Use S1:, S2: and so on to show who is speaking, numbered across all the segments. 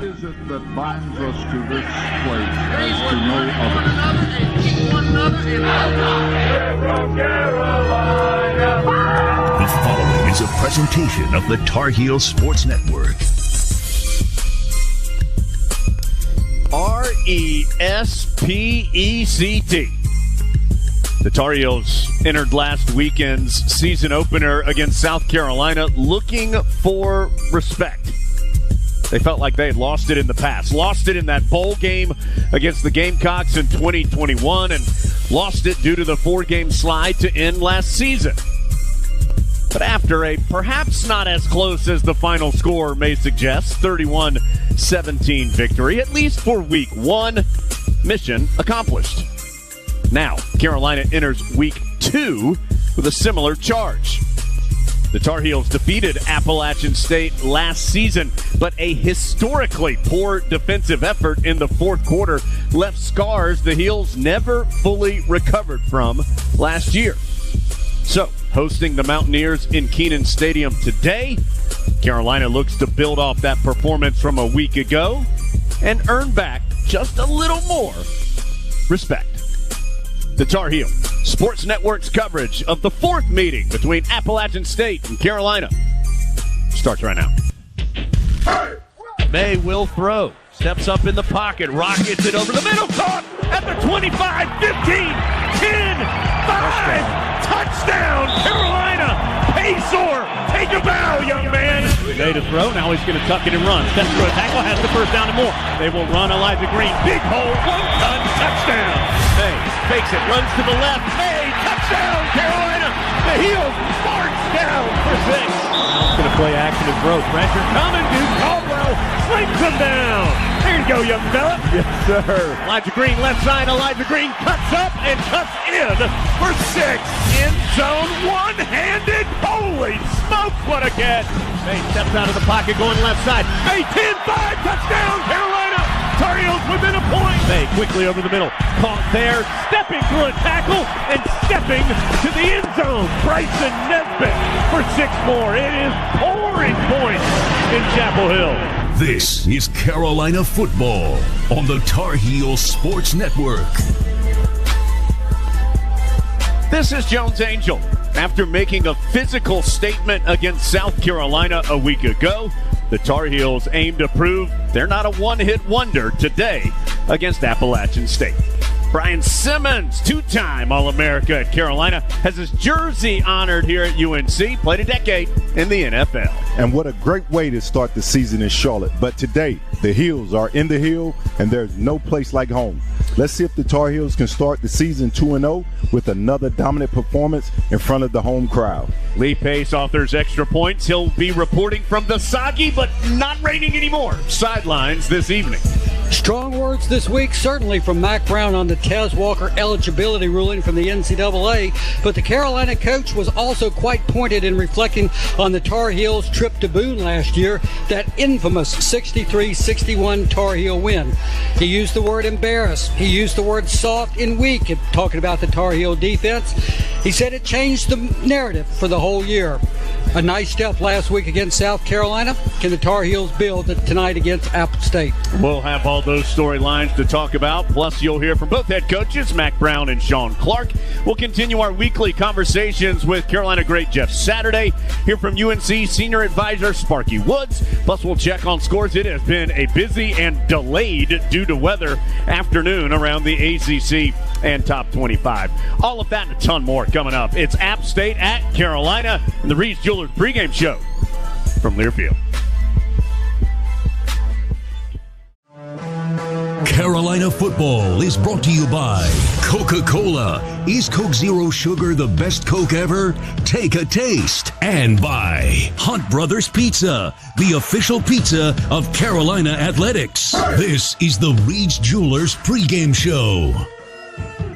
S1: is it that binds us to this place as to no other?
S2: The following is a presentation of the Tar Heel Sports Network.
S3: RESPECT. The Tar Heels entered last weekend's season opener against South Carolina looking for respect. They felt like they had lost it in the past. Lost it in that bowl game against the Gamecocks in 2021 and lost it due to the 4-game slide to end last season. But after a perhaps not as close as the final score may suggest, 31-17 victory, at least for week 1, mission accomplished. Now, Carolina enters week 2 with a similar charge. The Tar Heels defeated Appalachian State last season, but a historically poor defensive effort in the fourth quarter left scars the Heels never fully recovered from last year. So, hosting the Mountaineers in Kenan Stadium today, Carolina looks to build off that performance from a week ago and earn back just a little more respect. The Tar Heel Sports Network's coverage of the fourth meeting between Appalachian State and Carolina starts right now. May will throw. Steps up in the pocket. Rockets it over the middle. Caught at the 25, 15, 10, 5. Touchdown, Carolina. Paysor. Take a bow, young man. Made a throw. Now he's going to tuck it and run. Steps through a tackle. Has the first down and more. They will run Elijah Green. Big hole. One cut. Touchdown. May fakes it. Runs to the left. May. Touchdown, Carolina. The Heels march down for 6. Now it's going to play action and throw. Pressure coming. Duke Caldwell slings him down. There you go, young fella. Yes, sir. Elijah Green, left side. Elijah Green cuts up and cuts in for 6. In zone, one-handed. Holy smokes, what a catch. May steps out of the pocket, going left side. May 10-5, touchdown, Carolina. Tar Heels within a point. May quickly over the middle. Caught there, stepping through a tackle and stepping to the end zone. Bryson Nesbitt for 6 more. It is pouring points in Chapel Hill.
S2: This is Carolina football on the Tar Heel Sports Network.
S3: This is Jones Angel. After making a physical statement against South Carolina a week ago, the Tar Heels aim to prove they're not a one-hit wonder today against Appalachian State. Brian Simmons, 2-time All-America at Carolina, has his jersey honored here at UNC, played a decade in the NFL.
S4: And what a great way to start the season in Charlotte. But today, the Heels are in the Hill, and there's no place like home. Let's see if the Tar Heels can start the season 2-0 with another dominant performance in front of the home crowd.
S3: Lee Pace offers extra points. He'll be reporting from the soggy but not raining anymore sidelines this evening.
S5: Strong words this week, certainly from Mac Brown on the Tez Walker eligibility ruling from the NCAA, but the Carolina coach was also quite pointed in reflecting on the Tar Heels' trip to Boone last year, that infamous 63-61 Tar Heel win. He used the word embarrassed. He used the word soft and weak in talking about the Tar Heel defense. He said it changed the narrative for the whole year. A nice step last week against South Carolina. Can the Tar Heels build it tonight against App State?
S3: We'll have all those storylines to talk about. Plus, you'll hear from both head coaches, Mac Brown and Sean Clark. We'll continue our weekly conversations with Carolina great Jeff Saturday. Hear from UNC senior advisor Sparky Woods. Plus, we'll check on scores. It has been a busy and delayed due to weather afternoon around the ACC and Top 25. All of that and a ton more coming up. It's App State at Carolina and the Reed's Jewelers pregame show from Learfield.
S2: Carolina football is brought to you by Coca-Cola. Is Coke Zero Sugar the best Coke ever? Take a taste. And by Hunt Brothers Pizza, the official pizza of Carolina Athletics. This is the Reed's Jewelers pregame show.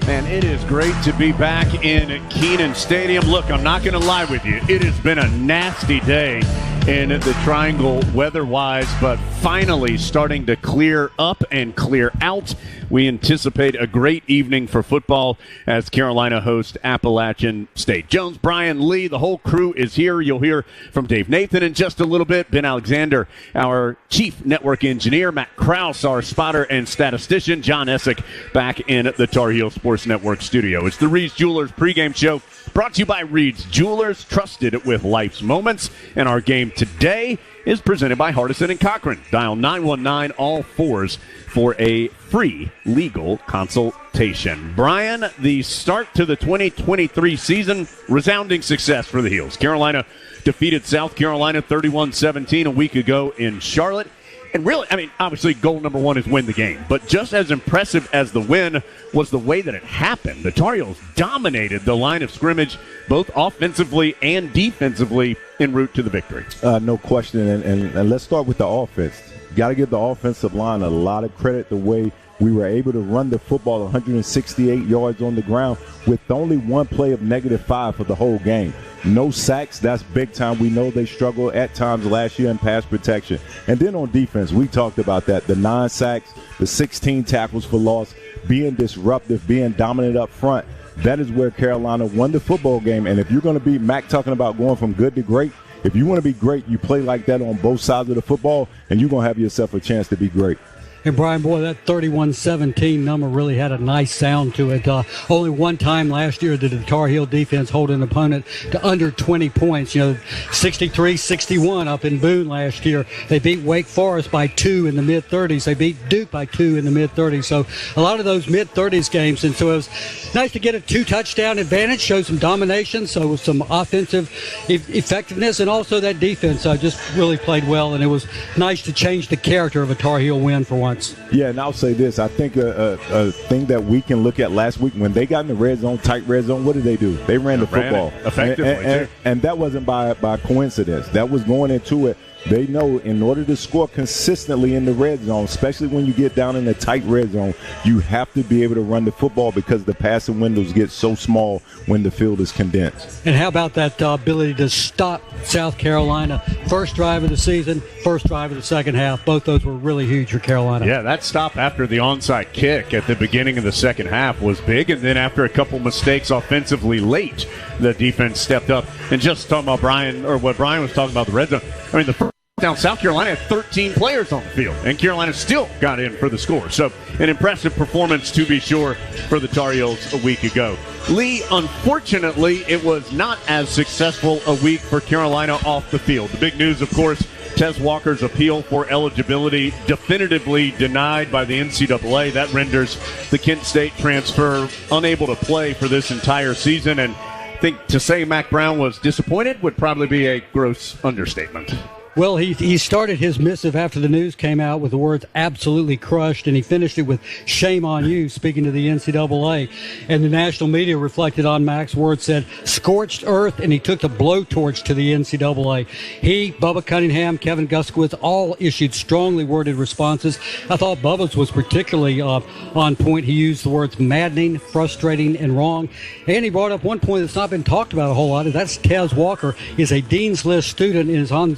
S3: Man, it is great to be back in Kenan Stadium. Look, I'm not going to lie with you. It has been a nasty day in the Triangle weather-wise, but finally starting to clear up and clear out. We anticipate a great evening for football as Carolina hosts Appalachian State. Jones, Brian, Lee, the whole crew is here. You'll hear from Dave Nathan in just a little bit. Ben Alexander, our chief network engineer. Matt Krause, our spotter and statistician. John Essick back in the Tar Heel Sports Network studio. It's the Reed's Jewelers pregame show brought to you by Reed's Jewelers, trusted with life's moments. And our game today is presented by Hardison and Cochran. Dial 919 all fours for a free legal consultation. Brian, the start to the 2023 season, resounding success for the Heels. Carolina defeated South Carolina 31-17 a week ago in Charlotte. And really, I mean, obviously goal number one is win the game. But just as impressive as the win was the way that it happened. The Tar Heels dominated the line of scrimmage, both offensively and defensively, en route to the victory.
S4: No question. And let's start with the offense. Got to give the offensive line a lot of credit the way we were able to run the football 168 yards on the ground with only one play of -5 for the whole game. No sacks, that's big time. We know they struggled at times last year in pass protection. And then on defense, we talked about that. The 9 sacks, the 16 tackles for loss, being disruptive, being dominant up front. That is where Carolina won the football game. And if you're going to be, Mac talking about going from good to great, if you want to be great, you play like that on both sides of the football, and you're going to have yourself a chance to be great.
S5: And, Brian, boy, that 31-17 number really had a nice sound to it. Only one time last year did the Tar Heel defense hold an opponent to under 20 points. 63-61 up in Boone last year. They beat Wake Forest by 2 in the mid-30s. They beat Duke by 2 in the mid-30s. So a lot of those mid-30s games. And so it was nice to get a 2-touchdown advantage, show some domination, so some offensive effectiveness, and also that defense just really played well. And it was nice to change the character of a Tar Heel win for once.
S4: Yeah, and I'll say this. I think a thing that we can look at last week, when they got in the red zone, tight red zone, what did they do? They ran the football.
S3: Effectively.
S4: And that wasn't by coincidence. That was going into it. They know in order to score consistently in the red zone, especially when you get down in the tight red zone, you have to be able to run the football because the passing windows get so small when the field is condensed.
S5: And how about that ability to stop South Carolina? First drive of the season, first drive of the second half. Both those were really huge for Carolina.
S3: Yeah, that stop after the onside kick at the beginning of the second half was big. And then after a couple mistakes offensively late, the defense stepped up. And just talking about Brian, or what Brian was talking about, the red zone, I mean, the first down, South Carolina had 13 players on the field, and Carolina still got in for the score. So an impressive performance, to be sure, for the Tar Heels a week ago. Lee, unfortunately, it was not as successful a week for Carolina off the field. The big news, of course, Tez Walker's appeal for eligibility definitively denied by the NCAA. That renders the Kent State transfer unable to play for this entire season. And I think to say Mac Brown was disappointed would probably be a gross understatement.
S5: Well, he started his missive after the news came out with the words "absolutely crushed," and he finished it with "shame on you," speaking to the NCAA. And the national media reflected on Mac's words, said "scorched earth," and he took the blowtorch to the NCAA. He, Bubba Cunningham, Kevin Guskowitz all issued strongly worded responses. I thought Bubba's was particularly on point. He used the words maddening, frustrating, and wrong. And he brought up one point that's not been talked about a whole lot, and that's Tez Walker is a Dean's List student and is on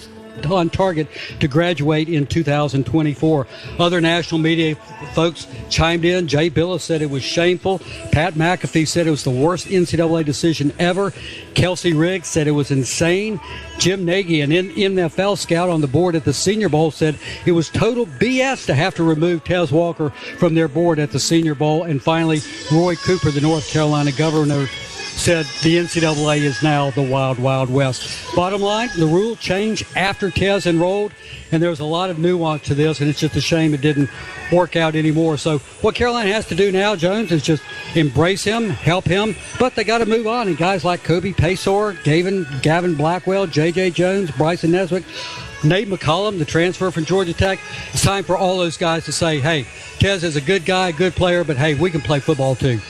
S5: target to graduate in 2024. Other national media folks chimed in. Jay Billis said it was shameful. Pat McAfee said it was the worst NCAA decision ever. Kelsey Riggs said it was insane. Jim Nagy, an NFL scout on the board at the Senior Bowl, said it was total BS to have to remove Tez Walker from their board at the Senior Bowl. And finally, Roy Cooper, the North Carolina governor, said the NCAA is now the wild, wild west. Bottom line, the rule changed after Tez enrolled, and there's a lot of nuance to this, and it's just a shame it didn't work out anymore. So what Carolina has to do now, Jones, is just embrace him, help him, but they got to move on. And guys like Kobe Paysour, Gavin Blackwell, J.J. Jones, Bryson Nesbitt, Nate McCollum, the transfer from Georgia Tech, it's time for all those guys to say, hey, Tez is a good guy, good player, but hey, we can play football too.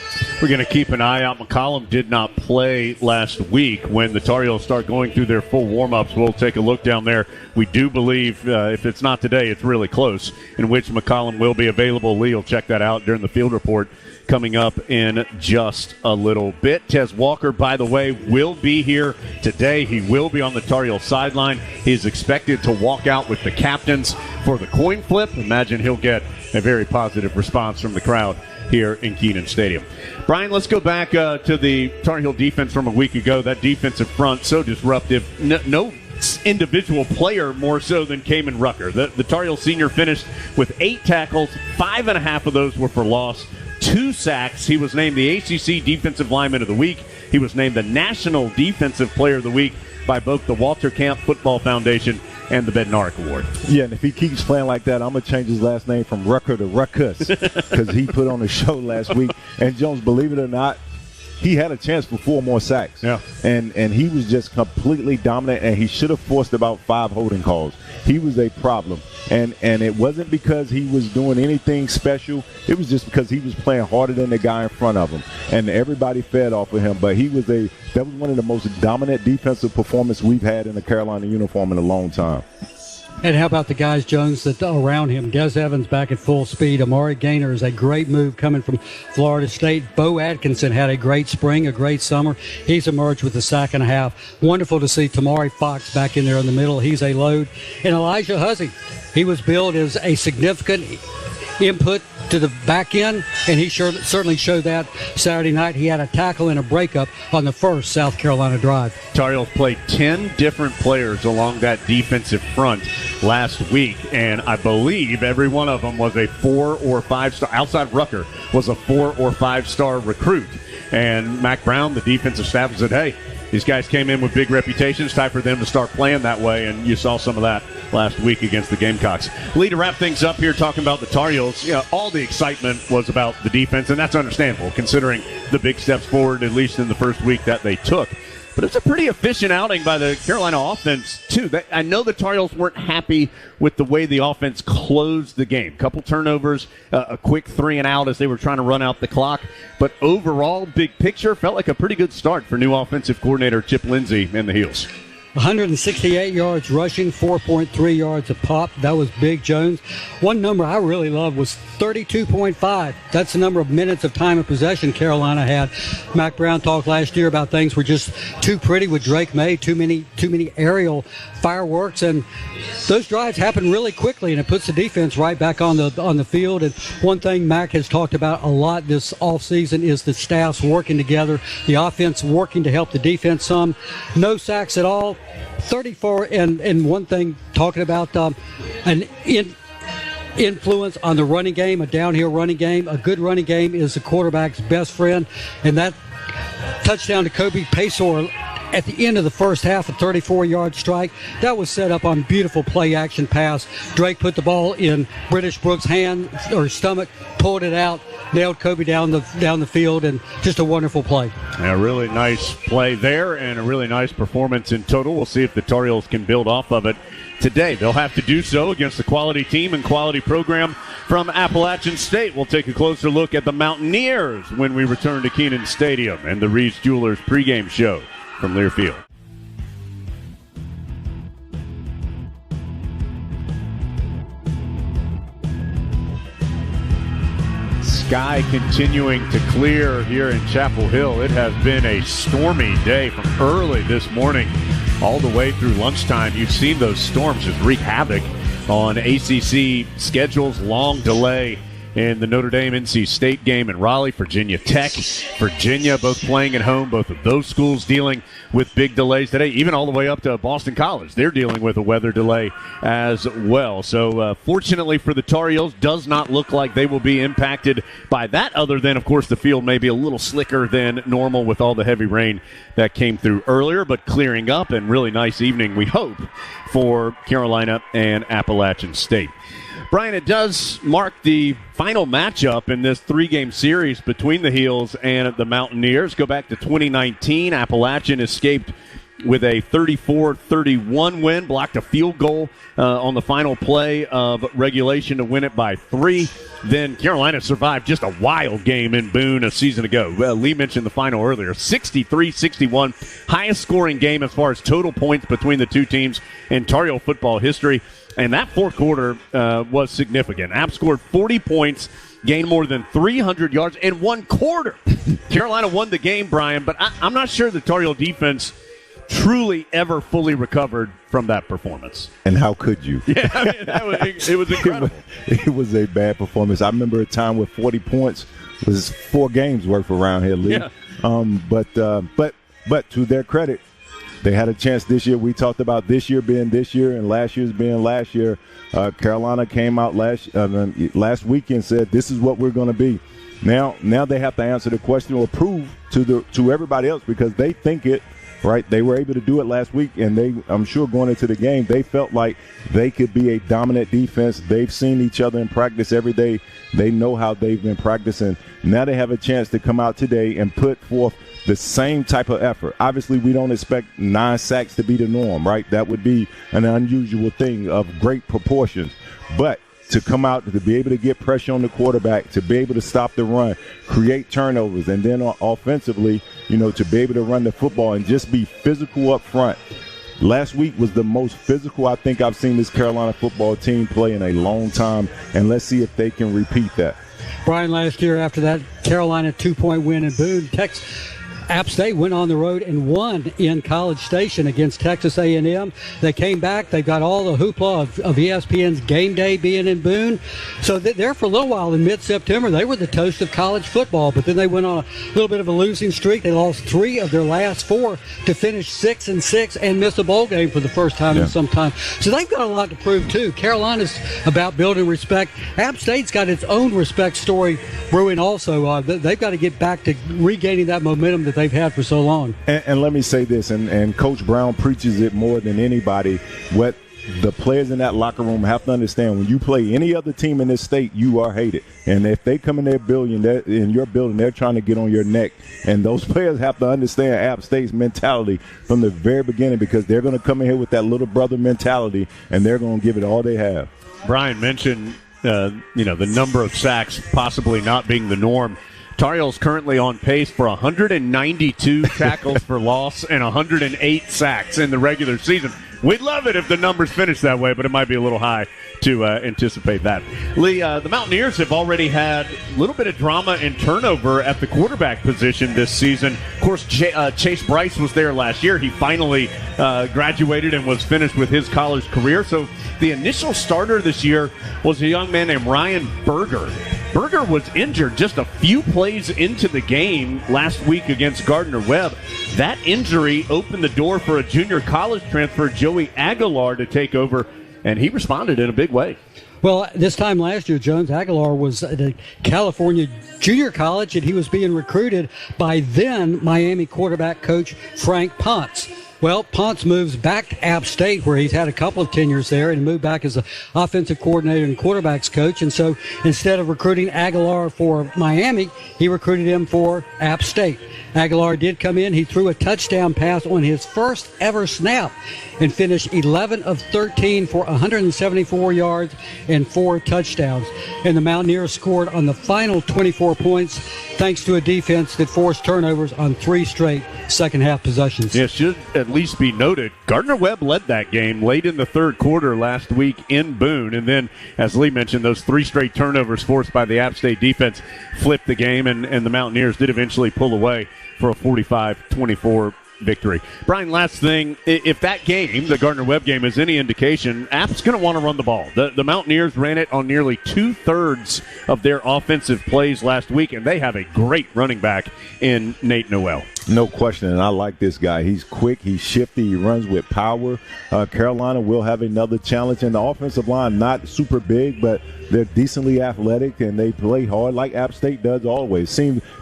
S3: we're going to keep an eye out. McCollum did not play last week. When the Tar Heels start going through their full warm-ups, we'll take a look down there. We do believe, if it's not today, it's really close, in which McCollum will be available. Lee will check that out during the field report coming up in just a little bit. Tez Walker, by the way, will be here today. He will be on the Tar Heel sideline. He is expected to walk out with the captains for the coin flip. Imagine he'll get a very positive response from the crowd here in Kenan Stadium. Brian, let's go back to the Tar Heel defense from a week ago. That defensive front, so disruptive. No individual player more so than Kamen Rucker. The Tar Heel senior finished with 8 tackles. 5.5 of those were for loss. 2 sacks. He was named the ACC Defensive Lineman of the Week. He was named the National Defensive Player of the Week by both the Walter Camp Football Foundation and the Bednarik Award.
S4: Yeah, and if he keeps playing like that, I'm going to change his last name from Rucker to Ruckus because he put on a show last week. And Jones, believe it or not, he had a chance for 4 more sacks.
S3: Yeah.
S4: And he was just completely dominant, and he should have forced about 5 holding calls. He was a problem. And it wasn't because he was doing anything special. It was just because he was playing harder than the guy in front of him. And everybody fed off of him. But that was one of the most dominant defensive performances we've had in a Carolina uniform in a long time.
S5: And how about the guys, Jones, that around him? Des Evans back at full speed. Amari Gaynor is a great move coming from Florida State. Bo Atkinson had a great spring, a great summer. He's emerged with a sack and a half. Wonderful to see Tamari Fox back in there in the middle. He's a load. And Elijah Hussey, he was billed as a significant input to the back end, and he certainly showed that Saturday night. He had a tackle and a breakup on the first South Carolina drive.
S3: Tar Heels played 10 different players along that defensive front last week, and I believe every one of them was a 4 or 5 star. Outside Rucker was a 4 or 5 star recruit. And Mac Brown, the defensive staff, said, hey, these guys came in with big reputations. Time for them to start playing that way, and you saw some of that last week against the Gamecocks. Lee, to wrap things up here, talking about the Tar Heels, all the excitement was about the defense, and that's understandable considering the big steps forward, at least in the first week that they took. But it's a pretty efficient outing by the Carolina offense, too. I know the Tar Heels weren't happy with the way the offense closed the game. Couple turnovers, a quick 3 and out as they were trying to run out the clock. But overall, big picture, felt like a pretty good start for new offensive coordinator Chip Lindsey and the Heels.
S5: 168 yards rushing, 4.3 yards a pop. That was big, Jones. One number I really loved was 32.5. That's the number of minutes of time of possession Carolina had. Mac Brown talked last year about things were just too pretty with Drake May, too many aerial fireworks, and those drives happen really quickly, and it puts the defense right back on the field. And one thing Mac has talked about a lot this offseason is the staffs working together, the offense working to help the defense some. No sacks at all. 34, and one thing talking about an influence on the running game, a downhill running game. A good running game is the quarterback's best friend, and that touchdown to Kobe Paysour at the end of the first half, a 34-yard strike. That was set up on beautiful play-action pass. Drake put the ball in British Brooks' hand or stomach, pulled it out, nailed Kobe down the field, and just a wonderful play.
S3: A really nice play there and a really nice performance in total. We'll see if the Tar Heels can build off of it today. They'll have to do so against the quality team and quality program from Appalachian State. We'll take a closer look at the Mountaineers when we return to Kenan Stadium and the Reed's Jewelers pregame show from Learfield. Sky continuing to clear here in Chapel Hill. It has been a stormy day from early this morning all the way through lunchtime. You've seen those storms just wreak havoc on ACC schedules, long delay in the Notre Dame NC State game in Raleigh, Virginia Tech, Virginia, both playing at home. Both of those schools dealing with big delays today, even all the way up to Boston College. They're dealing with a weather delay as well. So fortunately for the Tar Heels, does not look like they will be impacted by that, other than, of course, the field may be a little slicker than normal with all the heavy rain that came through earlier, but clearing up, and really nice evening, we hope, for Carolina and Appalachian State. Brian, it does mark the final matchup in this 3-game series between the Heels and the Mountaineers. Go back to 2019. Appalachian escaped with a 34-31 win, blocked a field goal on the final play of regulation to win it by 3. Then Carolina survived just a wild game in Boone a season ago. Well, Lee mentioned the final earlier, 63-61, highest scoring game as far as total points between the two teams in Tar Heel football history. And that fourth quarter was significant. App scored 40 points, gained more than 300 yards in one quarter. Carolina won the game, Brian, but I'm not sure the Tar Heel defense truly ever fully recovered from that performance.
S4: And how could you?
S3: Yeah, I mean, it was incredible.
S4: It was a bad performance. I remember a time where 40 points was 4 games worth around here, Lee.
S3: Yeah.
S4: But to their credit, they had a chance this year. We talked about this year being this year and last year's being last year. Carolina came out last week and said, this is what we're going to be. Now they have to answer the question or prove to everybody else because they think it. Right, they were able to do it last week, and I'm sure going into the game, they felt like they could be a dominant defense. They've seen each other in practice every day. They know how they've been practicing. Now they have a chance to come out today and put forth the same type of effort. Obviously, we don't expect 9 sacks to be the norm, right? That would be an unusual thing of great proportions. But to come out, to be able to get pressure on the quarterback, to be able to stop the run, create turnovers, and then offensively, to be able to run the football and just be physical up front. Last week was the most physical I think I've seen this Carolina football team play in a long time, and let's see if they can repeat that.
S5: Brian, last year after that Carolina 2-point win in Boone, App State went on the road and won in College Station against Texas A&M. They came back. They got all the hoopla of ESPN's Game Day being in Boone. So there for a little while in mid-September, they were the toast of college football. But then they went on a little bit of a losing streak. They lost 3 of their last 4 to finish 6-6 and miss a bowl game for the first time in some time. So they've got a lot to prove, too. Carolina's about building respect. App State's got its own respect story brewing also. They've got to get back to regaining that momentum that they've had for so long.
S4: And let me say this, and Coach Brown preaches it more than anybody. What the players in that locker room have to understand, when you play any other team in this state, you are hated. And if they come in their building, in your building, they're trying to get on your neck. And those players have to understand App State's mentality from the very beginning because they're going to come in here with that little brother mentality, and they're going to give it all they have.
S3: Brian mentioned, the number of sacks possibly not being the norm. Tar Heels currently on pace for 192 tackles for loss and 108 sacks in the regular season. We'd love it if the numbers finish that way, but it might be a little high to anticipate that. Lee, the Mountaineers have already had a little bit of drama and turnover at the quarterback position this season. Of course, Chase Bryce was there last year. He finally graduated and was finished with his college career. So the initial starter this year was a young man named Ryan Berger. Berger was injured just a few plays into the game last week against Gardner-Webb. That injury opened the door for a junior college transfer, Joey Aguilar, to take over, and he responded in a big way.
S5: Well, this time last year, Jones Aguilar was at a California junior college, and he was being recruited by then Miami quarterback coach Frank Ponce. Well, Ponce moves back to App State, where he's had a couple of tenures there, and moved back as an offensive coordinator and quarterbacks coach. And so instead of recruiting Aguilar for Miami, he recruited him for App State. Aguilar did come in. He threw a touchdown pass on his first ever snap and finished 11 of 13 for 174 yards and 4 touchdowns. And the Mountaineers scored on the final 24 points thanks to a defense that forced turnovers on 3 straight second-half possessions.
S3: Yeah, should at least be noted, Gardner-Webb led that game late in the third quarter last week in Boone. And then, as Lee mentioned, those 3 straight turnovers forced by the App State defense flipped the game, and the Mountaineers did eventually pull away for a 45-24 victory. Brian, last thing, if that game, the Gardner-Webb game, is any indication, App's going to want to run the ball. The Mountaineers ran it on nearly 2/3 of their offensive plays last week, and they have a great running back in Nate Noel.
S4: No question, and I like this guy. He's quick, he's shifty, he runs with power. Carolina will have another challenge, and the offensive line not super big, but they're decently athletic, and they play hard like App State does always.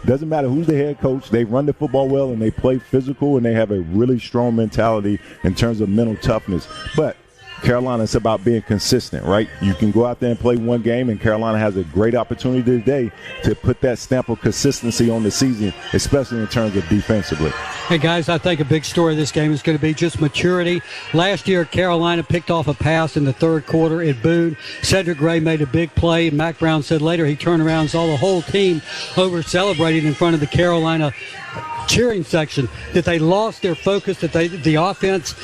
S4: Doesn't matter who's the head coach, they run the football well, and they play physical, and they have a really strong mentality in terms of mental toughness. But Carolina, it's about being consistent, right? You can go out there and play one game, and Carolina has a great opportunity today to put that stamp of consistency on the season, especially in terms of defensively.
S5: Hey, guys, I think a big story of this game is going to be just maturity. Last year, Carolina picked off a pass in the third quarter at Boone. Cedric Gray made a big play. Mack Brown said later he turned around and saw the whole team over celebrating in front of the Carolina cheering section, that they lost their focus, that the offense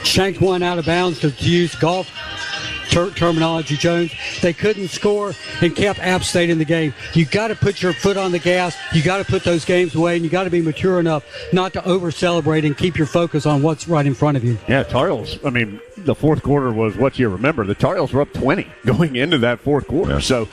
S5: shanked one out of bounds, to use golf terminology, Jones. They couldn't score and kept App State in the game. You got to put your foot on the gas. You got to put those games away, and you got to be mature enough not to over-celebrate and keep your focus on what's right in front of you.
S3: Yeah, Tar Heels, I mean, the fourth quarter was what you remember. The Tar Heels were up 20 going into that fourth quarter. Yeah. So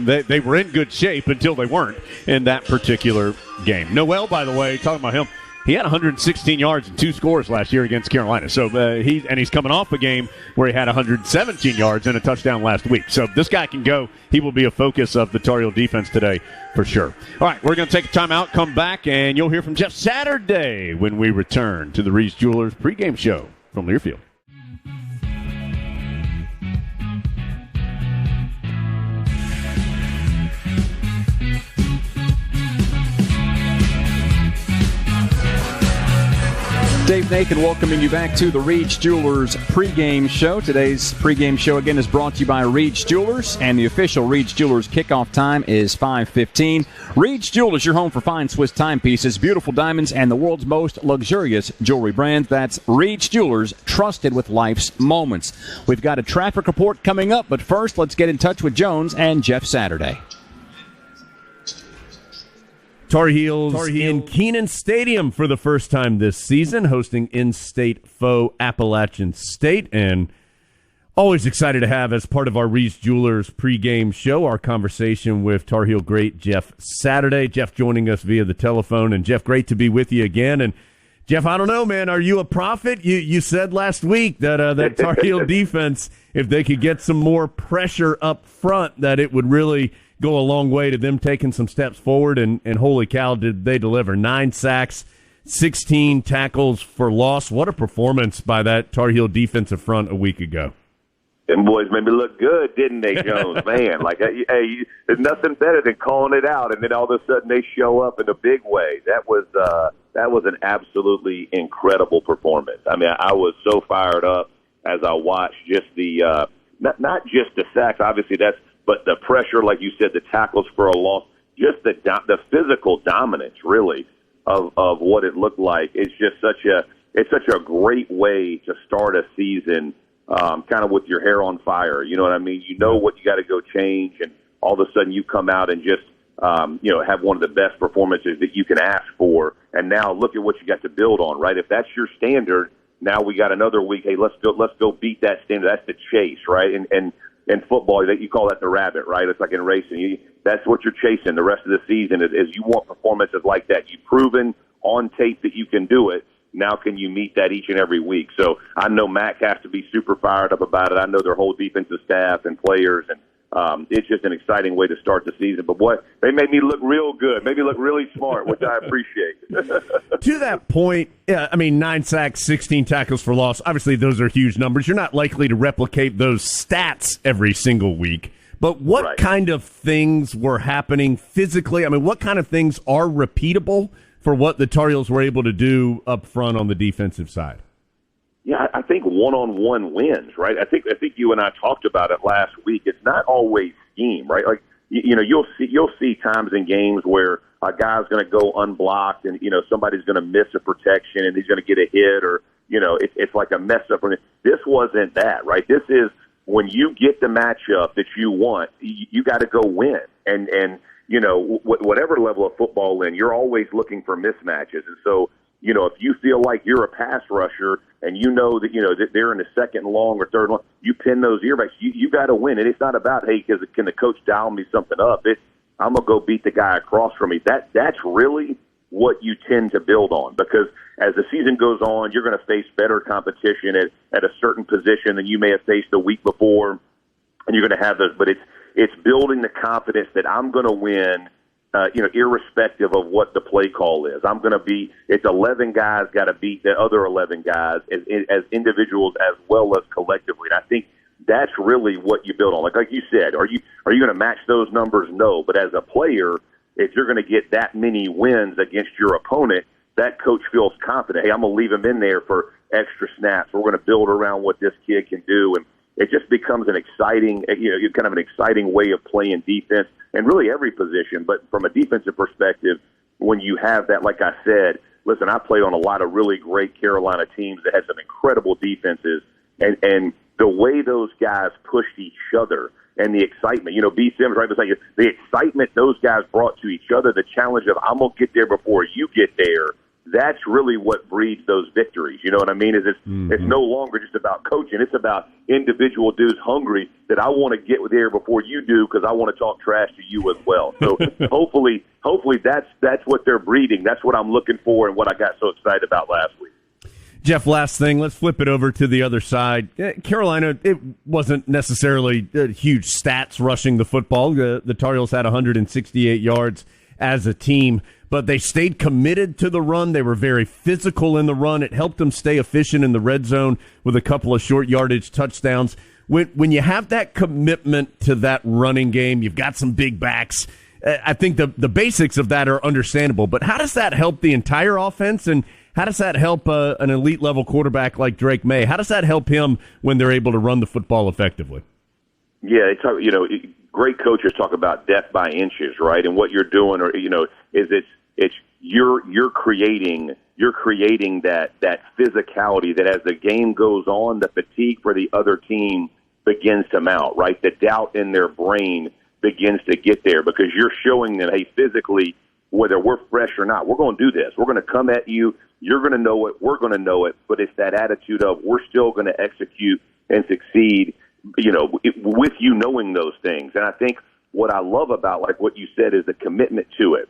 S3: they were in good shape until they weren't in that particular game. Noel, by the way, talking about him, he had 116 yards and 2 scores last year against Carolina. So he's coming off a game where he had 117 yards and a touchdown last week. So this guy can go. He will be a focus of the Tar Heel defense today for sure. All right, we're going to take a timeout, come back, and you'll hear from Jeff Saturday when we return to the Reed's Jewelers pregame show from Learfield.
S6: Dave Nathan welcoming you back to the Reed's Jewelers pregame show. Today's pregame show again is brought to you by Reed's Jewelers, and the official Reed's Jewelers kickoff time is 5:15. Reed's Jewelers, your home for fine Swiss timepieces, beautiful diamonds, and the world's most luxurious jewelry brand. That's Reed's Jewelers, trusted with life's moments. We've got a traffic report coming up, but first let's get in touch with Jones and Jeff Saturday.
S7: Tar Heels in Kenan Stadium for the first time this season, hosting in-state foe Appalachian State. And always excited to have, as part of our Reed's Jewelers pregame show, our conversation with Tar Heel great Jeff Saturday. Jeff joining us via the telephone. And, Jeff, great to be with you again. And, Jeff, I don't know, man, are you a prophet? You said last week that that Tar Heel defense, if they could get some more pressure up front, that it would really go a long way to them taking some steps forward, and holy cow, did they deliver. 9 sacks, 16 tackles for loss. What a performance by that Tar Heel defensive front a week ago.
S8: Them boys made me look good, didn't they, Jones? Man, like, hey, there's nothing better than calling it out, and then all of a sudden they show up in a big way. That was an absolutely incredible performance. I mean, I was so fired up as I watched just the not just the sacks, obviously but the pressure, like you said, the tackles for a loss, just the physical dominance, really, of what it looked like. It's just such a great way to start a season, kind of with your hair on fire. You know what I mean? You know what you got to go change, and all of a sudden you come out and just have one of the best performances that you can ask for. And now look at what you got to build on, right? If that's your standard, now we got another week. Hey, let's go beat that standard. That's the chase, right? And in football, you call that the rabbit, right? It's like in racing. That's what you're chasing the rest of the season is you want performances like that. You've proven on tape that you can do it. Now can you meet that each and every week? So I know Mac has to be super fired up about it. I know their whole defensive staff and players, and it's just an exciting way to start the season. But, boy, they made me look real good, made me look really smart, which I appreciate.
S7: To that point, yeah, I mean, 9 sacks, 16 tackles for loss. Obviously, those are huge numbers. You're not likely to replicate those stats every single week. But what kind of things were happening physically? I mean, what kind of things are repeatable for what the Tar Heels were able to do up front on the defensive side?
S8: Yeah, I think one-on-one wins, right? I think you and I talked about it last week. It's not always scheme, right? Like, you'll see times in games where a guy's going to go unblocked, and somebody's going to miss a protection, and he's going to get a hit, or it's like a mess up. This wasn't that, right? This is when you get the matchup that you want, you got to go win, and whatever level of football in, you're always looking for mismatches, and so. If you feel like you're a pass rusher and that they're in the second long or third long, you pin those earbacks. You got to win. And it's not about, hey, can the coach dial me something up? I'm going to go beat the guy across from me. That's really what you tend to build on, because as the season goes on, you're going to face better competition at a certain position than you may have faced the week before, and you're going to have those. But it's building the confidence that I'm going to win irrespective of what the play call is. It's 11 guys got to beat the other 11 guys as individuals as well as collectively. And I think that's really what you build on. Like you said, are you going to match those numbers? No. But as a player, if you're going to get that many wins against your opponent, that coach feels confident. Hey, I'm going to leave him in there for extra snaps. We're going to build around what this kid can do. And it just becomes an exciting, kind of an exciting way of playing defense and really every position. But from a defensive perspective, when you have that, like I said, listen, I played on a lot of really great Carolina teams that had some incredible defenses, and the way those guys pushed each other and the excitement, B. Sims right beside you, the excitement those guys brought to each other, the challenge of I'm going to get there before you get there, that's really what breeds those victories. You know what I mean? It's no longer just about coaching. It's about individual dudes hungry that I want to get there before you do because I want to talk trash to you as well. So hopefully that's what they're breeding. That's what I'm looking for and what I got so excited about last week.
S7: Jeff, last thing, let's flip it over to the other side. Carolina, it wasn't necessarily huge stats rushing the football. The Tar Heels had 168 yards as a team, but they stayed committed to the run. They were very physical in the run. It helped them stay efficient in the red zone with a couple of short yardage touchdowns. When you have that commitment to that running game, you've got some big backs. I think the basics of that are understandable, but how does that help the entire offense, and how does that help an elite-level quarterback like Drake May? How does that help him when they're able to run the football effectively?
S8: Yeah, great coaches talk about death by inches, right? And what you're doing, is you're creating that physicality that as the game goes on, the fatigue for the other team begins to mount, right? The doubt in their brain begins to get there because you're showing them, hey, physically, whether we're fresh or not, we're going to do this. We're going to come at you. You're going to know it. We're going to know it. But it's that attitude of we're still going to execute and succeed, with you knowing those things. And I think what I love about, like what you said, is the commitment to it.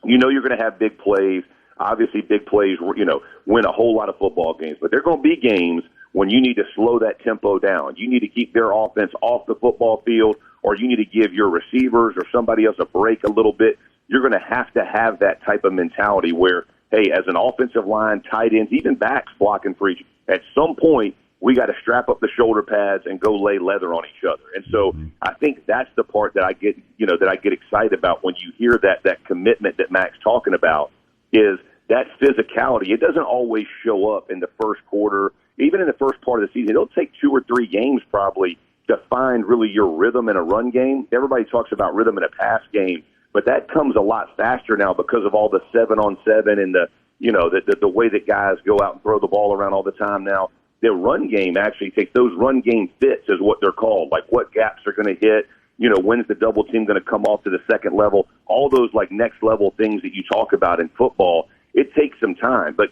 S8: You're going to have big plays. Obviously, big plays, win a whole lot of football games. But there are going to be games when you need to slow that tempo down. You need to keep their offense off the football field, or you need to give your receivers or somebody else a break a little bit. You're going to have that type of mentality where, hey, as an offensive line, tight ends, even backs blocking for each, at some point, we got to strap up the shoulder pads and go lay leather on each other. And so I think that's the part that I get, that I get excited about when you hear that commitment that Mac's talking about is that physicality. It doesn't always show up in the first quarter, even in the first part of the season. It'll take 2 or 3 games probably to find really your rhythm in a run game. Everybody talks about rhythm in a pass game, but that comes a lot faster now because of all the 7-on-7 and the way that guys go out and throw the ball around all the time now. Their run game actually takes those run game fits is what they're called, like what gaps are going to hit, when's the double team going to come off to the second level, all those like next level things that you talk about in football. It takes some time, but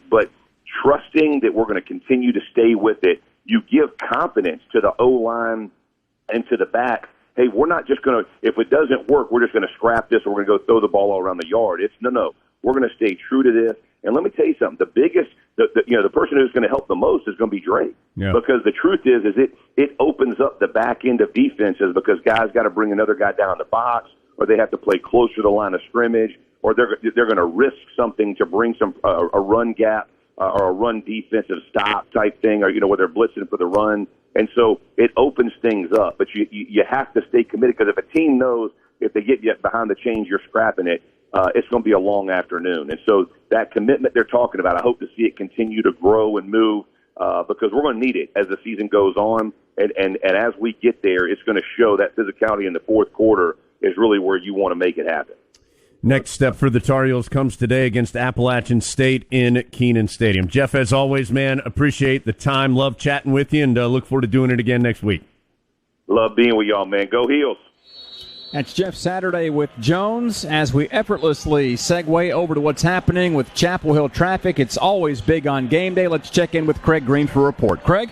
S8: trusting that we're going to continue to stay with it, you give confidence to the O-line and to the back. Hey, we're not just going to, if it doesn't work, we're just going to scrap this or we're going to go throw the ball all around the yard. It's no, we're going to stay true to this. And let me tell you something, the biggest, the person who's going to help the most is going to be Drake. Yeah. Because the truth is it opens up the back end of defenses because guys got to bring another guy down the box, or they have to play closer to the line of scrimmage, or they're going to risk something to bring some a run gap or a run defensive stop type thing, or where they're blitzing for the run. And so it opens things up, but you have to stay committed because if a team knows if they get you behind the chains, you're scrapping it. It's going to be a long afternoon. And so that commitment they're talking about, I hope to see it continue to grow and move because we're going to need it as the season goes on. And as we get there, it's going to show that physicality in the fourth quarter is really where you want to make it happen.
S7: Next step for the Tar Heels comes today against Appalachian State in Kenan Stadium. Jeff, as always, man, appreciate the time. Love chatting with you, and look forward to doing it again next week.
S8: Love being with y'all, man. Go Heels.
S6: That's Jeff Saturday with Jones as we effortlessly segue over to what's happening with Chapel Hill traffic. It's always big on game day. Let's check in with Craig Green for a report. Craig?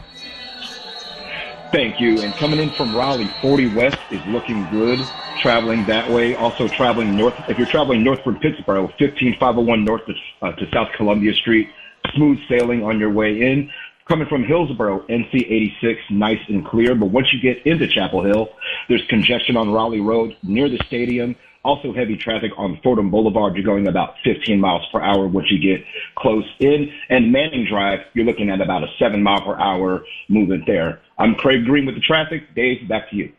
S9: Thank you. And coming in from Raleigh, 40 West is looking good. Traveling that way. Also traveling north. If you're traveling north from Pittsburgh, 15501 north to South Columbia Street. Smooth sailing on your way in. Coming from Hillsborough, NC 86, nice and clear. But once you get into Chapel Hill, there's congestion on Raleigh Road near the stadium. Also heavy traffic on Fordham Boulevard. You're going about 15 miles per hour once you get close in. And Manning Drive, you're looking at about a 7 mile per hour movement there. I'm Craig Green with the traffic. Dave, back to you.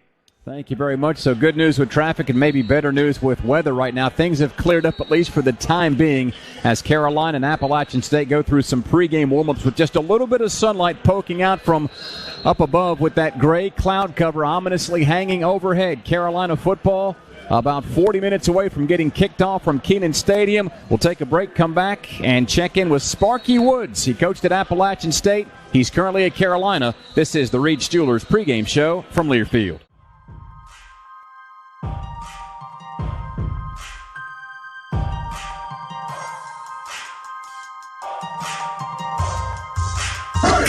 S6: Thank you very much. So good news with traffic and maybe better news with weather right now. Things have cleared up, at least for the time being, as Carolina and Appalachian State go through some pregame warm-ups with just a little bit of sunlight poking out from up above with that gray cloud cover ominously hanging overhead. Carolina football about 40 minutes away from getting kicked off from Kenan Stadium. We'll take a break, come back, and check in with Sparky Woods. He coached at Appalachian State. He's currently at Carolina. This is the Reed's Jewelers pregame show from Learfield.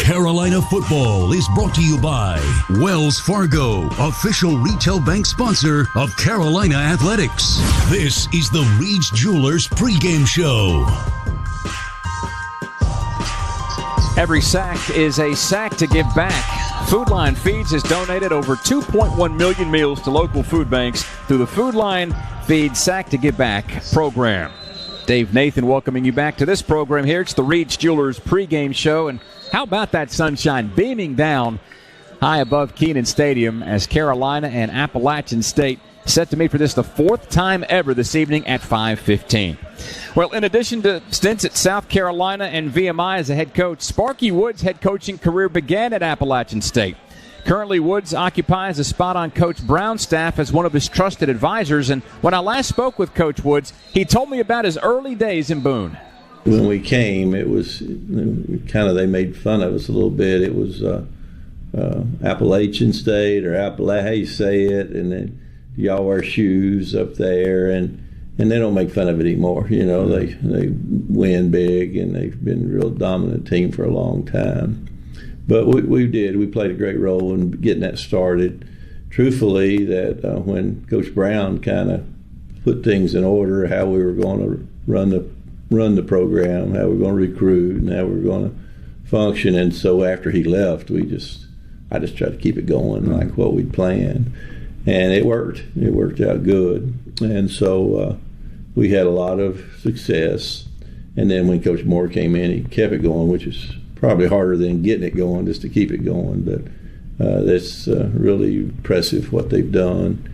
S2: Carolina football is brought to you by Wells Fargo, official retail bank sponsor of Carolina Athletics. This is the Reed's Jewelers pregame show.
S6: Every sack is a sack to give back. Food Line Feeds has donated over 2.1 million meals to local food banks through the Food Line Feeds Sack to Give Back program. Dave Nathan welcoming you back to this program here. It's the Reed's Jewelers pregame show. And how about that sunshine beaming down high above Kenan Stadium as Carolina and Appalachian State set to meet for this the fourth time ever this evening at 5:15. Well, in addition to stints at South Carolina and VMI as a head coach, Sparky Woods' head coaching career began at Appalachian State. Currently, Woods occupies a spot on Coach Brown's staff as one of his trusted advisors. And when I last spoke with Coach Woods, he told me about his early days in Boone.
S10: When we came, it was kind of, they made fun of us a little bit. It was Appalachian State or how you say it, and then y'all wear shoes up there, and they don't make fun of it anymore. You know, they win big, and they've been a real dominant team for a long time. But we played a great role in getting that started. Truthfully, that when Coach Brown kind of put things in order, how we were going to run the program, how we were going to recruit, and how we were going to function. And so after he left, I just tried to keep it going like what we'd planned. And it worked. It worked out good. And so we had a lot of success. And then when Coach Moore came in, he kept it going, which is probably harder than getting it going, just to keep it going. But that's really impressive what they've done.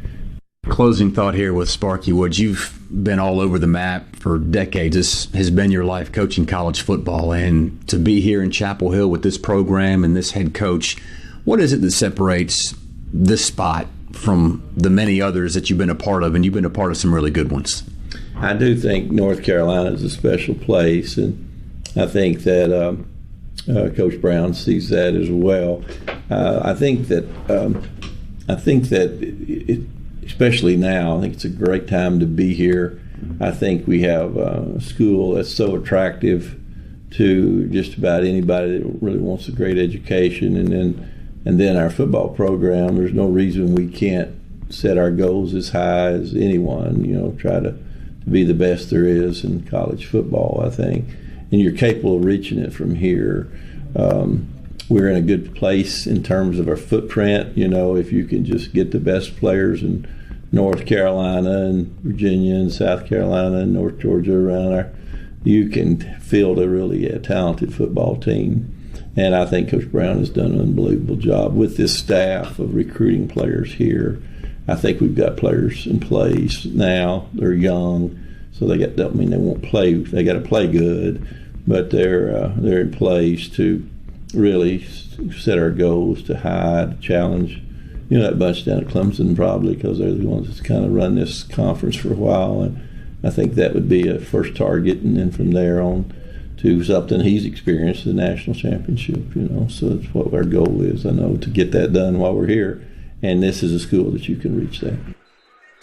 S11: Closing thought here with Sparky Woods. You've been all over the map for decades. This has been your life, coaching college football. And to be here in Chapel Hill with this program and this head coach, what is it that separates this spot from the many others that you've been a part of? And you've been a part of some really good ones.
S10: I do think North Carolina is a special place, and I think that Coach Brown sees that as well. I think that especially now, I think it's a great time to be here. I think we have a school that's so attractive to just about anybody that really wants a great education, and then our football program. There's no reason we can't set our goals as high as anyone. You know, try to be the best there is in college football, I think. And you're capable of reaching it from here. We're in a good place in terms of our footprint. You know, if you can just get the best players in North Carolina and Virginia and South Carolina and North Georgia around you can field a really talented football team. And I think Coach Brown has done an unbelievable job with this staff of recruiting players here. I think we've got players in place now. They're young, so they won't play. They got to play good, but they're in place to really set our goals to high, to challenge. You know, that bunch down at Clemson probably, because they're the ones that's kind of run this conference for a while, and I think that would be a first target, and then from there on to something he's experienced, the national championship. You know, so that's what our goal is. I know, to get that done while we're here. And this is a school that you can reach that.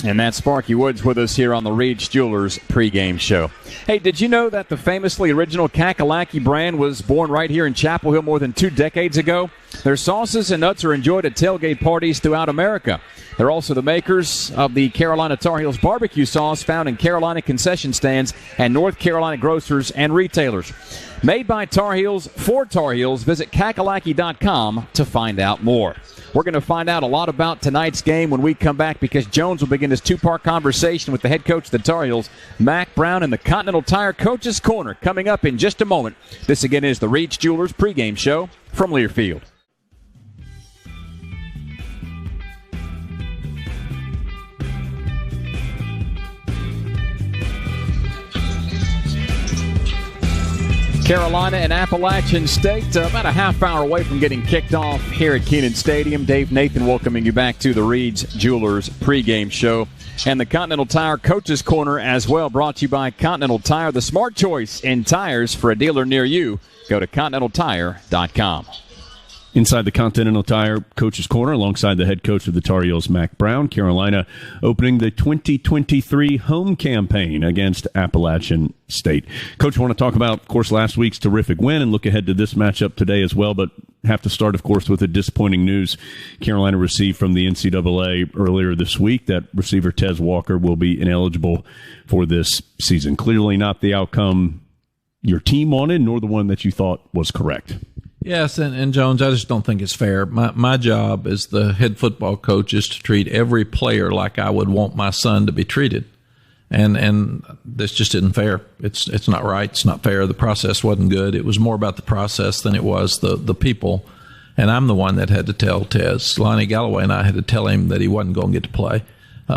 S6: And that's Sparky Woods with us here on the Reed's Jewelers pregame show. Hey, did you know that the famously original Kakalaki brand was born right here in Chapel Hill more than 2 decades ago? Their sauces and nuts are enjoyed at tailgate parties throughout America. They're also the makers of the Carolina Tar Heels barbecue sauce found in Carolina concession stands and North Carolina grocers and retailers. Made by Tar Heels for Tar Heels. Visit kakalaki.com to find out more. We're going to find out a lot about tonight's game when we come back, because Jones will begin his two-part conversation with the head coach of the Tar Heels, Mack Brown, in the Continental Tire Coach's Corner, coming up in just a moment. This again is the Reach Jewelers pregame show from Learfield. Carolina and Appalachian State about a half hour away from getting kicked off here at Kenan Stadium. Dave Nathan welcoming you back to the Reed's Jewelers pregame show. And the Continental Tire Coach's Corner as well, brought to you by Continental Tire, the smart choice in tires for a dealer near you. Go to ContinentalTire.com.
S7: Inside the Continental Tire Coach's Corner, alongside the head coach of the Tar Heels, Mack Brown. Carolina opening the 2023 home campaign against Appalachian State. Coach, I want to talk about, of course, last week's terrific win and look ahead to this matchup today as well, but have to start, of course, with the disappointing news Carolina received from the NCAA earlier this week that receiver Tez Walker will be ineligible for this season. Clearly not the outcome your team wanted, nor the one that you thought was correct.
S12: Yes, and Jones, I just don't think it's fair. My job as the head football coach is to treat every player like I would want my son to be treated. And this just isn't fair. It's not right. It's not fair. The process wasn't good. It was more about the process than it was the people. And I'm the one that had to tell Tez. Lonnie Galloway and I had to tell him that he wasn't going to get to play.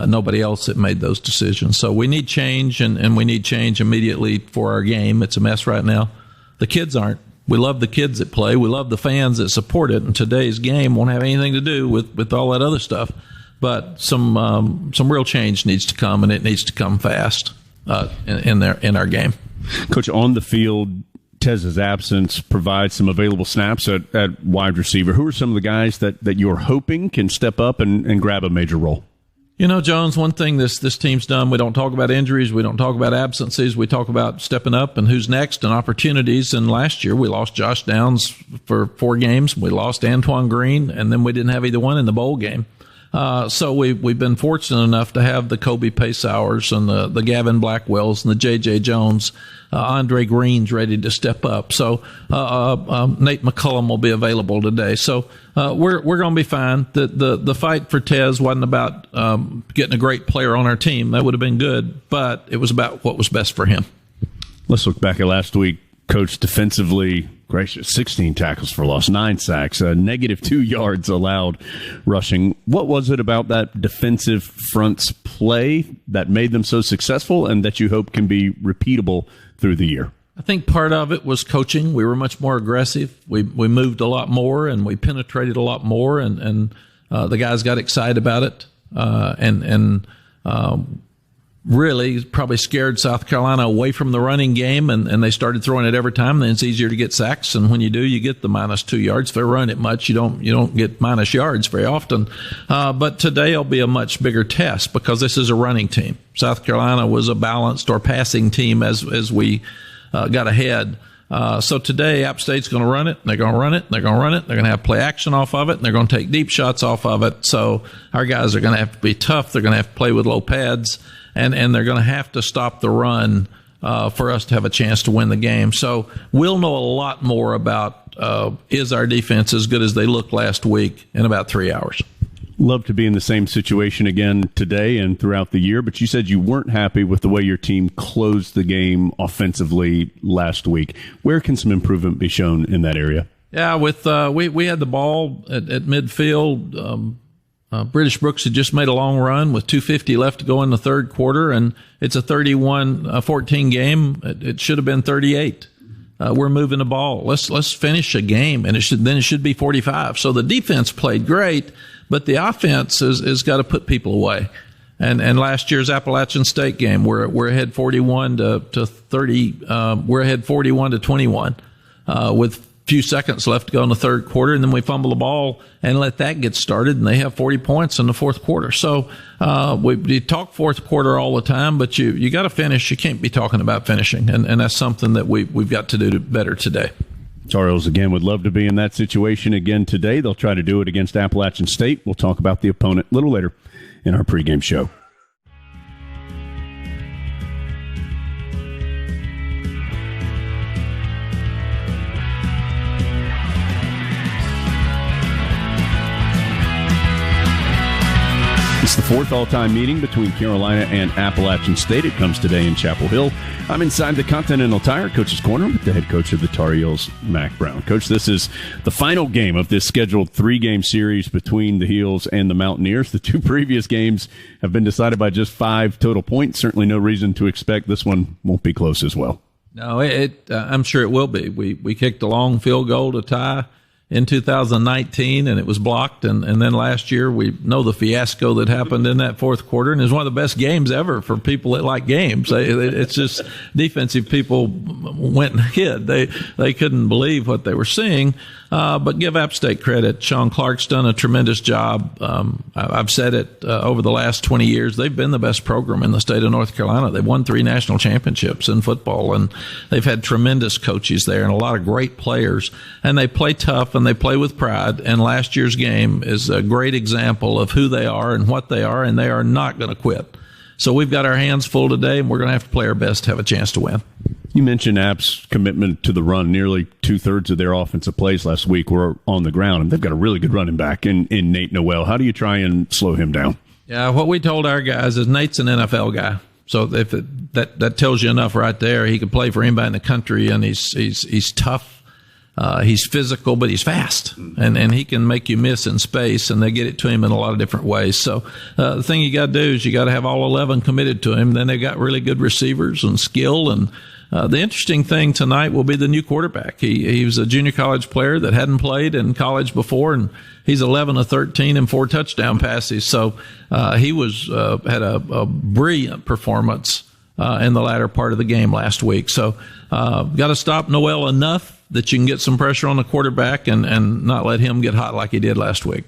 S12: Nobody else had made those decisions. So we need change, and we need change immediately for our game. It's a mess right now. The kids aren't. We love the kids that play. We love the fans that support it. And today's game won't have anything to do with all that other stuff. But some real change needs to come, and it needs to come fast in our game.
S7: Coach, on the field, Tez's absence provides some available snaps at wide receiver. Who are some of the guys that you're hoping can step up and grab a major role?
S12: You know, Jones, one thing this team's done, we don't talk about injuries, we don't talk about absences, we talk about stepping up and who's next and opportunities. And last year we lost Josh Downs for 4 games, we lost Antoine Green, and then we didn't have either one in the bowl game. So we've been fortunate enough to have the Kobe Paysowers and the Gavin Blackwells and the J.J. Jones, Andre Greens ready to step up. So Nate McCullum will be available today. So we're going to be fine. The fight for Tez wasn't about getting a great player on our team. That would have been good, but it was about what was best for him.
S7: Let's look back at last week. Coach, defensively, gracious, 16 tackles for loss, 9 sacks, negative 2 yards allowed rushing. What was it about that defensive front's play that made them so successful and that you hope can be repeatable through the year?
S12: I think part of it was coaching. We were much more aggressive. We moved a lot more, and we penetrated a lot more, and the guys got excited about it, and really probably scared South Carolina away from the running game, and they started throwing it every time. Then it's easier to get sacks, and when you do, you get the minus 2 yards. If they run it much, you don't get minus yards very often. But today will be a much bigger test because this is a running team. South Carolina was a balanced or passing team as we got ahead. So today, App State's going to run it, and they're going to run it, and they're going to run it. They're going to have play action off of it, and they're going to take deep shots off of it. So our guys are going to have to be tough. They're going to have to play with low pads. And they're going to have to stop the run for us to have a chance to win the game. So we'll know a lot more about is our defense as good as they looked last week in about 3 hours.
S7: Love to be in the same situation again today and throughout the year, but you said you weren't happy with the way your team closed the game offensively last week. Where can some improvement be shown in that area?
S12: Yeah, with we had the ball at midfield. British Brooks had just made a long run with 2:50 left to go in the third quarter, and it's a 31-14 game. It should have been 38. We're moving the ball. Let's finish a game, and it should be 45. So the defense played great, but the offense has got to put people away. And last year's Appalachian State game, we're ahead 41 to 30. We're ahead 41 to 21 with few seconds left to go in the third quarter, and then we fumble the ball and let that get started, and they have 40 points in the fourth quarter. So we talk fourth quarter all the time, but you got to finish. You can't be talking about finishing, and that's something that we've got to do better today.
S7: Tar Heels, again, would love to be in that situation again today. They'll try to do it against Appalachian State. We'll talk about the opponent a little later in our pregame show. It's the fourth all-time meeting between Carolina and Appalachian State. It comes today in Chapel Hill. I'm inside the Continental Tire Coach's Corner with the head coach of the Tar Heels, Mac Brown. Coach, this is the final game of this scheduled three-game series between the Heels and the Mountaineers. The two previous games have been decided by just 5 total points. Certainly no reason to expect this one won't be close as well.
S12: No, I'm sure it will be. We kicked a long field goal to tie in 2019, and it was blocked. And then last year, we know the fiasco that happened in that fourth quarter, and it was one of the best games ever for people that like games. It's just defensive people went and hid. They couldn't believe what they were seeing. But give App State credit. Sean Clark's done a tremendous job. I've said it over the last 20 years. They've been the best program in the state of North Carolina. They've won 3 national championships in football, and they've had tremendous coaches there and a lot of great players. And they play tough and they play with pride. And last year's game is a great example of who they are and what they are, and they are not going to quit. So we've got our hands full today, and we're going to have to play our best to have a chance to win.
S7: You mentioned App's commitment to the run. Nearly 2/3 of their offensive plays last week were on the ground, and they've got a really good running back in Nate Noel. How do you try and slow him down?
S12: Yeah, what we told our guys is Nate's an NFL guy. So if that tells you enough right there. He can play for anybody in the country, and he's tough. He's physical, but he's fast, and he can make you miss in space, and they get it to him in a lot of different ways. So the thing you got to do is you got to have all 11 committed to him. Then they've got really good receivers and skill. And the interesting thing tonight will be the new quarterback. He was a junior college player that hadn't played in college before, and he's 11 of 13 and 4 touchdown passes. So he had a brilliant performance in the latter part of the game last week. So got to stop Noel enough that you can get some pressure on the quarterback and not let him get hot like he did last week.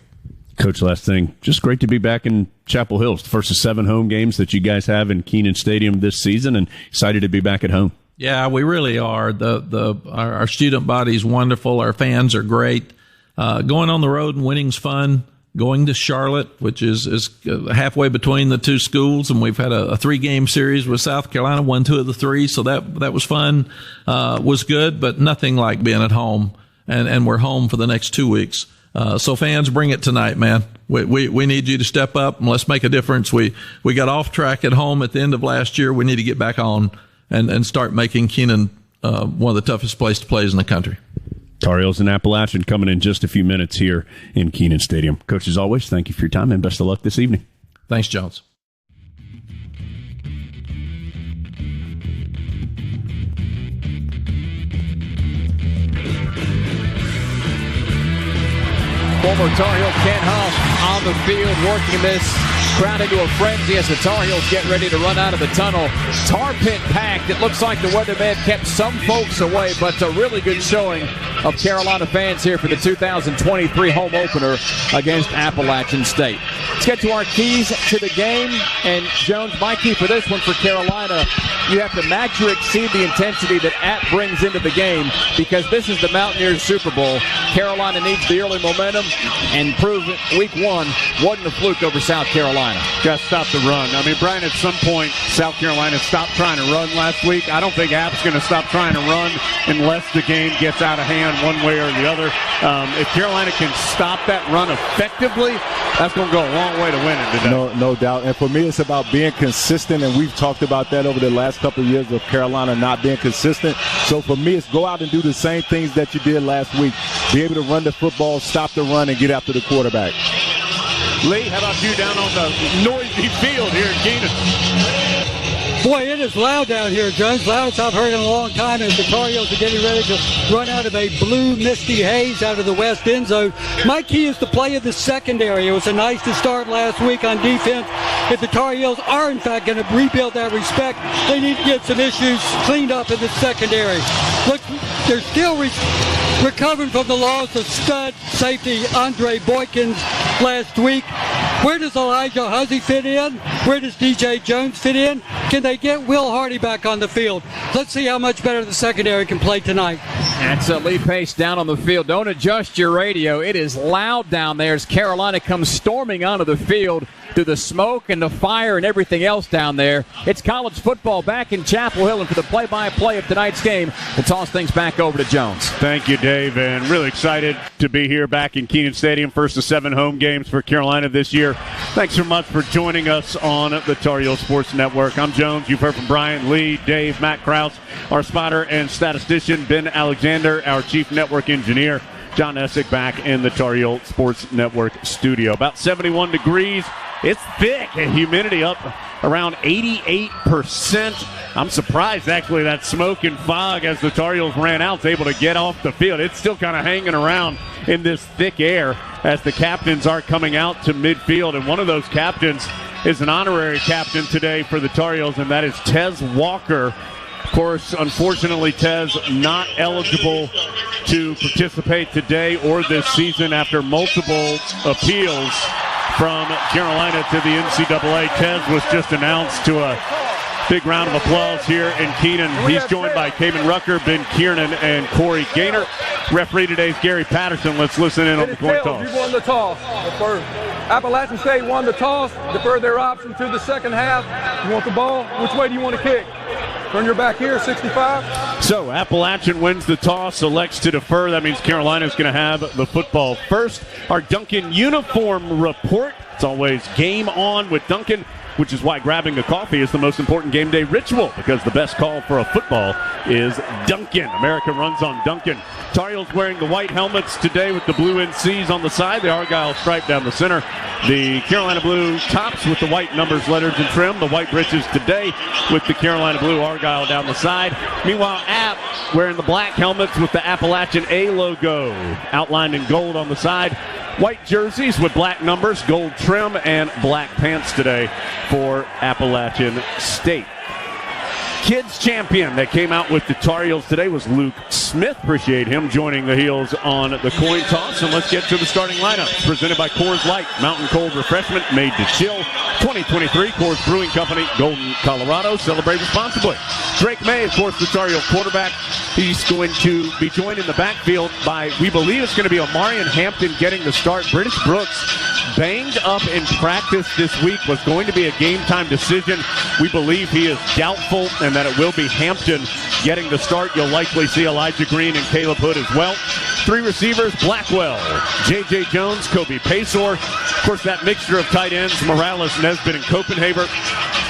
S7: Coach, last thing, just great to be back in Chapel Hill. It's the first of 7 home games that you guys have in Kenan Stadium this season, and excited to be back at home.
S12: Yeah, we really are. Our student body's wonderful. Our fans are great. Going on the road and winning's fun. Going to Charlotte, which is halfway between the two schools, and we've had a 3-game series with South Carolina, won 2 of the 3, so that was fun, was good, but nothing like being at home, and we're home for the next 2 weeks. So fans, bring it tonight, man. We need you to step up and let's make a difference. We got off track at home at the end of last year. We need to get back on and start making Kenan one of the toughest places to play in the country.
S7: Tar Heels and Appalachian coming in just a few minutes here in Kenan Stadium. Coach, as always, thank you for your time and best of luck this evening.
S12: Thanks, Jones.
S13: Former Tar Heel Ken Huff on the field working this crowd into a frenzy as the Tar Heels get ready to run out of the tunnel. Tar pit packed. It looks like the weather may have kept some folks away, but a really good showing of Carolina fans here for the 2023 home opener against Appalachian State. Let's get to our keys to the game. And Jones, my key for this one for Carolina, you have to match or exceed the intensity that App brings into the game, because this is the Mountaineers Super Bowl. Carolina needs the early momentum and prove it week 1 wasn't a fluke over South Carolina.
S14: Got to stop the run. I mean, Brian, at some point, South Carolina stopped trying to run last week. I don't think App's going to stop trying to run unless the game gets out of hand one way or the other. If Carolina can stop that run effectively, that's going to go a long way to winning today.
S4: No doubt. And for me, it's about being consistent, and we've talked about that over the last couple of years of Carolina not being consistent. So for me, it's go out and do the same things that you did last week. Be able to run the football, stop the run, and get after the quarterback.
S14: Lee, how about you down on the noisy field here in Kenan?
S5: Boy, it is loud down here, Jones. Loudest I've heard in a long time as the Tar Heels are getting ready to run out of a blue, misty haze out of the west end zone. My key is to play in the secondary. It was a nice to start last week on defense. If the Tar Heels are, in fact, going to rebuild that respect, they need to get some issues cleaned up in the secondary. Look, they're still recovering from the loss of stud safety Andre Boykins last week. Where does Elijah Huzzy fit in? Where does DJ Jones fit in? Can they get Will Hardy back on the field? Let's see how much better the secondary can play tonight.
S13: That's Lee Pace down on the field. Don't adjust your radio. It is loud down there as Carolina comes storming onto the field through the smoke and the fire and everything else down there. It's college football back in Chapel Hill, and for the play-by-play of tonight's game, we'll toss things back over to Jones.
S14: Thank you, Dave, and really excited to be here back in Kenan Stadium. First of 7 home games for Carolina this year. Thanks so much for joining us on the Tar Heel Sports Network. I'm Jones. You've heard from Brian, Lee, Dave, Matt Krause, our spotter and statistician, Ben Alexander, our chief network engineer, John Essick, back in the Tar Heel Sports Network studio. About 71 degrees. It's thick and humidity up around 88%. I'm surprised, actually, that smoke and fog as the Tar Heels ran out was able to get off the field. It's still kind of hanging around in this thick air as the captains are coming out to midfield. And one of those captains is an honorary captain today for the Tar Heels, and that is Tez Walker. Of course, unfortunately, Tez not eligible to participate today or this season after multiple appeals from Carolina to the NCAA. Tez was just announced to a big round of applause here in Keenan. He's joined by Kamen Rucker, Ben Kiernan, and Corey Gaynor. Referee today is Gary Patterson. Let's listen in on the coin toss.
S15: You won the toss. Appalachian State won the toss. Defer their option to the second half. You want the ball? Which way do you want to kick? Turn your back here, 65.
S14: So Appalachian wins the toss, elects to defer. That means Carolina's going to have the football first. Our Duncan uniform report. It's always game on with Duncan, which is why grabbing a coffee is the most important game day ritual, because the best call for a football is Duncan. America runs on Duncan. Tar Heels wearing the white helmets today with the blue NCs on the side, the Argyle stripe down the center, the Carolina blue tops with the white numbers, letters, and trim, the white breeches today with the Carolina blue Argyle down the side. Meanwhile, App wearing the black helmets with the Appalachian A logo outlined in gold on the side. White jerseys with black numbers, gold trim, and black pants today for Appalachian State. Kids champion that came out with the Tar Heels today was Luke Smith. Appreciate him joining the Heels on the coin toss. And let's get to the starting lineup. Presented by Coors Light, mountain cold refreshment made to chill. 2023 Coors Brewing Company, Golden, Colorado. Celebrate responsibly. Drake May, of course, the Tar Heel quarterback. He's going to be joined in the backfield by, we believe it's going to be Omarion Hampton getting the start. British Brooks, banged up in practice this week, was going to be a game-time decision. We believe he is doubtful and that it will be Hampton getting the start. You'll likely see Elijah Green and Caleb Hood as well. Three receivers, Blackwell, J.J. Jones, Kobe Paysour. Of course, that mixture of tight ends, Morales, Nesbitt, and Copenhaver.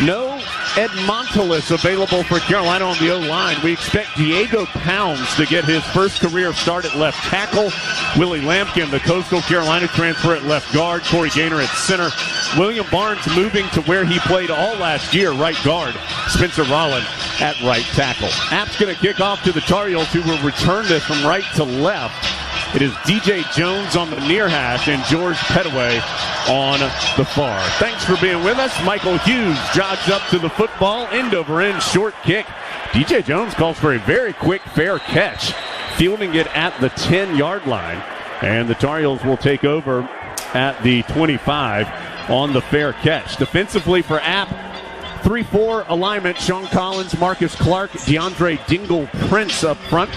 S14: No Ed Montelis available for Carolina on the O-line. We expect Diego Pounds to get his first career start at left tackle. Willie Lampkin, the Coastal Carolina transfer, at left guard. Corey Gaynor at center. William Barnes moving to where he played all last year, right guard. Spencer Rollin at right tackle. App's going to kick off to the Tar Heels, who will return this from right to left. It is DJ Jones on the near hash and George Petaway on the far. Thanks for being with us. Michael Hughes jogs up to the football, end over end, short kick. DJ Jones calls for a very quick, fair catch, fielding it at the 10-yard line. And the Tar Heels will take over at the 25 on the fair catch. Defensively for App, 3-4 alignment. Sean Collins, Marcus Clark, DeAndre Dingle Prince up front.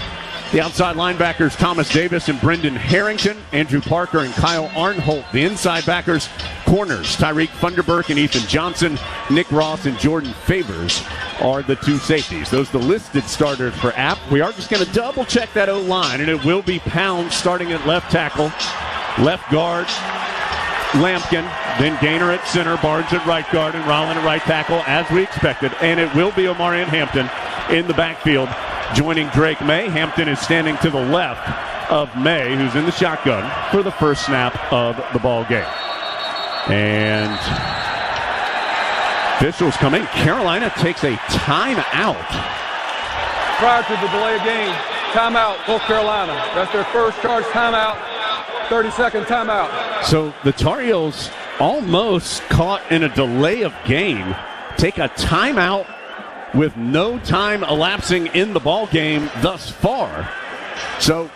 S14: The outside linebackers, Thomas Davis and Brendan Harrington, Andrew Parker and Kyle Arnholt. The inside backers, corners, Tyreek Funderburk and Ethan Johnson, Nick Ross and Jordan Favors are the two safeties. Those are the listed starters for App. We are just going to double check that O-line, and it will be Pound starting at left tackle, left guard, Lampkin, then Gaynor at center, Barnes at right guard, and Rollin at right tackle, as we expected. And it will be Omarion Hampton in the backfield, joining Drake May. Hampton is standing to the left of May, who's in the shotgun for the first snap of the ball game. And officials come in. Carolina takes a timeout.
S15: Prior to the delay of game, timeout, North Carolina. That's their first charge timeout, 30-second timeout.
S14: So the Tar Heels, almost caught in a delay of game, take a timeout with no time elapsing in the ball game thus far. So,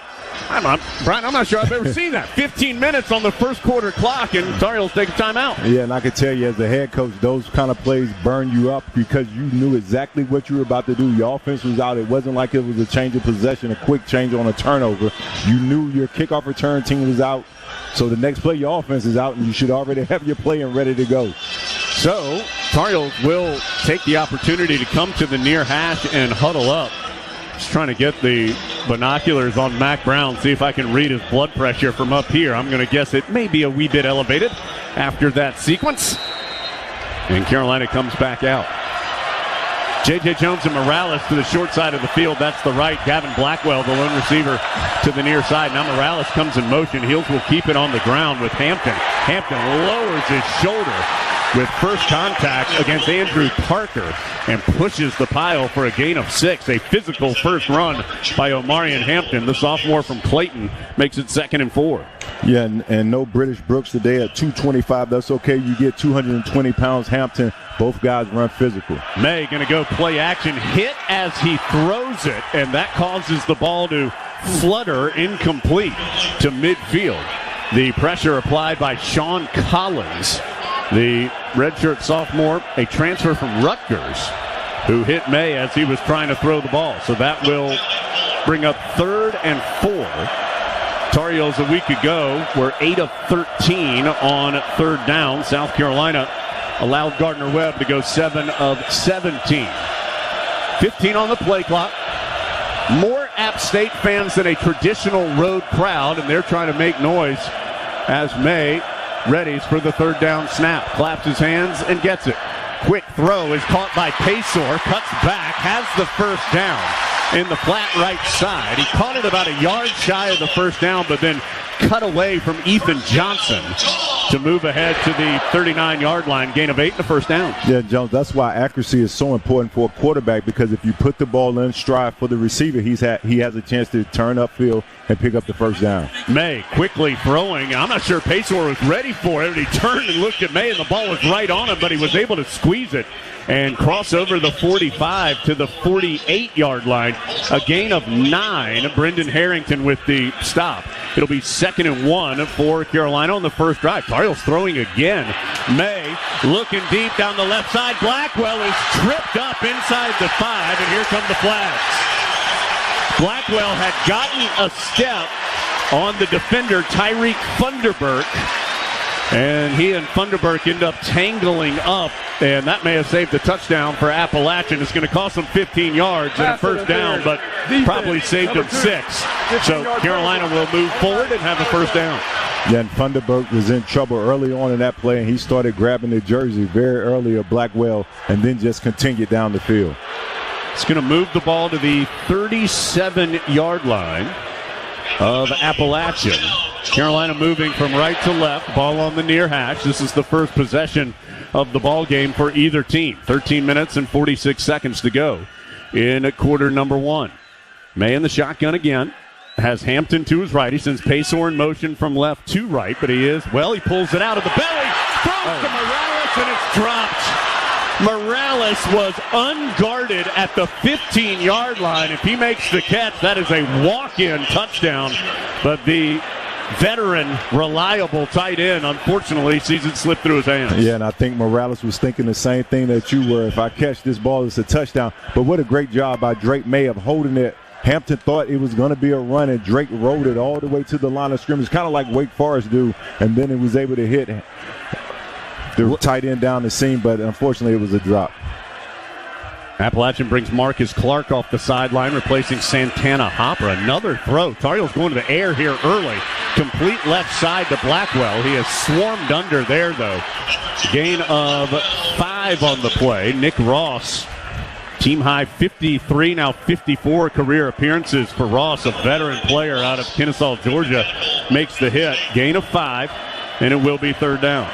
S14: Brian, I'm not sure I've ever seen that. 15 minutes on the first quarter clock, and Tar Heels take a timeout.
S4: Yeah, and I can tell you as a head coach, those kind of plays burn you up because you knew exactly what you were about to do. Your offense was out. It wasn't like it was a change of possession, a quick change on a turnover. You knew your kickoff return team was out. So the next play, your offense is out, and you should already have your play and ready to go.
S14: So Tar Heels will take the opportunity to come to the near hash and huddle up. Just trying to get the binoculars on Mac Brown, see if I can read his blood pressure from up here. I'm going to guess it may be a wee bit elevated.
S3: after that sequence. And Carolina comes back out. J.J. Jones and Morales to the short side of the field. That's the right. Gavin Blackwell, the lone receiver, to the near side. Now Morales comes in motion. Heels will keep it on the ground with Hampton. Hampton lowers his shoulder with first contact against Andrew Parker and pushes the pile for a gain of 6. A physical first run by Omarion Hampton. The sophomore from Clayton makes it 2nd and 4.
S4: Yeah, and no British Brooks today at 225. That's okay. You get 220 pounds Hampton. Both guys run physical.
S3: May going to go play action, hit as he throws it, and that causes the ball to flutter incomplete to midfield. The pressure applied by Sean Collins, the redshirt sophomore, a transfer from Rutgers, who hit May as he was trying to throw the ball. So that will bring up 3rd and 4. Tar Heels a week ago were 8 of 13 on 3rd down. South Carolina allowed Gardner-Webb to go 7 of 17. 15 on the play clock. More App State fans than a traditional road crowd, and they're trying to make noise as May readies for the 3rd down snap. Claps his hands and gets it. Quick throw is caught by Paysour, cuts back, has the first down in the flat right side. He caught it about a yard shy of the first down, but then cut away from Ethan Johnson to move ahead to the 39-yard line. Gain of 8 and the first down.
S4: Yeah, Jones, that's why accuracy is so important for a quarterback, because if you put the ball in stride for the receiver, he has a chance to turn upfield and pick up the first down.
S3: May quickly throwing. I'm not sure Paysour was ready for it. He turned and looked at May, and the ball was right on him, but he was able to squeeze it and cross over the 45 to the 48-yard line. A gain of 9. Brendan Harrington with the stop. It'll be 2nd and 1 for Carolina on the first drive. Tar Heels throwing again. May looking deep down the left side. Blackwell is tripped up inside the 5, and here come the flags. Blackwell had gotten a step on the defender, Tyreek Funderburk, and he and Funderburk end up tangling up, and that may have saved the touchdown for Appalachian. It's going to cost them 15 yards and a first down, but probably saved them 6. So Carolina will move forward and have a first down.
S4: Yeah, and Funderburk was in trouble early on in that play, and he started grabbing the jersey very early of Blackwell and then just continued down the field.
S3: It's going to move the ball to the 37-yard line of Appalachian. Carolina moving from right to left, ball on the near hash. This is the first possession of the ball game for either team. 13 minutes and 46 seconds to go in quarter number 1. May in the shotgun again. Has Hampton to his right. He sends Paysour in motion from left to right, but he pulls it out of the belly, throws to Morales, and it's dropped. Morales was unguarded at the 15-yard line. If he makes the catch, that is a walk-in touchdown. But the veteran, reliable tight end, unfortunately, sees it slip through his hands.
S4: Yeah, and I think Morales was thinking the same thing that you were. If I catch this ball, it's a touchdown. But what a great job by Drake May of holding it. Hampton thought it was going to be a run, and Drake rolled it all the way to the line of scrimmage, kind of like Wake Forest do, and then it was able to hit the tight end down the seam, but unfortunately it was a drop.
S3: Appalachian brings Marcus Clark off the sideline, replacing Santana Hopper. Another throw. Tar Heels going to the air here early. Complete left side to Blackwell. He has swarmed under there, though. Gain of 5 on the play. Nick Ross, team high 53, now 54 career appearances for Ross, a veteran player out of Kennesaw, Georgia, makes the hit. Gain of 5, and it will be 3rd down.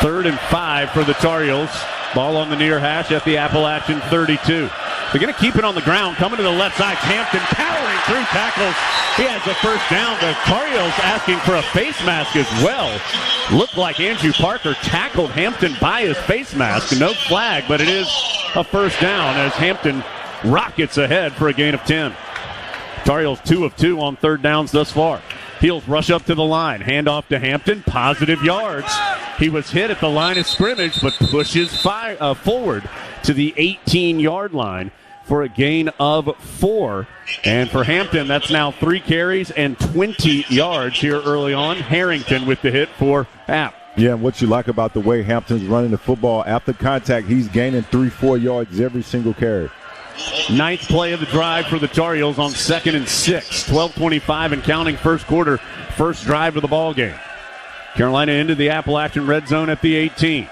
S3: 3rd and 5 for the Tar Heels. Ball on the near hash at the Appalachian 32. They're going to keep it on the ground. Coming to the left side, Hampton powering through tackles. He has a first down. The Tar Heels asking for a face mask as well. Looked like Andrew Parker tackled Hampton by his face mask. No flag, but it is a first down as Hampton rockets ahead for a gain of 10. Tar Heels 2 of 2 on 3rd downs thus far. Heels rush up to the line. Hand off to Hampton. Positive yards. He was hit at the line of scrimmage, but pushes forward to the 18-yard line for a gain of 4. And for Hampton, that's now 3 carries and 20 yards here early on. Harrington with the hit for App.
S4: Yeah, and what you like about the way Hampton's running the football, after contact, he's gaining 3-4 yards every single carry.
S3: Ninth play of the drive for the Tar Heels on 2nd and 6. 12:25 and counting first quarter. First drive of the ball game. Carolina into the Appalachian red zone at the 18.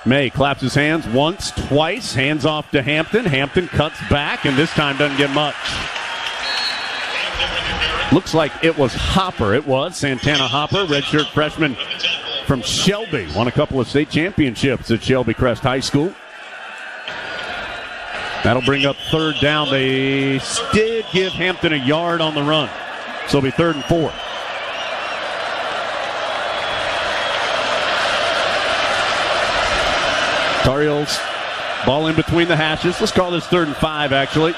S3: May claps his hands once, twice. Hands off to Hampton. Hampton cuts back, and this time doesn't get much. Looks like it was Hopper. It was Santana Hopper, redshirt freshman from Shelby. Won a couple of state championships at Shelby Crest High School. That'll bring up third down. They did give Hampton a yard on the run. So it'll be 3rd and 4. Tar Heels, ball in between the hashes. Let's call this 3rd and 5, actually.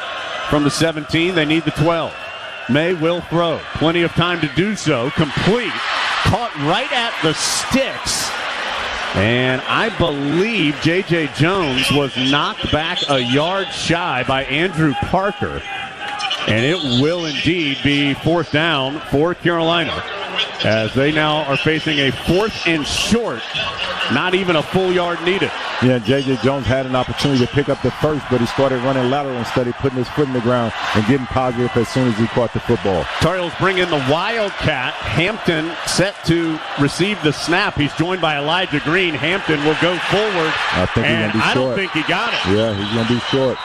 S3: From the 17, they need the 12. May will throw. Plenty of time to do so. Complete. Caught right at the sticks. And I believe J.J. Jones was knocked back a yard shy by Andrew Parker. And it will indeed be 4th down for Carolina, as they now are facing a 4th and short. Not even a full yard needed.
S4: Yeah, J.J. Jones had an opportunity to pick up the first, but he started running lateral instead of putting his foot in the ground and getting positive as soon as he caught the football.
S3: Tar Heels bring in the Wildcat. Hampton set to receive the snap. He's joined by Elijah Green. Hampton will go forward.
S4: I think he's going to be short.
S3: I don't think he got it.
S4: Yeah, he's going to be short.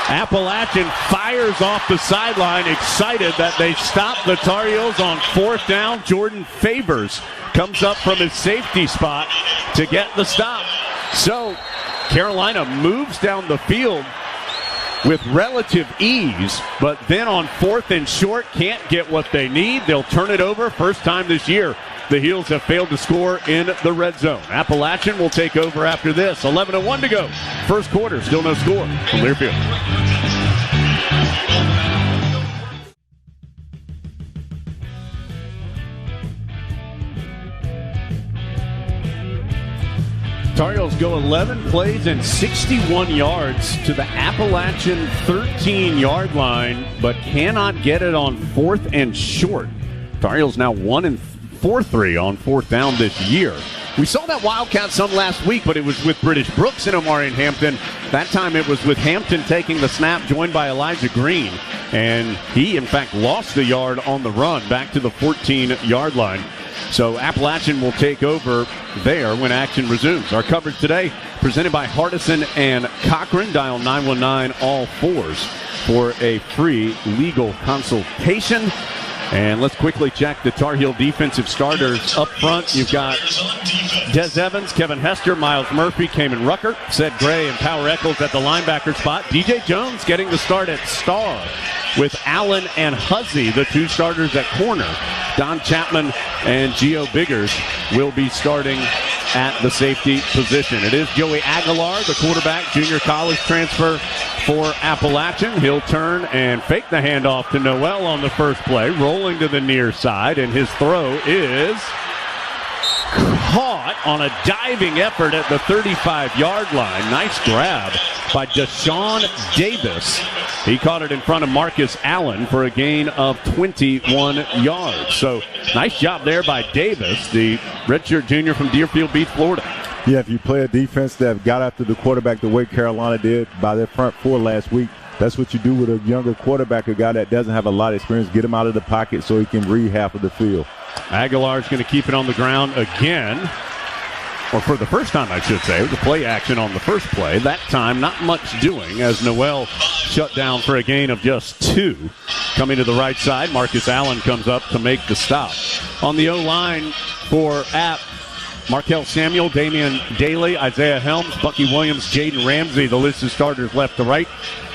S3: Appalachian fires off the sideline, excited that they stopped the Tar Heels on 4th down. Jordan Favors comes up from his safety spot to get the stop. So Carolina moves down the field with relative ease, but then on 4th and short can't get what they need. They'll turn it over. First time this year the Heels have failed to score in the red zone. Appalachian will take over after this. 11-1 to go. First quarter, still no score from Learfield. Tar Heels go 11 plays and 61 yards to the Appalachian 13-yard line, but cannot get it on 4th and short. Tar Heels now 1-4-3 on 4th down this year. We saw that Wildcat some last week, but it was with British Brooks and Omarion Hampton. That time it was with Hampton taking the snap, joined by Elijah Green. And he, in fact, lost the yard on the run back to the 14-yard line. So Appalachian will take over there when action resumes. Our coverage today presented by Hardison and Cochran. Dial 919-ALL-4s for a free legal consultation. And let's quickly check the Tar Heel defensive starters up front. You've got Des Evans, Kevin Hester, Miles Murphy, Kamen Rucker, Sed Gray, and Power Eccles at the linebacker spot. DJ Jones getting the start at star with Allen and Huzzy, the two starters at corner. Don Chapman and Gio Biggers will be starting at the safety position. It is Joey Aguilar, the quarterback, junior college transfer for Appalachian. He'll turn and fake the handoff to Noel on the first play, rolling to the near side, and his throw is caught on a diving effort at the 35-yard line. Nice grab by Deshaun Davis. He caught it in front of Marcus Allen for a gain of 21 yards. So nice job there by Davis, the redshirt junior from Deerfield Beach, Florida.
S4: Yeah, if you play a defense that got after the quarterback the way Carolina did by their front four last week, that's what you do with a younger quarterback, a guy that doesn't have a lot of experience. Get him out of the pocket so he can read half of the field.
S3: Aguilar's going to keep it on the ground again, or for the first time, I should say. It was a play action on the first play. That time, not much doing as Noel shut down for a gain of just 2. Coming to the right side, Marcus Allen comes up to make the stop. On the O-line for App, Markel Samuel, Damian Daly, Isaiah Helms, Bucky Williams, Jaden Ramsey, the list of starters left to right.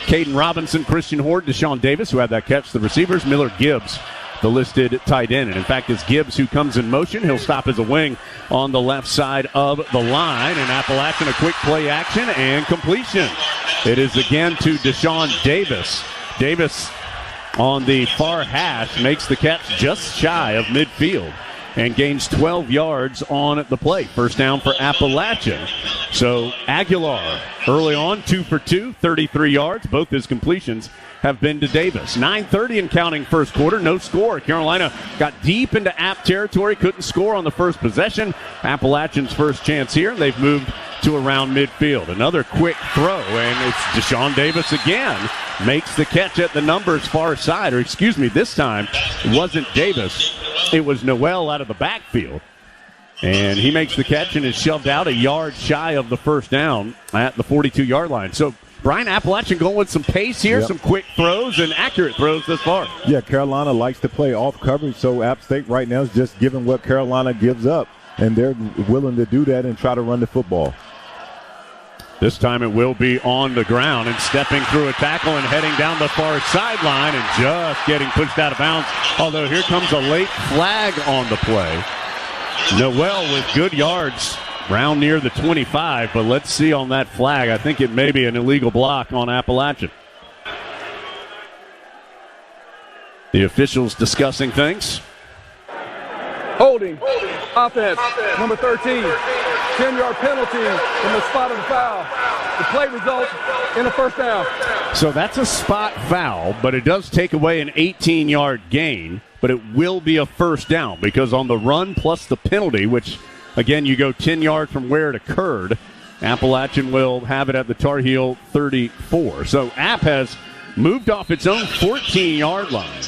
S3: Caden Robinson, Christian Horde, Deshaun Davis, who had that catch. The receivers, Miller Gibbs, the listed tight end. And in fact, it's Gibbs who comes in motion. He'll stop as a wing on the left side of the line. And Appalachian, a quick play action and completion. It is again to Deshaun Davis. Davis on the far hash makes the catch just shy of midfield and gains 12 yards on the play. First down for Appalachian. So Aguilar early on, 2 for 2, 33 yards. Both his completions have been to Davis. 9:30 and counting first quarter, no score. Carolina got deep into App territory, couldn't score on the first possession. Appalachian's first chance here. They've moved to around midfield. Another quick throw, and it's Deshaun Davis again. Makes the catch at the numbers far side, or excuse me, this time it wasn't Davis. It was Noel out of the backfield. And he makes the catch and is shoved out a yard shy of the first down at the 42-yard line. So Brian, Appalachian going with some pace here, some quick throws and accurate throws thus far.
S4: Yeah, Carolina likes to play off coverage, so App State right now is just giving what Carolina gives up, and they're willing to do that and try to run the football.
S3: This time it will be on the ground and stepping through a tackle and heading down the far sideline and just getting pushed out of bounds. Although here comes a late flag on the play. Noel with good yards round near the 25, but let's see on that flag. I think it may be an illegal block on Appalachian. The officials discussing things.
S15: Holding. Offense. Number 13. 10-yard penalty from the spot of the foul. The play results in a first down.
S3: So that's a spot foul, but it does take away an 18-yard gain, but it will be a first down because on the run plus the penalty, which, again, you go 10 yards from where it occurred, Appalachian will have it at the Tar Heel 34. So App has moved off its own 14-yard line,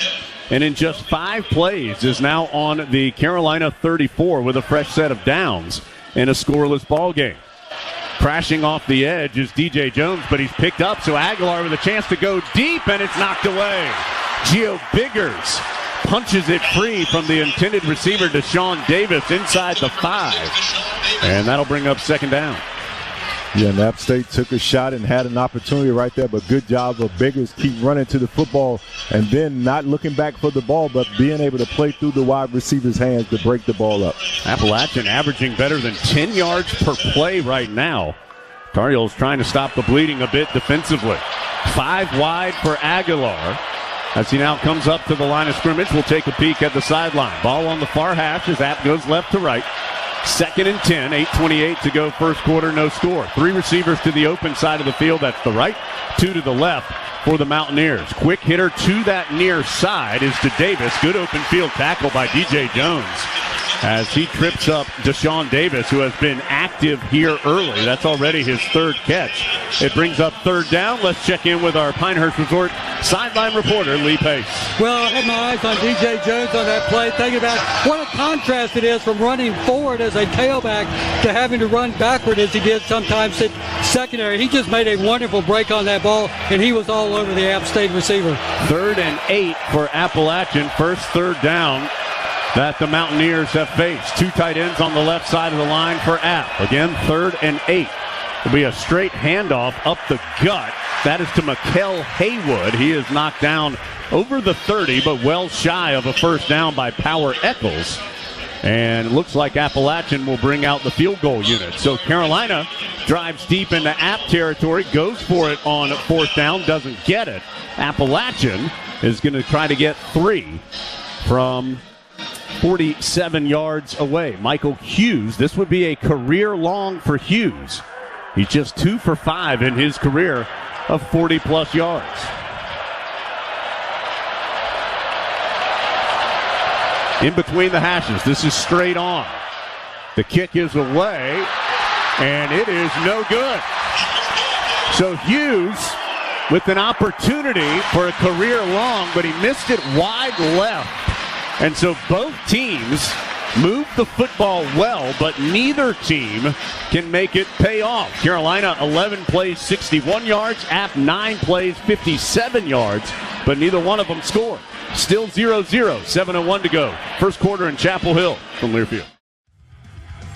S3: and in just 5 plays is now on the Carolina 34 with a fresh set of downs in a scoreless ball game. Crashing off the edge is DJ Jones, but he's picked up, so Aguilar with a chance to go deep, and it's knocked away. Gio Biggers punches it free from the intended receiver, Deshaun Davis, inside the 5. And that'll bring up second down.
S4: Yeah, and App State took a shot and had an opportunity right there, but good job of Biggers keep running to the football and then not looking back for the ball, but being able to play through the wide receiver's hands to break the ball up.
S3: Appalachian averaging better than 10 yards per play right now. Tar Heels trying to stop the bleeding a bit defensively. 5 wide for Aguilar. As he now comes up to the line of scrimmage, we'll take a peek at the sideline. Ball on the far hash as App goes left to right. 2nd and 10, 8:28 to go first quarter, no score. 3 receivers to the open side of the field, that's the right. 2 to the left for the Mountaineers. Quick hitter to that near side is to Davis. Good open field tackle by DJ Jones as he trips up Deshaun Davis, who has been active here early. That's already his 3rd catch. It brings up 3rd down. Let's check in with our Pinehurst Resort sideline reporter, Lee Pace.
S5: Well, I had my eyes on DJ Jones on that play, thinking about what a contrast it is from running forward as a tailback to having to run backward as he did sometimes at secondary. He just made a wonderful break on that ball, and he was all over the App State receiver.
S3: 3rd and 8 for Appalachian. First 3rd down that the Mountaineers have faced. 2 tight ends on the left side of the line for App. Again, 3rd and 8. It'll be a straight handoff up the gut. That is to Mikel Haywood. He is knocked down over the 30, but well shy of a first down by Power Eccles. And it looks like Appalachian will bring out the field goal unit. So Carolina drives deep into App territory, goes for it on 4th down, doesn't get it. Appalachian is going to try to get 3 from 47 yards away. Michael Hughes, this would be a career long for Hughes. He's just 2 for 5 in his career of 40-plus yards. In between the hashes, this is straight on. The kick is away, and it is no good. So Hughes with an opportunity for a career long, but he missed it wide left. And so both teams move the football well, but neither team can make it pay off. Carolina 11 plays 61 yards, App 9 plays 57 yards, but neither one of them scored. Still 0-0, 7:01 to go. First quarter in Chapel Hill from Learfield.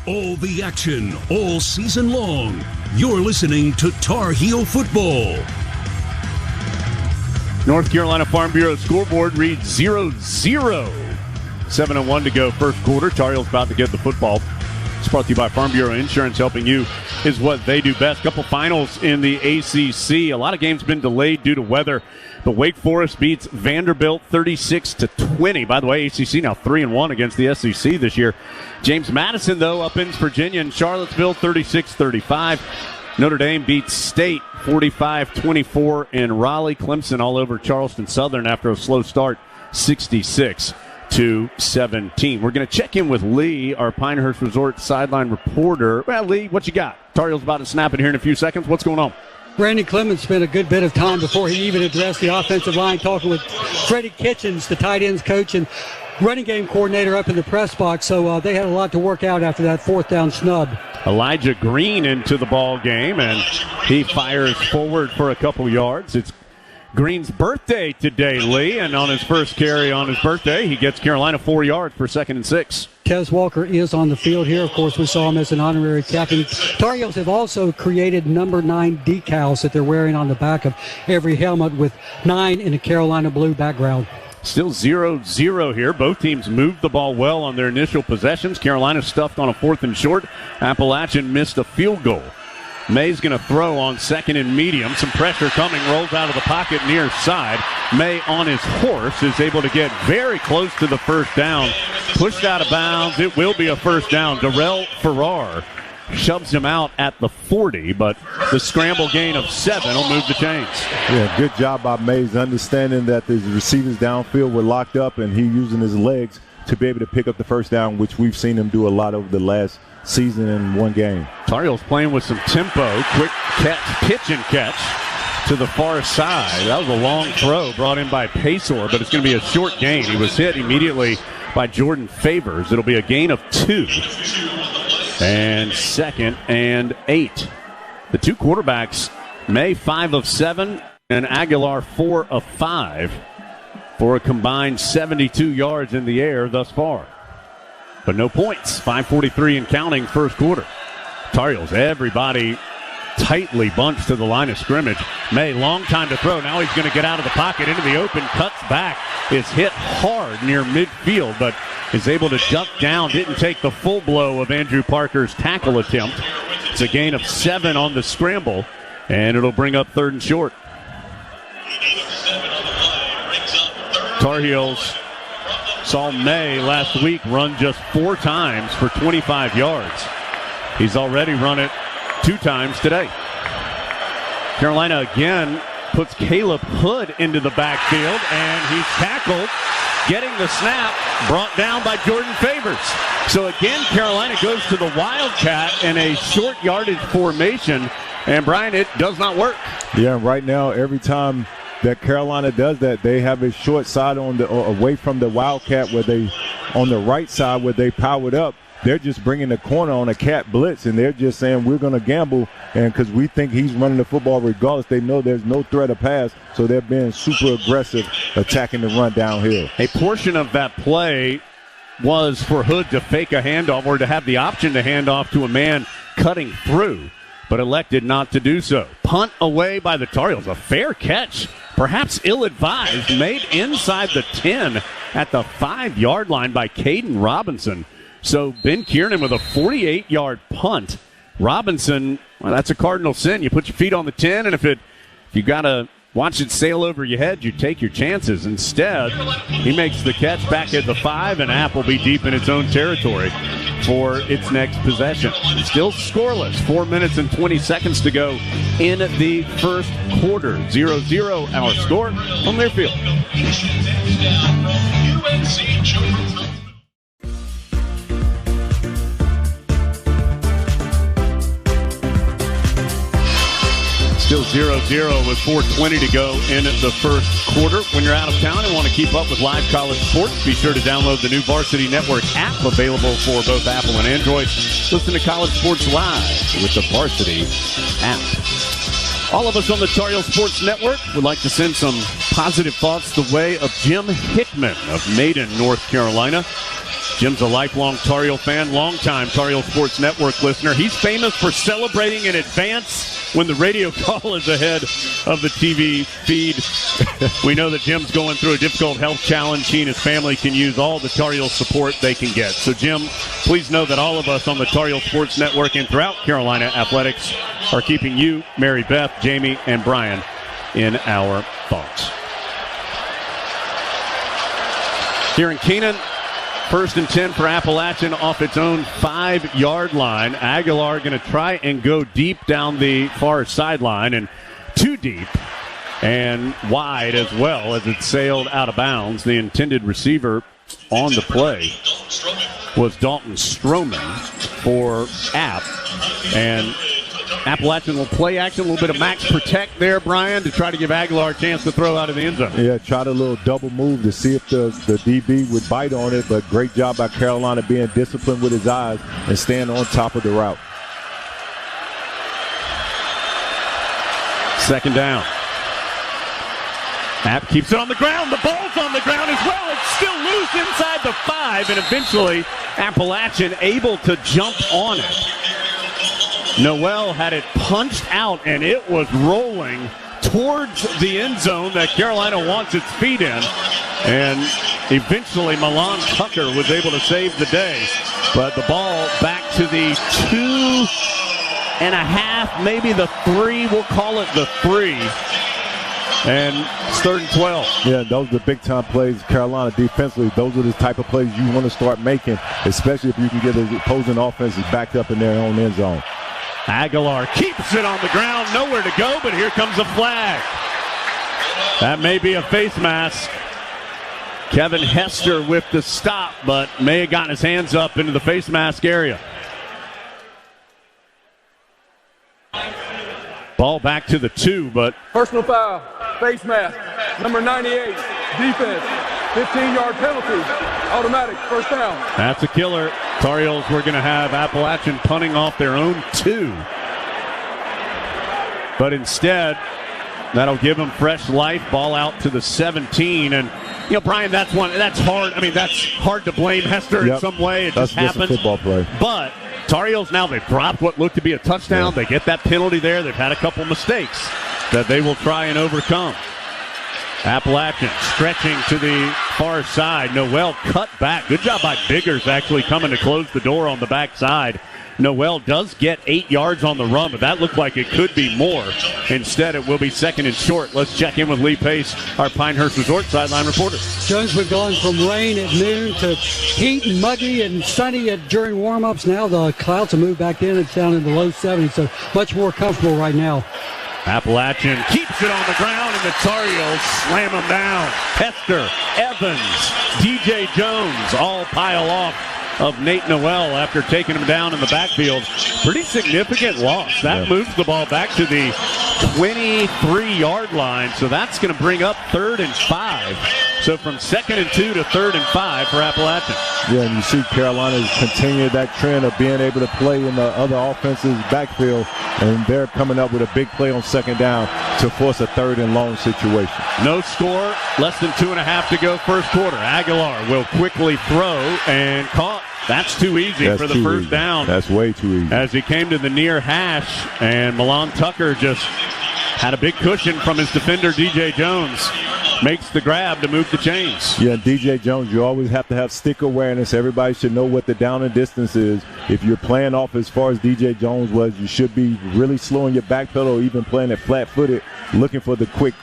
S2: All the action, all season long. You're listening to Tar Heel Football.
S3: North Carolina Farm Bureau scoreboard reads 0-0. 7:01 to go first quarter. Tar Heels about to get the football. It's brought to you by Farm Bureau Insurance. Helping you is what they do best. Couple finals in the ACC. A lot of games been delayed due to weather. But Wake Forest beats Vanderbilt 36-20. By the way, ACC now 3-1 against the SEC this year. James Madison, though, upends Virginia and Charlottesville 36-35. Notre Dame beats State 45-24 in Raleigh. Clemson all over Charleston Southern after a slow start 66-54. 22-17. We're going to check in with Lee, our Pinehurst Resort sideline reporter. Well, Lee, what you got? Tar Heels about to snap it here in a few seconds. What's going on?
S5: Randy Clemens spent a good bit of time before he even addressed the offensive line talking with Freddie Kitchens, the tight ends coach and running game coordinator up in the press box. So they had a lot to work out after that fourth down snub.
S3: Elijah Green into the ball game, and he fires forward for a couple yards. It's Green's birthday today, Lee, and on his first carry on his birthday, he gets Carolina 4 yards for 2nd and 6.
S5: Tez Walker is on the field here. Of course, we saw him as an honorary captain. Tar Heels have also created number 9 decals that they're wearing on the back of every helmet with 9 in a Carolina blue background.
S3: Still 0-0 here. Both teams moved the ball well on their initial possessions. Carolina stuffed on a 4th and short. Appalachian missed a field goal. May's going to throw on 2nd and medium. Some pressure coming. Rolls out of the pocket near side. May on his horse is able to get very close to the first down. Pushed out of bounds. It will be a first down. Darrell Farrar shoves him out at the 40, but the scramble gain of 7 will move the chains.
S4: Yeah, good job by Mays, understanding that the receivers downfield were locked up and he using his legs to be able to pick up the first down, which we've seen him do a lot over the last season in one game.
S3: Tar Heels playing with some tempo. Quick catch, pitch and catch to the far side. That was a long throw brought in by Pacor, but it's going to be a short gain. He was hit immediately by Jordan Favors. It'll be a gain of 2. And 2nd and 8. The two quarterbacks, May 5 of 7 and Aguilar 4 of 5 for a combined 72 yards in the air thus far. But no points. 5:43 and counting first quarter. Tar Heels, everybody tightly bunched to the line of scrimmage. May, long time to throw. Now he's going to get out of the pocket into the open, cuts back, is hit hard near midfield, but is able to duck down. Didn't take the full blow of Andrew Parker's tackle attempt. It's a gain of 7 on the scramble, and it'll bring up 3rd and short. Tar Heels saw May last week run just 4 times for 25 yards. He's already run it 2 times today. Carolina again puts Caleb Hood into the backfield, and he's tackled, getting the snap, brought down by Jordan Favors. So again, Carolina goes to the Wildcat in a short yardage formation, and Brian, it does not work.
S4: Yeah, right now, every time that Carolina does that, they have a short side on the away from the Wildcat, where they on the right side where they powered up. They're just bringing the corner on a cat blitz, and they're just saying we're going to gamble, and because we think he's running the football regardless. They know there's no threat of pass, so they're being super aggressive, attacking the run downhill.
S3: A portion of that play was for Hood to fake a handoff or to have the option to hand off to a man cutting through, but elected not to do so. Punt away by the Tar Heels. A fair catch, perhaps ill-advised, made inside the 10 at the 5-yard line by Caden Robinson. So Ben Kiernan with a 48-yard punt. Robinson, well, that's a cardinal sin. You put your feet on the 10, and if you got to watch it sail over your head, you take your chances. Instead, he makes the catch back at the 5, and App will be deep in its own territory for its next possession. Still scoreless. 4 minutes and 20 seconds to go in the first quarter. 0-0 our score on their field. Still 0-0 with 4:20 to go in the first quarter. When you're out of town and want to keep up with live college sports, be sure to download the new Varsity Network app, available for both Apple and Android. Listen to college sports live with the Varsity app. All of us on the Tar Heel Sports Network would like to send some positive thoughts the way of Jim Hickman of Maiden, North Carolina. Jim's a lifelong Tar Heel fan, longtime Tar Heel Sports Network listener. He's famous for celebrating in advance when the radio call is ahead of the TV feed. We know that Jim's going through a difficult health challenge. He and his family can use all the Tar Heel support they can get. So, Jim, please know that all of us on the Tar Heel Sports Network and throughout Carolina Athletics are keeping you, Mary Beth, Jamie, and Brian in our thoughts. Here in Keenan, 1st and 10 for Appalachian off its own 5-yard line. Aguilar going to try and go deep down the far sideline, and too deep and wide as well as it sailed out of bounds. The intended receiver on the play was Dalton Stroman for App. And Appalachian will play action, a little bit of max protect there, Brian, to try to give Aguilar a chance to throw out of the end zone.
S4: Yeah, tried a little double move to see if the DB would bite on it, but great job by Carolina being disciplined with his eyes and staying on top of the route.
S3: Second down. App keeps it on the ground. The ball's on the ground as well. It's still loose inside the 5, and eventually Appalachian able to jump on it. Noel had it punched out, and it was rolling towards the end zone that Carolina wants its feet in. And eventually Milan Tucker was able to save the day. But the ball back to the 2.5, maybe the 3. We'll call it the 3. And it's 3rd and 12.
S4: Yeah, those are the big-time plays. Carolina defensively, those are the type of plays you want to start making, especially if you can get the opposing offenses backed up in their own end zone.
S3: Aguilar keeps it on the ground, nowhere to go, but here comes a flag. That may be a face mask. Kevin Hester with the stop, but may have gotten his hands up into the face mask area. Ball back to the 2, but
S15: Personal foul, face mask, number 98, defense, 15-yard penalty, automatic, first down.
S3: That's a killer. Tar Heels were going to have Appalachian punting off their own 2. But instead, that'll give them fresh life. Ball out to the 17. And, you know, Brian, that's hard. I mean, that's hard to blame Hester in some way. It just happens.
S4: That's a football play.
S3: But Tar Heels now, they've dropped what looked to be a touchdown. They get that penalty there. They've had a couple mistakes that they will try and overcome. Appalachian stretching to the far side. Noel cut back. Good job by Biggers actually coming to close the door on the backside. Noel does get 8 yards on the run, but that looked like it could be more. Instead, it will be 2nd and short. Let's check in with Lee Pace, our Pinehurst Resort sideline reporter.
S5: Jones, we've gone from rain at noon to heat and muggy and sunny during warm-ups. Now the clouds have moved back in. It's down in the low 70s, so much more comfortable right now.
S3: Appalachian keeps it on the ground, and the Tar Heels slam them down. Hester, Evans, DJ Jones all pile off of Nate Noel after taking him down in the backfield. Pretty significant loss. That moves the ball back to the 23-yard line, so that's going to bring up 3rd and 5. So from 2nd and 2 to 3rd and 5 for Appalachian.
S4: Yeah, and you see Carolina's continue that trend of being able to play in the other offense's backfield, and they're coming up with a big play on 2nd down to force a 3rd and long situation.
S3: No score, less than 2.5 to go first quarter. Aguilar will quickly throw and caught. That's too easy for the first down.
S4: That's way too easy.
S3: As he came to the near hash, and Milan Tucker just had a big cushion from his defender, DJ Jones. Makes the grab to move the chains.
S4: Yeah, DJ Jones, you always have to have stick awareness. Everybody should know what the down and distance is. If you're playing off as far as DJ Jones was, you should be really slowing your back pedal or even playing it flat-footed, looking for the quick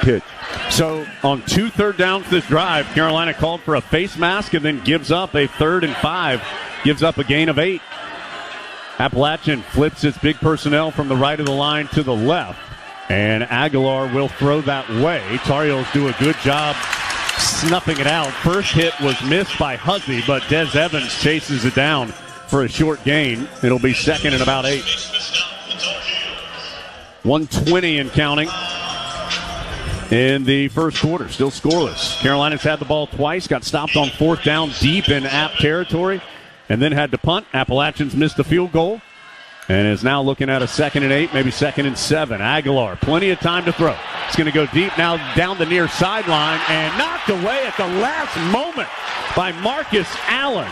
S4: pitch.
S3: So on 2 third downs this drive, Carolina called for a face mask and then gives up a 3rd and 5, gives up a gain of 8. Appalachian flips its big personnel from the right of the line to the left, and Aguilar will throw that way. Tar Heels do a good job snuffing it out. First hit was missed by Huzzy, but Des Evans chases it down for a short gain. It'll be 2nd and about 8. 1:20 and counting in the first quarter. Still scoreless. Carolina's had the ball twice, got stopped on 4th down deep in App territory, and then had to punt. Appalachians missed a field goal and is now looking at a 2nd and 8, maybe 2nd and 7. Aguilar, plenty of time to throw. It's going to go deep now down the near sideline and knocked away at the last moment by Marcus Allen.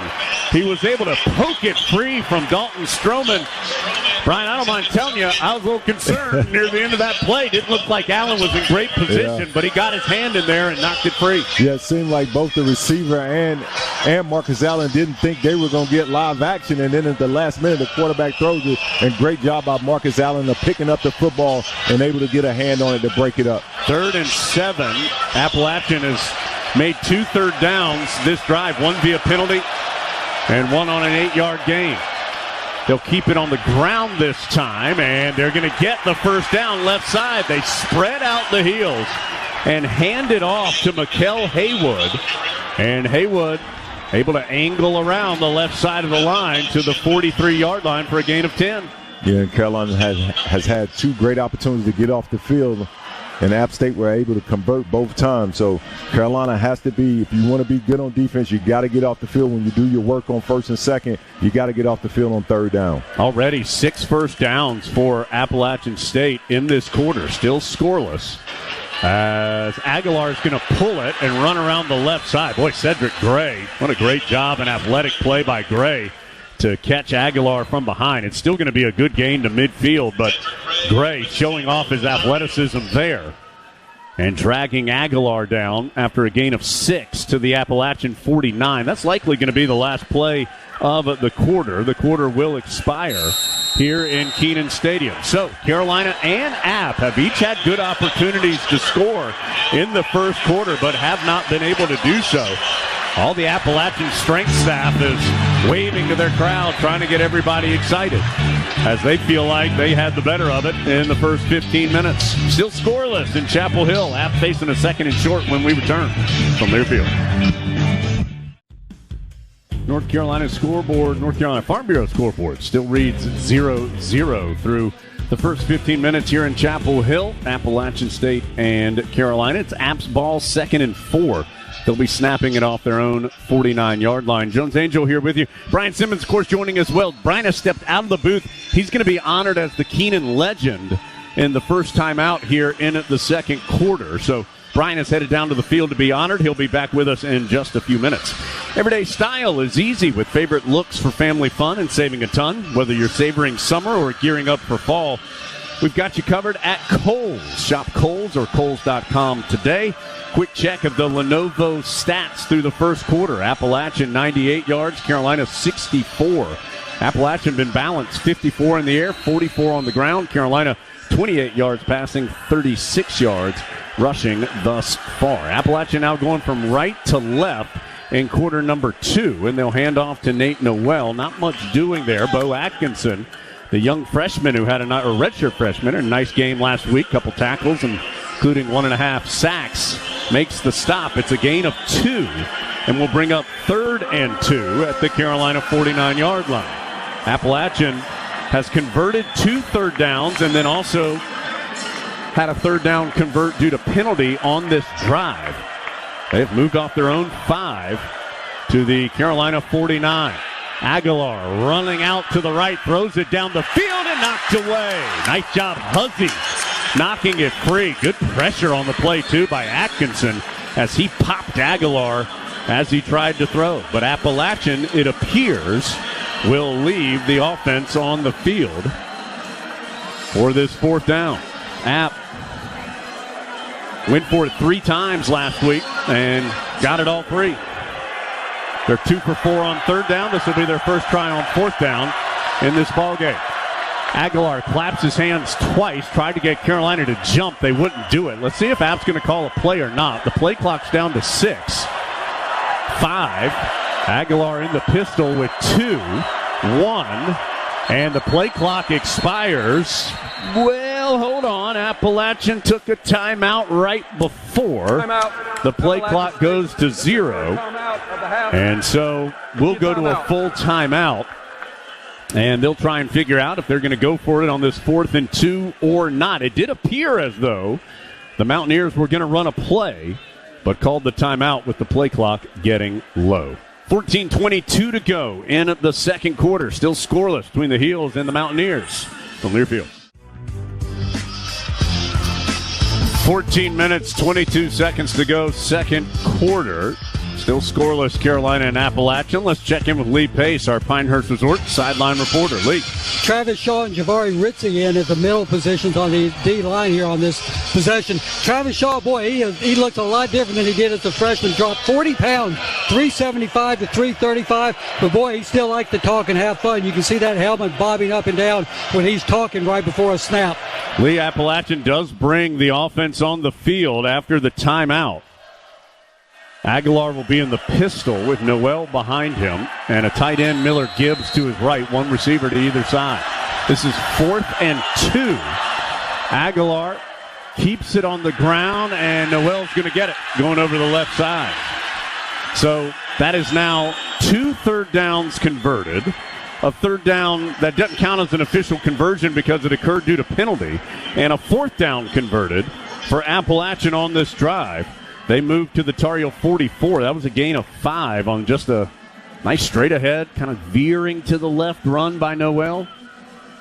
S3: He was able to poke it free from Dalton Stroman. Brian, I don't mind telling you, I was a little concerned near the end of that play. Didn't look like Allen was in great position, but he got his hand in there and knocked it free.
S4: Yeah, it seemed like both the receiver and Marcus Allen didn't think they were going to get live action, and then at the last minute, the quarterback throws it, and great job by Marcus Allen of picking up the football and able to get a hand on it to break it up.
S3: 3rd and 7. Appalachian has made 2 third downs this drive, one via penalty and one on an 8-yard gain. They'll keep it on the ground this time, and they're going to get the first down left side. They spread out the heels and hand it off to Mikkel Haywood. And Haywood able to angle around the left side of the line to the 43-yard line for a gain of 10.
S4: Yeah, and Carolina has had two great opportunities to get off the field, and App State were able to convert both times. So Carolina has to be, if you want to be good on defense, you got to get off the field. When you do your work on first and second, you got to get off the field on third down.
S3: Already 6 first downs for Appalachian State in this quarter, still scoreless. As Aguilar is going to pull it and run around the left side. Boy, Cedric Gray, what a great job and athletic play by Gray to catch Aguilar from behind. It's still going to be a good gain to midfield, but Gray showing off his athleticism there and dragging Aguilar down after a gain of 6 to the Appalachian 49. That's likely going to be the last play of the quarter. The quarter will expire here in Kenan Stadium. So Carolina and App have each had good opportunities to score in the first quarter, but have not been able to do so. All the Appalachian strength staff is waving to their crowd, trying to get everybody excited as they feel like they had the better of it in the first 15 minutes. Still scoreless in Chapel Hill. App facing a second and short when we return from their field. North Carolina Farm Bureau scoreboard still reads 0-0 through the first 15 minutes here in Chapel Hill. Appalachian State and Carolina. It's App's ball, 2nd and 4. They'll be snapping it off their own 49-yard line. Jones Angel here with you. Brian Simmons, of course, joining as well. Brian has stepped out of the booth. He's going to be honored as the Kenan legend in the first time out here in the second quarter. So Brian is headed down to the field to be honored. He'll be back with us in just a few minutes. Everyday style is easy with favorite looks for family fun and saving a ton. Whether you're savoring summer or gearing up for fall, we've got you covered at Kohl's. Shop Kohl's or Kohls.com today. Quick check of the Lenovo stats through the first quarter. Appalachian 98 yards, Carolina 64. Appalachian been balanced, 54 in the air, 44 on the ground. Carolina 28 yards passing, 36 yards rushing thus far. Appalachian now going from right to left in quarter number 2, and they'll hand off to Nate Noel. Not much doing there. Bo Atkinson, the young freshman who had a redshirt freshman, a nice game last week, couple tackles, including 1.5 sacks, makes the stop. It's a gain of 2, and will bring up 3rd and 2 at the Carolina 49-yard line. Appalachian has converted 2 third downs and then also had a third down convert due to penalty on this drive. They've moved off their own 5 to the Carolina 49. Aguilar running out to the right, throws it down the field and knocked away. Nice job, Huzzy, knocking it free. Good pressure on the play, too, by Atkinson as he popped Aguilar as he tried to throw. But Appalachian, it appears, will leave the offense on the field for this 4th down. App went for it 3 times last week and got it all 3. They're 2 for 4 on 3rd down. This will be their first try on 4th down in this ballgame. Aguilar claps his hands twice, tried to get Carolina to jump. They wouldn't do it. Let's see if App's going to call a play or not. The play clock's down to 6. 5. Aguilar in the pistol with 2. 1. And the play clock expires. Well, hold on. Appalachian took a timeout right before. The play clock goes to 0. And so we'll go to a full timeout. And they'll try and figure out if they're going to go for it on this 4th and 2 or not. It did appear as though the Mountaineers were going to run a play, but called the timeout with the play clock getting low. 14:22 to go in the second quarter. Still scoreless between the Heels and the Mountaineers from Learfield. 14 minutes, 22 seconds to go, second quarter. Still scoreless, Carolina and Appalachian. Let's check in with Lee Pace, our Pinehurst Resort sideline reporter. Lee.
S5: Travis Shaw and Javari Ritzy in at the middle positions on the D line here on this possession. Travis Shaw, boy, he looks a lot different than he did as a freshman. Dropped 40 pounds, 375 to 335. But, boy, he still likes to talk and have fun. You can see that helmet bobbing up and down when he's talking right before a snap.
S3: Lee, Appalachian does bring the offense on the field after the timeout. Aguilar will be in the pistol with Noel behind him and a tight end, Miller Gibbs, to his right, one receiver to either side. This is 4th and 2. Aguilar keeps it on the ground, and Noel's going to get it, going over the left side.
S14: So that is now 2 third downs converted. A third down that doesn't count as an official conversion because it occurred due to penalty. And a 4th down converted for Appalachian on this drive. They moved to the Tar Heel 44. That was a gain of 5 on just a nice straight ahead, kind of veering to the left run by Noel.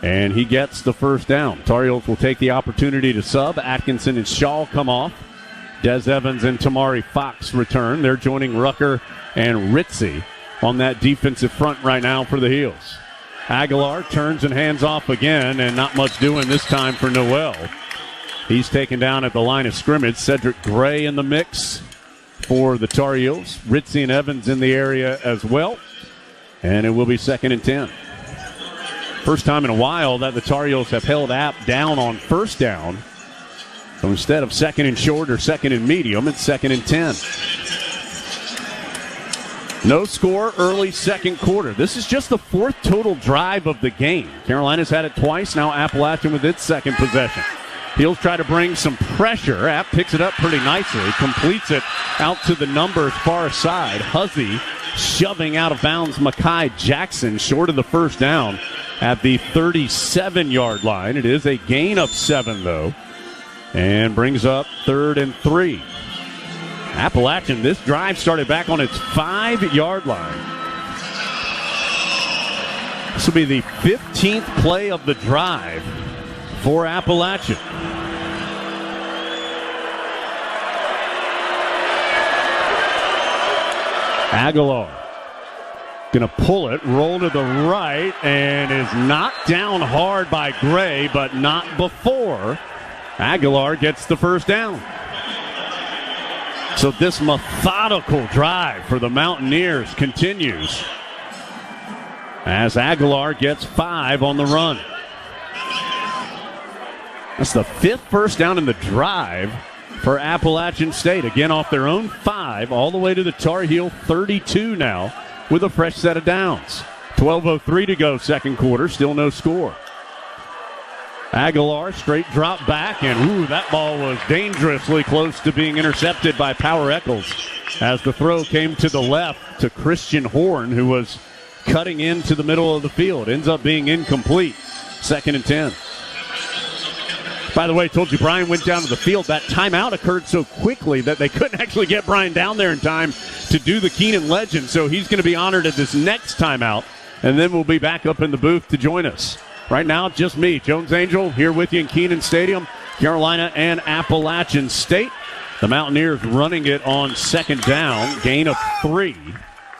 S14: And he gets the first down. Tar Heels will take the opportunity to sub. Atkinson and Shaw come off. Des Evans and Tamari Fox return. They're joining Rucker and Ritzy on that defensive front right now for the Heels. Aguilar turns and hands off again, and not much doing this time for Noel. He's taken down at the line of scrimmage. Cedric Gray in the mix for the Tar Heels. Ritzy and Evans in the area as well. And it will be 2nd and 10. First time in a while that the Tar Heels have held App down on first down. So instead of 2nd and short or 2nd and medium, it's 2nd and 10. No score early second quarter. This is just the 4th total drive of the game. Carolina's had it twice. Now Appalachian with its 2nd possession. Heels try to bring some pressure. App picks it up pretty nicely. Completes it out to the numbers far side. Huzzy shoving out of bounds Mekhi Jackson short of the first down at the 37-yard line. It is a gain of 7, though, and brings up 3rd and 3. Appalachian, this drive started back on its 5-yard line. This will be the 15th play of the drive for Appalachian. Aguilar going to pull it, roll to the right, and is knocked down hard by Gray, but not before Aguilar gets the first down. So this methodical drive for the Mountaineers continues as Aguilar gets 5 on the run. That's the 5th first down in the drive for Appalachian State. Again, off their own 5, all the way to the Tar Heel 32 now with a fresh set of downs. 12:03 to go, second quarter, still no score. Aguilar, straight drop back, and that ball was dangerously close to being intercepted by Power Eccles as the throw came to the left to Christian Horn, who was cutting into the middle of the field. Ends up being incomplete. 2nd and 10. By the way, I told you Brian went down to the field. That timeout occurred so quickly that they couldn't actually get Brian down there in time to do the Keenan legend. So he's going to be honored at this next timeout, and then we'll be back up in the booth to join us. Right now, just me, Jones Angel, here with you in Keenan Stadium, Carolina and Appalachian State. The Mountaineers running it on 2nd down, gain of 3.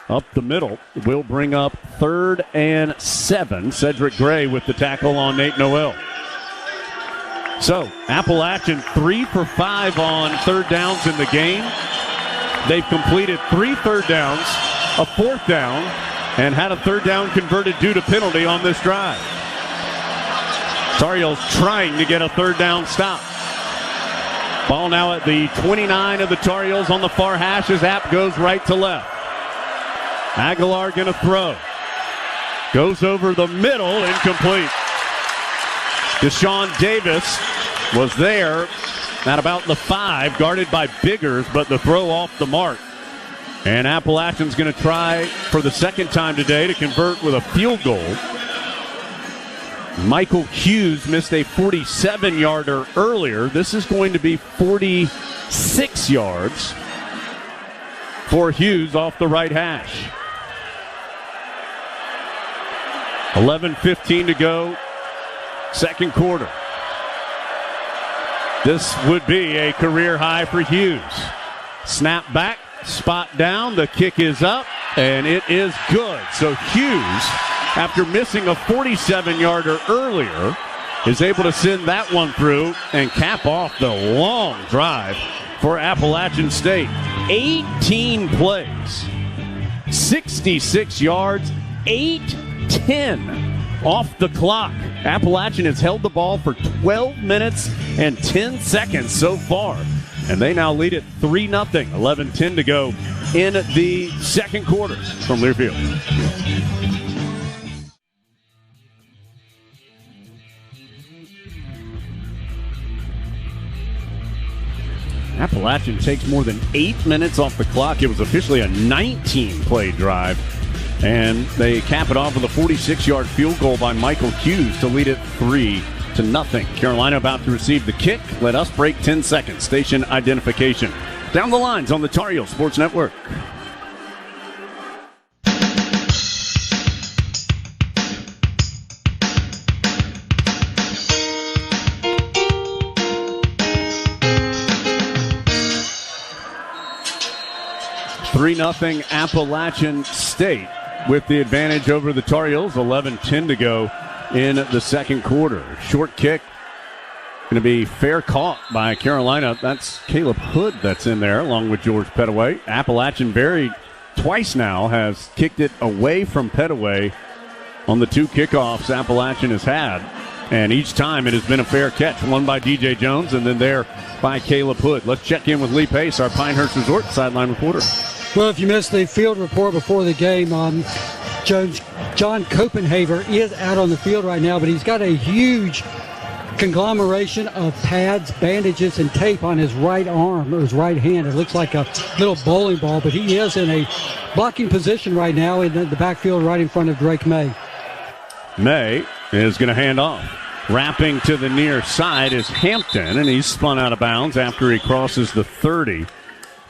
S14: Up the middle will bring up 3rd and 7. Cedric Gray with the tackle on Nate Noel. So, Appalachian 3 for 5 on 3rd downs in the game. They've completed 3 third downs, a 4th down, and had a 3rd down converted due to penalty on this drive. Tar Heels trying to get a 3rd down stop. Ball now at the 29 of the Tar Heels on the far hash as App goes right to left. Aguilar going to throw. Goes over the middle, incomplete. Deshaun Davis was there at about the 5, guarded by Biggers, but the throw off the mark. And Appalachian's going to try for the 2nd time today to convert with a field goal. Michael Hughes missed a 47-yarder earlier. This is going to be 46 yards for Hughes off the right hash. 11:15 to go, second quarter. This would be a career high for Hughes. Snap back, spot down, the kick is up, and it is good. So Hughes, after missing a 47-yarder earlier, is able to send that one through and cap off the long drive for Appalachian State. 18 plays, 66 yards, 8-10 off the clock. Appalachian has held the ball for 12 minutes and 10 seconds so far, and they now lead it 3-0. 11:10 to go in the second quarter from Learfield.
S3: Appalachian takes more than 8 minutes off the clock. It was officially a 19-play drive. And they cap it off with a 46-yard field goal by Michael Hughes to lead it 3-0. Carolina about to receive the kick. Let us break 10 seconds. Station identification. Down the lines on the Tar Heel Sports Network. Three 0 Appalachian State with the advantage over the Tar Heels. 11:10 to go in the second quarter. Short kick. Going to be fair caught by Carolina. That's Caleb Hood that's in there along with George Pettaway. Appalachian twice now has kicked it away from Pettaway on the two kickoffs Appalachian has had. And each time it has been a fair catch. One by DJ Jones and then there by Caleb Hood. Let's check in with Lee Pace, our Pinehurst Resort sideline reporter.
S5: Well, if you missed the field report before the game, John Copenhaver is out on the field right now, but he's got a huge conglomeration of pads, bandages, and tape on his right arm or his right hand. It looks like a little bowling ball, but he is in a blocking position right now in the backfield right in front of Drake May.
S3: May is going to hand off. Wrapping to the near side is Hampton, and he's spun out of bounds after he crosses the 30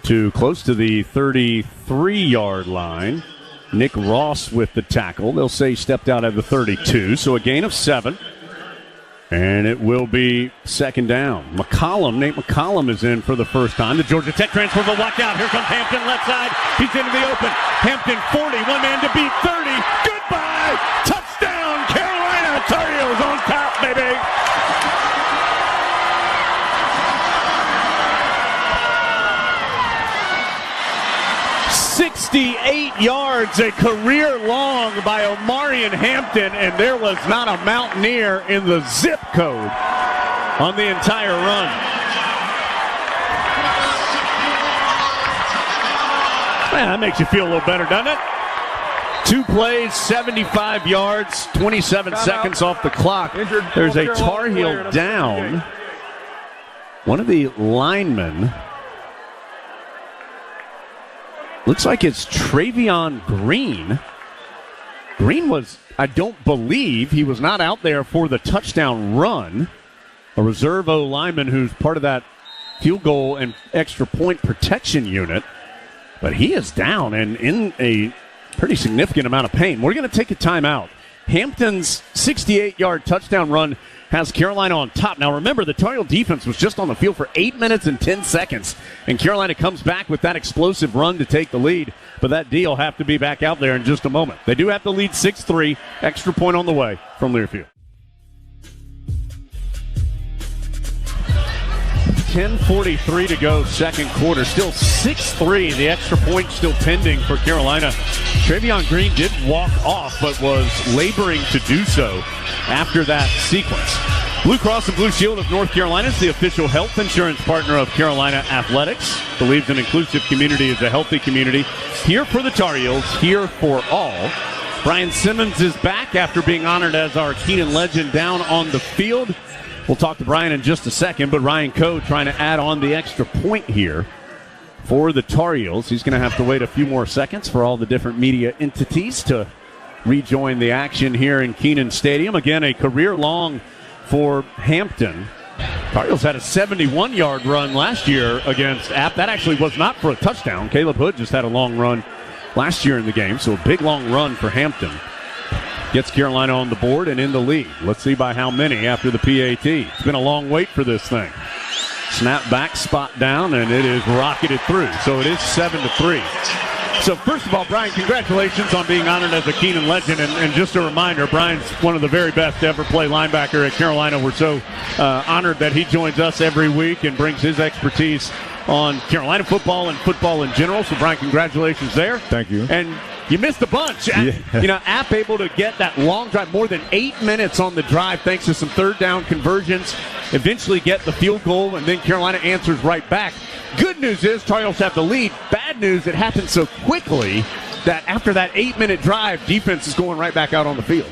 S3: to close to the 33-yard line. Nick Ross with the tackle. They'll say he stepped out at the 32, so a gain of 7. And it will be second down. Nate McCollum is in for the first time. The Georgia Tech transfer will walk out. Here comes Hampton left side. He's into the open. Hampton 40, one man to beat 30. Goodbye. Touchdown, Carolina. Tar Heels on top, baby. 68 yards, a career long by Omarion Hampton, and there was not a Mountaineer in the zip code on the entire run. Man, that makes you feel a little better, doesn't it? 2 plays, 75 yards, 27 seconds off the clock. There's a Tar Heel down. One of the linemen, looks like it's Travion Green. Green was, I don't believe, he was not out there for the touchdown run. A reserve O lineman who's part of that field goal and extra point protection unit. But he is down and in a pretty significant amount of pain. We're going to take a timeout. Hampton's 68-yard touchdown run has Carolina on top. Now remember, the Tar Heel defense was just on the field for 8 minutes and 10 seconds. And Carolina comes back with that explosive run to take the lead. But that D will have to be back out there in just a moment. They do have to lead 6-3. Extra point on the way from Learfield. 10:43 to go, second quarter. Still 6-3. The extra point still pending for Carolina. Travion Green did walk off, but was laboring to do so after that sequence. Blue Cross and Blue Shield of North Carolina is the official health insurance partner of Carolina Athletics. Believes an inclusive community is a healthy community. Here for the Tar Heels, here for all. Brian Simmons is back after being honored as our Keenan legend down on the field. We'll talk to Brian in just a second, but Ryan Coe trying to add on the extra point here for the Tar Heels. He's going to have to wait a few more seconds for all the different media entities to rejoin the action here in Keenan Stadium. Again, a career long for Hampton. Tar Heels had a 71-yard run last year against App. That actually was not for a touchdown. Caleb Hood just had a long run last year in the game, so a big long run for Hampton. Gets Carolina on the board and in the lead. Let's see by how many after the PAT. It's been a long wait for this thing. Snap back, spot down, and it is rocketed through. So it is 7-3. So first of all, Brian, congratulations on being honored as a Keenan legend. And just a reminder, Brian's one of the very best to ever play linebacker at Carolina. We're so honored that he joins us every week and brings his expertise on Carolina football and football in general. So, Brian, congratulations there.
S4: Thank you.
S3: And you missed a bunch. Yeah. You know, App able to get that long drive, more than 8 minutes on the drive, thanks to some third down conversions. Eventually get the field goal, and then Carolina answers right back. Good news is Tar Heels have the lead. Bad news, it happened so quickly that after that 8-minute drive, defense is going right back out on the field.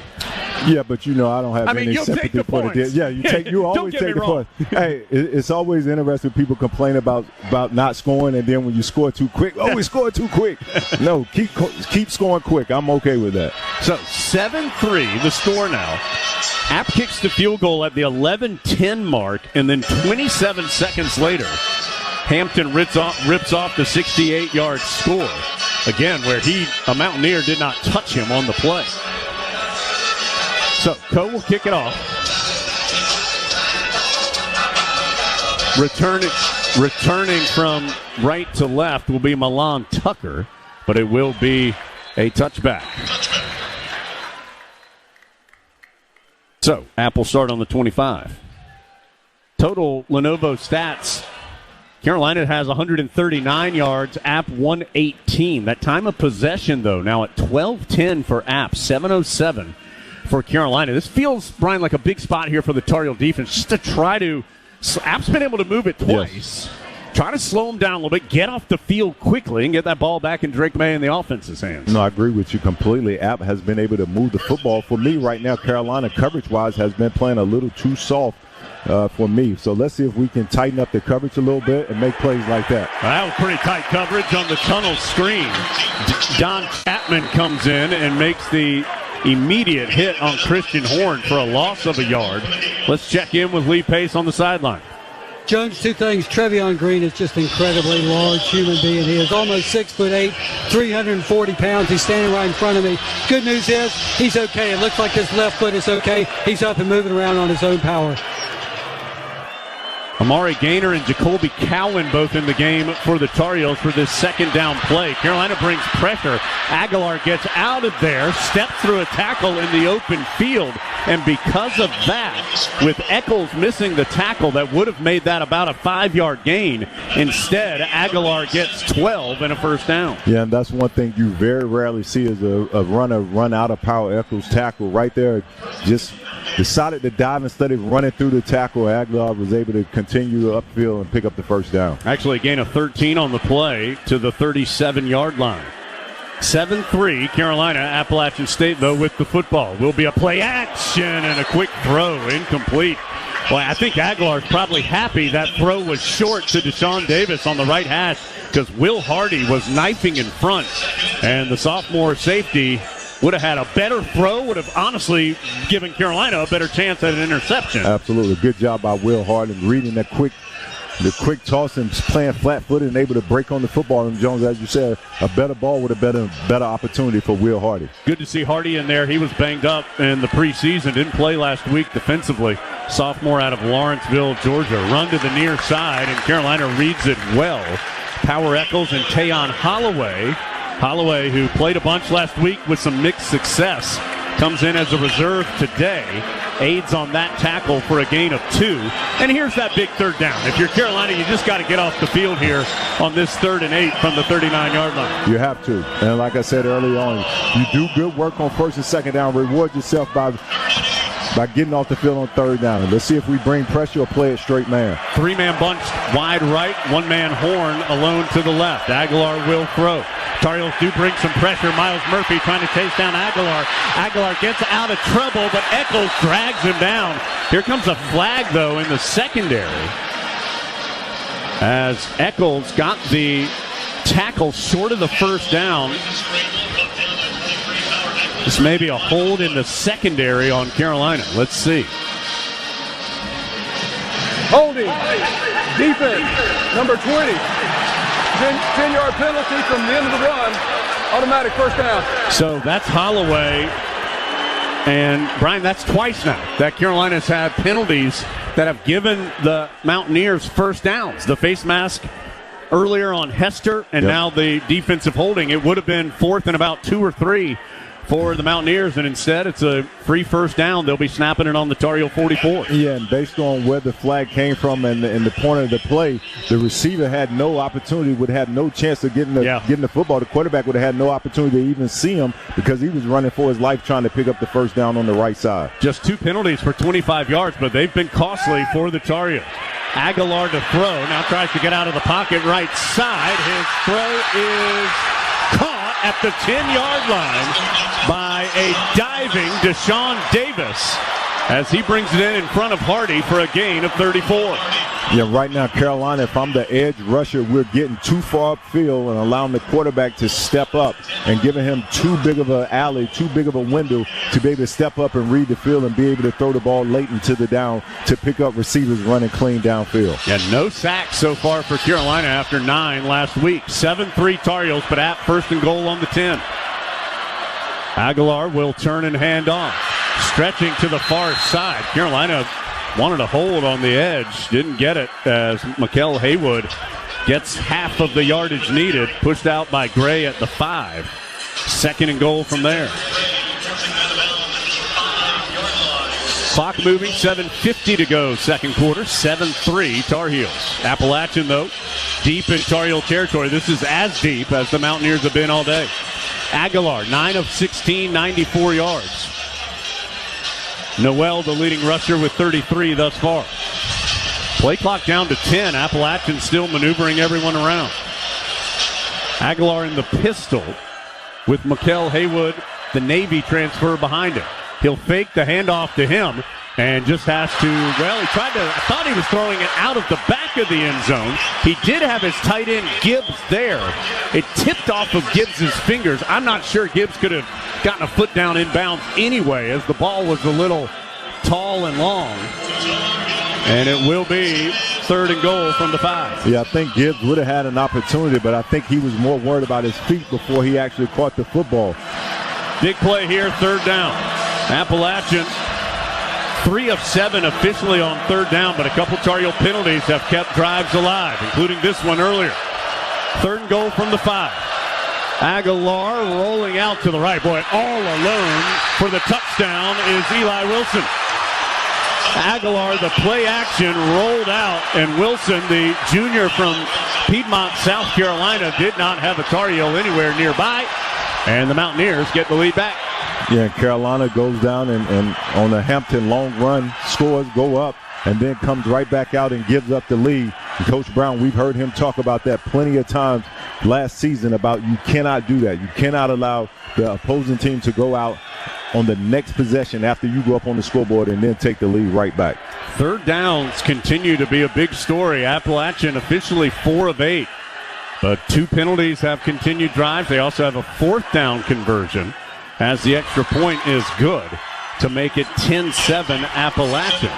S4: Yeah, but I don't have any
S3: you'll
S4: sympathy
S3: take the
S4: for
S3: points.
S4: the Yeah, you always take the points. Hey, it's always interesting when people complain about not scoring, and then when you score too quick, we scored too quick. No, keep scoring quick. I'm okay with that.
S3: So 7-3, the score now. App kicks the field goal at the 11-10 mark, and then 27 seconds later, Hampton rips off the 68-yard score. Again, where a Mountaineer did not touch him on the play. So Coe will kick it off. Returning from right to left will be Milan Tucker, but it will be a touchback. So, App will start on the 25. Total Lenovo stats. Carolina has 139 yards, App 118. That time of possession, though, now at 12:10 for App, 7:07 for Carolina. This feels, Brian, like a big spot here for the Tar Heel defense, just to try to. App's been able to move it twice. Yes. Try to slow them down a little bit, get off the field quickly, and get that ball back in Drake May and the offense's hands.
S4: No, I agree with you completely. App has been able to move the football. For me right now, Carolina coverage-wise has been playing a little too soft for me. So let's see if we can tighten up the coverage a little bit and make plays like that.
S3: Well, that was pretty tight coverage on the tunnel screen. Don Chapman comes in and makes the immediate hit on Christian Horn for a loss of a yard. Let's check in with Lee Pace on the sideline.
S5: Jones, two things. Trevion Green is just incredibly large human being. He is almost 6'8", 340 pounds. He's standing right in front of me. Good news is he's okay. It looks like his left foot is okay. He's up and moving around on his own power.
S3: Amari Gaynor and Jacoby Cowan both in the game for the Tar Heels for this second down play. Carolina brings pressure. Aguilar gets out of there, steps through a tackle in the open field, and because of that, with Eccles missing the tackle that would have made that about a 5-yard gain, instead Aguilar gets 12 and a first down.
S4: Yeah, and that's one thing you very rarely see is a runner run out of power. Eccles tackle right there, just decided to dive instead of running through the tackle. Aguilar was able to continue upfield and pick up the first down.
S3: Actually, a gain of 13 on the play to the 37-yard line. 7-3, Carolina. Appalachian State, though, with the football. Will be a play action and a quick throw, incomplete. Well, I think Aguilar's probably happy that throw was short to Deshaun Davis on the right hash because Will Hardy was knifing in front, and the sophomore safety would have had a better throw, would have honestly given Carolina a better chance at an interception.
S4: Absolutely. Good job by Will Hardy reading that quick toss and playing flat-footed and able to break on the football. And Jones, as you said, a better ball would have been a better opportunity for Will Hardy.
S3: Good to see Hardy in there. He was banged up in the preseason. Didn't play last week defensively. Sophomore out of Lawrenceville, Georgia. Run to the near side, and Carolina reads it well. Power Eccles and Tayon Holloway. Holloway, who played a bunch last week with some mixed success, comes in as a reserve today. Aids on that tackle for a gain of 2. And here's that big third down. If you're Carolina, you just got to get off the field here on this 3rd and 8 from the 39-yard line.
S4: You have to. And like I said early on, you do good work on 1st and 2nd down. Reward yourself by getting off the field on 3rd down. Let's see if we bring pressure or play it straight man.
S3: 3-man bunch wide right, 1-man Horn alone to the left. Aguilar will throw. Tar Heels do bring some pressure. Miles Murphy trying to chase down Aguilar. Aguilar gets out of trouble, but Eccles drags him down. Here comes a flag, though, in the secondary, as Eccles got the tackle short of the first down. This may be a hold in the secondary on Carolina. Let's see.
S15: Holding. Defense. Number 20. 10-yard penalty from the end of the run. Automatic first down.
S3: So that's Holloway. And, Brian, that's twice now that Carolina's had penalties that have given the Mountaineers first downs. The face mask earlier on Hester, and now the defensive holding. It would have been 4th and about 2 or 3 for the Mountaineers, and instead it's a free first down. They'll be snapping it on the Tar Heel 44.
S4: Yeah, and based on where the flag came from and the point of the play, the receiver had no opportunity, would have had no chance of getting the football. The quarterback would have had no opportunity to even see him because he was running for his life trying to pick up the first down on the right side.
S3: Just 2 penalties for 25 yards, but they've been costly for the Tar Heels. Aguilar to throw, now tries to get out of the pocket right side. His throw is caught at the 10-yard line by a diving Deshaun Davis as he brings it in front of Hardy for a gain of 34.
S4: Yeah, right now, Carolina, if I'm the edge rusher, we're getting too far upfield and allowing the quarterback to step up and giving him too big of an alley, too big of a window to be able to step up and read the field and be able to throw the ball late into the down to pick up receivers running clean downfield.
S3: Yeah, no sacks so far for Carolina after 9 last week. 7-3 Tar Heels, but App first and goal on the 10. Aguilar will turn and hand off. Stretching to the far side. Carolina wanted a hold on the edge. Didn't get it as Mikael Haywood gets half of the yardage needed. Pushed out by Gray at the 5. Second and goal from there. Clock moving, 7:50 to go, second quarter, 7-3 Tar Heels. Appalachian, though, deep in Tar Heel territory. This is as deep as the Mountaineers have been all day. Aguilar, 9 of 16, 94 yards. Noel, the leading rusher, with 33 thus far. Play clock down to 10. Appalachian still maneuvering everyone around. Aguilar in the pistol with Mikael Haywood, the Navy transfer, behind him. He'll fake the handoff to him and just has to, I thought he was throwing it out of the back of the end zone. He did have his tight end Gibbs there. It tipped off of Gibbs' fingers. I'm not sure Gibbs could have gotten a foot down inbounds anyway, as the ball was a little tall and long. And it will be third and goal from the 5.
S4: Yeah, I think Gibbs would have had an opportunity, but I think he was more worried about his feet before he actually caught the football.
S3: Big play here, third down. Appalachian, 3 of 7 officially on third down, but a couple Tar Heel penalties have kept drives alive, including this one earlier. Third and goal from the 5. Aguilar rolling out to the right. Boy, all alone for the touchdown is Eli Wilson. Aguilar, the play action, rolled out, and Wilson, the junior from Piedmont, South Carolina, did not have a Tar Heel anywhere nearby, and the Mountaineers get the lead back.
S4: Yeah, Carolina goes down and on a Hampton long run, scores, go up, and then comes right back out and gives up the lead. And Coach Brown, we've heard him talk about that plenty of times last season about you cannot do that. You cannot allow the opposing team to go out on the next possession after you go up on the scoreboard and then take the lead right back.
S3: Third downs continue to be a big story. Appalachian officially 4 of 8, but 2 penalties have continued drives. They also have a fourth down conversion, as the extra point is good to make it 10-7 Appalachian.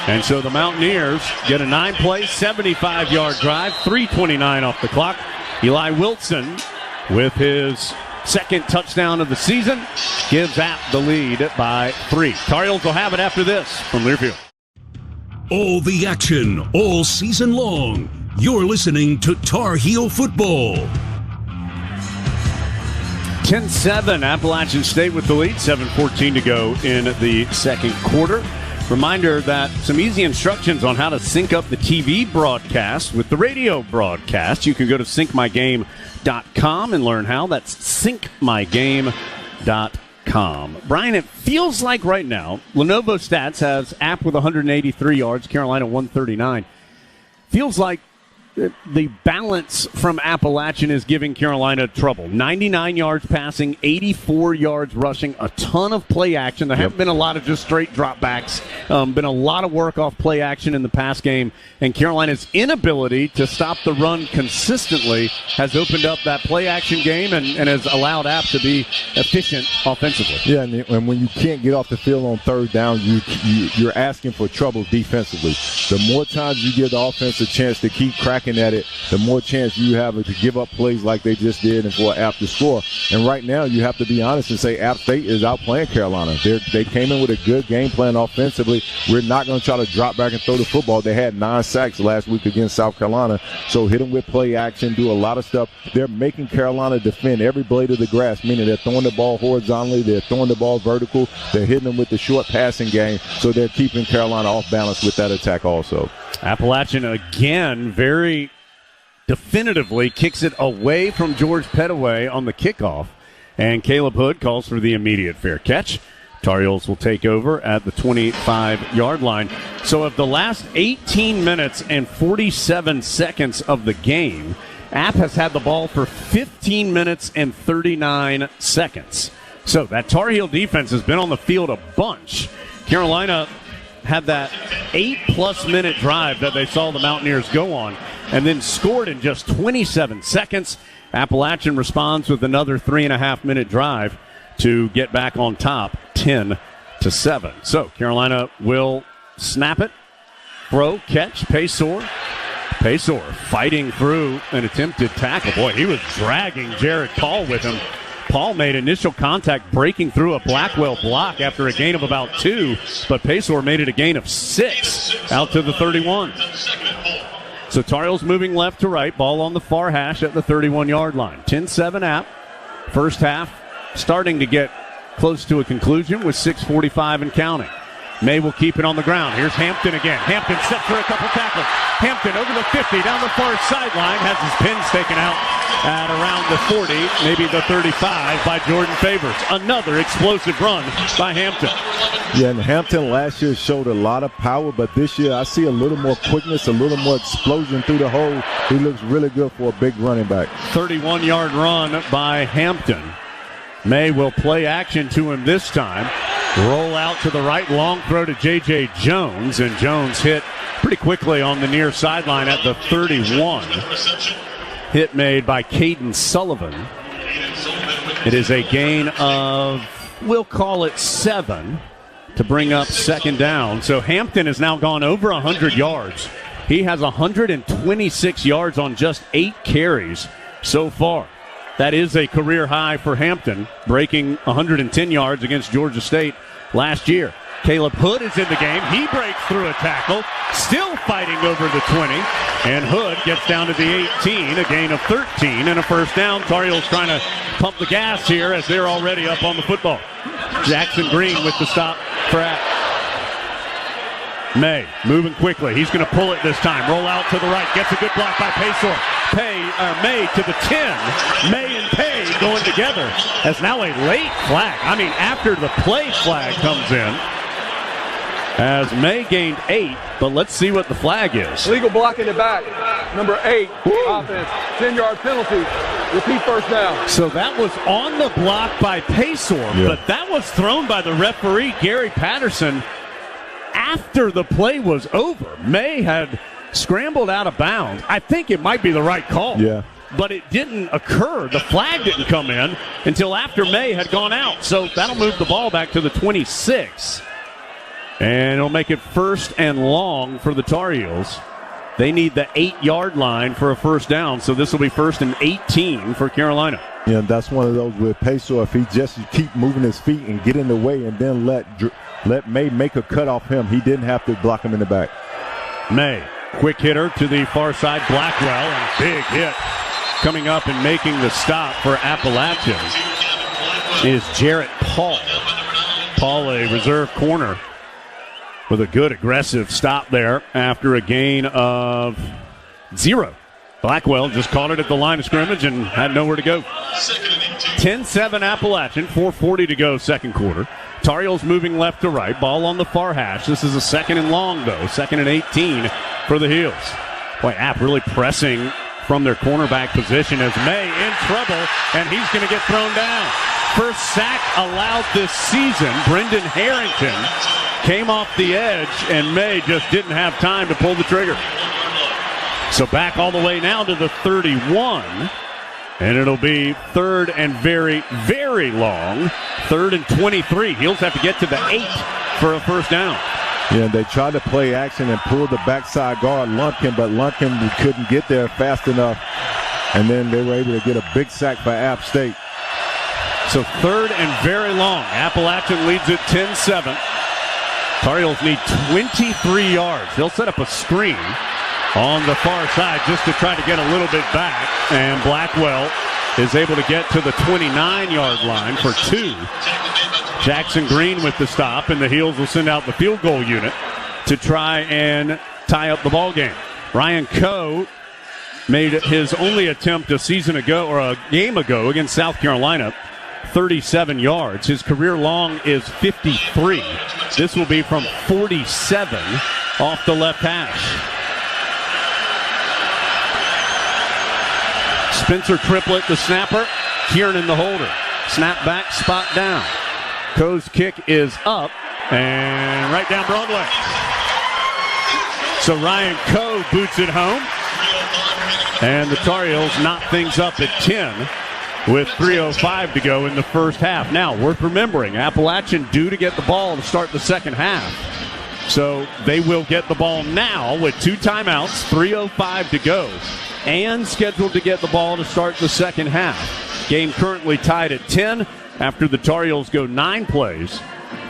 S3: And so the Mountaineers get a 9-play, 75-yard drive, 3:29 off the clock. Eli Wilson, with his second touchdown of the season, gives App the lead by 3. Tar Heels will have it after this from Learfield.
S2: All the action, all season long. You're listening to Tar Heel Football.
S3: 10-7, Appalachian State with the lead, 7:14 to go in the second quarter. Reminder that some easy instructions on how to sync up the TV broadcast with the radio broadcast. You can go to syncmygame.com and learn how. That's syncmygame.com. Brian, it feels like right now, Lenovo Stats has App with 183 yards, Carolina 139. Feels like the balance from Appalachian is giving Carolina trouble. 99 yards passing, 84 yards rushing, a ton of play action. There haven't been a lot of just straight dropbacks. Been a lot of work off play action in the pass game, and Carolina's inability to stop the run consistently has opened up that play action game and has allowed App to be efficient offensively.
S4: Yeah, and when you can't get off the field on third down, you're asking for trouble defensively. The more times you give the offense a chance to keep cracking at it, the more chance you have to give up plays like they just did and for App to score. And right now, you have to be honest and say App State is outplaying Carolina. They came in with a good game plan offensively. We're not going to try to drop back and throw the football. They had 9 sacks last week against South Carolina, so hit them with play action, do a lot of stuff. They're making Carolina defend every blade of the grass, meaning they're throwing the ball horizontally, they're throwing the ball vertical, they're hitting them with the short passing game, so they're keeping Carolina off balance with that attack also.
S3: Appalachian again very definitively kicks it away from George Pettaway on the kickoff, and Caleb Hood calls for the immediate fair catch. Tar Heels will take over at the 25-yard line. So of the last 18 minutes and 47 seconds of the game, App has had the ball for 15 minutes and 39 seconds. So that Tar Heel defense has been on the field a bunch. Carolina had that 8+ minute drive that they saw the Mountaineers go on and then scored in just 27 seconds. Appalachian responds with another 3.5 minute drive to get back on top, 10-7. So Carolina will snap it, throw, catch, Pesor fighting through an attempted tackle. Boy, he was dragging Jared Paul with him. Paul made initial contact breaking through a Blackwell block after a gain of about 2, but Pesor made it a gain of 6 out to the 31. So Tar Heels moving left to right, ball on the far hash at the 31-yard line. 10-7 App. First half starting to get close to a conclusion with 6:45 and counting. May will keep it on the ground. Here's Hampton again. Hampton set for a couple tackles. Hampton over the 50 down the far sideline. Has his pins taken out at around the 40, maybe the 35 by Jordan Favors. Another explosive run by Hampton.
S4: Yeah, and Hampton last year showed a lot of power, but this year I see a little more quickness, a little more explosion through the hole. He looks really good for a big running back.
S3: 31-yard run by Hampton. May will play action to him this time. Roll out to the right, long throw to J.J. Jones, and Jones hit pretty quickly on the near sideline at the 31. Hit made by Caden Sullivan. It is a gain of, we'll call it 7 to bring up second down. So Hampton has now gone over 100 yards. He has 126 yards on just 8 carries so far. That is a career high for Hampton, breaking 110 yards against Georgia State last year. Caleb Hood is in the game. He breaks through a tackle, still fighting over the 20, and Hood gets down to the 18, a gain of 13 and a first down. Tar Heels trying to pump the gas here as they're already up on the football. Jackson Green with the stop for App. May moving quickly. He's going to pull it this time. Roll out to the right. Gets a good block by Pesor. May to the 10. May and Pay going together as now a late flag. I mean, after the play flag comes in, as May gained 8, but let's see what the flag is.
S15: Legal block in the back. Number 8, offense. 10-yard penalty. Repeat first down.
S3: So that was on the block by Pesor, but that was thrown by the referee, Gary Patterson, after the play was over. May had scrambled out of bounds. I think it might be the right call.
S4: Yeah.
S3: But it didn't occur. The flag didn't come in until after May had gone out. So that'll move the ball back to the 26. And it'll make it first and long for the Tar Heels. They need the 8-yard line for a first down. So this will be first and 18 for Carolina.
S4: Yeah, that's one of those with Pesor. If he just keep moving his feet and get in the way and then let May make a cut off him, he didn't have to block him in the back.
S3: May, quick hitter to the far side, Blackwell, and a big hit. Coming up and making the stop for Appalachian is Jarrett Paul. Paul, a reserve corner, with a good aggressive stop there after a gain of 0. Blackwell just caught it at the line of scrimmage and had nowhere to go. 10-7 Appalachian, 4:40 to go second quarter. Tar Heels moving left to right, ball on the far hash. This is a second and long, though, second and 18 for the Heels. Boy, App really pressing from their cornerback position as May in trouble, and he's going to get thrown down. First sack allowed this season. Brendan Harrington came off the edge, and May just didn't have time to pull the trigger. So back all the way now to the 31, and it'll be third and very, very long. Third and 23. Heels have to get to the 8 for a first down.
S4: Yeah, they tried to play action and pull the backside guard, Lumpkin, but Lumpkin couldn't get there fast enough. And then they were able to get a big sack by App State.
S3: So third and very long. Appalachian leads it 10-7. Tar Heels need 23 yards. They'll set up a screen on the far side just to try to get a little bit back. And Blackwell is able to get to the 29-yard line for 2. Jackson Green with the stop, and the Heels will send out the field goal unit to try and tie up the ball game. Ryan Coe made his only attempt a game ago against South Carolina, 37 yards. His career long is 53. This will be from 47 off the left hash. Spencer Triplett, the snapper. Kiernan, the holder. Snap back, spot down. Coe's kick is up and right down Broadway. So Ryan Coe boots it home. And the Tar Heels knock things up at 10 with 3:05 to go in the first half. Now, worth remembering, Appalachian due to get the ball to start the second half. So they will get the ball now with 2 timeouts, 3:05 to go, and scheduled to get the ball to start the second half. Game currently tied at 10 after the Tar Heels go 9 plays,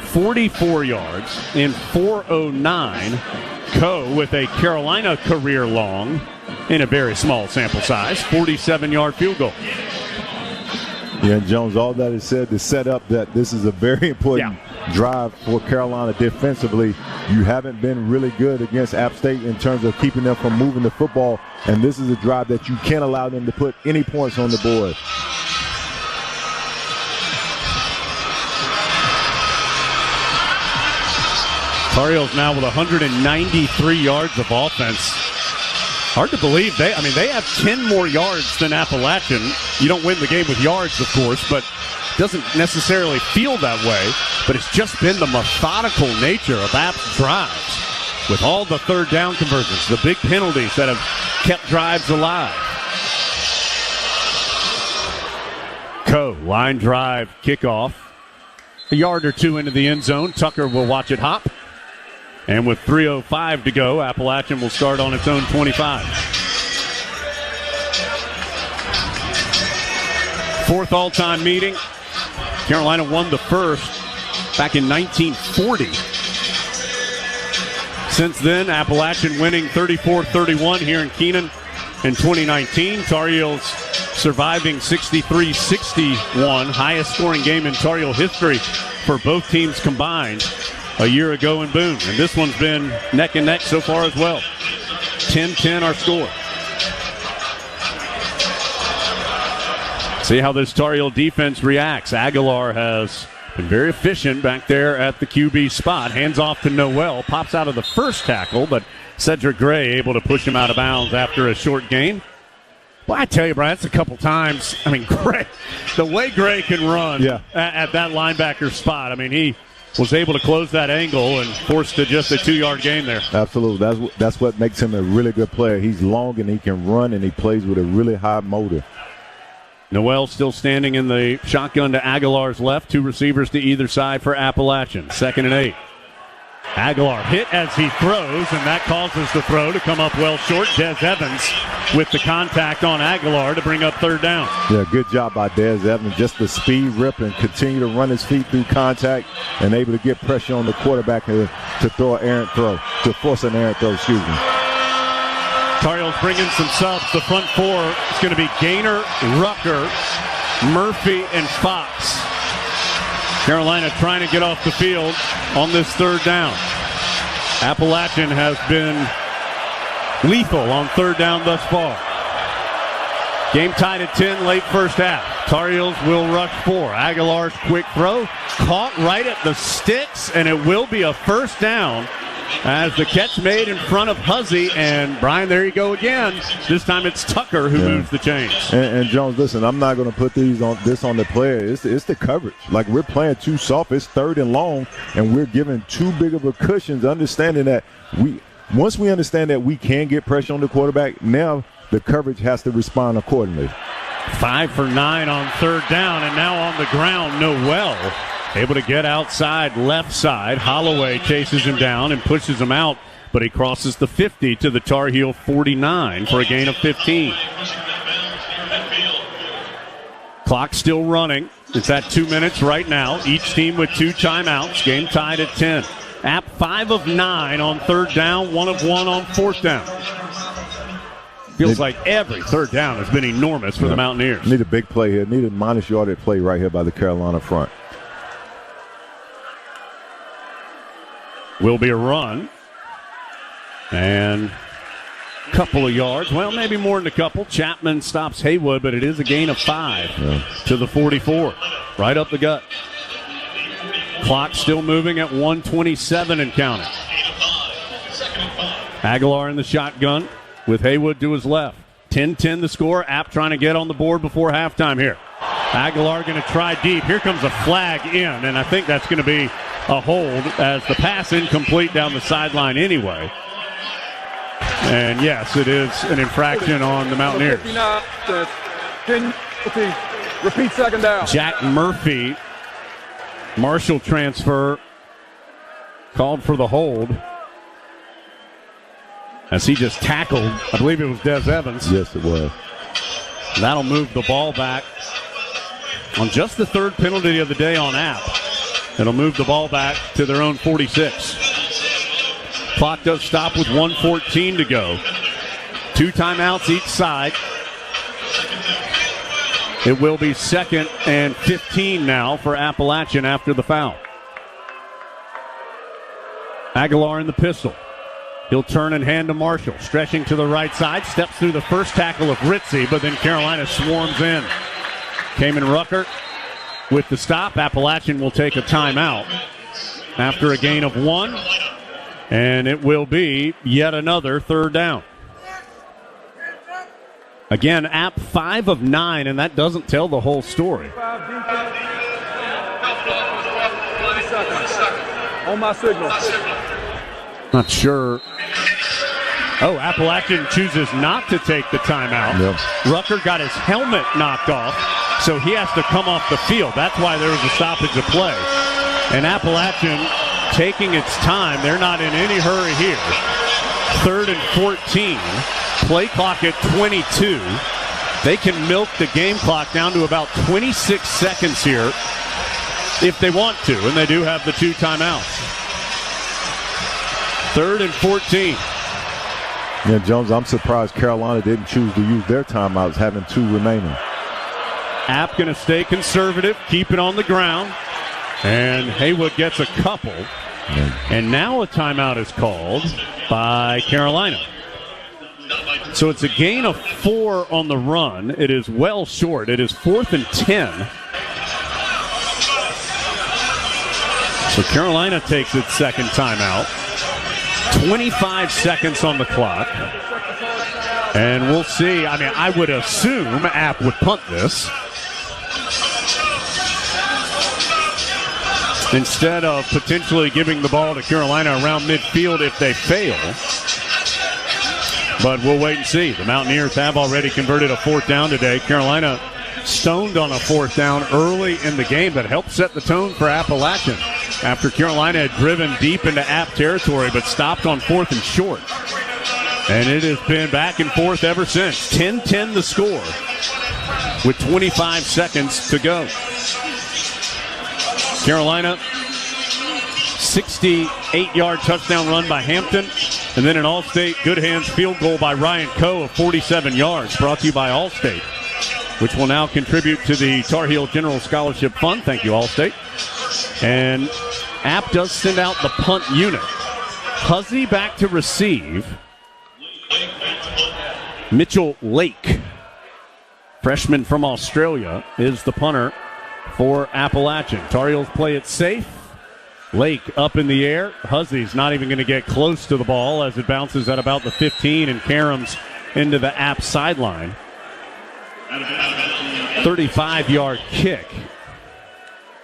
S3: 44 yards in 4:09. Coe with a Carolina career long in a very small sample size, 47-yard field goal.
S4: Yeah, Jones, all that is said to set up that this is a very important drive for Carolina defensively. You haven't been really good against App State in terms of keeping them from moving the football, and this is a drive that you can't allow them to put any points on the board.
S3: Tar Heels now with 193 yards of offense. Hard to believe. They have 10 more yards than Appalachian. You don't win the game with yards, of course, but it doesn't necessarily feel that way. But it's just been the methodical nature of App's drives with all the third down conversions, the big penalties that have kept drives alive. Coe, line drive, kickoff. A yard or two into the end zone. Tucker will watch it hop. And with 3:05 to go, Appalachian will start on its own 25. Fourth all-time meeting. Carolina won the first back in 1940. Since then, Appalachian winning 34-31 here in Keenan in 2019. Tar Heels surviving 63-61, highest scoring game in Tar Heel history for both teams combined a year ago in Boone. And this one's been neck and neck so far as well. 10-10 our score. See how this Tar Heel defense reacts. Aguilar has been very efficient back there at the QB spot. Hands off to Noel. Pops out of the first tackle, but Cedric Gray able to push him out of bounds after a short gain. Well, I tell you, Brian, that's a couple times. I mean, Gray, the way Gray can run at that linebacker spot, I mean, he was able to close that angle and forced to just a 2-yard gain there.
S4: Absolutely. That's what makes him a really good player. He's long and he can run and he plays with a really high motor.
S3: Noel still standing in the shotgun to Aguilar's left. 2 receivers to either side for Appalachian. 2nd and 8. Aguilar hit as he throws, and that causes the throw to come up well short. Des Evans with the contact on Aguilar to bring up 3rd down.
S4: Yeah, good job by Des Evans. Just the speed rip and continue to run his feet through contact and able to get pressure on the quarterback to throw an errant throw, to force an errant throw, excuse me.
S3: Tar Heels bringing some subs. The front 4 is going to be Gaynor, Rucker, Murphy, and Fox. Carolina trying to get off the field on this 3rd down. Appalachian has been lethal on 3rd down thus far. Game tied at 10, late first half. Tar Heels will rush 4. Aguilar's quick throw, caught right at the sticks, and it will be a 1st down as the catch made in front of Huzzy. And, Brian, there you go again. This time it's Tucker who moves the chains.
S4: And Jones, listen, I'm not going to put this on the player. It's the coverage. Like, we're playing too soft. It's 3rd and long, and we're giving too big of a cushions, understanding that once we understand that we can get pressure on the quarterback, now the coverage has to respond accordingly.
S3: 5 for 9 on 3rd down, and now on the ground, Noel able to get outside left side. Holloway chases him down and pushes him out, but he crosses the 50 to the Tar Heel 49 for a gain of 15. Clock still running. It's at 2 minutes right now. Each team with 2 timeouts. Game tied at 10. App 5 of 9 on 3rd down, 1 of 1 on 4th down. Feels like every 3rd down has been enormous for the Mountaineers.
S4: Need a big play here. Need a minus yardage play right here by the Carolina front.
S3: Will be a run. And a couple of yards. Well, maybe more than a couple. Chapman stops Haywood, but it is a gain of 5 to the 44. Right up the gut. Clock still moving at 1:27 and counting. Aguilar in the shotgun with Haywood to his left. 10-10 the score. App trying to get on the board before halftime here.
S14: Aguilar going to try deep. Here comes a flag in, and I think that's going to be a hold as the pass incomplete down the sideline anyway. And yes, it is an infraction on the Mountaineers.
S15: 10, repeat second down.
S14: Jack Murphy, Marshall transfer, called for the hold as he just tackled, I believe it was Des Evans.
S4: Yes, it was.
S14: That'll move the ball back on just the third penalty of the day on App. It'll move the ball back to their own 46. Clock does stop with 1:14 to go. 2 timeouts each side. It will be 2nd and 15 now for Appalachian after the foul. Aguilar in the pistol. He'll turn and hand to Marshall. Stretching to the right side. Steps through the first tackle of Ritzy, but then Carolina swarms in. Kamen Rucker with the stop. Appalachian will take a timeout after a gain of 1. And it will be yet another 3rd down. Again, App 5 of 9, and that doesn't tell the whole story.
S15: On my signal.
S14: Not sure. Oh, Appalachian chooses not to take the timeout.
S4: Yep.
S14: Rucker got his helmet knocked off, so he has to come off the field. That's why there was a stoppage of play. And Appalachian taking its time. They're not in any hurry here. 3rd and 14. Play clock at 22. They can milk the game clock down to about 26 seconds here if they want to, and they do have the 2 timeouts. 3rd and 14.
S4: Yeah, Jones, I'm surprised Carolina didn't choose to use their timeouts, having 2 remaining.
S14: App going to stay conservative, keep it on the ground, and Haywood gets a couple. And now a timeout is called by Carolina. So it's a gain of 4 on the run. It is well short. It is 4th and 10. So Carolina takes its 2nd timeout. 25 seconds on the clock. And we'll see. I mean, I would assume App would punt this instead of potentially giving the ball to Carolina around midfield if they fail. But we'll wait and see. The Mountaineers have already converted a 4th down today. Carolina stoned on a 4th down early in the game that helped set the tone for Appalachian after Carolina had driven deep into App territory but stopped on 4th and short. And it has been back and forth ever since. 10-10 the score with 25 seconds to go. Carolina, 68-yard touchdown run by Hampton, and then an All-State good hands field goal by Ryan Coe of 47 yards, brought to you by All-State, which will now contribute to the Tar Heel General Scholarship Fund. Thank you, All-State. And App does send out the punt unit. Huzzy back to receive. Mitchell Lake, freshman from Australia, is the punter for Appalachian. Tar Heels play it safe. Lake up in the air. Huzzy's not even going to get close to the ball as it bounces at about the 15 and caroms into the App sideline. 35-yard kick.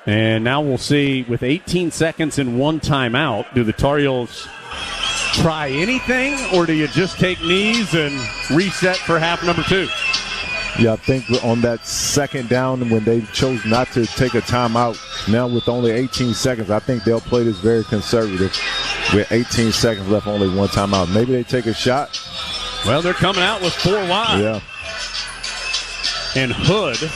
S14: And now we'll see, with 18 seconds and 1 timeout, do the Tar Heels try anything, or do you just take knees and reset for half number 2?
S4: Yeah, I think on that 2nd down when they chose not to take a timeout, now with only 18 seconds, I think they'll play this very conservative with 18 seconds left, only 1 timeout. Maybe they take a shot.
S14: Well, they're coming out with 4 wide.
S4: Yeah.
S14: And Hood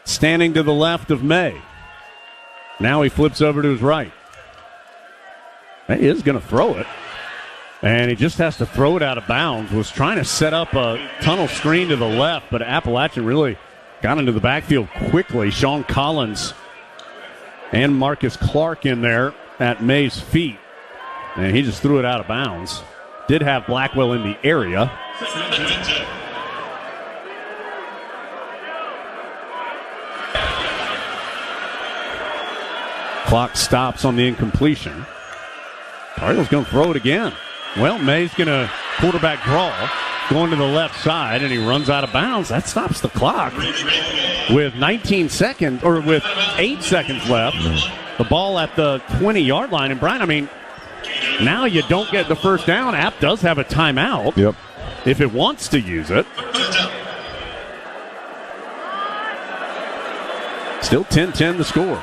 S14: standing to the left of May. Now he flips over to his right. He is going to throw it. And he just has to throw it out of bounds. Was trying to set up a tunnel screen to the left, but Appalachian really got into the backfield quickly. Sean Collins and Marcus Clark in there at May's feet. And he just threw it out of bounds. Did have Blackwell in the area. Clock stops on the incompletion. Tar Heels going to throw it again. Well, May's going to quarterback draw. going to the left side, and he runs out of bounds. That stops the clock with 19 seconds, or with 8 seconds left. The ball at the 20-yard line. And, Brian, I mean, now you don't get the first down. App does have a timeout.
S4: Yep.
S14: If it wants to use it. Still 10-10 the score.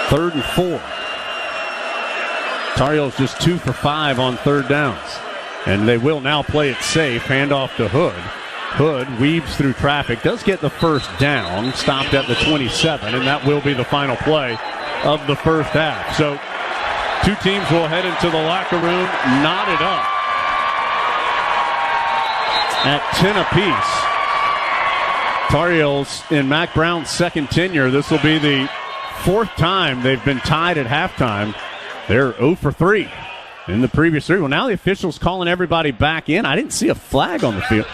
S14: 3rd and 4. Tar Heels just 2 for 5 on third downs. And they will now play it safe. Hand off to Hood. Hood weaves through traffic, does get the first down, stopped at the 27, and that will be the final play of the first half. So 2 teams will head into the locker room, knotted up at 10 apiece. Tar Heels in Mac Brown's second tenure. This will be the 4th time they've been tied at halftime. They're 0 for 3 in the previous 3. Well, now the officials calling everybody back in. I didn't see a flag on the field.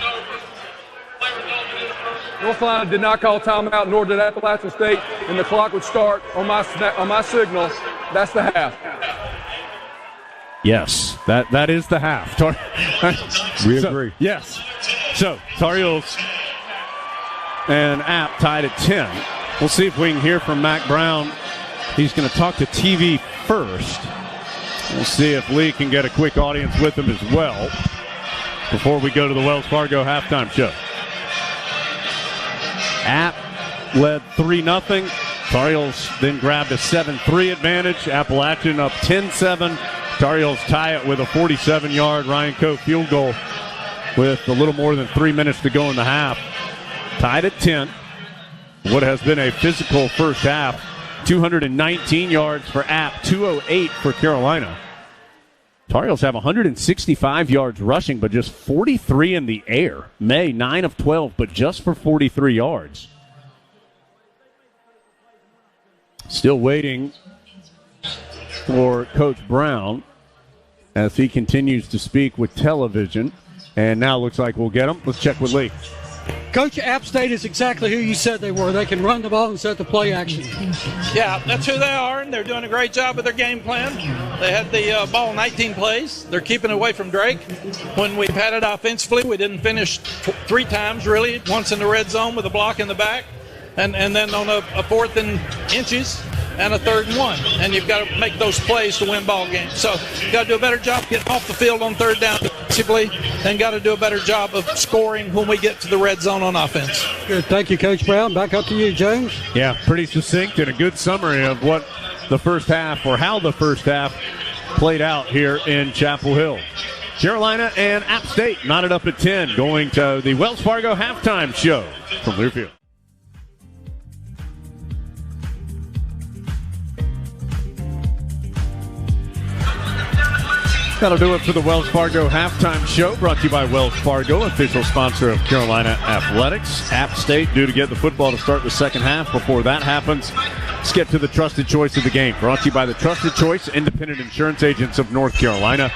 S15: North Carolina did not call timeout, nor did Appalachian State, and the clock would start on my signal. That's the half.
S14: Yes, that is the half.
S4: We agree.
S14: Yes. So, Tar Heels and App tied at 10. We'll see if we can hear from Mac Brown. He's going to talk to TV first. We'll see if Lee can get a quick audience with him as well before we go to the Wells Fargo halftime show. App led 3-0. Tar Heels then grabbed a 7-3 advantage. Appalachian up 10-7. Tar Heels tie it with a 47-yard Ryan Coe field goal with a little more than 3 minutes to go in the half. Tied at 10. What has been a physical first half. 219 yards for App, 208 for Carolina. Tar Heels have 165 yards rushing, but just 43 in the air. May, 9 of 12, but just for 43 yards. Still waiting for Coach Brown as he continues to speak with television. And now looks like we'll get him. Let's check with Lee.
S5: Coach, App State is exactly who you said they were. They can run the ball and set the play action.
S16: Yeah, that's who they are, and they're doing a great job with their game plan. They had the ball 19 plays. They're keeping it away from Drake. When we've had it offensively, we didn't finish 3 times, really. Once in the red zone with a block in the back, and then on a 4th and inches and a 3rd and 1. And you've got to make those plays to win ball games. So you've got to do a better job getting off the field on 3rd down defensively, and got to do a better job of scoring when we get to the red zone on offense.
S5: Good. Thank you, Coach Brown. Back up to you, James.
S14: Yeah, pretty succinct and a good summary of what the first half, or how the first half played out here in Chapel Hill. Carolina and App State knotted up at 10, going to the Wells Fargo halftime show from Learfield. That'll do it for the Wells Fargo halftime show, brought to you by Wells Fargo, official sponsor of Carolina Athletics. App State due to get the football to start the second half. Before that happens, let's get to the trusted choice of the game. Brought to you by the Trusted Choice Independent Insurance Agents of North Carolina,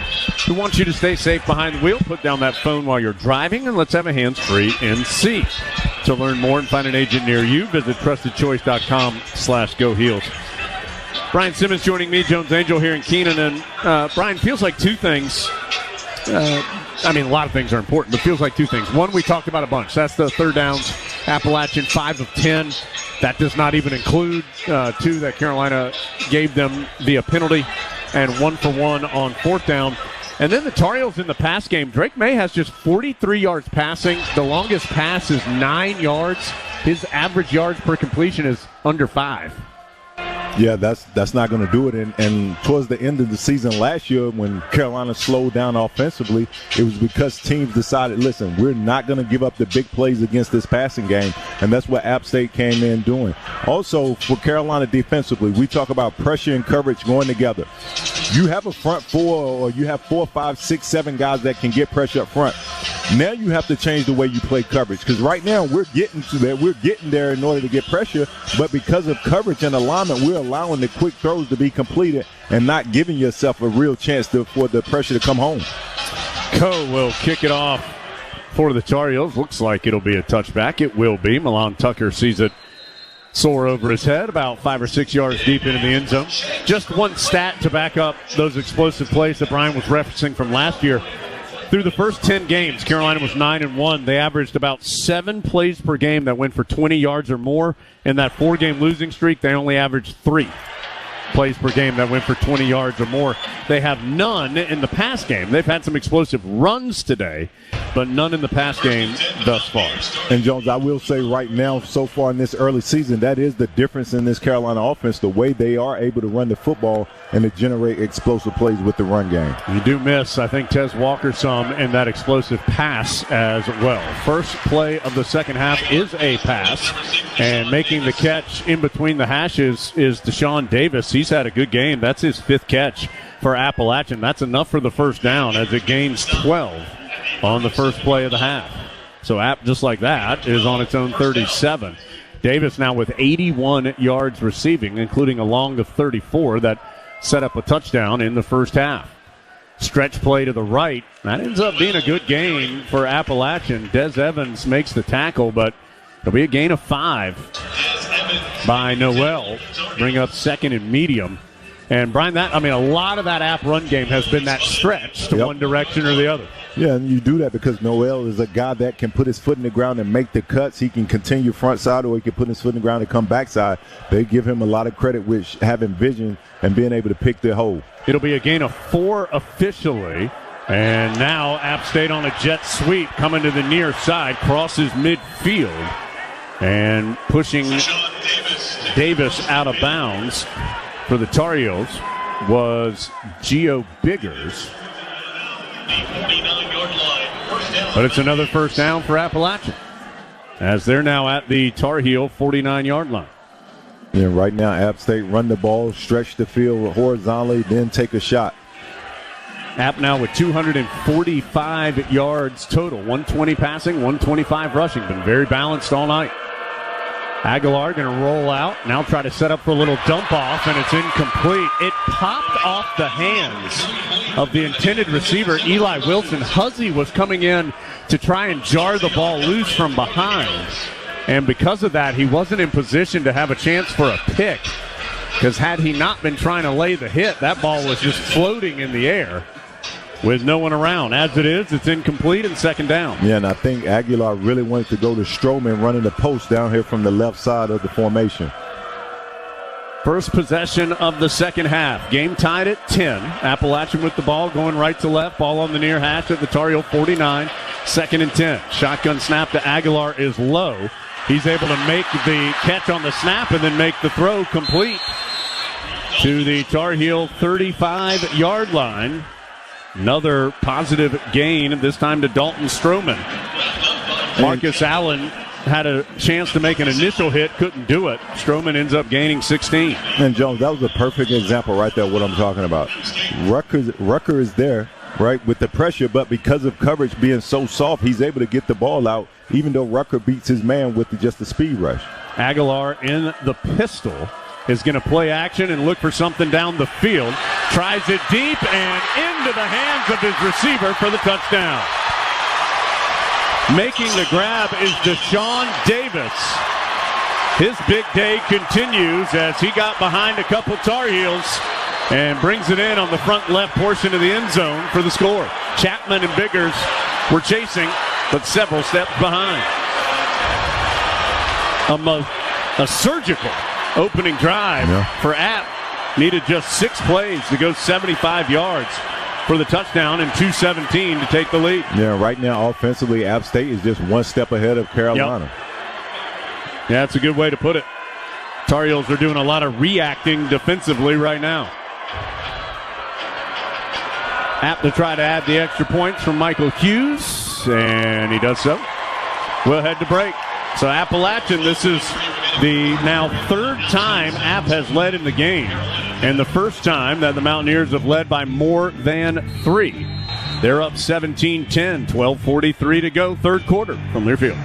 S14: who want you to stay safe behind the wheel. Put down that phone while you're driving, and let's have a hands-free NC. To learn more and find an agent near you, visit trustedchoice.com/GoHeels. Brian Simmons joining me, Jones Angel here in Keenan. And Brian, feels like 2 things. I mean, a lot of things are important, but feels like 2 things. One, we talked about a bunch. That's the 3rd downs. Appalachian 5 of 10. That does not even include 2 that Carolina gave them via penalty, and 1 for 1 on 4th down. And then the Tar Heels in the pass game. Drake May has just 43 yards passing. The longest pass is 9 yards. His average yards per completion is under 5.
S4: Yeah, that's not going to do it. And towards the end of the season last year, when Carolina slowed down offensively, it was because teams decided, listen, we're not going to give up the big plays against this passing game. And that's what App State came in doing. Also, for Carolina defensively, we talk about pressure and coverage going together. You have a front 4, or you have 4, 5, 6, 7 guys that can get pressure up front. Now you have to change the way you play coverage, because right now we're getting to that. We're getting there in order to get pressure, but because of coverage and alignment, we're allowing the quick throws to be completed and not giving yourself a real chance for the pressure to come home.
S14: Coe will kick it off for the Tar Heels. Looks like it'll be a touchback. It will be. Milan Tucker sees it
S3: soar over his head, about 5 or 6 yards deep into the end zone. Just one stat to back up those explosive plays that Brian was referencing from last year. Through the first 10 games, Carolina was 9-1. They averaged about 7 plays per game that went for 20 yards or more. In that 4-game losing streak, they only averaged 3 plays per game that went for 20 yards or more. They have none in the pass game. They've had some explosive runs today, but none in the pass game thus far.
S4: And, Jones, I will say right now, so far in this early season, that is the difference in this Carolina offense, the way they are able to run the football and to generate explosive plays with the run game.
S3: You do miss, I think, Tez Walker some in that explosive pass as well. First play of the second half is a pass, and making the catch in between the hashes is Deshaun Davis. He's had a good game. That's his 5th catch for Appalachian. That's enough for the first down as it gains 12 on the first play of the half. So App, just like that, is on its own 37. Davis now with 81 yards receiving, including along the 34 that set up a touchdown in the first half. Stretch play to the right. That ends up being a good gain for Appalachian. Des Evans makes the tackle, but it'll be a gain of 5 by Noel. Bring up second and medium. And Brian, a lot of that App run game has been that stretch to one direction or the other.
S4: Yeah, and you do that because Noel is a guy that can put his foot in the ground and make the cuts. He can continue front side, or he can put his foot in the ground and come backside. They give him a lot of credit with having vision and being able to pick the hole.
S3: It'll be a gain of 4 officially. And now App State on a jet sweep coming to the near side, crosses midfield and pushing Davis out of bounds. For the Tar Heels was Gio Biggers. But it's another first down for Appalachian, as they're now at the Tar Heel 49-yard line.
S4: And right now, App State run the ball, stretch the field horizontally, then take a shot.
S3: App now with 245 yards total, 120 passing, 125 rushing. Been very balanced all night. Aguilar going to roll out, now try to set up for a little dump off, and it's incomplete. It popped off the hands of the intended receiver, Eli Wilson. Huzzy was coming in to try and jar the ball loose from behind, and because of that, he wasn't in position to have a chance for a pick, because had he not been trying to lay the hit, that ball was just floating in the air with no one around. As it is, it's incomplete and second down.
S4: Yeah, and I think Aguilar really wanted to go to Stroman running the post down here from the left side of the formation.
S3: First possession of the second half. Game tied at 10. Appalachian with the ball going right to left. Ball on the near hash at the Tar Heel 49. Second and 10. Shotgun snap to Aguilar is low. He's able to make the catch on the snap and then make the throw complete to the Tar Heel 35-yard line. Another positive gain, this time to Dalton Stroman. Marcus Allen had a chance to make an initial hit, couldn't do it. Stroman ends up gaining 16.
S4: And, Jones, that was a perfect example right there, what I'm talking about. Rucker is there, right, with the pressure, but because of coverage being so soft, he's able to get the ball out, even though Rucker beats his man with just the speed rush.
S3: Aguilar in the pistol is going to play action and look for something down the field. Tries it deep and into the hands of his receiver for the touchdown. Making the grab is Deshaun Davis. His big day continues as he got behind a couple Tar Heels and brings it in on the front left portion of the end zone for the score. Chapman and Biggers were chasing, but several steps behind. A surgical opening drive for App. Needed just 6 plays to go 75 yards for the touchdown and 2:17 to take the lead.
S4: Yeah, right now offensively, App State is just one step ahead of Carolina.
S3: Yep. Yeah, that's a good way to put it. Tar Heels are doing a lot of reacting defensively right now. App to try to add the extra points from Michael Hughes, and he does so. We'll head to break. So Appalachian, this is the now 3rd time App has led in the game, and the first time that the Mountaineers have led by more than 3. They're up 17-10, 12:43 to go, third quarter from Learfield.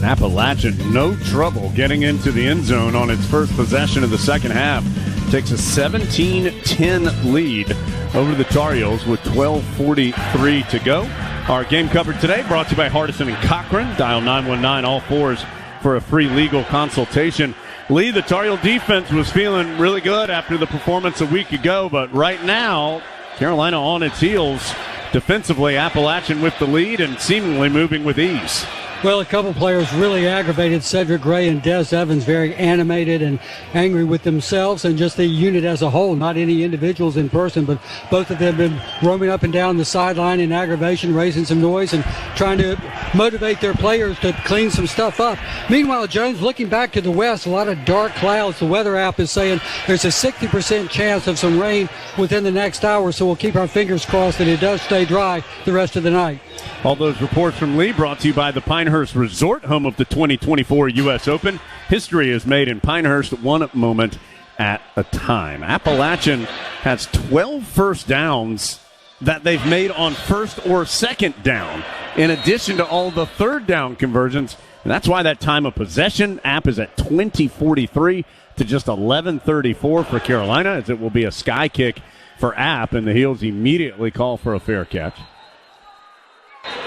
S3: Appalachian, no trouble getting into the end zone on its first possession of the second half. takes a 17-10 lead over the Tar Heels with 12:43 to go. Our game covered today brought to you by Hardison and Cochran. Dial 919-all-4s for a free legal consultation. Lee, the Tar Heel defense was feeling really good after the performance a week ago, but right now, Carolina on its heels defensively. Appalachian with the lead and seemingly moving with ease.
S5: Well, a couple players really aggravated. Cedric Gray and Des Evans very animated and angry with themselves and just the unit as a whole, not any individuals in person, but both of them been roaming up and down the sideline in aggravation, raising some noise and trying to motivate their players to clean some stuff up. Meanwhile, Jones, looking back to the west, a lot of dark clouds. The weather app is saying there's a 60% chance of some rain within the next hour, so we'll keep our fingers crossed that it does stay dry the rest of the night.
S3: All those reports from Lee brought to you by the Pinehurst Resort, home of the 2024 U.S. Open. History is made in Pinehurst, one moment at a time. Appalachian has 12 first downs that they've made on first or second down, in addition to all the third down conversions. And that's why that time of possession app is at 20:43 to just 11:34 for Carolina, as it will be a sky kick for App, and the Heels immediately call for a fair catch.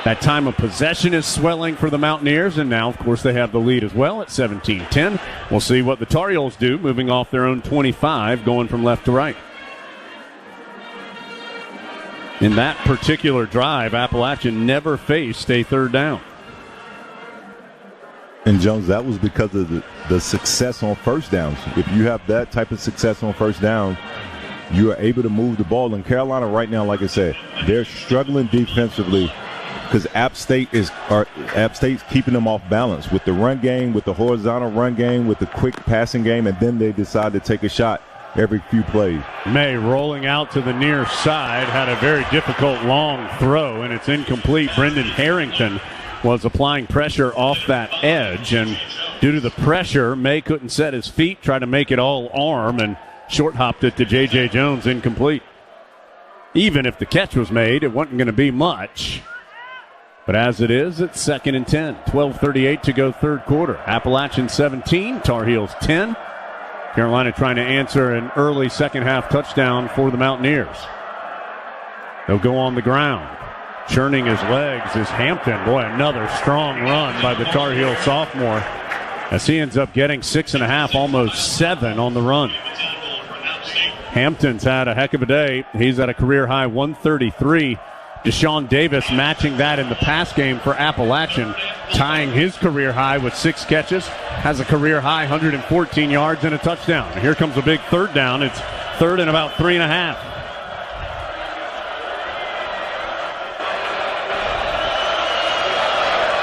S3: That time of possession is swelling for the Mountaineers, and now, of course, they have the lead as well at 17-10. We'll see what the Tar Heels do, moving off their own 25, going from left to right. In that particular drive, Appalachian never faced a third down.
S4: And, Jones, that was because of the success on first downs. If you have that type of success on first down, you are able to move the ball. And Carolina right now, like I said, they're struggling defensively because App State's keeping them off balance with the run game, with the horizontal run game, with the quick passing game, and then they decide to take a shot every few plays.
S3: May rolling out to the near side, had a very difficult long throw, and it's incomplete. Brendan Harrington was applying pressure off that edge, and due to the pressure, May couldn't set his feet, tried to make it all arm, and short hopped it to J.J. Jones, incomplete. Even if the catch was made, it wasn't going to be much. But as it is, it's 2nd and 10. 12:38 to go third quarter. Appalachian 17, Tar Heels 10. Carolina trying to answer an early second half touchdown for the Mountaineers. They'll go on the ground. Churning his legs is Hampton. Boy, another strong run by the Tar Heel sophomore, as he ends up getting 6.5, almost 7 on the run. Hampton's had a heck of a day. He's at a career high 133. Deshaun Davis matching that in the pass game for Appalachian, tying his career high with 6 catches, has a career high 114 yards and a touchdown. Here comes a big third down. It's third and about 3.5.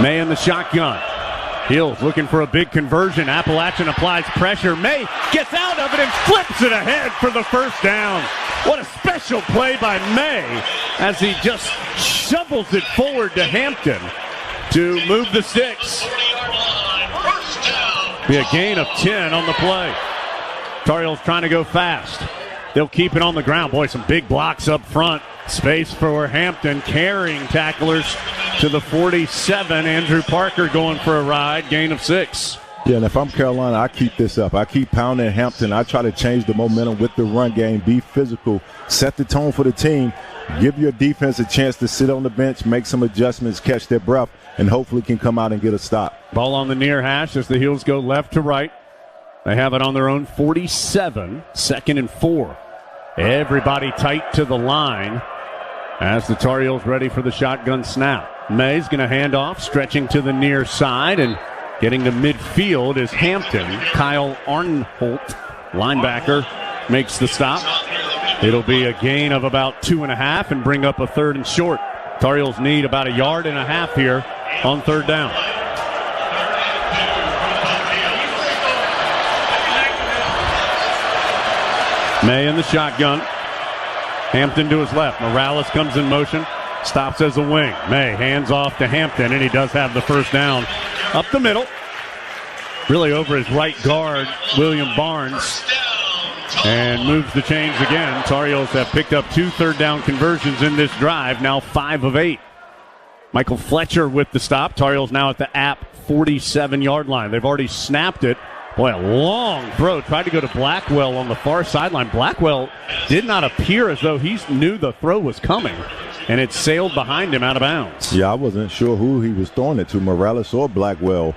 S3: May in the shotgun. Heels looking for a big conversion. Appalachian applies pressure. May gets out of it and flips it ahead for the first down. What a special play by May as he just shovels it forward to Hampton to move the sticks. Be a gain of 10 on the play. Tar Heels trying to go fast. They'll keep it on the ground. Boy, some big blocks up front. Space for Hampton, carrying tacklers to the 47. Andrew Parker going for a ride, gain of 6.
S4: Yeah, and if I'm Carolina, I keep this up. I keep pounding Hampton. I try to change the momentum with the run game, be physical, set the tone for the team, give your defense a chance to sit on the bench, make some adjustments, catch their breath, and hopefully can come out and get a stop.
S3: Ball on the near hash as the Heels go left to right. They have it on their own 47, 2nd and 4. Everybody tight to the line as the Tar Heels ready for the shotgun snap. May's going to hand off, stretching to the near side, and getting to midfield is Hampton. Kyle Arnholt, linebacker, makes the stop. It'll be a gain of about 2.5 and bring up a 3rd and short. Tar Heels need about 1.5 yards here on 3rd down. May in the shotgun. Hampton to his left. Morales comes in motion. Stops as a wing. May hands off to Hampton, and he does have the first down up the middle. Really over his right guard, William Barnes, and moves the chains again. Tar Heels have picked up 2 third down conversions in this drive, now 5 of 8. Michael Fletcher with the stop. Tar Heels now at the App 47-yard line. They've already snapped it. Boy, a long throw. Tried to go to Blackwell on the far sideline. Blackwell did not appear as though he knew the throw was coming, and it sailed behind him out of bounds.
S4: Yeah, I wasn't sure who he was throwing it to, Morales or Blackwell.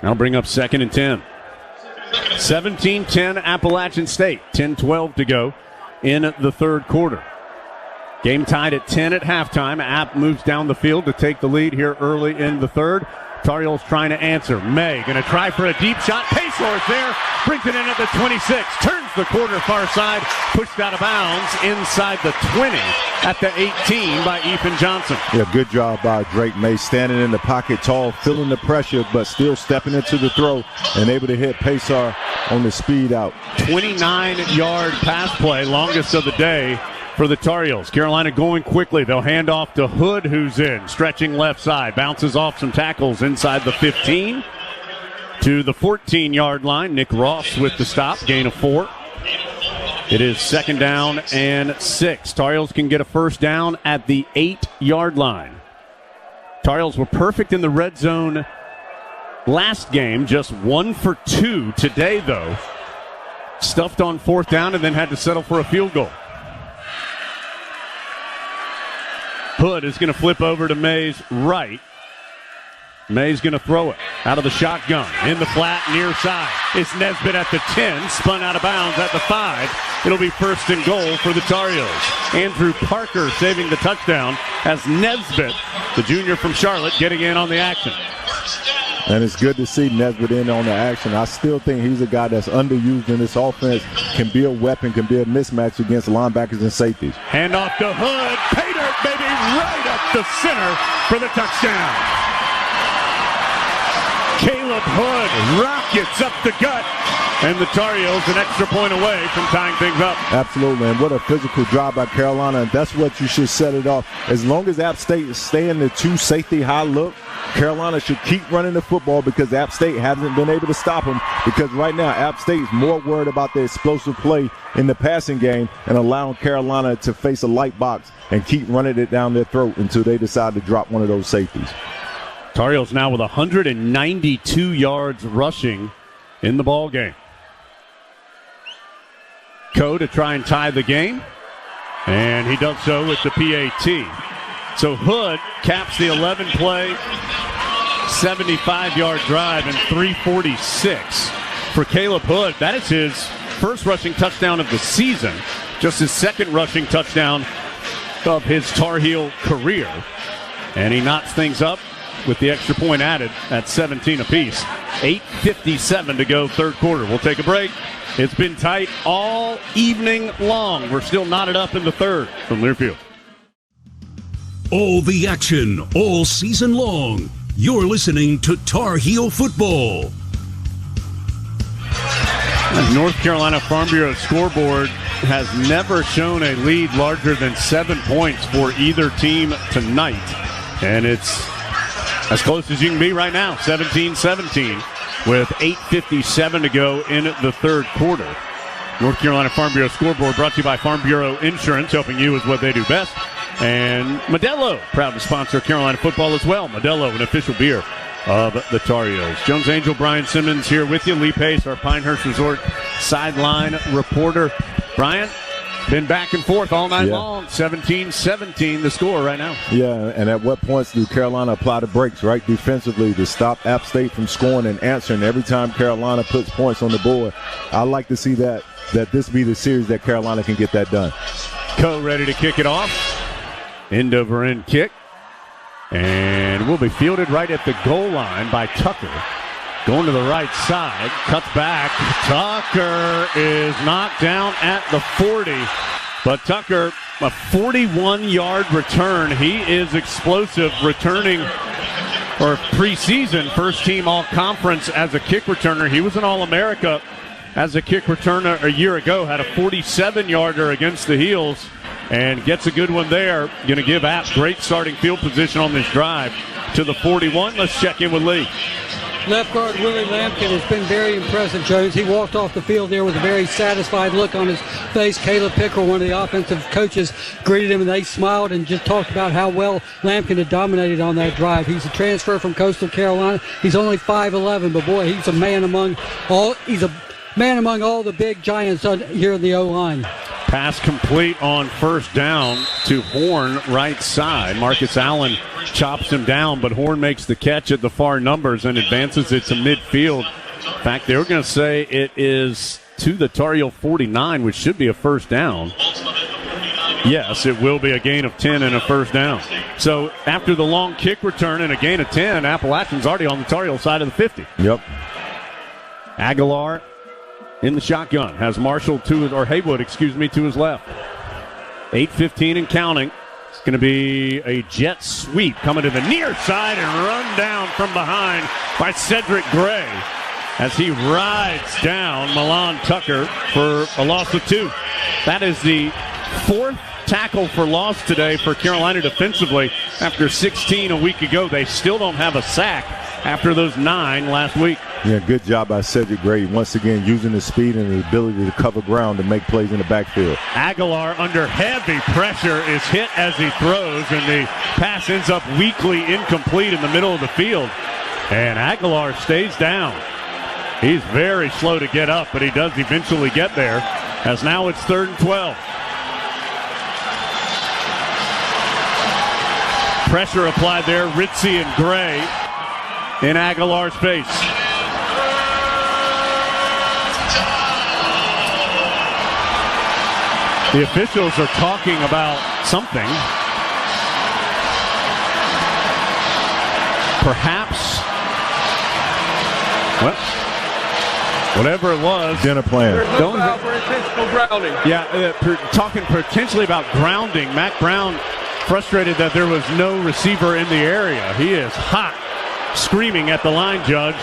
S3: That'll bring up 2nd and 10. 17-10 Appalachian State. 10-12 to go in the third quarter. Game tied at 10 at halftime. App moves down the field to take the lead here early in the third. Tar Heels trying to answer. May going to try for a deep shot. Paysor's there. Brings it in at the 26. Turns the corner far side. Pushed out of bounds inside the 20 at the 18 by Ethan Johnson.
S4: Yeah, good job by Drake May. Standing in the pocket tall, feeling the pressure, but still stepping into the throw and able to hit Paysar on the speed out.
S3: 29-yard pass play, longest of the day for the Tar Heels. Carolina going quickly. They'll hand off to Hood, who's in, stretching left side. Bounces off some tackles inside the 15 to the 14-yard line. Nick Ross with the stop, gain of 4. It is 2nd down and 6. Tar Heels can get a first down at the 8-yard line. Tar Heels were perfect in the red zone last game, just 1 for 2 today, though. Stuffed on 4th down and then had to settle for a field goal. Hood is going to flip over to May's right. May's going to throw it out of the shotgun. In the flat, near side. It's Nesbitt at the 10, spun out of bounds at the 5. It'll be 1st and goal for the Tar Heels. Andrew Parker saving the touchdown as Nesbitt, the junior from Charlotte, getting in on the action.
S4: And it's good to see Nesbitt in on the action. I still think he's a guy that's underused in this offense, can be a weapon, can be a mismatch against linebackers and safeties.
S3: Hand off to Hood. Pay dirt, baby, right up the center for the touchdown. Caleb Hood rockets up the gut, and the Tar Heels an extra point away from tying things up.
S4: Absolutely, and what a physical drive by Carolina, and that's what you should set it off. As long as App State stay in the 2 safety high look, Carolina should keep running the football because App State hasn't been able to stop them, because right now App State is more worried about the explosive play in the passing game and allowing Carolina to face a light box and keep running it down their throat until they decide to drop one of those safeties.
S3: Tar Heels now with 192 yards rushing in the ball game. Coe to try and tie the game, and he does so with the PAT. So Hood caps the 11-play, 75-yard drive and 3:46 for Caleb Hood. That is his first rushing touchdown of the season, just his 2nd rushing touchdown of his Tar Heel career. And he knots things up with the extra point added at 17 apiece. 8:57 to go, third quarter. We'll take a break. It's been tight all evening long. We're still knotted up in the third from Learfield.
S2: All the action, all season long. You're listening to Tar Heel Football.
S3: The North Carolina Farm Bureau scoreboard has never shown a lead larger than 7 points for either team tonight. And it's as close as you can be right now, 17-17, with 8:57 to go in the third quarter. North Carolina Farm Bureau scoreboard brought to you by Farm Bureau Insurance, helping you with what they do best. And Modelo, proud to sponsor Carolina football as well. Modelo, an official beer of the Tar Heels. Jones Angel, Brian Simmons here with you. Lee Pace, our Pinehurst Resort sideline reporter. Brian, been back and forth all night long. 17-17 the score right now.
S4: Yeah, and at what points do Carolina apply the brakes, right, defensively to stop App State from scoring and answering every time Carolina puts points on the board? I like to see that this be the series that Carolina can get that done.
S3: Coe ready to kick it off. End over end kick. And will be fielded right at the goal line by Tucker. Going to the right side, cuts back. Tucker is knocked down at the 40. But Tucker, a 41-yard return. He is explosive, returning or preseason first-team all-conference as a kick returner. He was an All-America as a kick returner a year ago. Had a 47-yarder against the Heels and gets a good one there. Going to give App great starting field position on this drive to the 41. Let's check in with Lee.
S5: Left guard Willie Lampkin has been very impressive, Jones. He walked off the field there with a very satisfied look on his face. Caleb Pickrell, one of the offensive coaches, greeted him, and they smiled and just talked about how well Lampkin had dominated on that drive. He's a transfer from Coastal Carolina. He's only 5'11", but boy, he's a man among all. He's a man among all the big giants here in the O-line.
S3: Pass complete on first down to Horn, right side. Marcus Allen chops him down, but Horn makes the catch at the far numbers and advances it to midfield. In fact, they were going to say it is to the Tar Heel 49, which should be a first down. Yes, it will be a gain of 10 and a first down. So after the long kick return and a gain of 10, Appalachian's already on the Tar Heel side of the 50.
S4: Yep.
S3: Aguilar in the shotgun has Marshall Haywood to his left. 8:15 and counting. It's going to be a jet sweep coming to the near side and run down from behind by Cedric Gray as he rides down Milan Tucker for a loss of 2. That is the 4th tackle for loss today for Carolina defensively. After 16 a week ago, they still don't have a sack after those 9 last week.
S4: Yeah, good job by Cedric Gray. Once again, using his speed and his ability to cover ground and make plays in the backfield.
S3: Aguilar, under heavy pressure, is hit as he throws, and the pass ends up weakly incomplete in the middle of the field. And Aguilar stays down. He's very slow to get up, but he does eventually get there, as now it's 3rd and 12. Pressure applied there. Ritzy and Gray in Aguilar's face. The officials are talking about something. Perhaps, well, whatever it was.
S4: Dinner plan.
S15: There's no foul for intentional grounding.
S3: Yeah, talking potentially about grounding. Mac Brown frustrated that there was no receiver in the area. He is hot, screaming at the line judge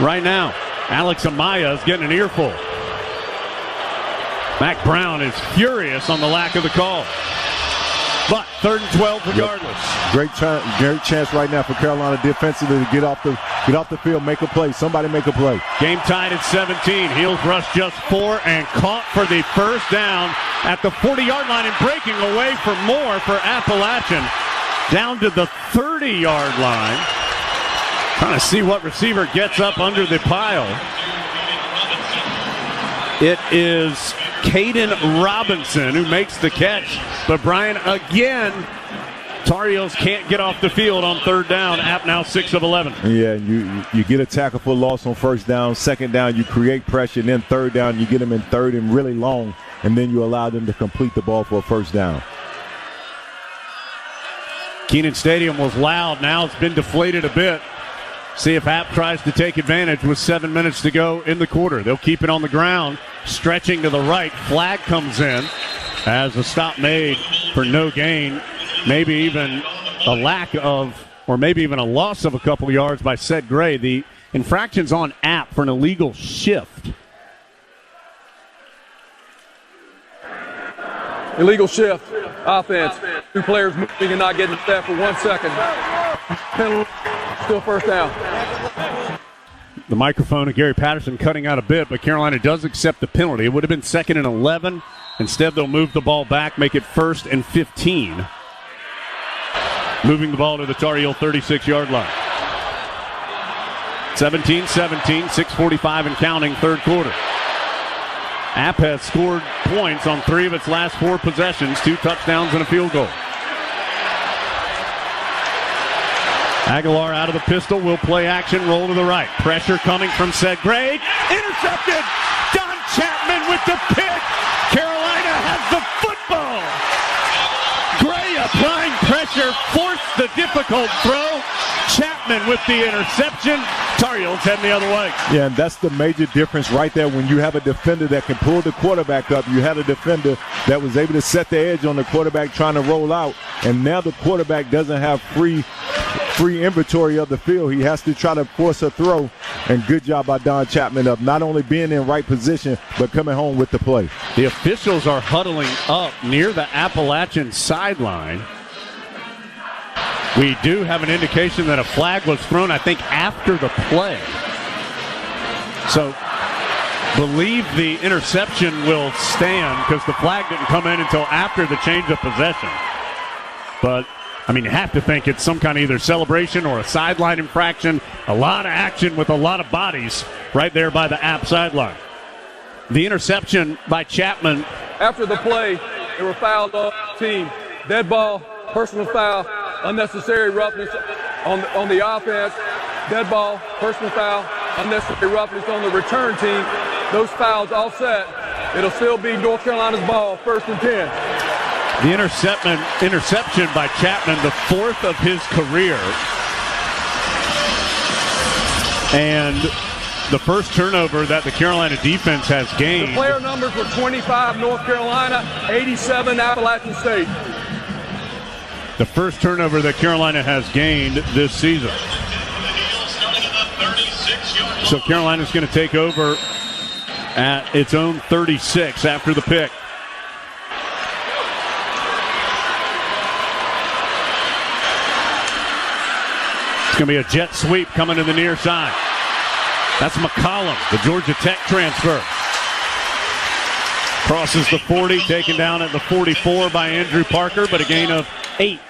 S3: right now. Alex Amaya is getting an earful. Mac Brown is furious on the lack of the call. But 3rd and 12 regardless.
S4: Great chance right now for Carolina defensively to get off the field, make a play. Somebody make a play.
S3: Game tied at 17. Heels rush just 4 and caught for the first down at the 40-yard line and breaking away for more for Appalachian. Down to the 30-yard line. Trying to see what receiver gets up under the pile. It is Caden Robinson who makes the catch. But Brian, again, Tar Heels can't get off the field on 3rd down. App now 6 of 11.
S4: Yeah, you get a tackle for loss on 1st down. 2nd down, you create pressure. And then 3rd down, you get them in 3rd and really long. And then you allow them to complete the ball for a 1st down.
S3: Kenan Stadium was loud. Now it's been deflated a bit. See if App tries to take advantage with 7 minutes to go in the quarter. They'll keep it on the ground, stretching to the right. Flag comes in as a stop made for no gain. Maybe even a lack of, or maybe even a loss of a couple yards by Ced Gray. The infraction's on App for an illegal shift.
S15: Illegal shift. Offense. 2 players moving and not getting the step for 1 second. Penalty. Still 1st down.
S3: The microphone of Gary Patterson cutting out a bit, but Carolina does accept the penalty. It would have been 2nd and 11. Instead, they'll move the ball back, make it 1st and 15. Moving the ball to the Tar Heel 36-yard line. 17-17, 6:45 and counting, 3rd quarter. App has scored points on 3 of its last 4 possessions, 2 touchdowns and a field goal. Aguilar out of the pistol, will play action, roll to the right. Pressure coming from Ced Gray. Intercepted! Don Chapman with the pick! Carolina has the football! Gray applying pressure, forced the difficult throw. Chapman with the interception. Tar Heels heading the other way.
S4: Yeah, and that's the major difference right there. When you have a defender that can pull the quarterback up, you had a defender that was able to set the edge on the quarterback trying to roll out, and now the quarterback doesn't have free inventory of the field. He has to try to force a throw, and good job by Don Chapman of not only being in right position, but coming home with the play.
S3: The officials are huddling up near the Appalachian sideline.
S14: We do have an indication that a flag was thrown, I think, after the play. So, believe the interception will stand because the flag didn't come in until after the change of possession. But, I mean, you have to think it's some kind of either celebration or a sideline infraction. A lot of action with a lot of bodies right there by the App sideline. The interception by Chapman.
S15: After the play, they were fouled on the team. Dead ball, personal foul, unnecessary roughness on the offense. Dead ball, personal foul, unnecessary roughness on the return team. Those fouls offset. It'll still be North Carolina's ball, 1st and 10.
S14: The interception by Chapman, the 4th of his career. And the first turnover that the Carolina defense has gained.
S15: The player numbers were 25 North Carolina, 87 Appalachian State.
S14: The first turnover that Carolina has gained this season. So Carolina's going to take over at its own 36 after the pick. It's going to be a jet sweep coming to the near side. That's McCollum, the Georgia Tech transfer. Crosses the 40, taken down at the 44 by Andrew Parker, but a gain of 8.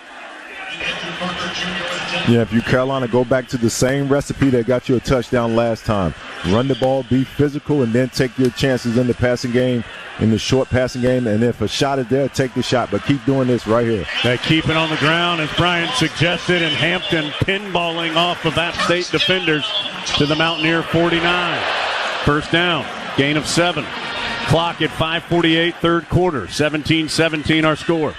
S4: Yeah, if you Carolina, go back to the same recipe that got you a touchdown last time. Run the ball, be physical, and then take your chances in the passing game, in the short passing game. And if a shot is there, take the shot. But keep doing this right here.
S14: They keep it on the ground, as Brian suggested, and Hampton pinballing off of App State defenders to the Mountaineer 49. First down, gain of 7. Clock at 5:48, third quarter. 17-17 our score.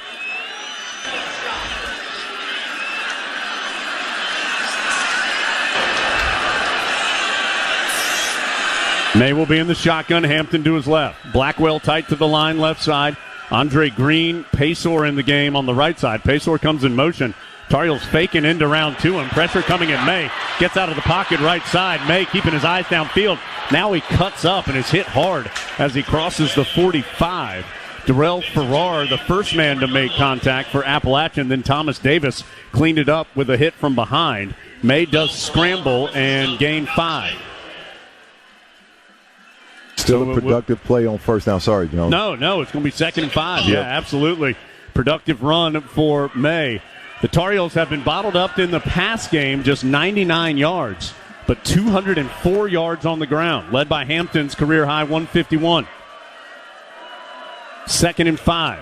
S14: May will be in the shotgun. Hampton to his left. Blackwell tight to the line, left side. Andre Green, Pacor in the game on the right side. Pacor comes in motion. Tar Heels faking into round 2, and pressure coming at May. Gets out of the pocket right side. May keeping his eyes downfield. Now he cuts up and is hit hard as he crosses the 45. Darrell Farrar, the first man to make contact for Appalachian. Then Thomas Davis cleaned it up with a hit from behind. May does scramble and gain 5.
S4: Still a productive play on first down. Sorry, Jones.
S14: No, it's going to be 2nd and 5. Yep. Yeah, absolutely. Productive run for May. The Tar Heels have been bottled up in the pass game, just 99 yards, but 204 yards on the ground, led by Hampton's career-high 151. 2nd and 5.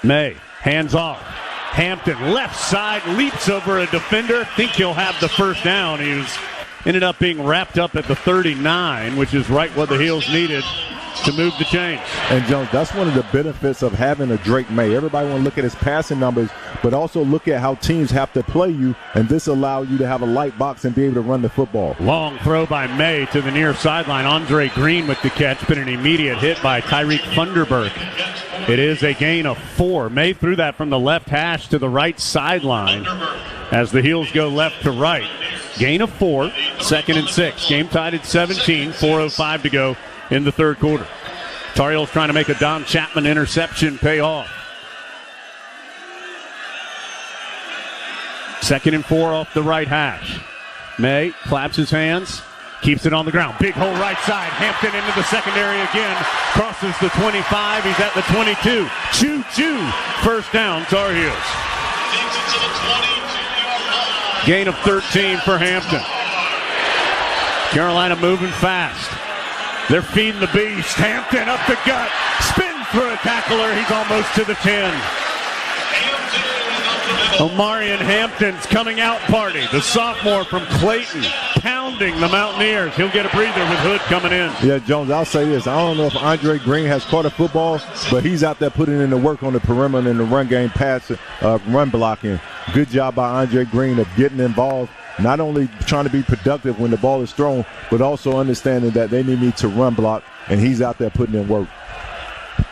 S14: May, hands off. Hampton, left side, leaps over a defender. Think he'll have the first down. He ended up being wrapped up at the 39, which is right what the Heels needed to move the chains.
S4: And, Jones, that's one of the benefits of having a Drake May. Everybody want to look at his passing numbers, but also look at how teams have to play you, and this allows you to have a light box and be able to run the football.
S14: Long throw by May to the near sideline. Andre Green with the catch, but an immediate hit by Tyreek Funderburk. It is a gain of 4. May threw that from the left hash to the right sideline as the Heels go left to right. Gain of 4, 2nd and 6. Game tied at 17, 4:05 to go in the third quarter. Tar Heels trying to make a Don Chapman interception pay off. 2nd and 4 off the right hash. May claps his hands, keeps it on the ground. Big hole right side. Hampton into the secondary again. Crosses the 25. He's at the 22. Choo-choo. First down, Tar Heels. Gain of 13 for Hampton. Carolina moving fast. They're feeding the beast. Hampton up the gut. Spins through a tackler. He's almost to the 10. Omarion Hampton's coming out party. The sophomore from Clayton pounding the Mountaineers. He'll get a breather with Hood coming in.
S4: Yeah, Jones, I'll say this. I don't know if Andre Green has caught a football, but he's out there putting in the work on the perimeter in the run game, run blocking. Good job by Andre Green of getting involved, not only trying to be productive when the ball is thrown, but also understanding that they need to run block, and he's out there putting in work.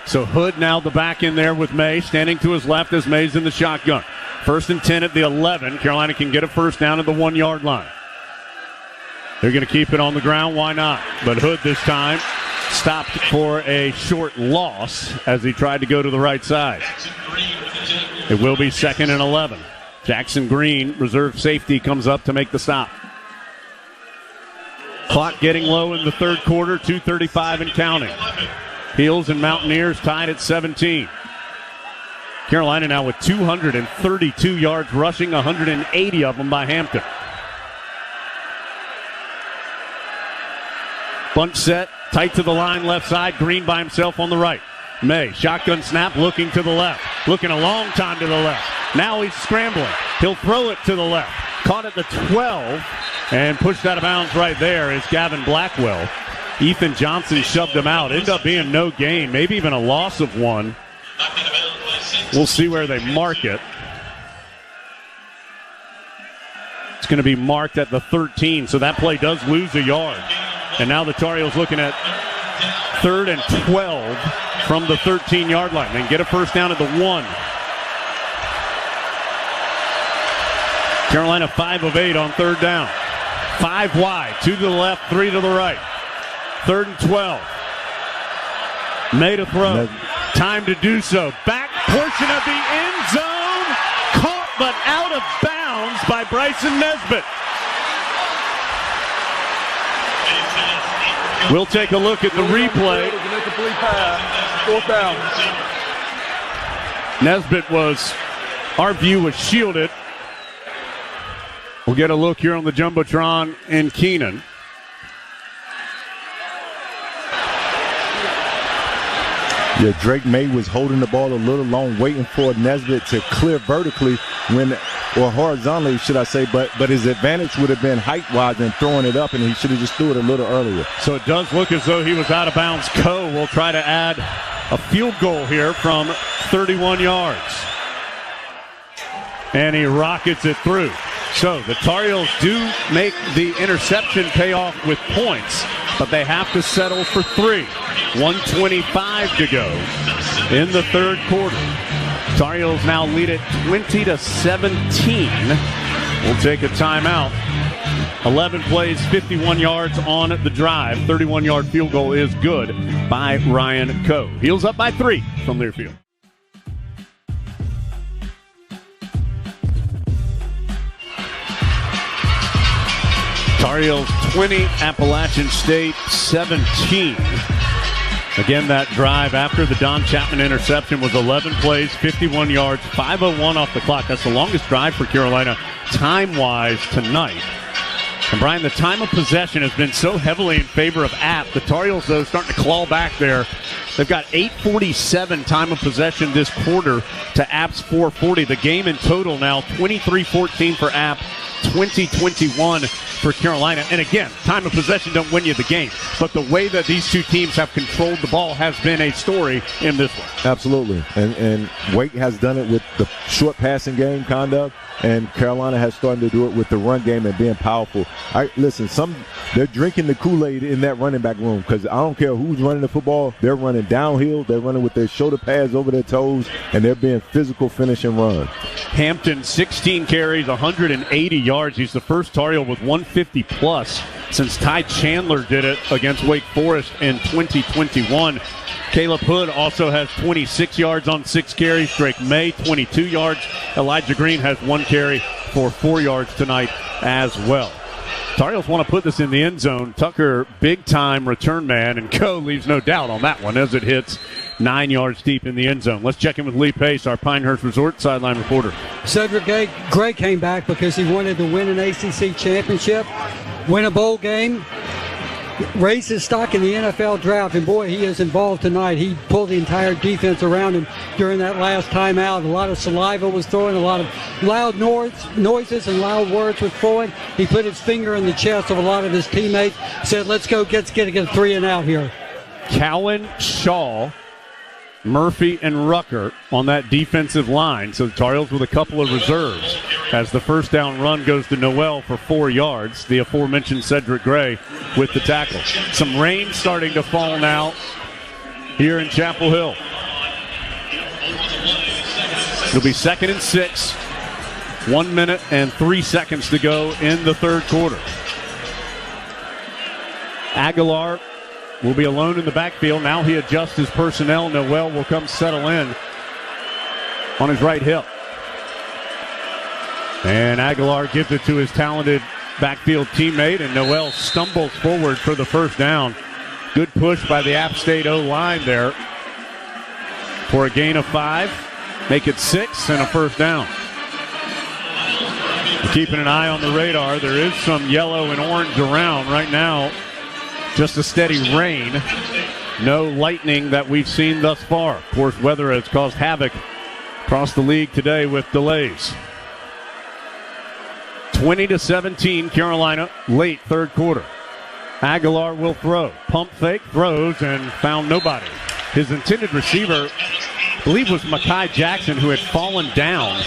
S14: So Hood now the back in there with May, standing to his left as May's in the shotgun. 1st and 10 at the 11. Carolina can get a first down at the 1-yard line. They're going to keep it on the ground. Why not? But Hood this time stopped for a short loss as he tried to go to the right side. It will be 2nd and 11.
S3: Jackson Green, reserve safety, comes up to make the stop. Clock getting low in the third quarter, 2:35 and counting. Heels and Mountaineers tied at 17. Carolina now with 232 yards rushing, 180 of them by Hampton. Bunch set, tight to the line, left side. Green by himself on the right. May, shotgun snap, looking to the left. Looking a long time to the left. Now he's scrambling. He'll throw it to the left. Caught at the 12 and pushed out of bounds right there is Gavin Blackwell. Ethan Johnson shoved him out. Ended up being no gain, maybe even a loss of one. We'll see where they mark it. It's going to be marked at the 13, so that play does lose a yard. And now the Tar Heels looking at 3rd and 12 from the 13-yard line. Then get a first down at the 1. Carolina 5 of 8 on 3rd down. 5 wide, 2 to the left, 3 to the right. 3rd and 12. Made a throw. Time to do so. Back portion of the end zone. Caught but out of bounds by Bryson Nesbitt. We'll take a look at the replay. Nesbitt was, our view was shielded. We'll get a look here on the Jumbotron in Keenan.
S4: Yeah, Drake May was holding the ball a little long, waiting for Nesbitt to clear vertically or horizontally, should I say, but his advantage would have been height-wise and throwing it up, and he should have just threw it a little earlier.
S3: So it does look as though he was out of bounds. Coe will try to add a field goal here from 31 yards. And he rockets it through. So the Tar Heels do make the interception pay off with points, but they have to settle for 3. 1:25 to go in the third quarter. Tar Heels now lead it 20-17. We'll take a timeout. 11 plays, 51 yards on the drive. 31-yard field goal is good by Ryan Coe. Heels up by 3 from Learfield. Tar Heels 20, Appalachian State 17. Again, that drive after the Don Chapman interception was 11 plays, 51 yards, 5:01 off the clock. That's the longest drive for Carolina time-wise tonight. And, Brian, the time of possession has been so heavily in favor of App. The Tar Heels, though, starting to claw back there. They've got 8:47 time of possession this quarter to App's 4:40. The game in total now 23-14 for App, 20-21 for Carolina. And again, time of possession don't win you the game, but the way that these two teams have controlled the ball has been a story in this one.
S4: Absolutely. And Wake has done it with the short passing game, kind of, and Carolina has started to do it with the run game and being powerful. They're drinking the Kool-Aid in that running back room, because I don't care who's running the football. They're running downhill. They're running with their shoulder pads over their toes, and they're being physical, finish and run.
S3: Hampton, 16 carries, 180 yards. He's the first Tar Heel with 150-plus since Ty Chandler did it against Wake Forest in 2021. Caleb Hood also has 26 yards on 6 carries. Drake May, 22 yards. Elijah Green has 1 carry for 4 yards tonight as well. Tar Heels want to put this in the end zone. Tucker, big-time return man, and Coe leaves no doubt on that one as it hits 9 yards deep in the end zone. Let's check in with Lee Pace, our Pinehurst Resort sideline reporter.
S5: Cedric Gray came back because he wanted to win an ACC championship, win a bowl game, raise his stock in the NFL draft, and boy, he is involved tonight. He pulled the entire defense around him during that last timeout. A lot of saliva was throwing, a lot of loud noises and loud words were throwing. He put his finger in the chest of a lot of his teammates, said, let's go, get a 3 and out here.
S3: Cowan, Shaw, Murphy, and Rucker on that defensive line. So the Tar Heels with a couple of reserves as the first down run goes to Noel for 4 yards. The aforementioned Cedric Gray with the tackle. Some rain starting to fall now here in Chapel Hill. It'll be 2nd and 6. 1 minute and 3 seconds to go in the third quarter. Aguilar will be alone in the backfield. Now he adjusts his personnel. Noel will come settle in on his right hip.
S14: And Aguilar gives it to his talented backfield teammate, and Noel stumbles forward for the first down. Good push by the App State O-line there for a gain of 5. Make it 6 and a first down. Keeping an eye on the radar, there is some yellow and orange around right now. Just a steady rain. No lightning that we've seen thus far. Of course, weather has caused havoc across the league today with delays. 20-17, Carolina, late third quarter. Aguilar will throw. Pump fake, throws, and found nobody. His intended receiver, I believe, was Mekhi Jackson, who had fallen down.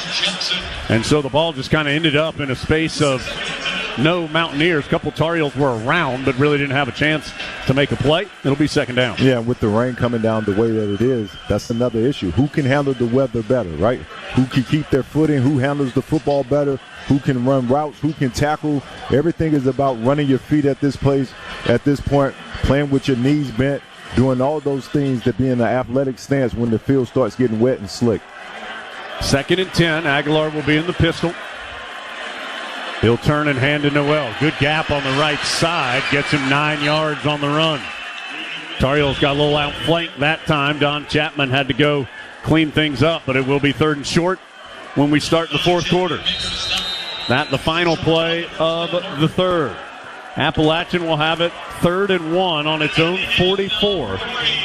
S14: And so the ball just kind of ended up in a space of no Mountaineers. A couple Tar Heels were around, but really didn't have a chance to make a play. It'll be second down.
S4: Yeah, with the rain coming down the way that it is, that's another issue. Who can handle the weather better, right? Who can keep their footing? Who handles the football better? Who can run routes? Who can tackle? Everything is about running your feet at this point, playing with your knees bent, doing all those things that be in the athletic stance when the field starts getting wet and slick.
S14: 2nd and 10. Aguilar will be in the pistol. He'll turn and hand to Noel. Good gap on the right side. Gets him 9 yards on the run. Tar Heels got a little outflanked that time. Don Chapman had to go clean things up, but it will be 3rd and short when we start the fourth quarter. That the final play of the third. Appalachian will have it 3rd and 1 on its own 44.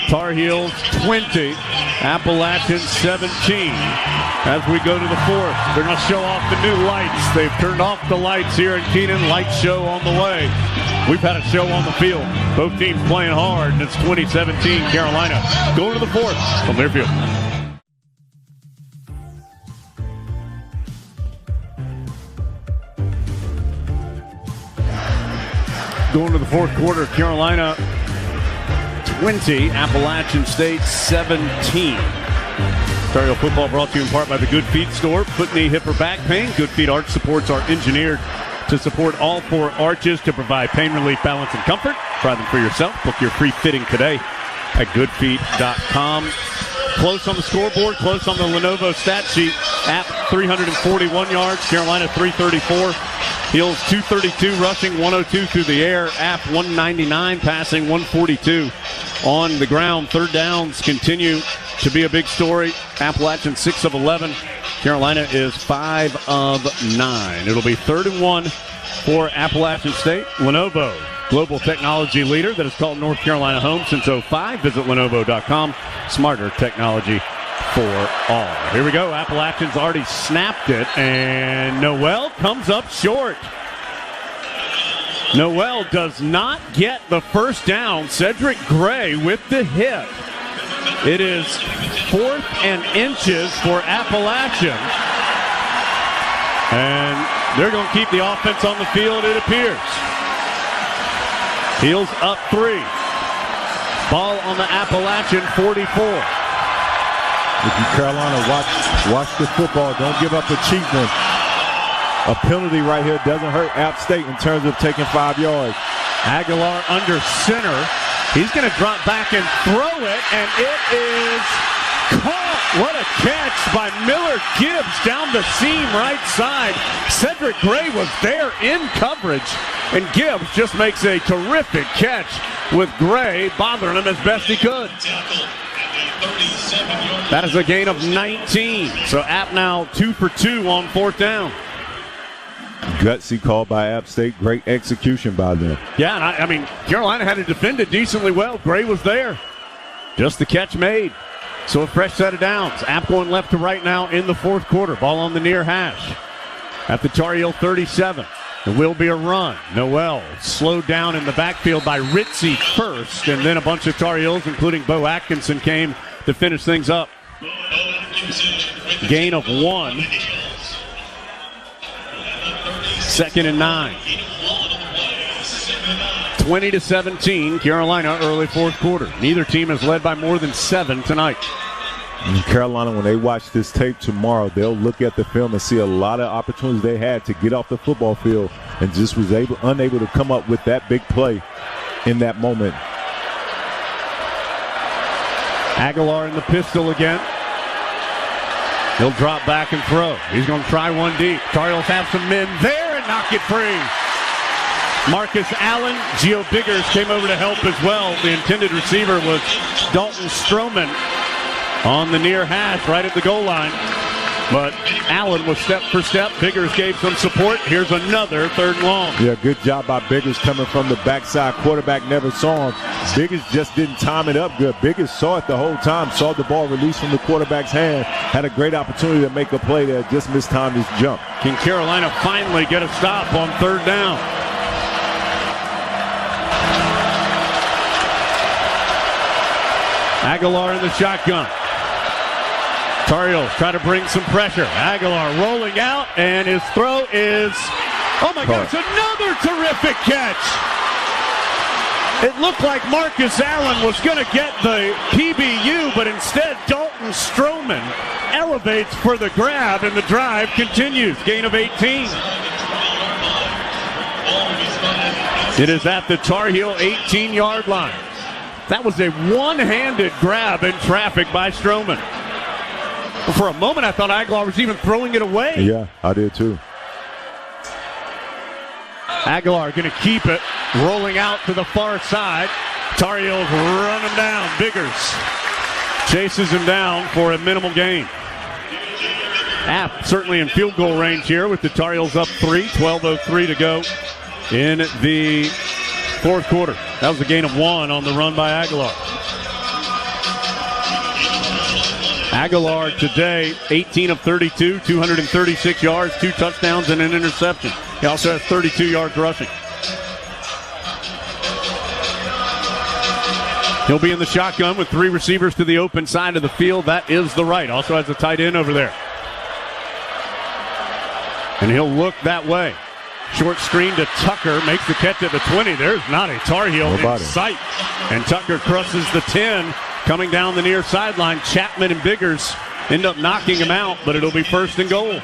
S14: Tar Heels 20, Appalachian 17. As we go to the fourth, they're going to show off the new lights. They've turned off the lights here in Keenan. Light show on the way. We've had a show on the field. Both teams playing hard, and it's 2017 Carolina going to the fourth from their field. Going to the fourth quarter, Carolina 20, Appalachian State 17. Tar Heel football brought to you in part by the Good Feet store. Foot, knee, hip, or back pain. Good Feet arch supports are engineered to support all 4 arches to provide pain relief, balance, and comfort. Try them for yourself. Book your free fitting today at goodfeet.com. Close on the scoreboard, close on the Lenovo stat sheet. App 341 yards, Carolina 334. Heels 232 rushing, 102 through the air. App 199 passing, 142 on the ground. Third downs continue to be a big story. Appalachian 6 of 11. Carolina is 5 of 9. It'll be 3rd and 1 for Appalachian State. Lenovo, global technology leader that has called North Carolina home since 2005. Visit Lenovo.com. Smarter technology for all. Here we go. Appalachian's already snapped it, and Noel comes up short. Noel does not get the first down. Cedric Gray with the hit. It is 4th and inches for Appalachian. And they're going to keep the offense on the field, it appears. Heels up 3. Ball on the Appalachian 44.
S4: If you Carolina, watch the football. Don't give up a cheap one. A penalty right here doesn't hurt App State in terms of taking 5 yards.
S14: Aguilar under center. He's going to drop back and throw it, and it is caught. What a catch by Miller Gibbs down the seam right side. Cedric Gray was there in coverage, and Gibbs just makes a terrific catch with Gray bothering him as best he could. That is a gain of 19. So App now 2 for 2 on 4th down.
S4: Gutsy call by App State. Great execution by them.
S14: Yeah, and I mean, Carolina had to defend it decently well. Gray was there. Just the catch made. So a fresh set of downs. App going left to right now in the fourth quarter. Ball on the near hash. At the Tar Heel 37. There will be a run. Noel slowed down in the backfield by Ritzy first, and then a bunch of Tar Heels, including Bo Atkinson, came to finish things up. Gain of 1. 2nd and 9. 20-17, Carolina, early fourth quarter. Neither team has led by more than 7 tonight.
S4: And Carolina, when they watch this tape tomorrow, they'll look at the film and see a lot of opportunities they had to get off the football field and just was unable to come up with that big play in that moment.
S14: Aguilar in the pistol again. He'll drop back and throw. He's going to try one deep. Tar Heels have some men there and knock it free. Marcus Allen, Gio Biggers came over to help as well. The intended receiver was Dalton Stroman on the near hash right at the goal line. But Allen was step for step. Biggers gave some support. Here's another 3rd and long.
S4: Yeah, good job by Biggers coming from the backside. Quarterback never saw him. Biggers just didn't time it up good. Biggers saw it the whole time, saw the ball released from the quarterback's hand, had a great opportunity to make a play there, just mistimed his jump.
S14: Can Carolina finally get a stop on 3rd down? Aguilar in the shotgun. Tar Heels try to bring some pressure. Aguilar rolling out, and his throw is, oh my gosh, another terrific catch. It looked like Marcus Allen was going to get the PBU, but instead Dalton Stroman elevates for the grab, and the drive continues. Gain of 18. It is at the Tar Heel 18-yard line. That was a one-handed grab in traffic by Stroman. For a moment, I thought Aguilar was even throwing it away.
S4: Yeah, I did too.
S14: Aguilar going to keep it, rolling out to the far side. Tar Heels run him down. Biggers chases him down for a minimal gain. App certainly in field goal range here with the Tar Heels up 3, 12:03 to go in the 4th quarter. That was a gain of 1 on the run by Aguilar. Aguilar today, 18 of 32, 236 yards, 2 touchdowns, and an interception. He also has 32 yards rushing. He'll be in the shotgun with 3 receivers to the open side of the field. That is the right. Also has a tight end over there. And he'll look that way. Short screen to Tucker, makes the catch at the 20. There's not a Tar Heel in sight. And Tucker crosses the 10. Coming down the near sideline, Chapman and Biggers end up knocking him out, but it'll be 1st and goal.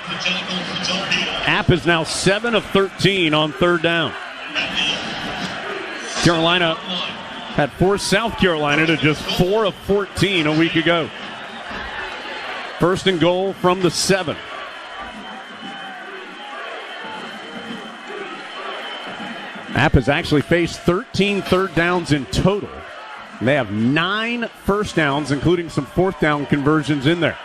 S14: App is now 7 of 13 on 3rd down. Carolina had forced South Carolina to just 4 of 14 a week ago. 1st and goal from the 7. App has actually faced 13 3rd downs in total. They have 9 first downs, including some 4th down conversions in there.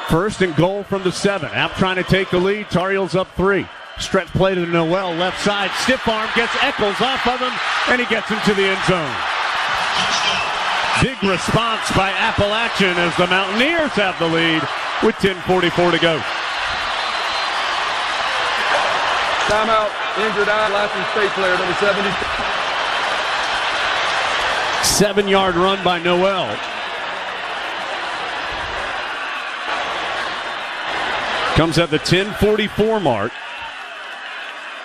S14: 1st and goal from the 7. App trying to take the lead. Tar Heels up 3. Stretch play to Noel, left side. Stiff arm, gets Eccles off of him, and he gets him to the end zone. Big response by Appalachian as the Mountaineers have the lead with 10:44 to go.
S15: Timeout, injured Appalachian State player, number 70.
S14: 7-yard run by Noel. Comes at the 10:44 mark.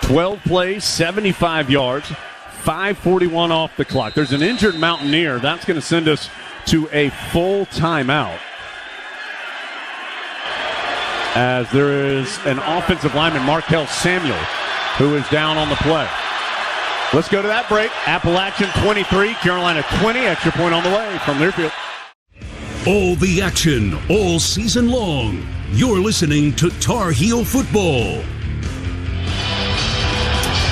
S14: 12 plays, 75 yards, 5:41 off the clock. There's an injured Mountaineer. That's going to send us to a full timeout, as there is an offensive lineman, Markel Samuel, who is down on the play. Let's go to that break. Appalachian 23, Carolina 20. Extra point on the way from Learfield.
S2: All the action, all season long. You're listening to Tar Heel Football.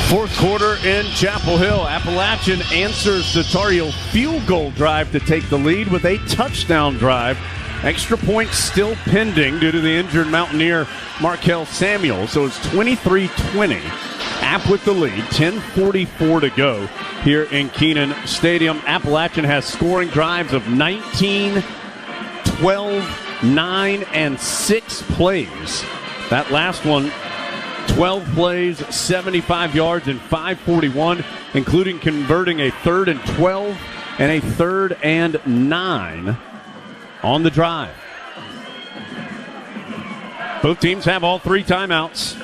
S14: 4th quarter in Chapel Hill. Appalachian answers the Tar Heel field goal drive to take the lead with a touchdown drive. Extra points still pending due to the injured Mountaineer Markel Samuel. So it's 23-20. App with the lead. 10:44 to go here in Kenan Stadium. Appalachian has scoring drives of 19, 12, 9, and 6 plays. That last one, 12 plays, 75 yards, and 5:41, including converting a 3rd and 12 and a 3rd and 9 on the drive. Both teams have all 3 timeouts,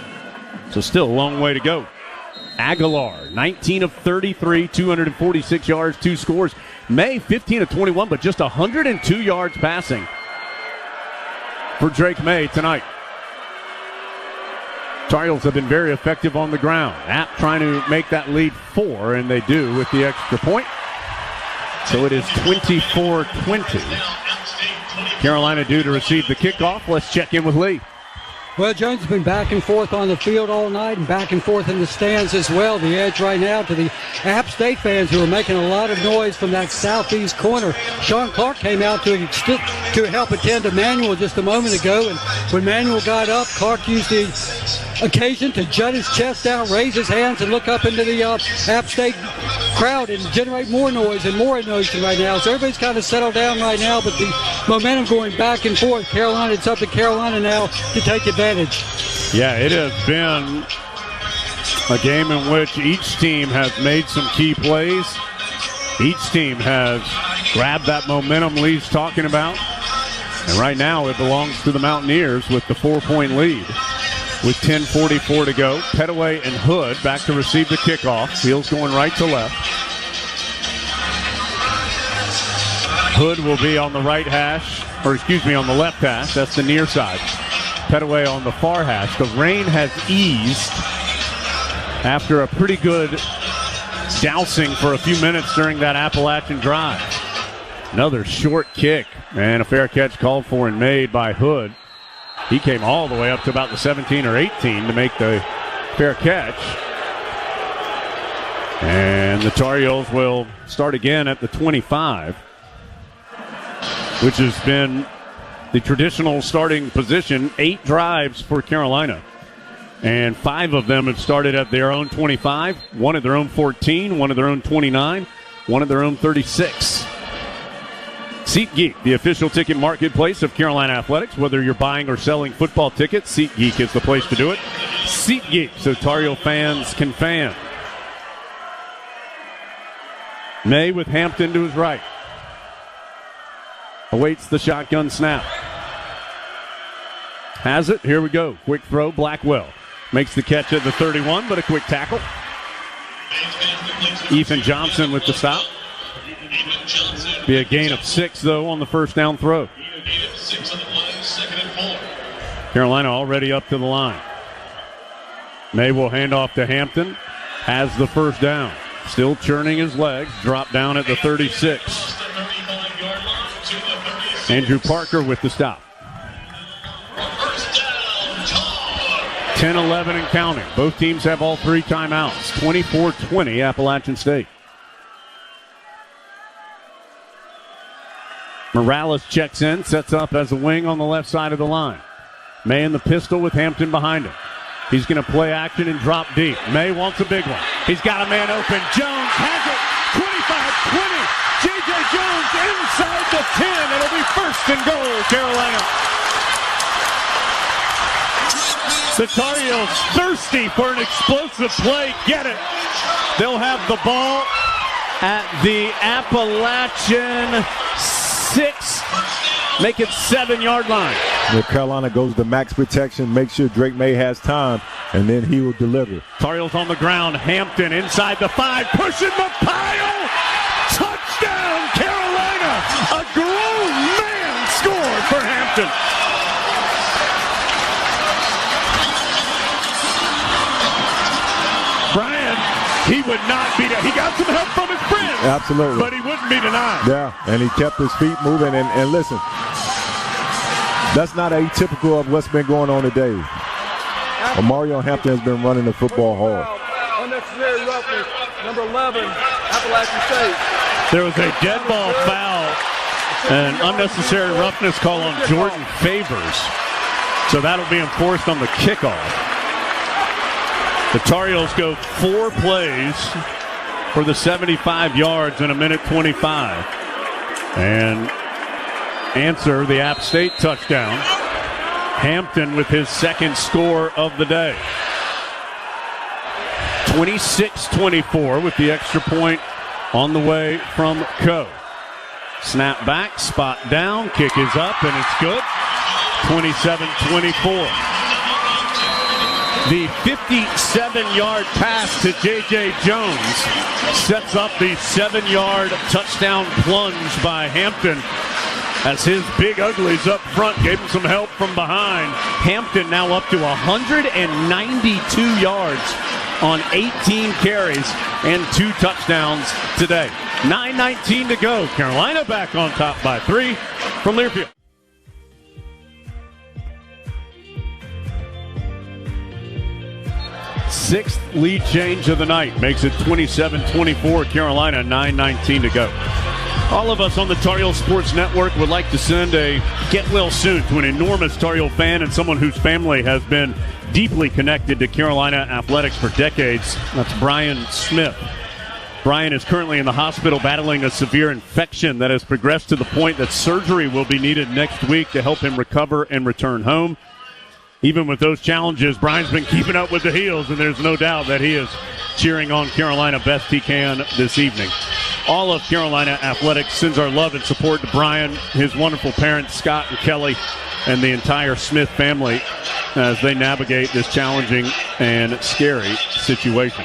S14: so still a long way to go. Aguilar, 19 of 33, 246 yards, 2 scores. May, 15 of 21, but just 102 yards passing for Drake May tonight. Tar Heels have been very effective on the ground. App trying to make that lead 4, and they do with the extra point. So it is 24-20.
S3: Carolina due to receive the kickoff. Let's check in with Lee.
S5: Well, Jones has been back and forth on the field all night and back and forth in the stands as well. The edge right now to the App State fans who are making a lot of noise from that southeast corner. Sean Clark came out to help attend to Manuel just a moment ago, and when Manuel got up, Clark used the occasion to jut his chest out, raise his hands, and look up into the App State crowd and generate more noise and more emotion right now. So everybody's kind of settled down right now, but the momentum going back and forth. Carolina, it's up to Carolina now to take advantage.
S3: Yeah, it has been a game in which each team has made some key plays. Each team has grabbed that momentum Lee's talking about. And right now it belongs to the Mountaineers with the 4-point lead. With 10:44 to go, Petaway and Hood back to receive the kickoff. Fields going right to left. Hood will be on the right hash, or excuse me, on the left hash. That's the near side. Petaway on the far hash. The rain has eased after a pretty good dousing for a few minutes during that Appalachian drive. Another short kick, and a fair catch called for and made by Hood. He came all the way up to about the 17 or 18 to make the fair catch. And the Tar Heels will start again at the 25, which has been the traditional starting position. 8 drives for Carolina, and 5 of them have started at their own 25, 1 at their own 14, 1 at their own 29, 1 at their own 36. SeatGeek, the official ticket marketplace of Carolina Athletics. Whether you're buying or selling football tickets, SeatGeek is the place to do it. SeatGeek, so Tar Heel fans can fan. May with Hampton to his right. Awaits the shotgun snap. Has it. Here we go. Quick throw. Blackwell makes the catch at the 31, but a quick tackle. Ethan Johnson with the stop. Be a gain of 6, though, on the first down throw. Carolina already up to the line. May will hand off to Hampton. Has the first down. Still churning his legs. Drop down at the 36. Andrew Parker with the stop. 10-11 and counting. Both teams have all 3 timeouts. 24-20 Appalachian State. Morales checks in, sets up as a wing on the left side of the line. May in the pistol with Hampton behind him. He's going to play action and drop deep. May wants a big one. He's got a man open. Jones has it. 25-20. J.J. Jones inside the 10. It'll be first and goal, Carolina. The Tar Heels thirsty for an explosive play. Get it. They'll have the ball at the Appalachian 6, make it 7-yard line.
S4: If Carolina goes to max protection, make sure Drake May has time, and then he will deliver.
S3: Tar Heels on the ground. Hampton inside the 5, pushing the pile. Touchdown, Carolina. A grown man scored for Hampton. Brian, he would not be. He got some help from his friends.
S4: Absolutely.
S3: But he wouldn't be denied.
S4: Yeah, and he kept his feet moving. And listen, that's not atypical of what's been going on today. Mario Hampton has been running the football hard.
S15: Unnecessary roughness, number 11, Appalachian State.
S3: There was a dead ball foul, an unnecessary roughness call on Jordan Favors. So that'll be enforced on the kickoff. The Tar Heels go 4 plays for the 75 yards in a minute 25. And answer the App State touchdown. Hampton with his second score of the day. 26-24 with the extra point on the way from Coe. Snap back, spot down, kick is up, and it's good. 27-24. The 57-yard pass to J.J. Jones sets up the 7-yard touchdown plunge by Hampton as his big uglies up front gave him some help from behind. Hampton now up to 192 yards on 18 carries and 2 touchdowns today. 9:19 to go. Carolina back on top by 3 from Learfield. sixth lead change of the night. Makes it 27-24. Carolina, 9:19 to go. All of us on the Tar Heel Sports Network would like to send a get well soon to an enormous Tar Heel fan and someone whose family has been deeply connected to Carolina athletics for decades. That's Brian Smith. Brian is currently in the hospital battling a severe infection that has progressed to the point that surgery will be needed next week to help him recover and return home. Even with those challenges, Brian's been keeping up with the Heels, and there's no doubt that he is cheering on Carolina best he can this evening. All of Carolina athletics sends our love and support to Brian, his wonderful parents, Scott and Kelly, and the entire Smith family as they navigate this challenging and scary situation.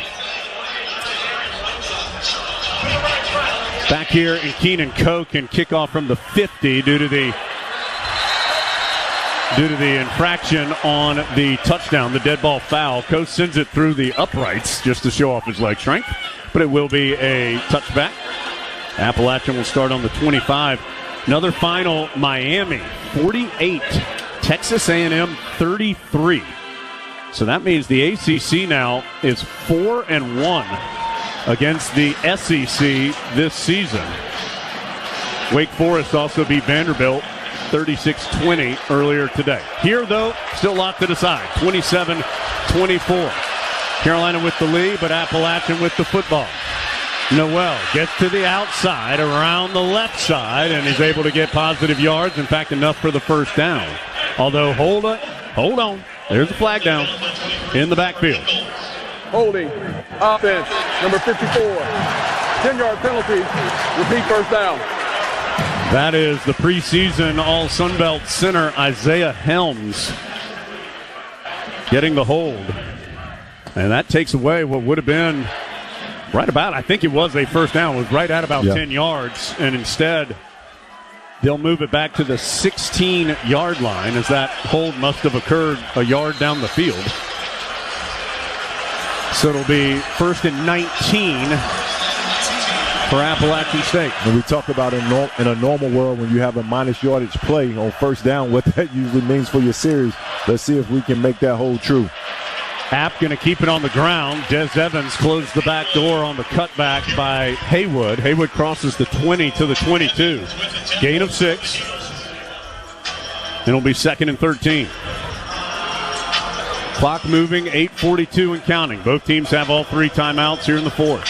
S3: Back here in Keenan, Coe can kick off from the 50 due to the infraction on the touchdown, the dead ball foul. Coe sends it through the uprights just to show off his leg strength, but it will be a touchback. Appalachian will start on the 25. Another final, Miami 48, Texas A&M 33. So that means the ACC now is 4-1 against the SEC this season. Wake Forest also beat Vanderbilt 36-20 earlier today. Here, though, still a lot to decide. 27-24. Carolina with the lead, but Appalachian with the football. Noel gets to the outside, around the left side, and is able to get positive yards. In fact, enough for the first down. Although, hold on. There's a flag down in the backfield.
S15: Holding, offense, number 54. 10-yard penalty, repeat first down.
S3: That is the preseason All-Sunbelt center, Isaiah Helms, getting the hold. And that takes away what would have been right about, I think it was a first down, it was right at about 10 yards. And instead, they'll move it back to the 16-yard line as that hold must have occurred a yard down the field. So it'll be 1st and 19 for Appalachian State.
S4: When we talk about in a normal world, when you have a minus yardage play on first down, what that usually means for your series, let's see if we can make that hold true.
S3: App going to keep it on the ground. Des Evans closed the back door on the cutback by Haywood. Haywood crosses the 20 to the 22. Gain of 6. And it'll be 2nd and 13. Clock moving, 8:42 and counting. Both teams have all 3 timeouts here in the fourth.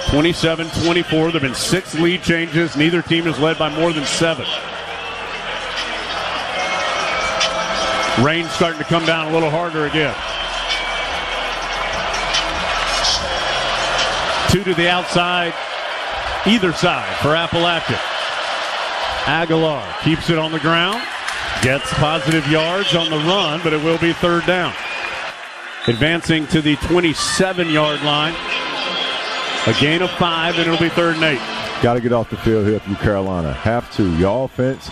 S3: 27-24. There have been 6 lead changes. Neither team has led by more than 7. Rain's starting to come down a little harder again. 2 to the outside, either side for Appalachian. Aguilar keeps it on the ground. Gets positive yards on the run, but it will be 3rd down. Advancing to the 27-yard line. A gain of 5, and it'll be 3rd and 8.
S4: Got to get off the field here if you Carolina. Have to. Your offense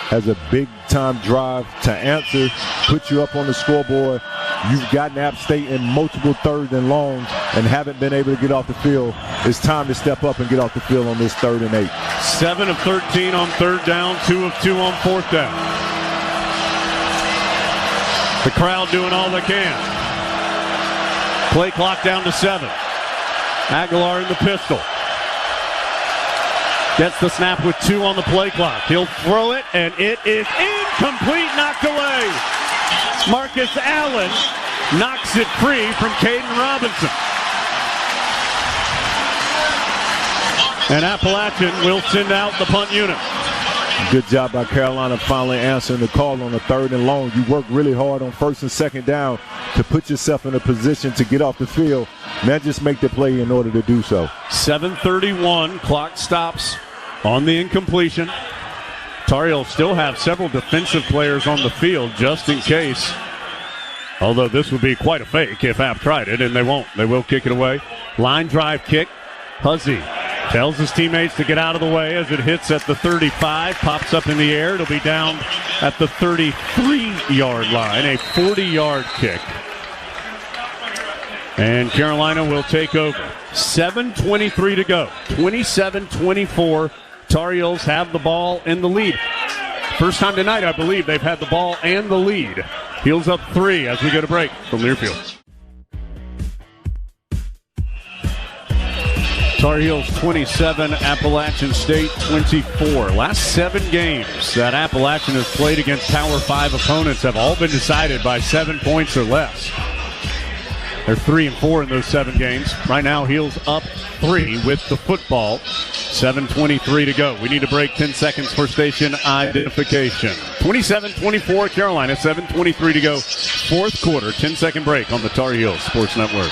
S4: has a big-time drive to answer, put you up on the scoreboard. You've gotten App State in multiple 3rd and longs and haven't been able to get off the field. It's time to step up and get off the field on this 3rd and 8.
S3: 7 of 13 on 3rd down, 2 of 2 on 4th down. The crowd doing all they can. Play clock down to 7. Aguilar in the pistol. Gets the snap with 2 on the play clock. He'll throw it, and it is incomplete, knocked away. Marcus Allen knocks it free from Caden Robinson. And Appalachian will send out the punt unit.
S4: Good job by Carolina finally answering the call on the 3rd and long. You work really hard on 1st and 2nd down to put yourself in a position to get off the field. Now just make the play in order to do so.
S3: 7:31, clock stops on the incompletion. Tar Heels still have several defensive players on the field just in case. Although this would be quite a fake if App tried it, and they won't. They will kick it away. Line drive kick. Huzzy tells his teammates to get out of the way as it hits at the 35, pops up in the air. It'll be down at the 33-yard line, a 40-yard kick. And Carolina will take over. 7:23 to go. 27-24. Tar Heels have the ball and the lead. First time tonight, I believe, they've had the ball and the lead. Heels up 3 as we go to break from Learfield. Tar Heels 27, Appalachian State 24. Last 7 games that Appalachian has played against Power 5 opponents have all been decided by 7 points or less. They're 3-4 in those 7 games. Right now, Heels up 3 with the football. 7:23 to go. We need to break 10 seconds for station identification. 27-24 Carolina, 7:23 to go. Fourth quarter, 10-second break on the Tar Heels Sports Network.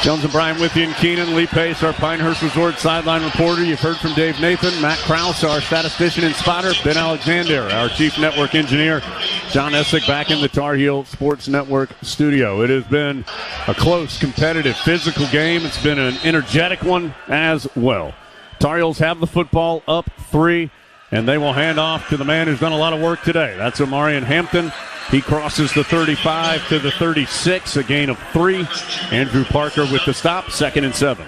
S3: Jones and Bryan with you in Keenan. Lee Pace, our Pinehurst Resort sideline reporter. You've heard from Dave Nathan. Matt Krause, our statistician and spotter. Ben Alexander, our chief network engineer. John Essick back in the Tar Heel Sports Network studio. It has been a close, competitive, physical game. It's been an energetic one as well. Tar Heels have the football up 3, and they will hand off to the man who's done a lot of work today. That's Omarion Hampton. He crosses the 35 to the 36, a gain of 3. Andrew Parker with the stop, 2nd and 7.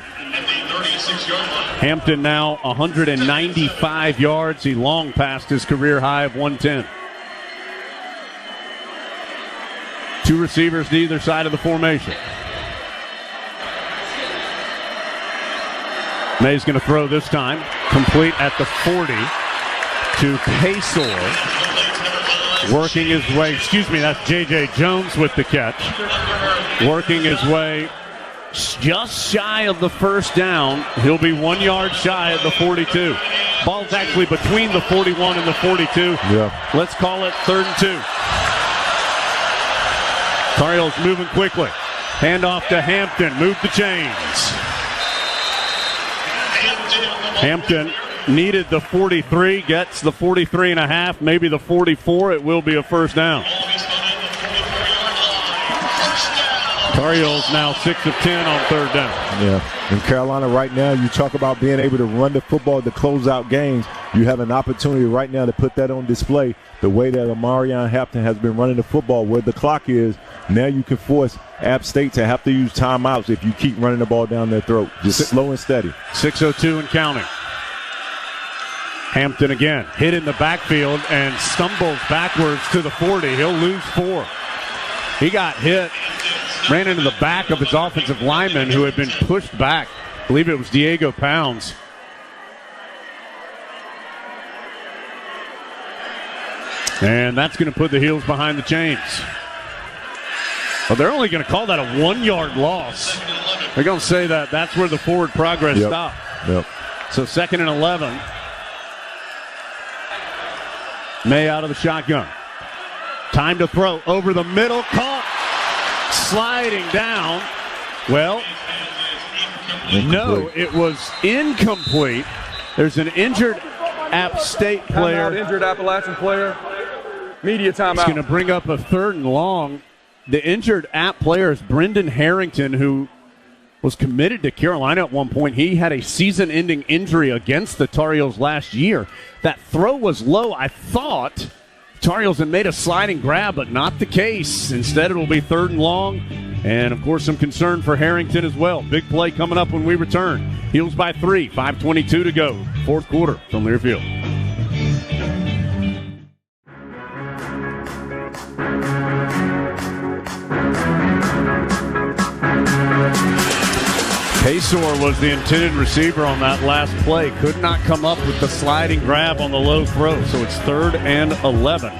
S3: Hampton now 195 yards. He long passed his career high of 110. 2 receivers to either side of the formation. May's going to throw this time, complete at the 40 to Paysor. Working his way, that's J.J. Jones with the catch. Working his way just shy of the first down. He'll be 1 yard shy at the 42. Ball's actually between the 41 and the 42.
S4: Yeah.
S3: Let's call it 3rd and 2. Tar Heels moving quickly. Handoff to Hampton. Move the chains. Hampton needed the 43, gets the 43.5, maybe the 44. It will be a first down. Tar Heels now 6 of 10 on 3rd down.
S4: Yeah, in Carolina right now, you talk about being able to run the football to close out games. You have an opportunity right now to put that on display. The way that Omarion Hampton has been running the football, where the clock is, now you can force App State to have to use timeouts if you keep running the ball down their throat. Just slow and steady.
S3: 6:02 and counting. Hampton again, hit in the backfield and stumbles backwards to the 40. He'll lose 4. He got hit, ran into the back of his offensive lineman who had been pushed back. I believe it was Diego Pounds. And that's going to put the Heels behind the chains. Well, they're only going to call that a 1 yard loss. They're going to say that that's where the forward progress stopped.
S4: Yep.
S3: So 2nd and 11. May out of the shotgun. Time to throw over the middle. Caught. Sliding down. Well, no, it was incomplete. There's an injured App State player.
S15: Timeout, injured Appalachian player. Media timeout.
S3: It's going to bring up a 3rd and long. The injured App player is Brendan Harrington, who was committed to Carolina at one point. He had a season-ending injury against the Tar Heels last year. That throw was low. I thought Tar Heels had made a sliding grab, but not the case. Instead, it will be 3rd and long. And, of course, some concern for Harrington as well. Big play coming up when we return. Heels by 3, 5:22 to go. 4th quarter from Learfield. Paysor was the intended receiver on that last play. Could not come up with the sliding grab on the low throw, so it's 3rd and 11.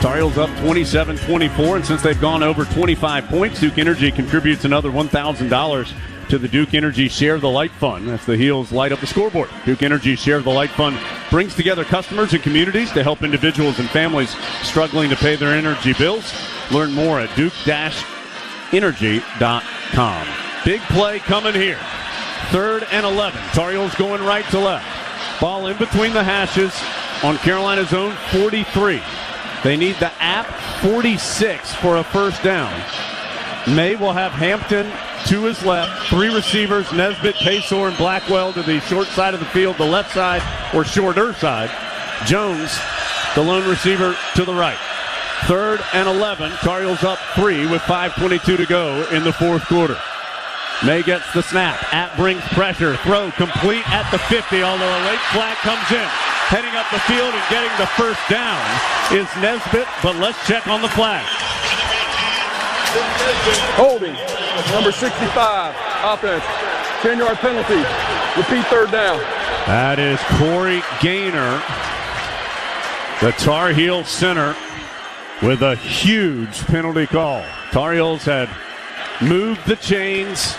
S3: Tar Heels up 27-24, and since they've gone over 25 points, Duke Energy contributes another $1,000 to the Duke Energy Share the Light Fund. That's the Heels light up the scoreboard. Duke Energy Share the Light Fund brings together customers and communities to help individuals and families struggling to pay their energy bills. Learn more at duke-energy.com. Big play coming here. 3rd and 11. Tar Heels going right to left. Ball in between the hashes on Carolina's own 43. They need the App 46 for a first down. May will have Hampton to his left. 3 receivers, Nesbitt, Paysor, and Blackwell to the short side of the field, the left side or shorter side. Jones, the lone receiver, to the right. 3rd and 11. Tar Heels up 3 with 5:22 to go in the 4th quarter. May gets the snap. App brings pressure. Throw complete at the 50, although a late flag comes in. heading up the field and getting the first down is Nesbitt, but let's check on the flag.
S15: Holding, number 65, offense. 10-yard penalty. Repeat third down.
S3: That is Corey Gaynor, the Tar Heel center, with a huge penalty call. Tar Heels had moved the chains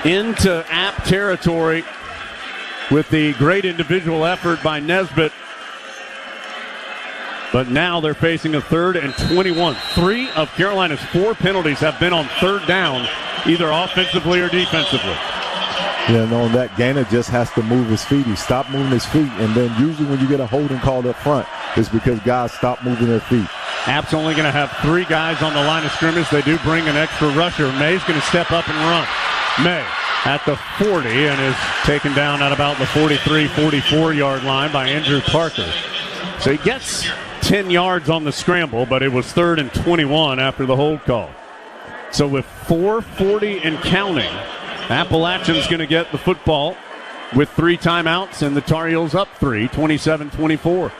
S3: into App territory with the great individual effort by Nesbitt. But now they're facing a 3rd and 21. 3 of Carolina's 4 penalties have been on third down, either offensively or defensively.
S4: Yeah, and on that, Gaynor just has to move his feet. He stopped moving his feet, and then usually when you get a holding called up front, it's because guys stop moving their feet.
S3: App's only going to have 3 guys on the line of scrimmage. They do bring an extra rusher. May's going to step up and run. May at the 40 and is taken down at about the 43, 44-yard line by Andrew Parker. So he gets 10 yards on the scramble, but it was 3rd and 21 after the hold call. So with 4:40 and counting, Appalachian's going to get the football with 3 timeouts, and the Tar Heels up 3, 27-24.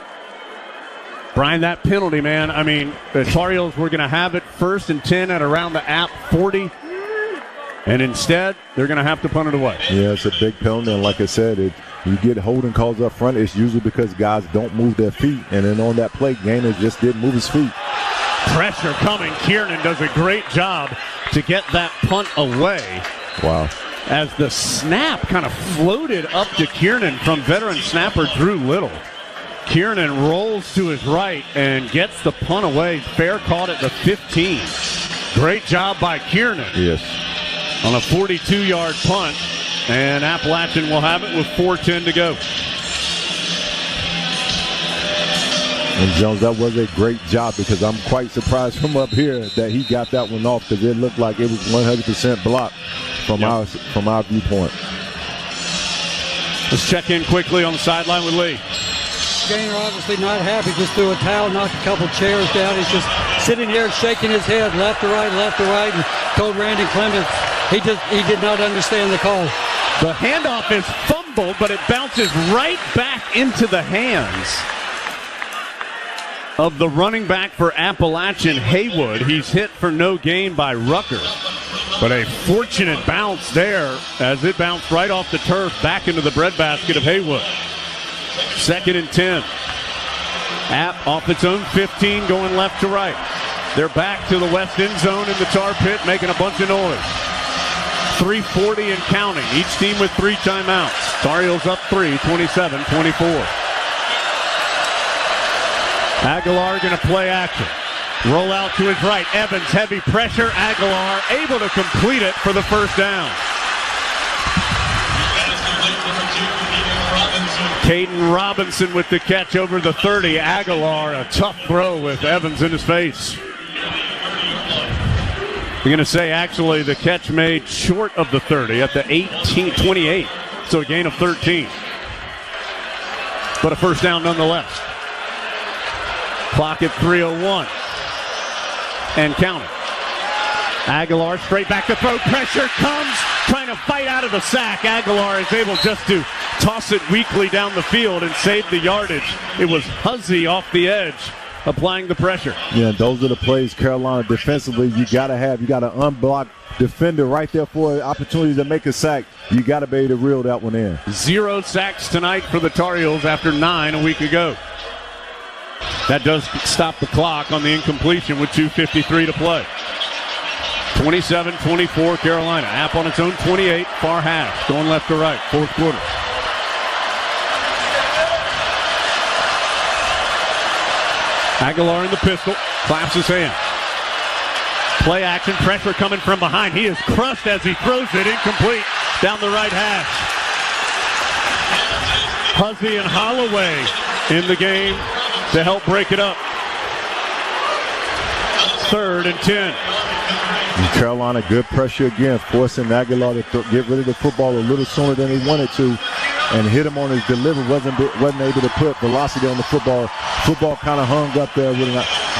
S3: Brian, that penalty, man, I mean, the Tar Heels were going to have it 1st and 10 at around the App 40, and instead they're going to have to punt it away.
S4: Yeah, it's a big penalty, and like I said, you get holding calls up front, it's usually because guys don't move their feet, and then on that play, Gaynor just didn't move his feet.
S3: Pressure coming. Kiernan does a great job to get that punt away.
S4: Wow.
S3: As the snap kind of floated up to Kiernan from veteran snapper Drew Little. Kiernan rolls to his right and gets the punt away. Fair caught at the 15. Great job by Kiernan.
S4: Yes.
S3: On a 42-yard punt, and Appalachian will have it with 4:10 to go.
S4: And Jones, that was a great job because I'm quite surprised from up here that he got that one off because it looked like it was 100% blocked from our viewpoint.
S3: Let's check in quickly on the sideline with Lee.
S5: Gaynor obviously not happy, just threw a towel, knocked a couple chairs down. He's just sitting here shaking his head left to right, and told Randy Clemens he did not understand the call.
S3: The handoff is fumbled, but it bounces right back into the hands of the running back for Appalachian, Haywood. He's hit for no gain by Rucker. But a fortunate bounce there as it bounced right off the turf back into the breadbasket of Haywood. 2nd and 10. App off its own 15 going left to right. They're back to the west end zone in the tar pit making a bunch of noise. 3:40 and counting. Each team with 3 timeouts. Tar Heels up 3, 27-24. Aguilar going to play action. Roll out to his right. Evans, heavy pressure. Aguilar able to complete it for the first down. Caden Robinson with the catch over the 30. Aguilar, a tough throw with Evans in his face. You're going to say, actually, the catch made short of the 30 at the 28. So a gain of 13. But a first down nonetheless. Clock at 3:01. And counting. Aguilar straight back to throw. Pressure comes. Trying to fight out of the sack. Aguilar is able just to toss it weakly down the field and save the yardage. It was Huzzy off the edge applying the pressure.
S4: Yeah, those are the plays Carolina defensively you got to have. You got an unblocked defender right there for an opportunity to make a sack. You got to be able to reel that one in. 0
S3: sacks tonight for the Tar Heels after 9 a week ago. That does stop the clock on the incompletion with 2:53 to play. 27-24 Carolina. App on its own 28, far half, going left to right, 4th quarter. Aguilar in the pistol, claps his hand. Play action, pressure coming from behind. He is crushed as he throws it incomplete down the right hash. Huzzy and Holloway in the game to help break it up. 3rd and 10.
S4: And Carolina, good pressure again, forcing Aguilar to get rid of the football a little sooner than he wanted to, and hit him on his delivery. Wasn't able to put velocity on the football. Football kind of hung up there,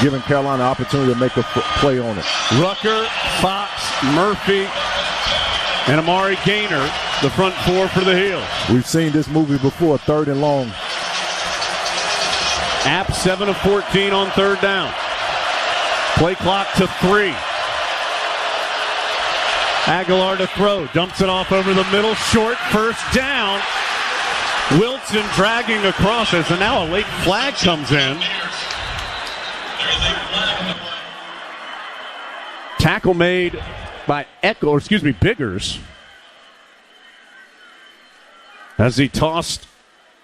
S4: giving Carolina an opportunity to make a play on it.
S3: Rucker, Fox, Murphy, and Amari Gaynor, the front 4 for the Heels.
S4: We've seen this movie before, 3rd and long.
S3: App 7 of 14 on third down. Play clock to 3. Aguilar to throw. Dumps it off over the middle. Short first down. Wilson dragging across it. So now a late flag comes in. Tackle made by Biggers. As he tossed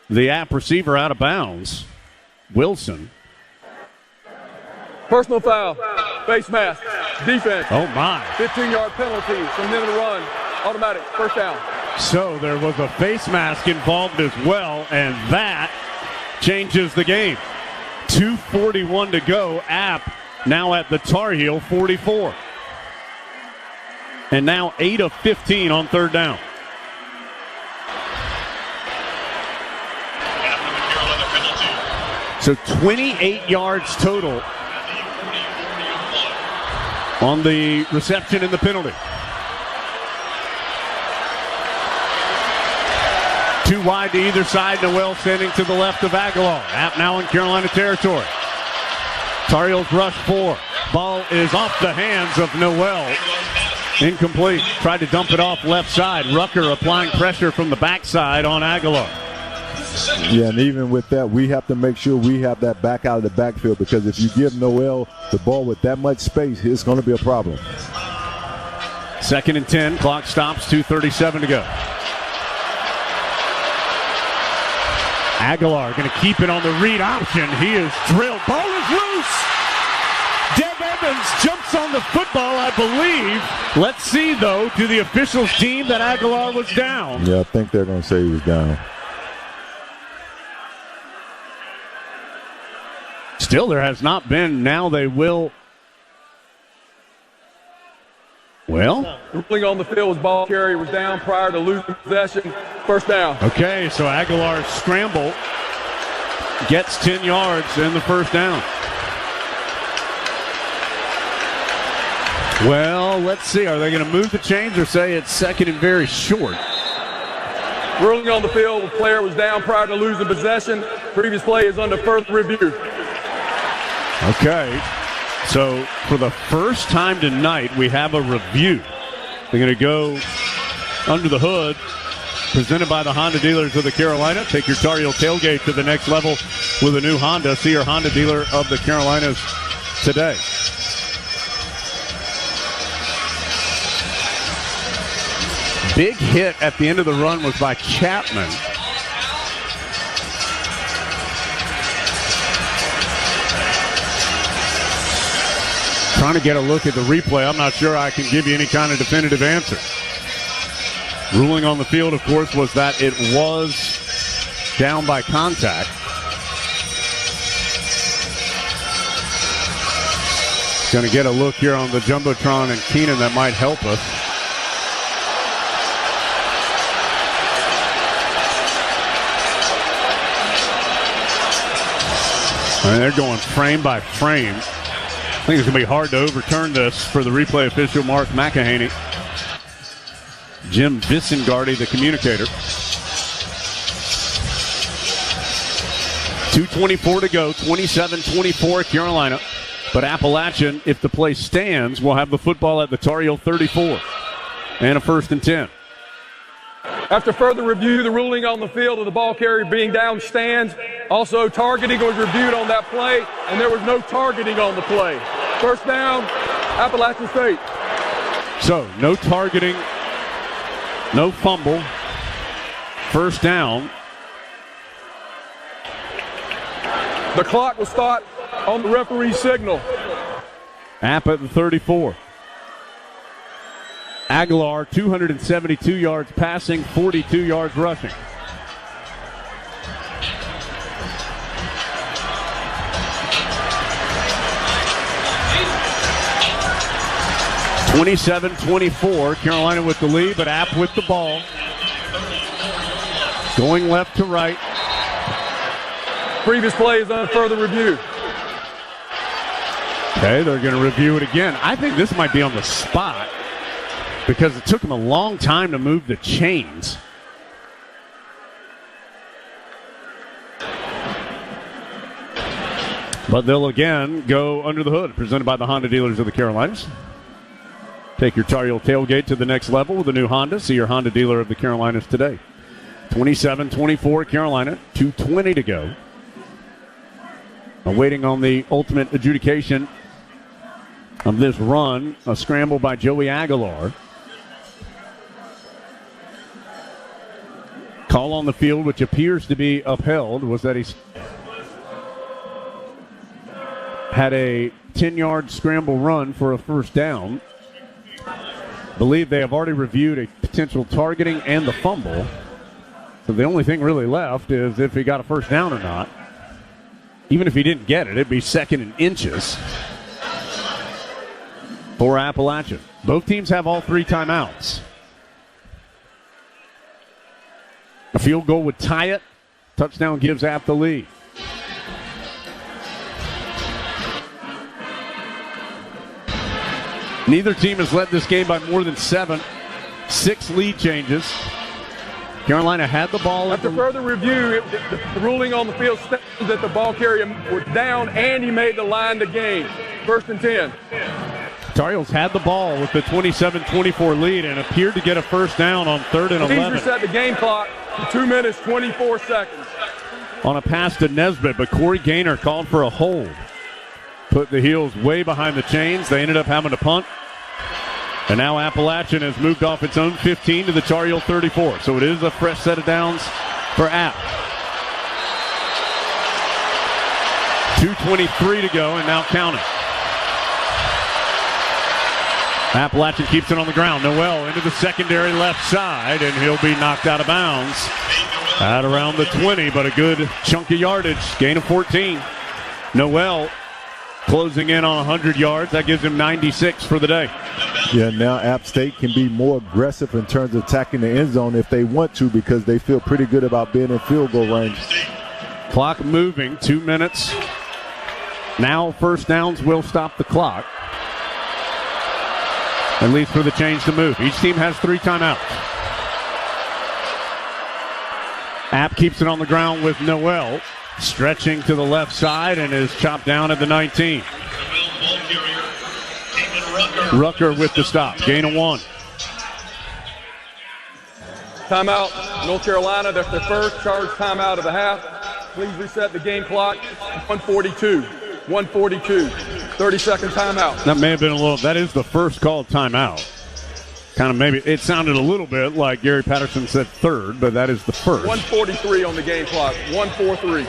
S3: the App receiver out of bounds. Wilson.
S15: Personal foul, face mask, defense.
S3: Oh, my.
S15: 15-yard penalty from the end of the run, automatic, first down.
S3: So there was a face mask involved as well, and that changes the game. 2:41 to go. App now at the Tar Heel 44. And now 8 of 15 on third down. So 28 yards total on the reception and the penalty. 2 wide to either side. Noel standing to the left of Aguilar. App now in Carolina territory. Tar Heels rush 4. Ball is off the hands of Noel. Incomplete. Tried to dump it off left side. Rucker applying pressure from the backside on Aguilar.
S4: Yeah, and even with that, we have to make sure we have that back out of the backfield, because if you give Noel the ball with that much space, it's going to be a problem.
S3: 2nd and 10. Clock stops. 2:37 to go. Aguilar going to keep it on the read option. He is drilled. Ball is loose. Deb Evans jumps on the football, I believe. Let's see, though. Do the officials deem that Aguilar was down?
S4: Yeah, I think they're going to say he was down.
S3: Still, there has not been. Now they will. Well,
S15: the ruling on the field was ball carrier was down prior to losing possession. First down.
S3: Okay, so Aguilar's scramble gets 10 yards and the first down. Well, let's see. Are they going to move the chains or say it's second and very short?
S15: Ruling on the field, the player was down prior to losing possession. Previous play is under further review.
S3: Okay, so for the first time tonight, we have a review. They're going to go under the hood, presented by the Honda dealers of the Carolina. Take your Tar Heel tailgate to the next level with a new Honda. See your Honda dealer of the Carolinas today. Big hit at the end of the run was by Chapman. Trying to get a look at the replay. I'm not sure I can give you any kind of definitive answer. Ruling on the field, of course, was that it was down by contact. Going to get a look here on the Jumbotron and Keenan that might help us. And they're going frame by frame. I think it's going to be hard to overturn this for the replay official, Mark McEhaney. Jim Vissengardi, the communicator. 2:24 to go, 27-24 Carolina. But Appalachian, if the play stands, will have the football at the Tar Heel 34. And a 1st and 10.
S15: After further review, the ruling on the field of the ball carrier being down stands. Also, targeting was reviewed on that play, and there was no targeting on the play. First down, Appalachian State.
S3: So, no targeting, no fumble. First down.
S15: The clock will start on the referee's signal.
S3: App at the 34. Aguilar, 272 yards passing, 42 yards rushing. (27-24), Carolina with the lead, but App with the ball. Going left to right.
S15: Previous play is under further review.
S3: Okay, they're going to review it again. I think this might be on the spot because it took them a long time to move the chains. But they'll again go under the hood, presented by the Honda dealers of the Carolinas. Take your Tar Heel tailgate to the next level with a new Honda. See your Honda dealer of the Carolinas today. 27-24 Carolina, 2:20 to go. Waiting on the ultimate adjudication of this run. A scramble by Joey Aguilar. Call on the field, which appears to be upheld, was that he had a 10-yard scramble run for a first down. Believe they have already reviewed a potential targeting and the fumble. So the only thing really left is if he got a first down or not. Even if he didn't get it, it'd be second and inches for Appalachian. Both teams have all 3 timeouts. A field goal would tie it. Touchdown gives App the lead. Neither team has led this game by more than 7. 6 lead changes. Carolina had the ball.
S15: After further review, the ruling on the field states that the ball carrier was down and he made the line to gain. 1st and 10.
S3: Tar Heels had the ball with the 27-24 lead and appeared to get a first down on 3rd and 11.
S15: Please reset the game clock to 2 minutes, 24 seconds.
S3: On a pass to Nesbitt, but Corey Gaynor called for a hold. Put the Heels way behind the chains. They ended up having to punt. And now Appalachian has moved off its own 15 to the Tar Heel 34. So it is a fresh set of downs for App. 2:23 to go and now counting. Appalachian keeps it on the ground. Noel into the secondary left side, and he'll be knocked out of bounds at around the 20, but a good chunk of yardage. Gain of 14. Noel closing in on 100 yards. That gives him 96 for the day.
S4: Yeah, now App State can be more aggressive in terms of attacking the end zone if they want to, because they feel pretty good about being in field goal range.
S3: Clock moving, 2 minutes. Now first downs will stop the clock. At least for the change to move. Each team has 3 timeouts. App keeps it on the ground with Noel. Stretching to the left side and is chopped down at the 19. Rucker with the stop. Gain of 1.
S15: Timeout, North Carolina. That's their first charged timeout of the half. Please reset the game clock. 1:42. 30-second timeout.
S3: That may have been a little. That is the first called timeout. Kind of maybe it sounded a little bit like Gary Patterson said 3rd, but that is the first.
S15: 1:43 on the game clock. 1:43.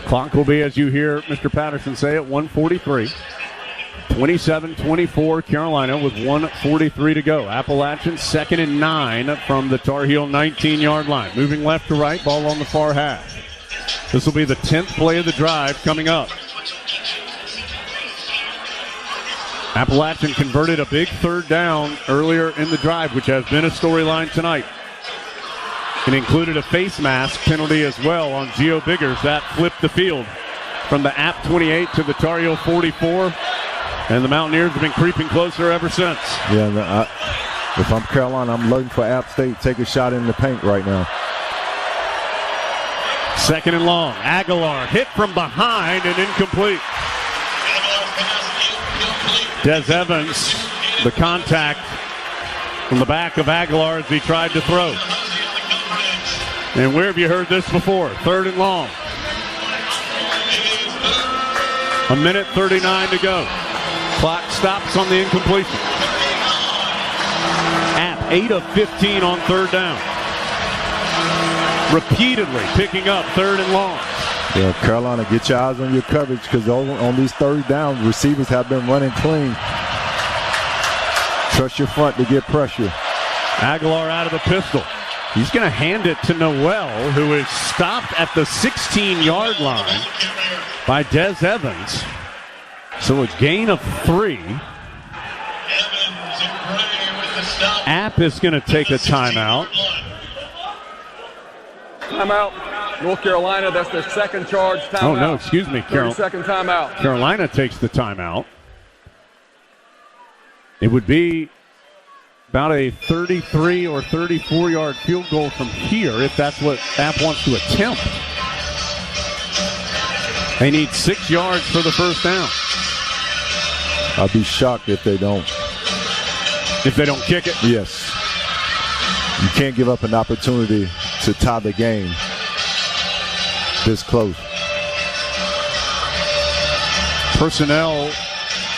S3: Clock will be, as you hear Mr. Patterson say it, 1:43. 27-24 Carolina with 1:43 to go. Appalachian 2nd and 9 from the Tar Heel 19-yard line. Moving left to right, ball on the far hash. This will be the 10th play of the drive coming up. Appalachian converted a big 3rd down earlier in the drive, which has been a storyline tonight. It included a face mask penalty as well on Gio Biggers. That flipped the field from the App 28 to the Tar Heel 44. And the Mountaineers have been creeping closer ever since.
S4: Yeah, if I'm Carolina, I'm looking for App State. Take a shot in the paint right now.
S3: 2nd and long. Aguilar hit from behind and incomplete. Des Evans, the contact from the back of Aguilar as he tried to throw. And where have you heard this before? 3rd and long. 1:39 to go. Clock stops on the incompletion. App 8 of 15 on 3rd down. Repeatedly picking up 3rd and long.
S4: Yeah, Carolina, get your eyes on your coverage, because on these 3rd downs, receivers have been running clean. Trust your front to get pressure.
S3: Aguilar out of the pistol. He's going to hand it to Noel, who is stopped at the 16-yard line by Des Evans. So a gain of 3. App is going to take a timeout.
S15: Timeout. North Carolina, that's their 2nd charge timeout.
S3: Oh, no, excuse me.
S15: 30-second timeout.
S3: Carolina takes the timeout. It would be about a 33 or 34-yard field goal from here if that's what App wants to attempt.
S14: They need 6 yards for the first down.
S4: I'll be shocked if they don't.
S14: If they don't kick it?
S4: Yes. You can't give up an opportunity to tie the game this close.
S14: Personnel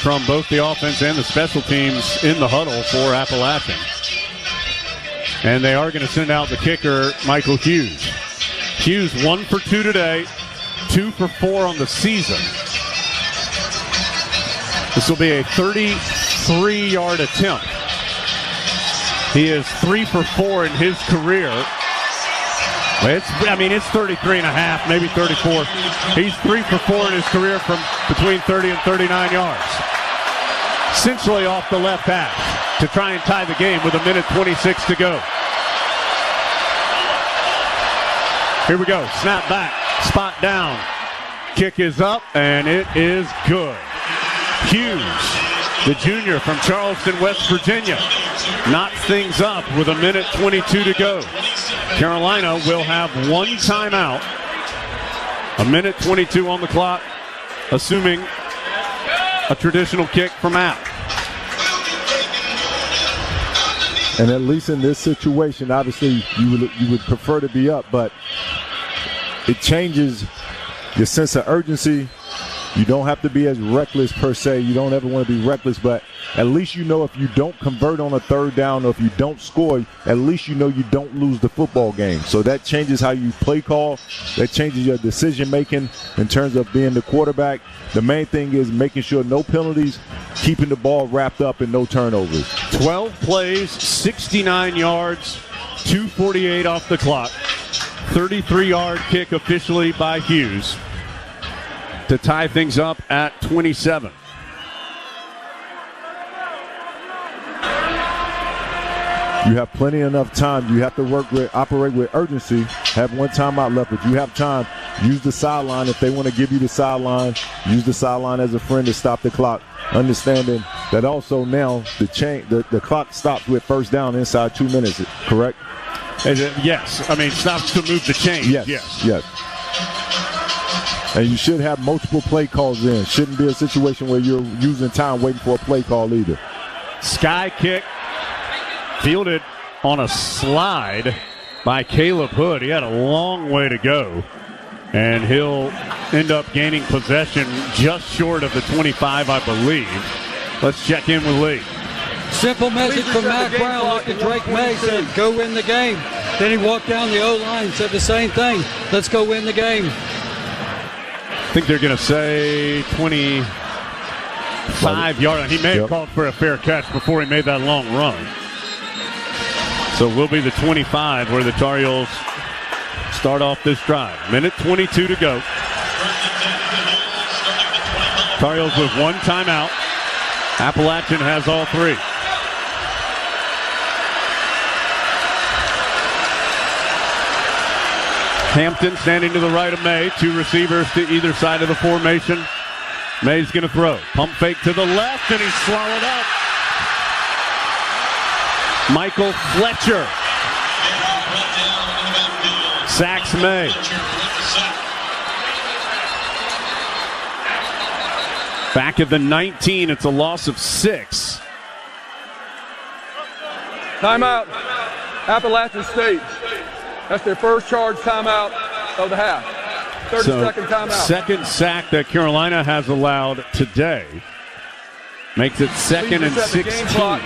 S14: from both the offense and the special teams in the huddle for Appalachian. And they are going to send out the kicker, Michael Hughes. Hughes 1 for 2 today, 2 for 4 on the season. This will be a 33-yard attempt. He is 3 for 4 in his career. It's 33 and a half, maybe 34. He's 3 for 4 in his career from between 30 and 39 yards. Essentially off the left hash to try and tie the game with 1:26 to go. Here we go. Snap back. Spot down. Kick is up, and it is good. Hughes, the junior from Charleston, West Virginia, knocks things up with 1:22 to go. Carolina will have one timeout. 1:22 on the clock, assuming a traditional kick from App.
S4: And at least in this situation, obviously you would prefer to be up, but it changes your sense of urgency. You don't have to be as reckless per se. You don't ever want to be reckless, but at least you know if you don't convert on a third down or if you don't score, at least you know you don't lose the football game. So that changes how you play call. That changes your decision making in terms of being the quarterback. The main thing is making sure no penalties, keeping the ball wrapped up and no turnovers.
S14: 12 plays, 69 yards, 2:48 off the clock. 33-yard kick officially by Hughes to tie things up at 27.
S4: You have plenty enough time. You have to operate with urgency. Have one timeout left, but you have time. Use the sideline if they want to give you the sideline. Use the sideline as a friend to stop the clock. Understanding that also now the clock stops with first down inside 2 minutes. Correct?
S14: Yes. Stops to move the chain.
S4: Yes. And you should have multiple play calls in. Shouldn't be a situation where you're using time waiting for a play call either.
S14: Sky kick fielded on a slide by Caleb Hood. He had a long way to go, and he'll end up gaining possession just short of the 25, I believe. Let's check in with Lee.
S5: Simple message from Matt Brown. Look at Drake May, said, go win the game. Then he walked down the O-line and said the same thing. Let's go win the game.
S14: I think they're going to say 25 yards. He may have called for a fair catch before he made that long run. So it will be the 25 where the Tar Heels start off this drive. 1:22 to go. Tar Heels with one timeout. Appalachian has all three. Hampton standing to the right of May. Two receivers to either side of the formation. May's going to throw. Pump fake to the left, and he's swallowed up. Michael Fletcher sacks May. Back at the 19, it's a loss of 6.
S15: Timeout, Appalachian State. That's their first charge timeout of the half. 30-second timeout.
S14: Second sack that Carolina has allowed today. Makes it second and 16.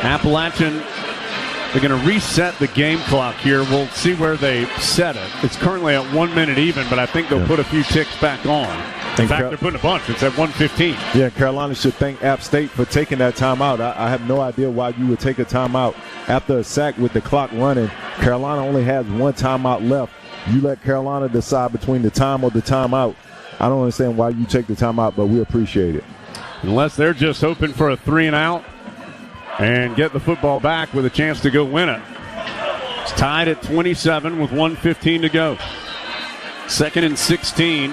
S14: Appalachian, they're going to reset the game clock here. We'll see where they set it. It's currently at 1 minute even, but I think they'll put a few ticks back on. In fact, they're putting a bunch. It's at 1:15.
S4: Yeah, Carolina should thank App State for taking that timeout. I have no idea why you would take a timeout after a sack with the clock running. Carolina only has one timeout left. You let Carolina decide between the time or the timeout. I don't understand why you take the timeout, but we appreciate it.
S14: Unless they're just hoping for a 3-and-out and get the football back with a chance to go win it. It's tied at 27 with 1:15 to go. Second and 16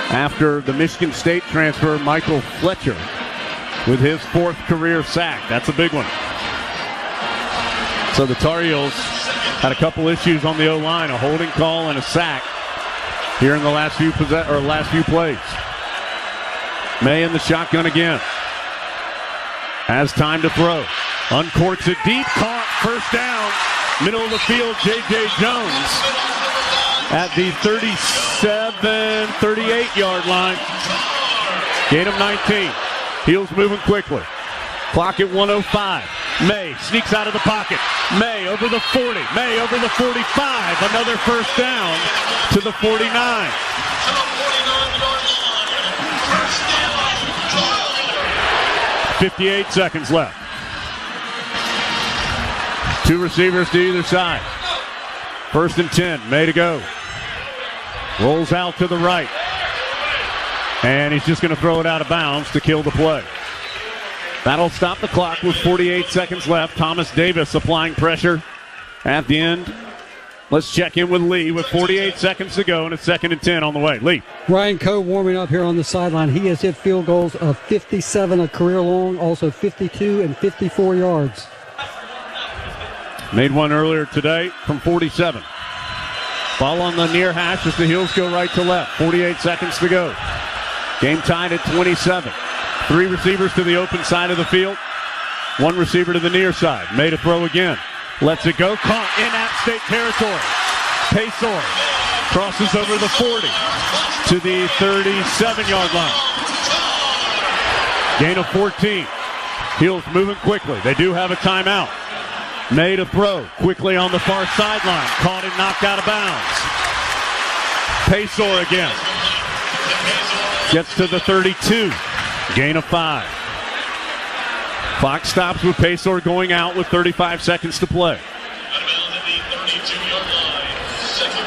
S14: after the Michigan State transfer, Michael Fletcher with his 4th career sack. That's a big one. So the Tar Heels had a couple issues on the O-line, a holding call and a sack. here in the last few plays. May in the shotgun again. Has time to throw. Uncorks it deep. Caught. First down. Middle of the field. J.J. Jones at the 38-yard line. Gain of 19. Heels moving quickly. Clock at 1:05. May sneaks out of the pocket. May over the 40. May over the 45. Another first down to the 49. 58 seconds left. Two receivers to either side. First and 10. May to go. Rolls out to the right. And he's just going to throw it out of bounds to kill the play. That'll stop the clock with 48 seconds left. Thomas Davis applying pressure at the end. Let's check in with Lee with 48 seconds to go and it's 2nd and 10 on the way. Lee.
S5: Ryan Coe warming up here on the sideline. He has hit field goals of 57, a career long, also 52 and 54 yards.
S14: Made one earlier today from 47. Ball on the near hash as the Heels go right to left. 48 seconds to go. Game tied at 27. Three receivers to the open side of the field. One receiver to the near side. Made a throw again. Lets it go. Caught in App State territory. Paysor crosses over the 40 to the 37-yard line. Gain of 14. Heels moving quickly. They do have a timeout. Made a throw quickly on the far sideline. Caught and knocked out of bounds. Paysor again. Gets to the 32. Gain of 5. Clock stops with Paysor going out with 35 seconds to play.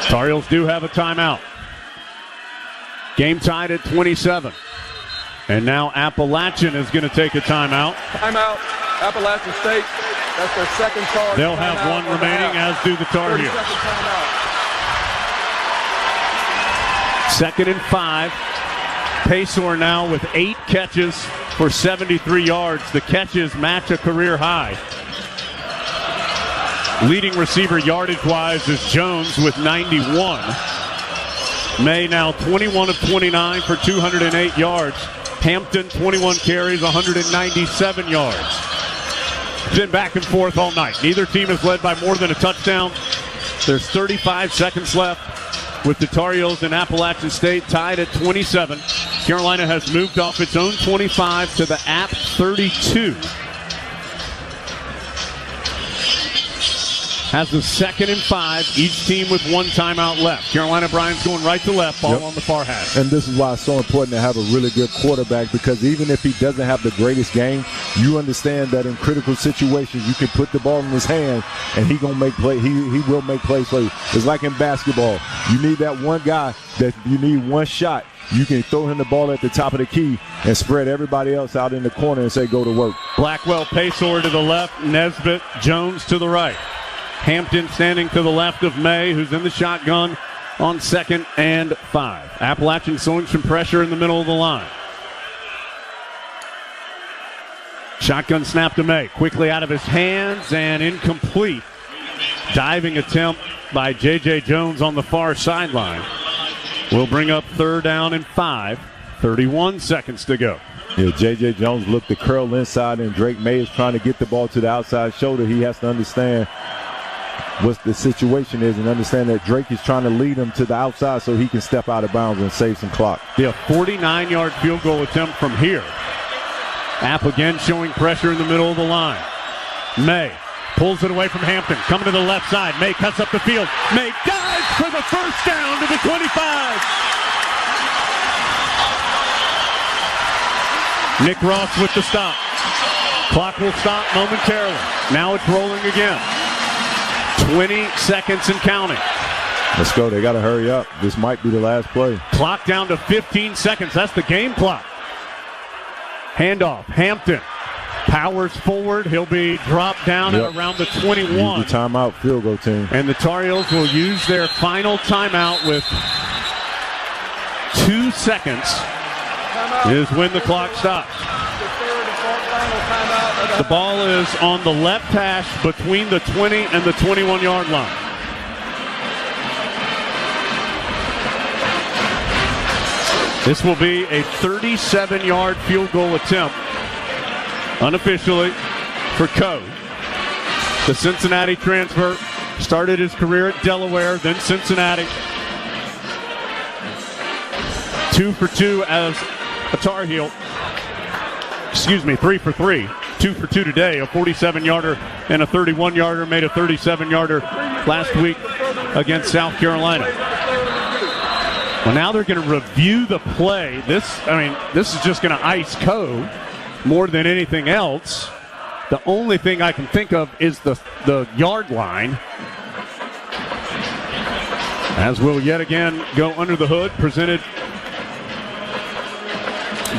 S14: Tar Heels do have a timeout. Game tied at 27. And now Appalachian is going to take a timeout.
S15: Timeout, Appalachian State. That's their second charge.
S14: They'll have one remaining, as do the Tar Heels. 2nd and 5. Paysor now with 8 catches for 73 yards. The catches match a career high. Leading receiver yardage-wise is Jones with 91. May now 21 of 29 for 208 yards. Hampton 21 carries, 197 yards. It's been back and forth all night. Neither team has led by more than a touchdown. There's 35 seconds left with the Tar Heels and Appalachian State tied at 27. Carolina has moved off its own 25 to the App 32. Has the 2nd and 5, each team with one timeout left. Carolina Bryant's going right to left, ball on the far hash.
S4: And this is why it's so important to have a really good quarterback, because even if he doesn't have the greatest game, you understand that in critical situations you can put the ball in his hand and he gonna make play. He will make plays for you. It's like in basketball. You need that one guy that you need one shot. You can throw him the ball at the top of the key and spread everybody else out in the corner and say, go to work.
S14: Blackwell, Paysor to the left, Nesbitt, Jones to the right. Hampton standing to the left of May, who's in the shotgun on 2nd and 5. Appalachian showing some pressure in the middle of the line. Shotgun snap to May, quickly out of his hands and incomplete. Diving attempt by J.J. Jones on the far sideline. Will bring up 3rd down and 5. 31 seconds to go.
S4: Yeah, J.J. Jones looked to curl inside, and Drake May is trying to get the ball to the outside shoulder. He has to understand what the situation is and understand that Drake is trying to lead him to the outside so he can step out of bounds and save some clock.
S14: Yeah, 49-yard field goal attempt from here. App again showing pressure in the middle of the line. May pulls it away from Hampton. Coming to the left side. May cuts up the field. May dives for the first down to the 25. Nick Ross with the stop. Clock will stop momentarily. Now it's rolling again. 20 seconds and counting.
S4: Let's go. They got to hurry up. This might be the last play.
S14: Clock down to 15 seconds. That's the game clock. Handoff. Hampton powers forward. He'll be dropped down at around the 21.
S4: Use the timeout, field goal team.
S14: And the Tar Heels will use their final timeout with 2 seconds. Is when the clock stops. The ball is on the left hash between the 20 and the 21-yard line. This will be a 37-yard field goal attempt, unofficially, for Coe. The Cincinnati transfer started his career at Delaware, then Cincinnati. 2 for 2 as a Tar Heel. 3 for 3. 2 for 2 today, a 47-yarder and a 31-yarder. Made a 37-yarder last week against South Carolina. Well, now they're going to review the play. This is just going to ice Coe more than anything else. The only thing I can think of is the yard line. As we'll yet again go under the hood, presented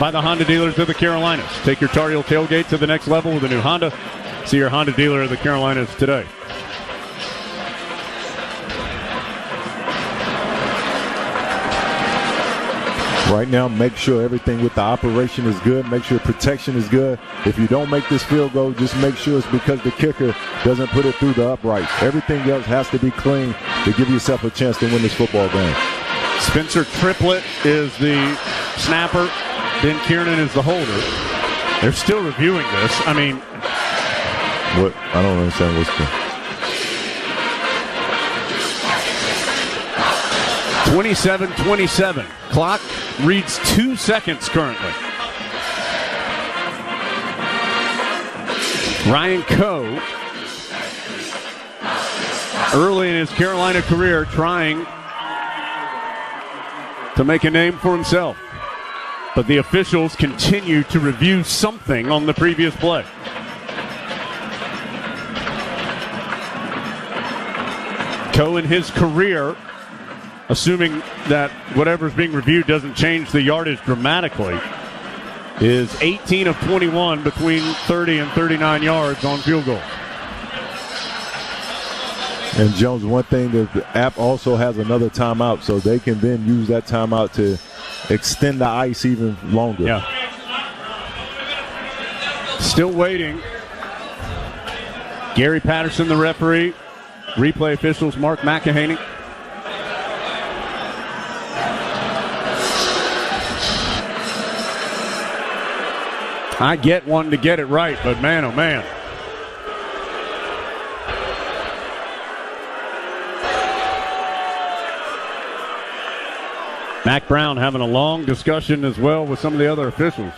S14: by the Honda dealers of the Carolinas. Take your Tar Heel tailgate to the next level with a new Honda. See your Honda dealer of the Carolinas today.
S4: Right now, make sure everything with the operation is good. Make sure protection is good. If you don't make this field goal, just make sure it's because the kicker doesn't put it through the uprights. Everything else has to be clean to give yourself a chance to win this football game.
S14: Spencer Triplett is the snapper. Ben Kiernan is the holder. They're still reviewing this.
S4: What? I don't understand what's the...
S14: 27-27. Clock reads 2 seconds currently. Ryan Coe, early in his Carolina career, trying to make a name for himself. But the officials continue to review something on the previous play. Coe in his career, assuming that whatever's being reviewed doesn't change the yardage dramatically, is 18 of 21 between 30 and 39 yards on field goal.
S4: And Jones, one thing that the app also has another timeout, so they can then use that timeout to extend the ice even longer.
S14: Yeah. Still waiting. Gary Patterson, the referee. Replay officials, Mark McEhaney. I get one to get it right, but man, oh man. Mac Brown having a long discussion as well with some of the other officials.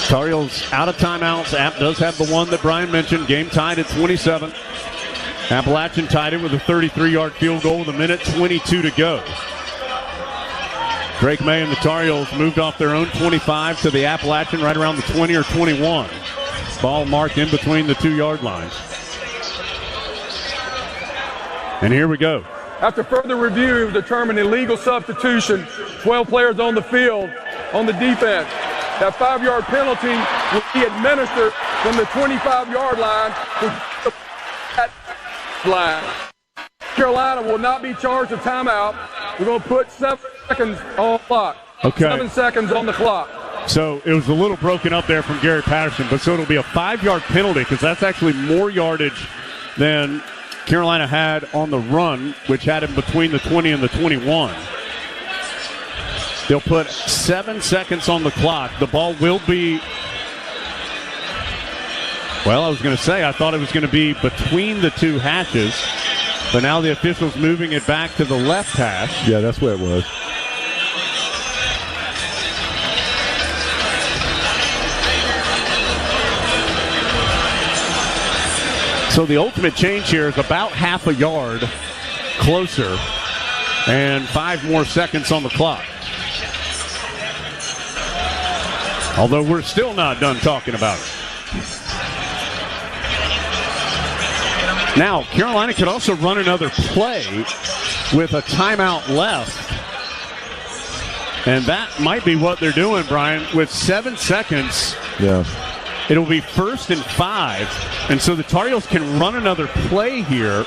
S14: Tar Heels out of timeouts. App does have the one that Brian mentioned. Game tied at 27. Appalachian tied it with a 33-yard field goal with 1:22 to go. Drake May and the Tar Heels moved off their own 25 to the Appalachian right around the 20 or 21. Ball marked in between the 2-yard lines. And here we go.
S15: After further review, it was determined illegal substitution. 12 players on the field on the defense. That 5-yard penalty will be administered from the 25-yard line to the line. Carolina will not be charged a timeout. We're going to put 7 seconds on the clock.
S14: Okay.
S15: 7 seconds on the clock.
S14: So it was a little broken up there from Gary Patterson, but so it'll be a 5-yard penalty because that's actually more yardage than Carolina had on the run, which had him between the 20 and the 21. They'll put 7 seconds on the clock. The ball will be, well, I was going to say, I thought it was going to be between the two hashes, but now the official's moving it back to the left hash.
S4: Yeah, that's where it was.
S14: So the ultimate change here is about half a yard closer and 5 more seconds on the clock. Although we're still not done talking about it. Now, Carolina could also run another play with a timeout left. And that might be what they're doing, Brian. With 7 seconds,
S4: yeah,
S14: it'll be 1st and 5. And so the Tar Heels can run another play here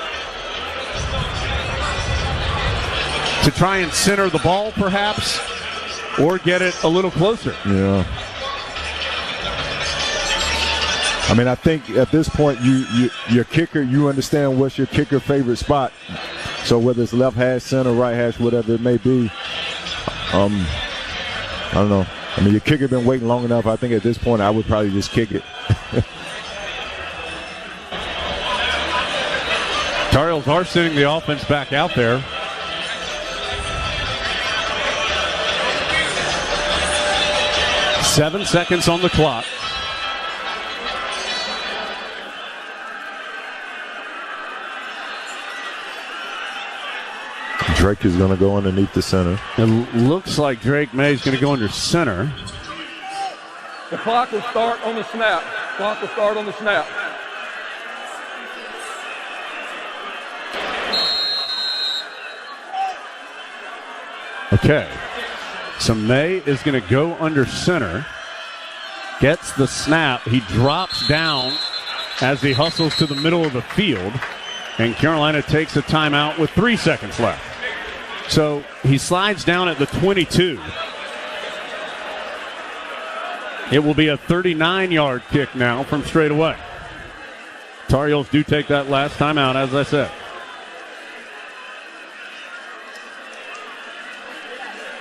S14: to try and center the ball, perhaps, or get it a little closer.
S4: Yeah. I mean, I think at this point, your kicker, you understand what's your kicker favorite spot. So whether it's left hash, center, right hash, whatever it may be, I don't know. I mean, your kicker been waiting long enough. I think at this point, I would probably just kick it.
S14: Tar Heels are sending the offense back out there. Seven seconds on the clock.
S4: Drake is going to go underneath the center.
S14: It looks like Drake May is going to go under center.
S15: The clock will start on the snap. Clock will start on the snap.
S14: Okay. So May is going to go under center. Gets the snap. He drops down as he hustles to the middle of the field. And Carolina takes a timeout with 3 seconds left. So he slides down at the 22. It will be a 39-yard kick now from straight away. Tar Heels do take that last timeout, as I said.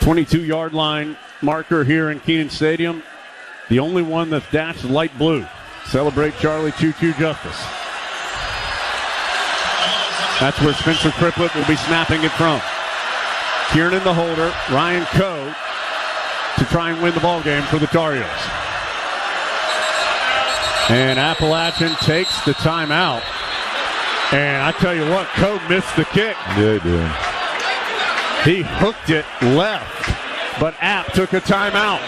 S14: 22-yard line marker here in Kenan Stadium. The only one that's dashed light blue. Celebrate Charlie Choo-Choo Justice. That's where Spencer Triplett will be snapping it from. Kiernan the holder, Ryan Coe to try and win the ball game for the Tar Heels. And Appalachian takes the timeout. And I tell you what, Coe missed the kick.
S4: Yeah, he did.
S14: He hooked it left, but App took a timeout.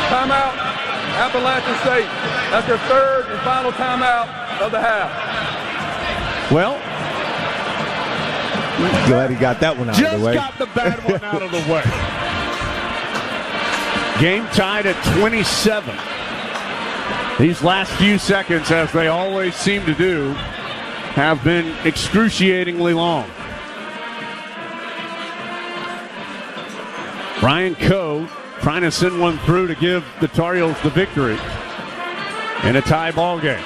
S15: Timeout, Appalachian State. That's their third and final timeout of the half.
S14: Well,
S4: glad he got that one out of the way.
S14: Just got the bad one out of the way. Game tied at 27. These last few seconds, as they always seem to do, have been excruciatingly long. Ryan Coe trying to send one through to give the Tar Heels the victory in a tie ball game.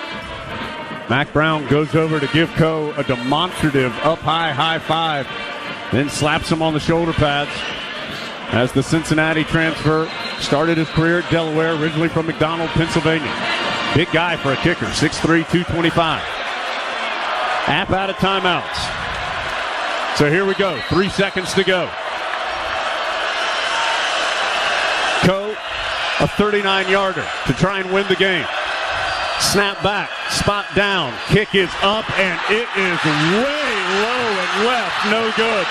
S14: Mac Brown goes over to give Coe a demonstrative up-high high five, then slaps him on the shoulder pads as the Cincinnati transfer started his career at Delaware, originally from McDonald, Pennsylvania. Big guy for a kicker, 6'3", 225. App out of timeouts. So here we go, 3 seconds to go. Coe, a 39-yarder to try and win the game. Snap back, spot down, kick is up, and it is way low and left, no good.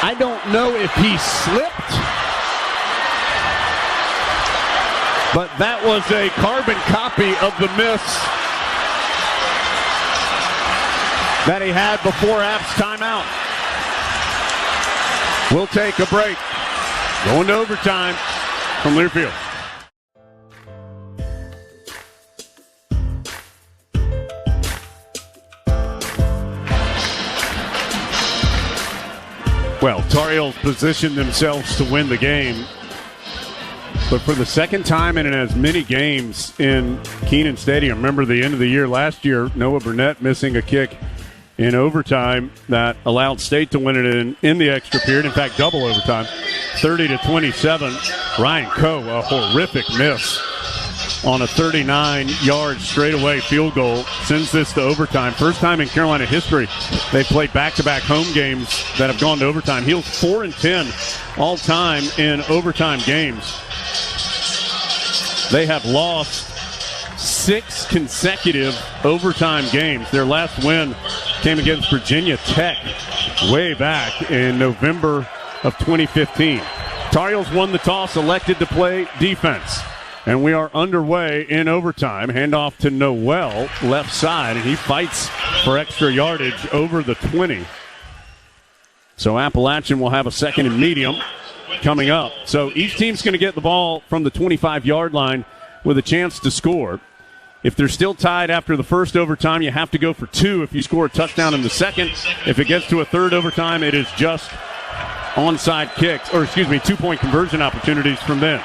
S14: I don't know if he slipped, but that was a carbon copy of the miss that he had before App's timeout. We'll take a break. Going to overtime from Learfield. Well, Tar Heels positioned themselves to win the game. But for the second time in as many games in Kenan Stadium, remember the end of the year last year, Noah Burnett missing a kick in overtime that allowed State to win it in the extra period. In fact, double overtime, 30-27. Ryan Coe, a horrific miss on a 39-yard straightaway field goal, sends this to overtime. First time in Carolina history they played back-to-back home games that have gone to overtime. Heels 4-10 all-time in overtime games. They have lost 6 consecutive overtime games. Their last win came against Virginia Tech way back in November of 2015. Tar Heels won the toss, elected to play defense. And we are underway in overtime. Handoff to Noel, left side, and he fights for extra yardage over the 20. So Appalachian will have a second and medium coming up. So each team's going to get the ball from the 25-yard line with a chance to score.
S3: If they're still tied after the first overtime, you have to go for 2 if you score a touchdown in the second. If it gets to a third overtime, it is just onside kicks, 2-point conversion opportunities from them.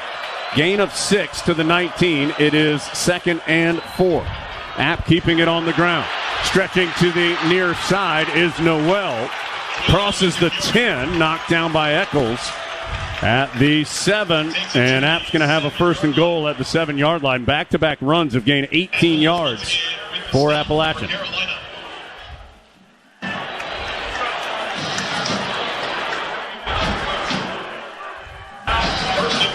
S3: Gain of 6 to the 19. It is 2nd and 4. App keeping it on the ground. Stretching to the near side is Noel. Crosses the 10, knocked down by Eccles at the 7, and App's going to have a 1st and goal at the 7-yard line. Back-to-back runs have gained 18 yards for Appalachian.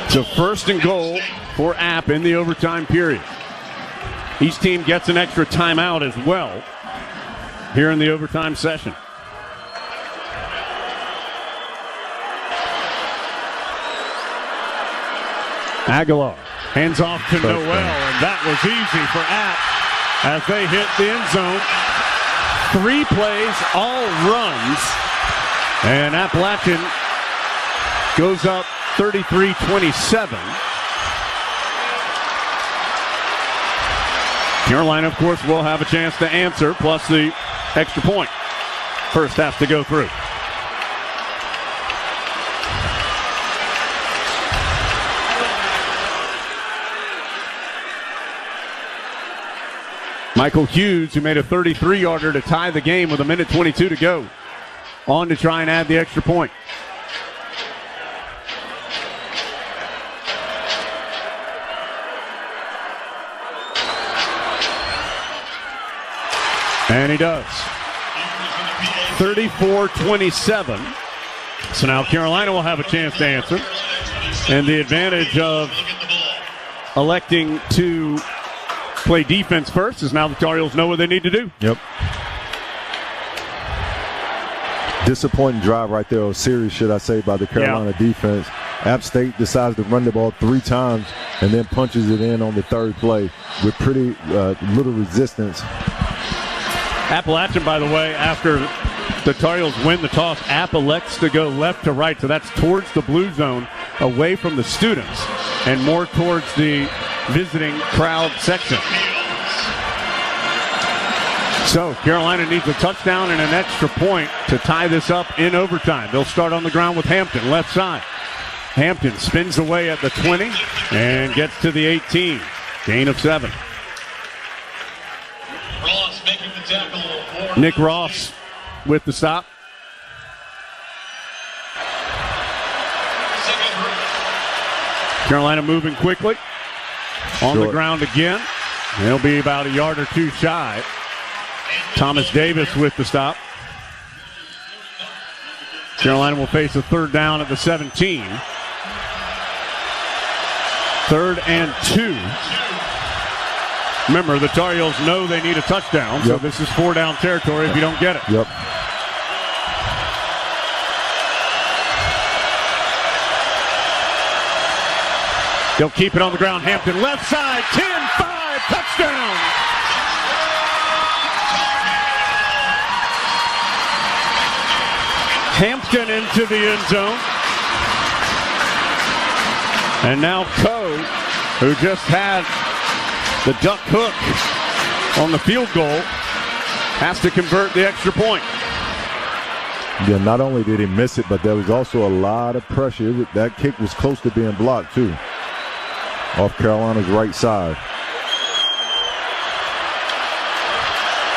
S3: So 1st and goal for App in the overtime period. Each team gets an extra timeout as well here in the overtime session. Aguilar hands off to Noel, and that was easy for App as they hit the end zone. 3 plays, all runs, and Appalachian goes up 33-27. Carolina, of course, will have a chance to answer, plus the extra point. First has to go through. Michael Hughes, who made a 33-yarder to tie the game with 1:22 to go, on to try and add the extra point. And he does. 34-27. So now Carolina will have a chance to answer. And the advantage of electing to play defense first is now the Tar Heels know what they need to do.
S4: Yep. Disappointing drive right there, or series, should I say, by the Carolina defense. App State decides to run the ball 3 times and then punches it in on the 3rd play with pretty little resistance.
S3: Appalachian, by the way, after the Tar Heels win the toss, App elects to go left to right, so that's towards the blue zone, away from the students, and more towards the visiting crowd section. So Carolina needs a touchdown and an extra point to tie this up in overtime. They'll start on the ground with Hampton, left side. Hampton spins away at the 20 and gets to the 18. Gain of 7.
S17: Ross making the tackle.
S3: Nick Ross with the stop. Carolina moving quickly. On the ground again. They'll be about a yard or 2 shy. Thomas Davis with the stop. Carolina will face a 3rd down at the 17. 3rd and 2. Remember, the Tar Heels know they need a touchdown, so this is 4-down territory if you don't get it.
S4: Yep.
S3: They'll keep it on the ground. Hampton left side, 10-5, touchdown. Hampton into the end zone. And now Coe, who just had the duck hook on the field goal, has to convert the extra point.
S4: Yeah, not only did he miss it, but there was also a lot of pressure. That kick was close to being blocked, too, off Carolina's right side.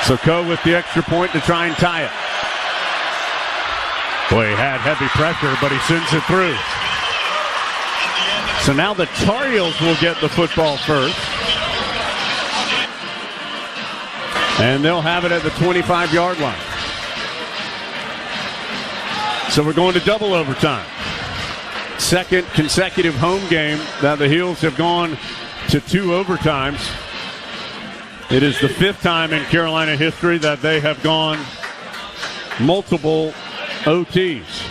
S3: So Coe with the extra point to try and tie it. Boy, he had heavy pressure, but he sends it through. So now the Tar Heels will get the football first. And they'll have it at the 25-yard line. So we're going to double overtime. 2nd consecutive home game that the Heels have gone to 2 overtimes. It is the 5th time in Carolina history that they have gone multiple OTs.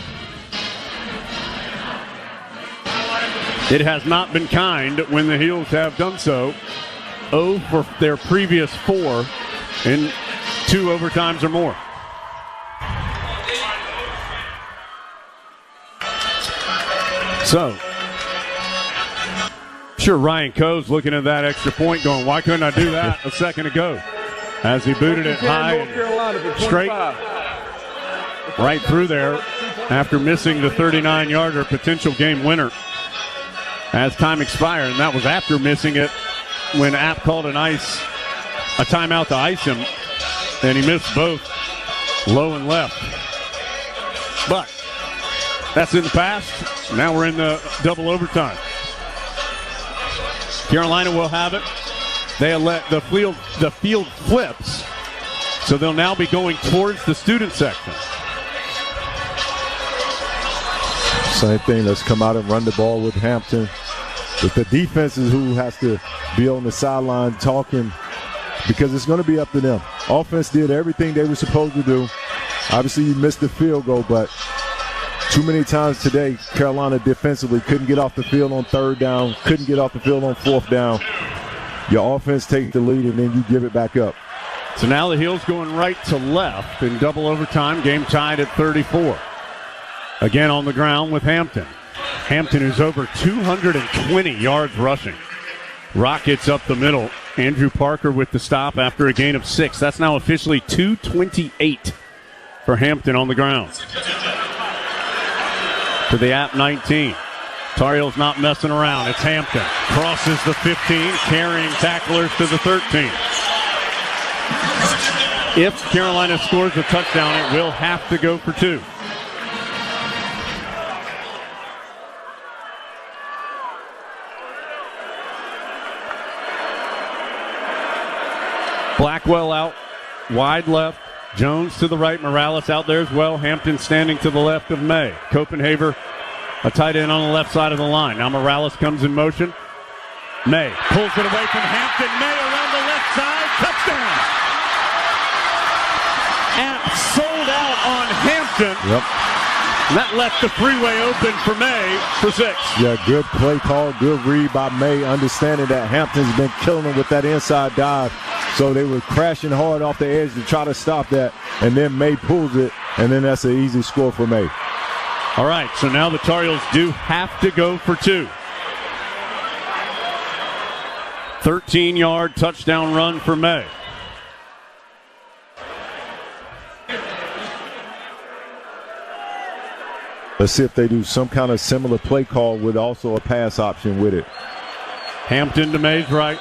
S3: It has not been kind when the Heels have done so. 0 for their previous 4 in 2 overtimes or more. So,
S14: Sure, Ryan Coe's looking at that extra point going, why couldn't I do that a second ago? As he booted it high and straight right through there after missing the 39-yarder potential game winner as time expired. And that was after missing it when App called a timeout to ice him, and he missed both low and left. But that's in the past. Now we're in the double overtime. Carolina will have it. They let the field flips, so they'll now be going towards the student section.
S4: Same thing. Let's come out and run the ball with Hampton. But the defense is who has to be on the sideline talking, because it's going to be up to them. Offense did everything they were supposed to do. Obviously, you missed the field goal, but too many times today, Carolina defensively couldn't get off the field on third down, couldn't get off the field on fourth down. Your offense takes the lead, and then you give it back up.
S14: So now the Heels going right to left in double overtime. Game tied at 34. Again on the ground with Hampton. Hampton is over 220 yards rushing. Rockets up the middle. Andrew Parker with the stop after a gain of 6. That's now officially 228 for Hampton on the ground. To the App 19. Tar Heels not messing around. It's Hampton. Crosses the 15, carrying tacklers to the 13. If Carolina scores a touchdown, it will have to go for 2. Blackwell out, wide left. Jones to the right, Morales out there as well. Hampton standing to the left of May. Copenhaver, a tight end on the left side of the line. Now Morales comes in motion. May pulls it away from Hampton. May around the left side. Touchdown! App sold out on Hampton.
S4: Yep.
S14: And that left the freeway open for May for 6.
S4: Yeah, good play call, good read by May, understanding that Hampton's been killing them with that inside dive. So they were crashing hard off the edge to try to stop that, and then May pulls it, and then that's an easy score for May.
S14: All right, so now the Tar Heels do have to go for 2. 13-yard touchdown run for May.
S4: Let's see if they do some kind of similar play call with also a pass option with it.
S14: Hampton to May's right.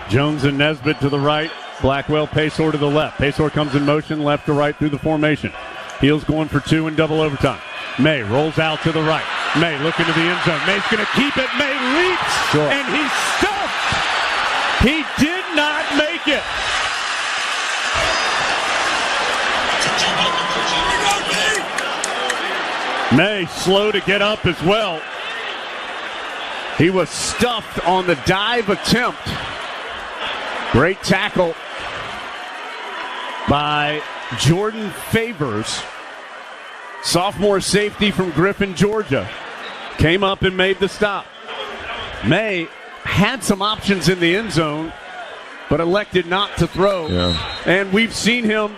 S14: Jones and Nesbitt to the right. Blackwell, Pacor to the left. Pacor comes in motion left to right through the formation. Heels going for 2 in double overtime. May rolls out to the right. May looking to the end zone. May's going to keep it. May leaps, and he's stuffed. He did not make it. May slow to get up as well. He was stuffed on the dive attempt. Great tackle by Jordan Favors. Sophomore safety from Griffin, Georgia. Came up and made the stop. May had some options in the end zone, but elected not to throw.
S4: Yeah.
S14: And we've seen him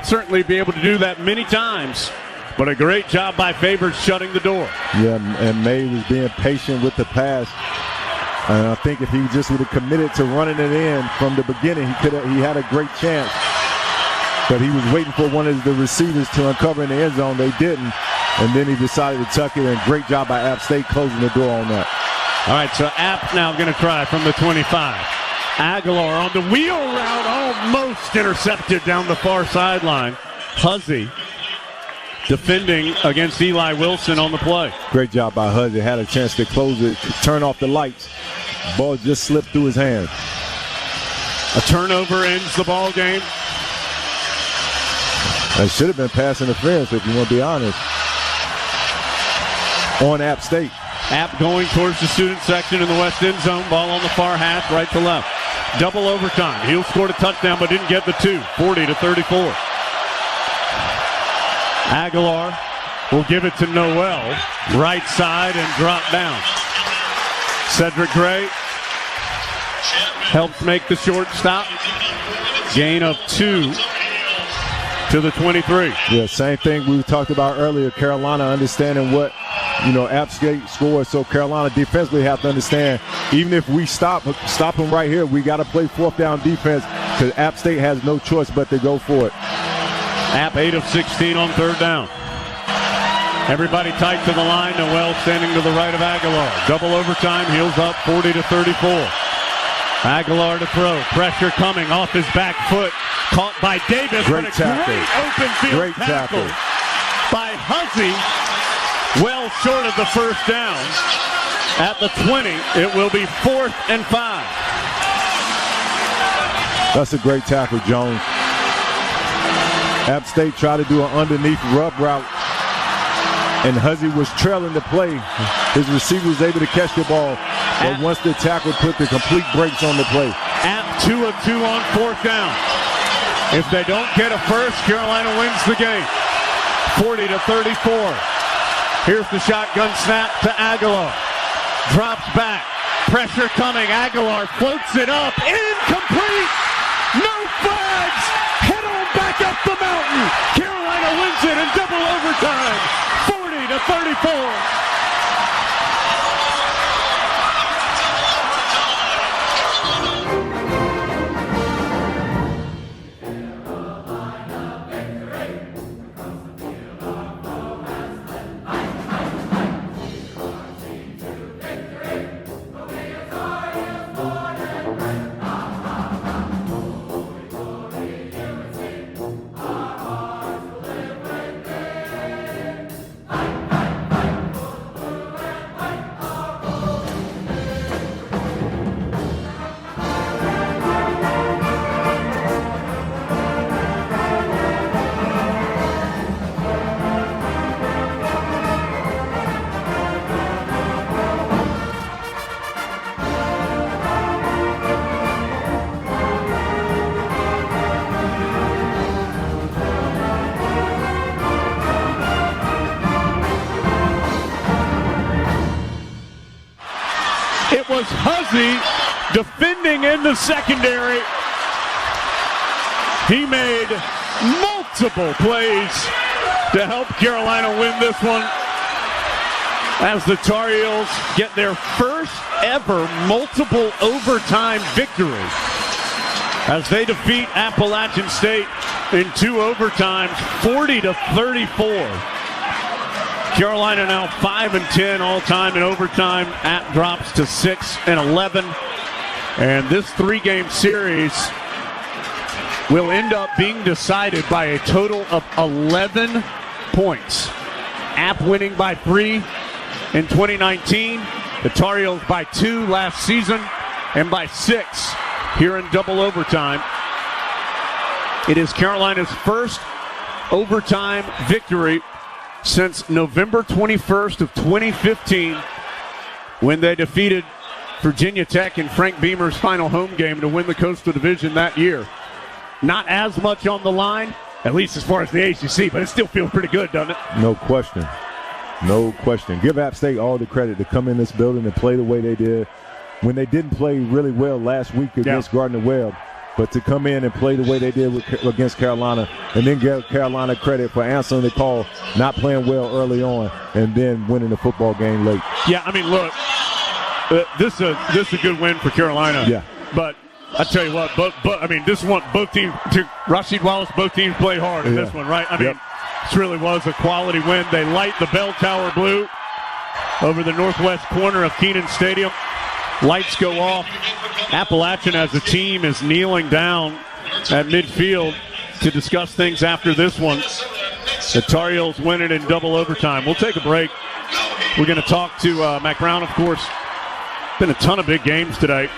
S14: certainly be able to do that many times. But a great job by Favors shutting the door.
S4: Yeah, and May was being patient with the pass. And I think if he just would have committed to running it in from the beginning, he had a great chance. But he was waiting for one of the receivers to uncover in the end zone. They didn't. And then he decided to tuck it in. Great job by App State closing the door on that.
S14: All right, so App now going to try from the 25. Aguilar on the wheel route, almost intercepted down the far sideline. Huzzy defending against Eli Wilson on the play.
S4: Great job by Huzzy. Had a chance to close it, turn off the lights. Ball just slipped through his hands.
S14: A turnover ends the ball game.
S4: It should have been pass interference, if you want to be honest, on App State.
S14: App going towards the student section in the west end zone. Ball on the far half, right to left. Double overtime. He'll scored a touchdown but didn't get the 2. 40-34. Aguilar will give it to Noel. Right side and drop down. Cedric Gray helps make the short stop. Gain of 2 to the 23.
S4: Yeah, same thing we talked about earlier. Carolina understanding what, App State scores. So Carolina defensively have to understand even if we stop them right here, we got to play fourth down defense because App State has no choice but to go for it.
S14: App 8 of 16 on third down. Everybody tight to the line. Noel standing to the right of Aguilar. Double overtime. Heels up 40-34. Aguilar to throw. Pressure coming off his back foot. Caught by Davis.
S4: Great tackle.
S14: Great open field
S4: Great tackle
S14: by Huzzy. Well short of the first down. At the 20, it will be 4th and 5.
S4: That's a great tackle, Jones. App State tried to do an underneath rub route, and Huzzy was trailing the play. His receiver was able to catch the ball, but once the tackle put the complete brakes on the play.
S14: App 2 of 2 on fourth down. If they don't get a first, Carolina wins the game. 40-34. Here's the shotgun snap to Aguilar. Drops back. Pressure coming. Aguilar floats it up. Incomplete. No flags. Head on back up the mountain. Carolina wins it in double overtime. 40-34. Was Huzzy defending in the secondary. He made multiple plays to help Carolina win this one as the Tar Heels get their first ever multiple overtime victory as they defeat Appalachian State in 2 overtimes, 40-34. Carolina now 5-10 all-time in overtime. App drops to 6-11. And this 3-game series will end up being decided by a total of 11 points. App winning by 3 in 2019. The Tar Heels by 2 last season. And by 6 here in double overtime. It is Carolina's first overtime victory since November 21st of 2015 when they defeated Virginia Tech in Frank Beamer's final home game to win the Coastal Division that year. Not as much on the line, at least as far as the ACC, but it still feels pretty good, doesn't it?
S4: No question. No question. Give App State all the credit to come in this building and play the way they did when they didn't play really well last week against Gardner-Webb. But to come in and play the way they did against Carolina and then give Carolina credit for answering the call, not playing well early on, and then winning the football game late.
S14: Yeah, I mean, look, this is a good win for Carolina.
S4: Yeah.
S14: But I tell you what, I mean, this one, both teams, Rasheed Wallace, both teams play hard in this one, right? I mean, this really was a quality win. They light the bell tower blue over the northwest corner of Kenan Stadium. Lights go off. Appalachian as a team is kneeling down at midfield to discuss things after this one. The Tar Heels win it in double overtime. We'll take a break. We're going to talk to Mac Brown, of course. Been a ton of big games today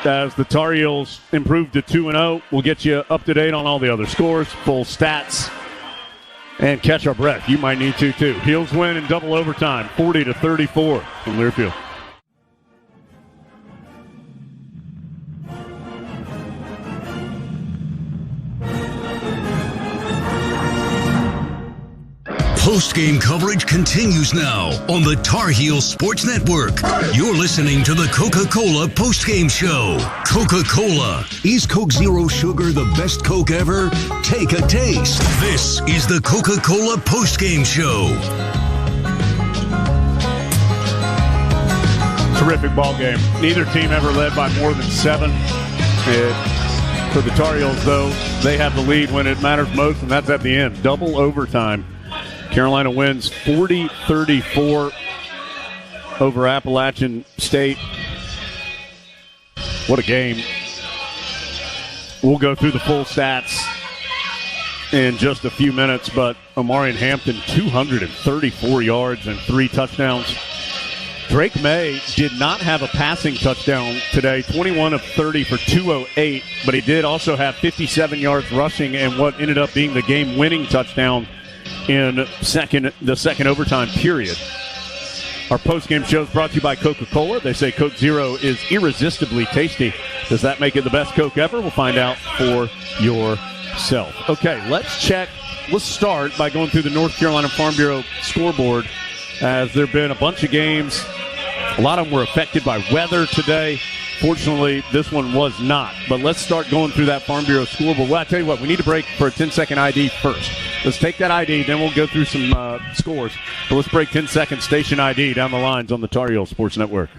S14: as the Tar Heels improved to 2-0. We'll get you up to date on all the other scores, full stats, and catch our breath. You might need to, too. Heels win in double overtime, 40-34 from Learfield.
S2: Postgame coverage continues now on the Tar Heel Sports Network. You're listening to the Coca-Cola Postgame Show. Coca-Cola. Is Coke Zero Sugar the best Coke ever? Take a taste. This is the Coca-Cola Postgame Show.
S14: terrific ball game. Neither team ever led by more than 7. For the Tar Heels, though, they have the lead when it matters most, and that's at the end. Double overtime. Carolina wins 40-34 over Appalachian State. What a game. We'll go through the full stats in just a few minutes, but Omarion Hampton, 234 yards and 3 touchdowns. Drake May did not have a passing touchdown today, 21 of 30 for 208, but he did also have 57 yards rushing and what ended up being the game-winning touchdown in the second overtime period. Our postgame show is brought to you by Coca-Cola. They say Coke Zero is irresistibly tasty. Does that make it the best Coke ever? We'll find out for yourself. Okay, let's check. Let's start by going through the North Carolina Farm Bureau scoreboard, as there have been a bunch of games. A lot of them were affected by weather today. Fortunately, this one was not. But let's start going through that Farm Bureau scoreboard. Well, I tell you what, we need to break for a 10-second ID first. Let's take that ID, then we'll go through some scores. But let's break 10-second station ID down the lines on the Tar Heel Sports Network.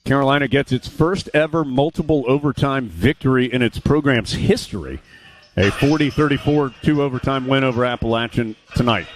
S3: Carolina gets its first ever multiple overtime victory in its program's history. A 40-34 2-overtime win over Appalachian tonight.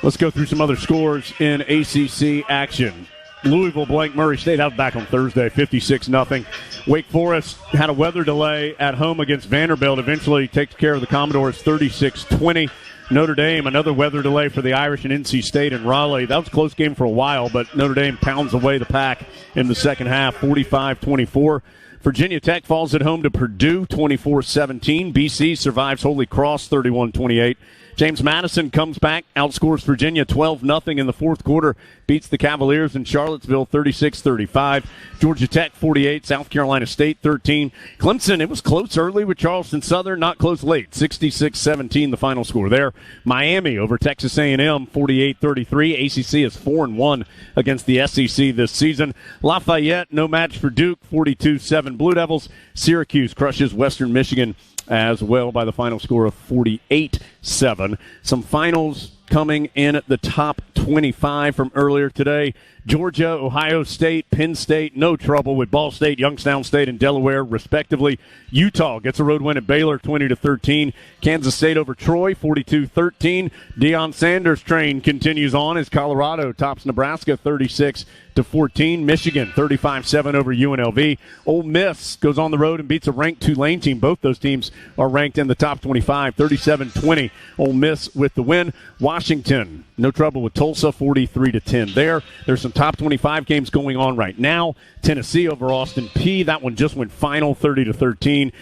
S3: Let's go through some other scores in ACC action. Louisville blanked Murray State out back on Thursday, 56-0. Wake Forest had a weather delay at home against Vanderbilt. Eventually takes care of the Commodores 36-20. Notre Dame, another weather delay for the Irish and NC State and Raleigh. That was a close game for a while, but Notre Dame pounds away the pack in the second half, 45-24. Virginia Tech falls at home to Purdue, 24-17. BC survives Holy Cross, 31-28. James Madison comes back, outscores Virginia 12-0 in the fourth quarter, beats the Cavaliers in Charlottesville 36-35. Georgia Tech 48, South Carolina State 13. Clemson, it was close early with Charleston Southern, not close late, 66-17 the final score there. Miami over Texas A&M 48-33. ACC is 4-1 against the SEC this season. Lafayette, no match for Duke, 42-7 Blue Devils. Syracuse crushes Western Michigan as well by the final score of 48-7. Some finals coming in at the top 25 from earlier today. Georgia, Ohio State, Penn State, no trouble with Ball State, Youngstown State, and Delaware, respectively. Utah gets a road win at Baylor, 20-13. Kansas State over Troy, 42-13. Deion Sanders' train continues on as Colorado tops Nebraska, 36-14. Michigan, 35-7 over UNLV. Ole Miss goes on the road and beats a ranked Tulane team. Both those teams are ranked in the top 25, 37-20. Ole Miss with the win. Washington, no trouble with Tulsa, 43-10 there. There's some top 25 games going on right now. Tennessee over Austin Peay. That one just went final, 30-13.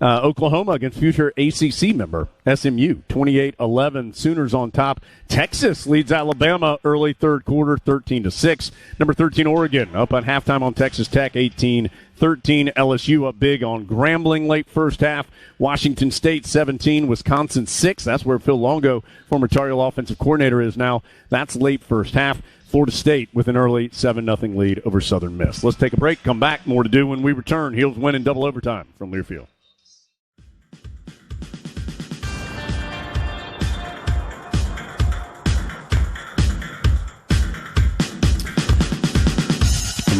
S3: Oklahoma against future ACC member SMU, 28-11. Sooners on top. Texas leads Alabama early third quarter, 13-6. Number 13 Oregon up at halftime on Texas Tech, 18-13. LSU up big on Grambling late first half. Washington State 17, Wisconsin 6. That's where Phil Longo, former Tar Heel offensive coordinator, is now. That's late first half. Florida State with an early 7-0 lead over Southern Miss. Let's take a break. Come back. More to do when we return. Heels win in double overtime from Learfield.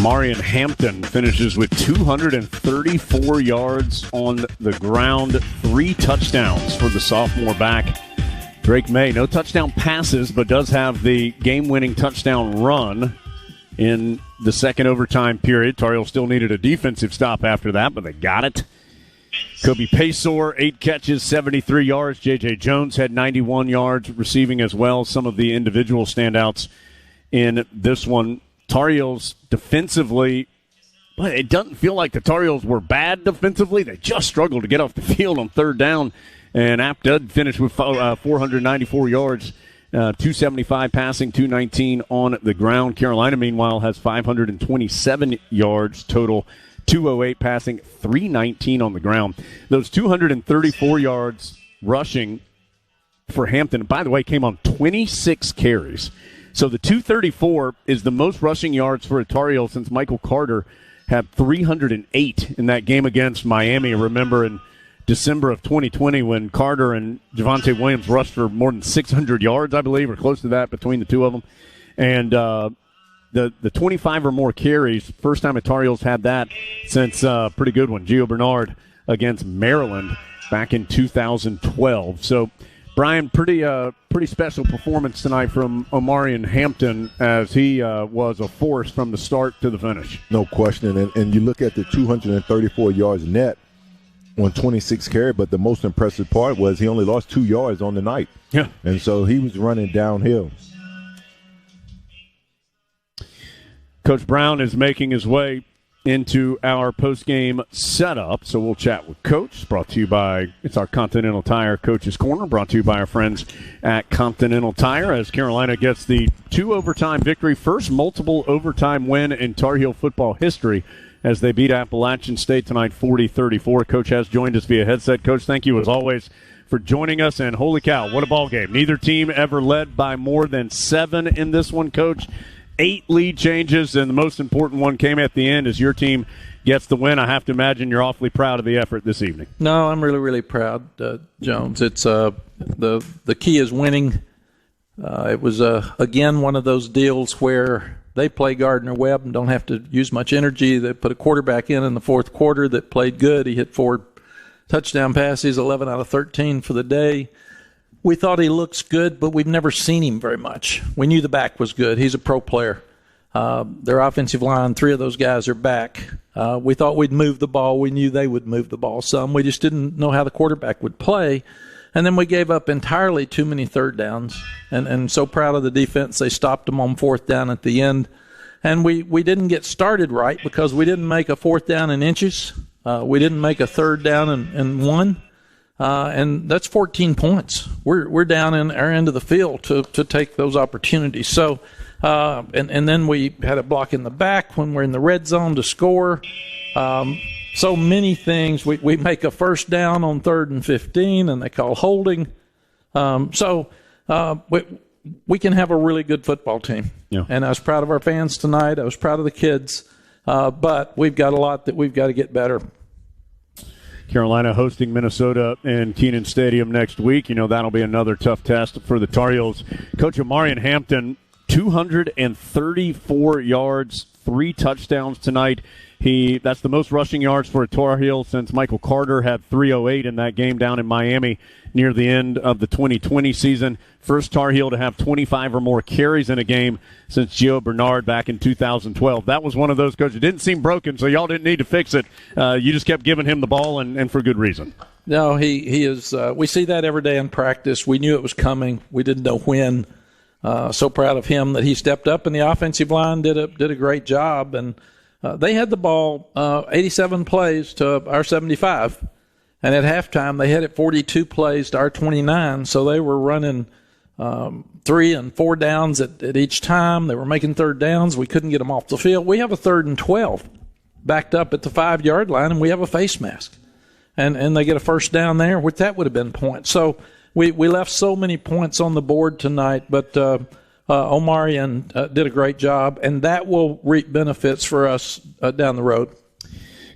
S3: Omarion Hampton finishes with 234 yards on the ground, 3 touchdowns for the sophomore back. Drake May, no touchdown passes, but does have the game-winning touchdown run in the second overtime period. Tar Heels still needed a defensive stop after that, but they got it. Kobe Paysour, 8 catches, 73 yards. J.J. Jones had 91 yards receiving as well. Some of the individual standouts in this one. Tar Heels defensively, but it doesn't feel like the Tar Heels were bad defensively. They just struggled to get off the field on third down. And App did finish with 494 yards, 275 passing, 219 on the ground. Carolina, meanwhile, has 527 yards total, 208 passing, 319 on the ground. Those 234 yards rushing for Hampton, by the way, came on 26 carries. So the 234 is the most rushing yards for a Tar Heel since Michael Carter had 308 in that game against Miami. Remember in December of 2020 when Carter and Javonte Williams rushed for more than 600 yards, I believe, or close to that between the two of them. And the 25 or more carries, first time the Tar Heels had that since a pretty good one, Gio Bernard against Maryland back in 2012. So, Brian, pretty special performance tonight from Omarion Hampton as he was a force from the start to the finish.
S4: No question. And you look at the 234 yards net on 26 carry, but the most impressive part was he only lost 2 yards on the night.
S3: Yeah.
S4: And so he was running downhill.
S3: Coach Brown is making his way into our post-game setup, so we'll chat with Coach. Brought to you by, it's our Continental Tire Coach's Corner, brought to you by our friends at Continental Tire as Carolina gets the 2-overtime victory, first multiple overtime win in Tar Heel football history as they beat Appalachian State tonight 40-34. Coach has joined us via headset. Coach, thank you as always for joining us, and holy cow, what a ball game. Neither team ever led by more than 7 in this one, Coach. 8 lead changes, and the most important one came at the end as your team gets the win. I have to imagine you're awfully proud of the effort this evening.
S12: No, I'm really, really proud, Jones. It's the key is winning. It was, again, one of those deals where they play Gardner-Webb and don't have to use much energy. They put a quarterback in the fourth quarter that played good. He hit 4 touchdown passes, 11 out of 13 for the day. We thought he looks good, but we've never seen him very much. We knew the back was good. He's a pro player. Their offensive line, 3 of those guys are back. We thought we'd move the ball. We knew they would move the ball some. We just didn't know how the quarterback would play. And then we gave up entirely too many third downs. And so proud of the defense. They stopped them on 4th down at the end. And we didn't get started right because we didn't make a 4th down in inches. We didn't make a 3rd down and 1. And that's 14 points. We're down in our end of the field to take those opportunities. So, and then we had a block in the back when we're in the red zone to score. So many things. We make a 1st down on 3rd and 15, and they call holding. We can have a really good football team.
S3: Yeah.
S12: And I was proud of our fans tonight. I was proud of the kids. But we've got a lot that we've got to get better.
S3: Carolina hosting Minnesota in Kenan Stadium next week. You know, that'll be another tough test for the Tar Heels. Coach Omarion Hampton, 234 yards, 3 touchdowns tonight. That's the most rushing yards for a Tar Heel since Michael Carter had 308 in that game down in Miami near the end of the 2020 season. First Tar Heel to have 25 or more carries in a game since Gio Bernard back in 2012. That was one of those, Coach. It didn't seem broken, so y'all didn't need to fix it. You just kept giving him the ball, and for good reason.
S12: No, he is. We see that every day in practice. We knew it was coming. We didn't know when. So proud of him that he stepped up, and the offensive line did a great job. And they had the ball 87 plays to our 75. And at halftime, they had it 42 plays to our 29. So they were running 3 and 4 downs at each time. They were making 3rd downs. We couldn't get them off the field. We have a 3rd and 12 backed up at the 5-yard line, and we have a face mask. And they get a 1st down there, which that would have been points. So we left so many points on the board tonight, but Omarion did a great job, and that will reap benefits for us down the road.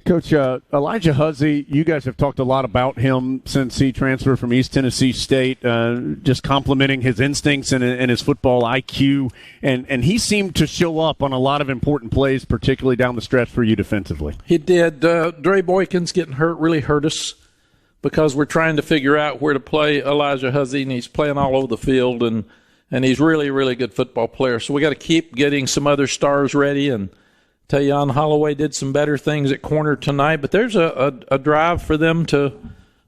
S3: Coach, Elijah Huzzy, you guys have talked a lot about him since he transferred from East Tennessee State, just complimenting his instincts and his football IQ, and he seemed to show up on a lot of important plays, particularly down the stretch for you defensively.
S12: He did. Dre Boykins getting hurt really hurt us because we're trying to figure out where to play Elijah Huzzy, and he's playing all over the field, and he's really, really good football player. So we got to keep getting some other stars ready, and Tayon Holloway did some better things at corner tonight, but there's a drive for them to,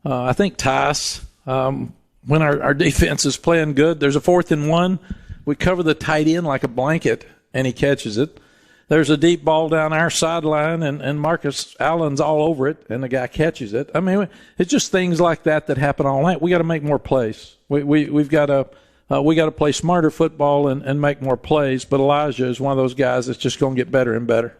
S12: I think, tie us. When our defense is playing good, there's a 4th and 1. We cover the tight end like a blanket, and he catches it. There's a deep ball down our sideline, and Marcus Allen's all over it, and the guy catches it. I mean, it's just things like that happen all night. We got to make more plays. We've got to play smarter football and make more plays, but Elijah is one of those guys that's just going to get better and better.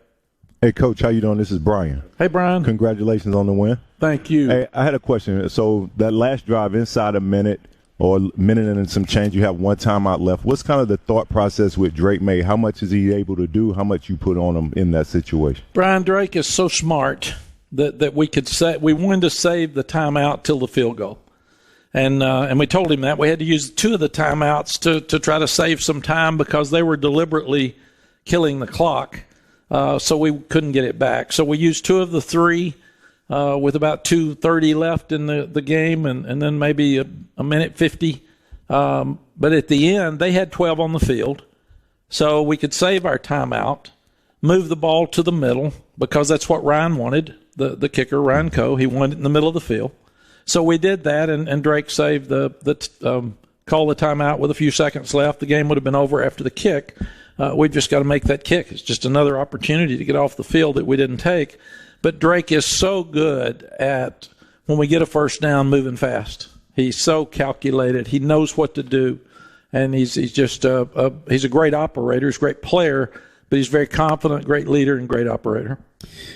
S4: Hey, Coach, how you doing? This is Brian.
S12: Hey, Brian.
S4: Congratulations on the win.
S12: Thank you.
S4: Hey, I had a question. So that last drive inside a minute, or a minute and some change. You have one timeout left. What's kind of the thought process with Drake May? How much is he able to do? How much you put on him in that situation?
S12: Brian Drake is so smart that we wanted to save the timeout till the field goal. And we told him that. We had to use 2 of the timeouts to try to save some time because they were deliberately killing the clock, so we couldn't get it back. So we used 2 of the 3 with about 2:30 left in the game and then maybe a minute 50. But at the end, they had 12 on the field, so we could save our timeout, move the ball to the middle because that's what Ryan wanted, the kicker, Ryan Coe. He wanted it in the middle of the field. So we did that, and Drake saved call the timeout with a few seconds left. The game would have been over after the kick. We've just got to make that kick. It's just another opportunity to get off the field that we didn't take. But Drake is so good at, when we get a first down, moving fast. He's so calculated. He knows what to do, and he's just he's a great operator. He's a great player, but he's very confident, great leader, and great operator.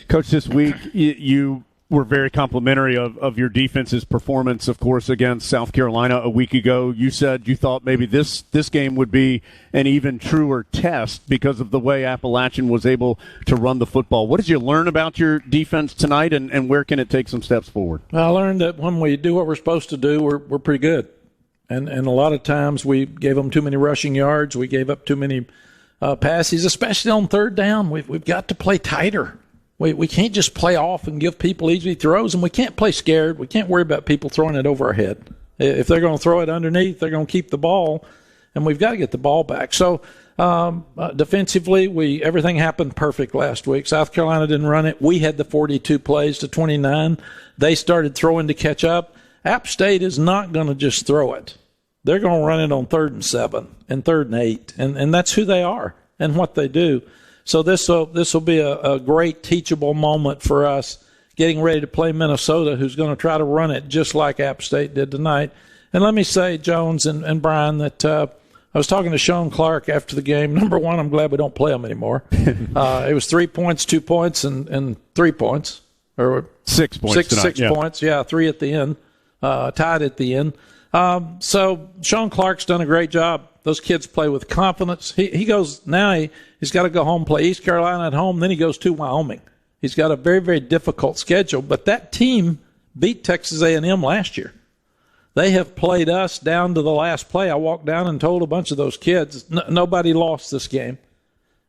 S3: Coach, this week you were very complimentary of your defense's performance, of course, against South Carolina a week ago. You said you thought maybe this game would be an even truer test because of the way Appalachian was able to run the football. What did you learn about your defense tonight, and where can it take some steps forward?
S12: Well, I learned that when we do what we're supposed to do, we're pretty good. And a lot of times we gave them too many rushing yards. We gave up too many passes, especially on third down. We've got to play tighter. We can't just play off and give people easy throws, and we can't play scared. We can't worry about people throwing it over our head. If they're going to throw it underneath, they're going to keep the ball, and we've got to get the ball back. So defensively, everything happened perfect last week. South Carolina didn't run it. We had the 42 plays to 29. They started throwing to catch up. App State is not going to just throw it. They're going to run it on 3rd and 7 and 3rd and 8, and that's who they are and what they do. So this will be a great teachable moment for us getting ready to play Minnesota, who's going to try to run it just like App State did tonight. And let me say, Jones and Brian, that I was talking to Sean Clark after the game. Number one, I'm glad we don't play them anymore. It was 3 points, 2 points, and 3 points. Or
S3: 6 points tonight.
S12: 6 points, yeah, 3 at the end, tied at the end. So Sean Clark's done a great job. Those kids play with confidence. He goes now. He's got to go home, play East Carolina at home. Then he goes to Wyoming. He's got a very, very difficult schedule. But that team beat Texas A&M last year. They have played us down to the last play. I walked down and told a bunch of those kids, nobody lost this game.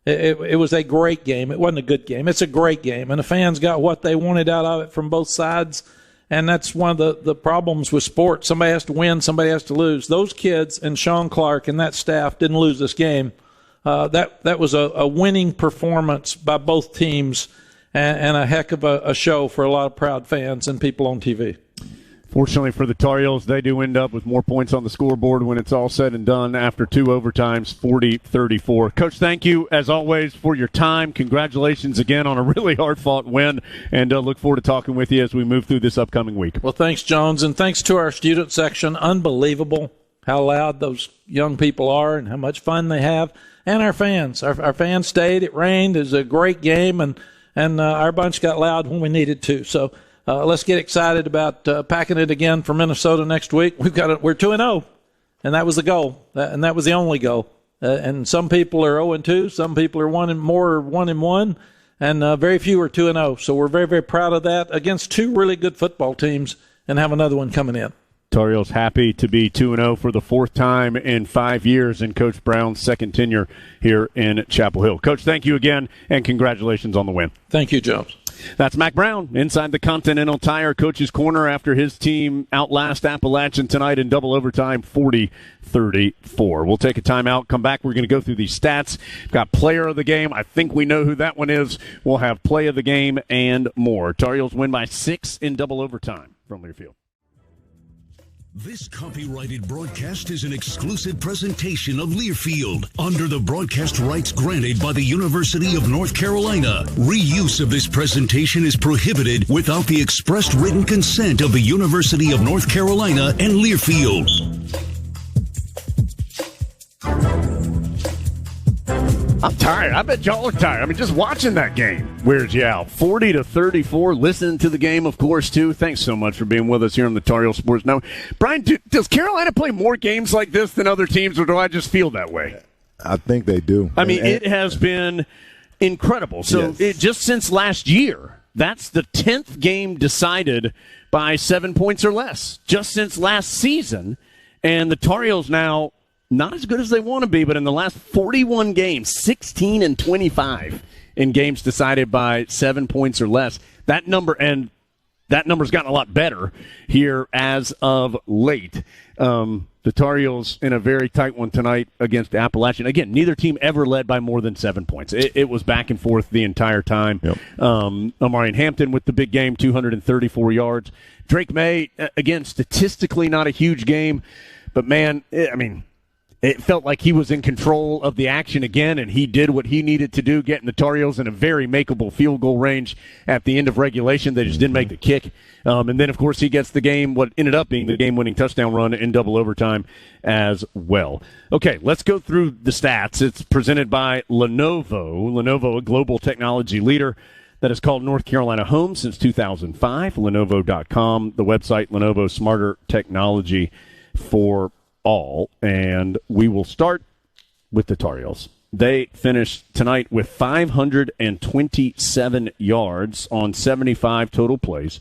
S12: It was a great game. It wasn't a good game. It's a great game. And the fans got what they wanted out of it from both sides. And that's one of the problems with sports. Somebody has to win, somebody has to lose. Those kids and Sean Clark and that staff didn't lose this game. That was a winning performance by both teams and a heck of a show for a lot of proud fans and people on TV.
S3: Fortunately for the Tar Heels, they do end up with more points on the scoreboard when it's all said and done after 2 overtimes, 40-34. Coach, thank you, as always, for your time. Congratulations again on a really hard-fought win, and look forward to talking with you as we move through this upcoming week.
S12: Well, thanks, Jones, and thanks to our student section. Unbelievable how loud those young people are and how much fun they have, and our fans. Our fans stayed. It rained. It was a great game, and our bunch got loud when we needed to. So let's get excited about packing it again for Minnesota next week. We're 2-0, and that was the goal, and that was the only goal. And some people are 0-2, some people are 1-1, and very few are 2-0. So we're very, very proud of that against 2 really good football teams, and have another one coming in.
S3: Tar Heels happy to be 2-0 for the 4th time in 5 years in Coach Brown's second tenure here in Chapel Hill. Coach, thank you again, and congratulations on the win.
S12: Thank you, Jones.
S3: That's Mac Brown inside the Continental Tire Coach's Corner after his team outlast Appalachian tonight in double overtime, 40-34. We'll take a timeout, come back. We're going to go through these stats. We've got player of the game. I think we know who that one is. We'll have play of the game and more. Tar Heels win by 6 in double overtime from Learfield.
S2: This copyrighted broadcast is an exclusive presentation of Learfield under the broadcast rights granted by the University of North Carolina. Reuse of this presentation is prohibited without the expressed written consent of the University of North Carolina and Learfield.
S3: I'm tired. I bet y'all are tired. I mean, just watching that game wears you out. 40-34. Listening to the game, of course, too. Thanks so much for being with us here on the Tar Heel Sports Network. Brian, does Carolina play more games like this than other teams, or do I just feel that way?
S4: I think they do.
S3: I mean, it has been incredible. So just since last year, that's the 10th game decided by 7 points or less. Just since last season. And the Tar Heels now not as good as they want to be, but in the last 41 games, 16-25 in games decided by 7 points or less. That number's gotten a lot better here as of late. The Tar Heels in a very tight one tonight against Appalachian. Again, neither team ever led by more than 7 points. It was back and forth the entire time. Yep. Omarion Hampton with the big game, 234 yards. Drake May, again, statistically not a huge game, but man, it felt like he was in control of the action again, and he did what he needed to do, getting the Tar Heels in a very makeable field goal range at the end of regulation. They just didn't make the kick. And then, of course, he gets the game, what ended up being the game-winning touchdown run in double overtime as well. Okay, let's go through the stats. It's presented by Lenovo. Lenovo, a global technology leader that has called North Carolina home since 2005. Lenovo.com, the website, Lenovo Smarter Technology for all. And we will start with the Tar Heels. They finished tonight with 527 yards on 75 total plays,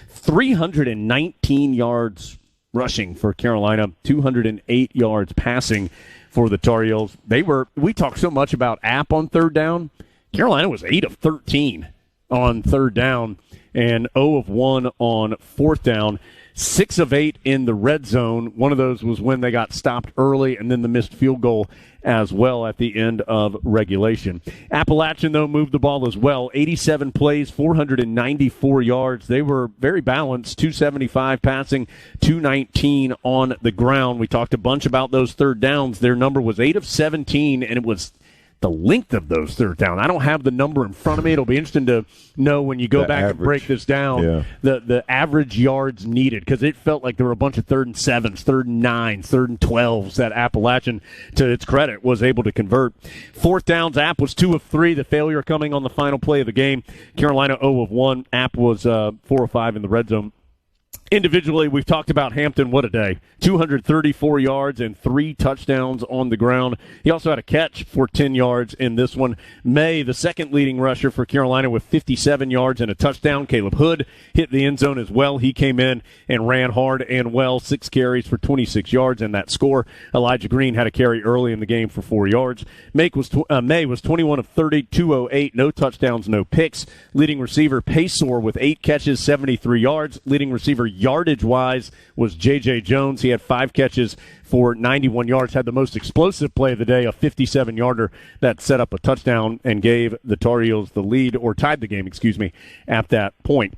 S3: 319 yards rushing for Carolina, 208 yards passing for the Tar Heels. We talked so much about App on third down. Carolina was 8 of 13 on third down and 0 of 1 on fourth down. 6 of 8 in the red zone. One of those was when they got stopped early, and then the missed field goal as well at the end of regulation. Appalachian, though, moved the ball as well. 87 plays, 494 yards. They were very balanced, 275 passing, 219 on the ground. We talked a bunch about those third downs. Their number was 8 of 17, and it was the length of those third down. I don't have the number in front of me. It'll be interesting to know when you go back and break this down, the average yards needed, because it felt like there were a bunch of 3rd and 7s, 3rd and 9s, 3rd and 12s that Appalachian, to its credit, was able to convert. Fourth downs, App was 2 of 3, the failure coming on the final play of the game. Carolina 0 of 1. App was 4 of 5 in the red zone. Individually, we've talked about Hampton. What a day. 234 yards and 3 touchdowns on the ground. He also had a catch for 10 yards in this one. May, the second leading rusher for Carolina, with 57 yards and a touchdown. Caleb Hood hit the end zone as well. He came in and ran hard and well. 6 carries for 26 yards and that score. Elijah Green had a carry early in the game for 4 yards. May was 21 of 30, 208, no touchdowns, no picks. Leading receiver Paysor with 8 catches, 73 yards. Leading receiver yardage-wise was J.J. Jones. He had 5 catches for 91 yards, had the most explosive play of the day, a 57-yarder that set up a touchdown and gave the Tar Heels the lead, or tied the game, at that point.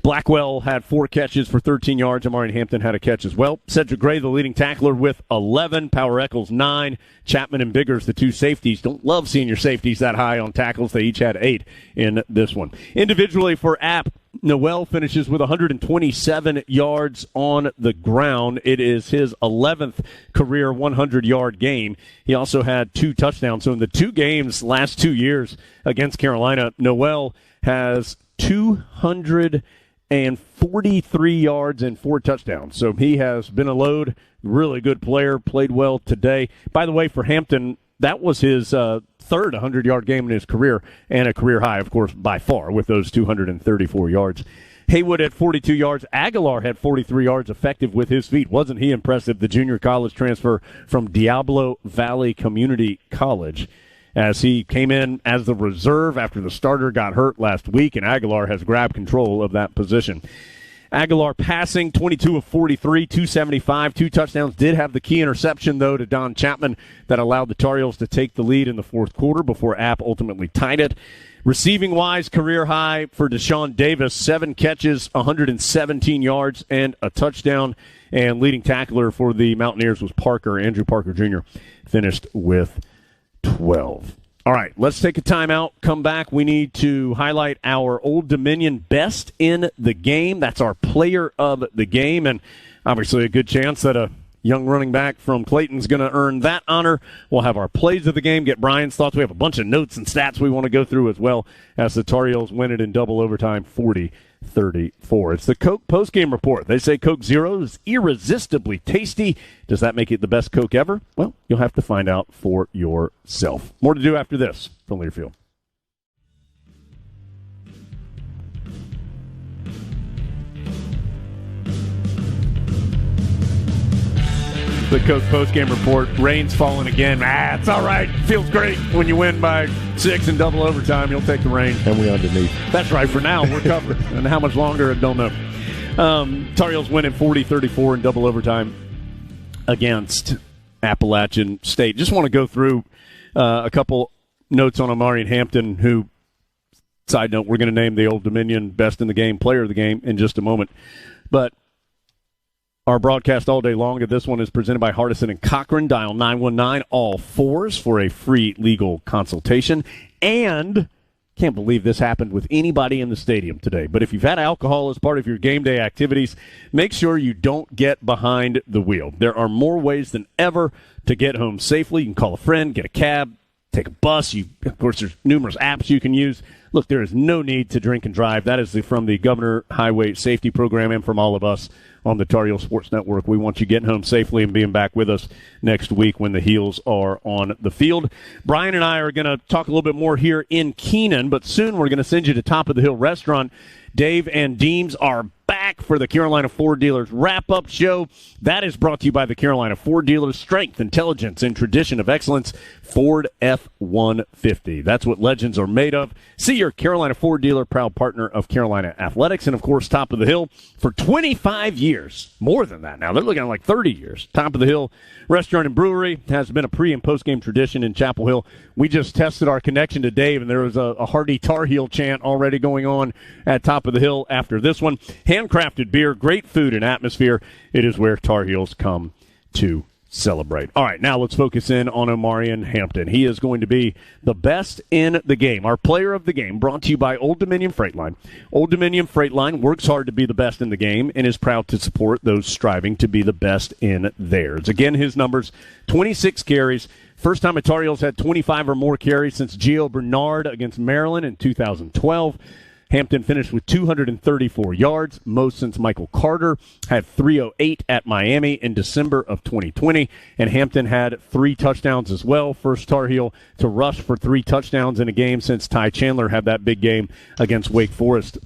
S3: Blackwell had 4 catches for 13 yards. Omarion Hampton had a catch as well. Cedric Gray, the leading tackler, with 11. Power Eccles, 9. Chapman and Biggers, the 2 safeties. Don't love seeing your safeties that high on tackles. They each had 8 in this one. Individually for App, Noel finishes with 127 yards on the ground. It is his 11th career 100-yard game. He also had 2 touchdowns. So in the 2 games last 2 years against Carolina, Noel has 243 yards and 4 touchdowns. So he has been a load. Really good player. Played well today. By the way, for Hampton, that was his third 100-yard game in his career, and a career high, of course, by far, with those 234 yards. Haywood had 42 yards. Aguilar had 43 yards effective with his feet. Wasn't he impressive? The junior college transfer from Diablo Valley Community College, as he came in as the reserve after the starter got hurt last week, and Aguilar has grabbed control of that position. Aguilar passing 22 of 43, 275, 2 touchdowns. Did have the key interception, though, to Don Chapman that allowed the Tar Heels to take the lead in the fourth quarter before App ultimately tied it. Receiving-wise, career high for Deshaun Davis, 7 catches, 117 yards, and a touchdown. And leading tackler for the Mountaineers was Andrew Parker Jr., finished with 12. All right, let's take a timeout. Come back. We need to highlight our Old Dominion best in the game. That's our player of the game, and obviously a good chance that a young running back from Clayton's going to earn that honor. We'll have our plays of the game, get Brian's thoughts. We have a bunch of notes and stats we want to go through as well as the Tar Heels win it in double overtime 40-34. It's the Coke postgame report. They say Coke Zero is irresistibly tasty. Does that make it the best Coke ever? Well, you'll have to find out for yourself. More to do after this from Learfield. The Coke postgame report. Rain's falling again. It's all right. Feels great when you win by 6 in double overtime. You'll take the rain.
S4: And we underneath.
S3: That's right. For now, we're covered. And how much longer, I don't know. Tar Heels win at 40-34 in double overtime against Appalachian State. Just want to go through a couple notes on Omarion Hampton, who, side note, we're going to name the Old Dominion best in the game, player of the game in just a moment. But our broadcast all day long of this one is presented by Hardison and Cochran. Dial 919-all-4s for a free legal consultation. And can't believe this happened with anybody in the stadium today. But if you've had alcohol as part of your game day activities, make sure you don't get behind the wheel. There are more ways than ever to get home safely. You can call a friend, get a cab, take a bus. Of course, there's numerous apps you can use. Look, there is no need to drink and drive. That is from the Governor Highway Safety Program and from all of us on the Tar Heel Sports Network. We want you getting home safely and being back with us next week when the Heels are on the field. Brian and I are going to talk a little bit more here in Keenan, but soon we're going to send you to Top of the Hill Restaurant. Dave and Deems are back for the Carolina Ford Dealers wrap-up show. That is brought to you by the Carolina Ford Dealers. Strength, intelligence, and tradition of excellence. Ford F-150. That's what legends are made of. See your Carolina Ford dealer, proud partner of Carolina Athletics. And, of course, Top of the Hill for 25 years. More than that now. They're looking at like 30 years. Top of the Hill Restaurant and Brewery has been a pre- and post-game tradition in Chapel Hill. We just tested our connection to Dave, and there was a hearty Tar Heel chant already going on at Top of the Hill after this one. Handcrafted beer, great food and atmosphere. It is where Tar Heels come to celebrate. All right, now let's focus in on Omarion Hampton. He is going to be the best in the game. Our player of the game, brought to you by Old Dominion Freight Line. Old Dominion Freight Line works hard to be the best in the game and is proud to support those striving to be the best in theirs. Again, his numbers, 26 carries. First time a Tar Heels had 25 or more carries since Gio Bernard against Maryland in 2012. Hampton finished with 234 yards, most since Michael Carter had 308 at Miami in December of 2020. And Hampton had 3 touchdowns as well. First Tar Heel to rush for 3 touchdowns in a game since Ty Chandler had that big game against Wake Forest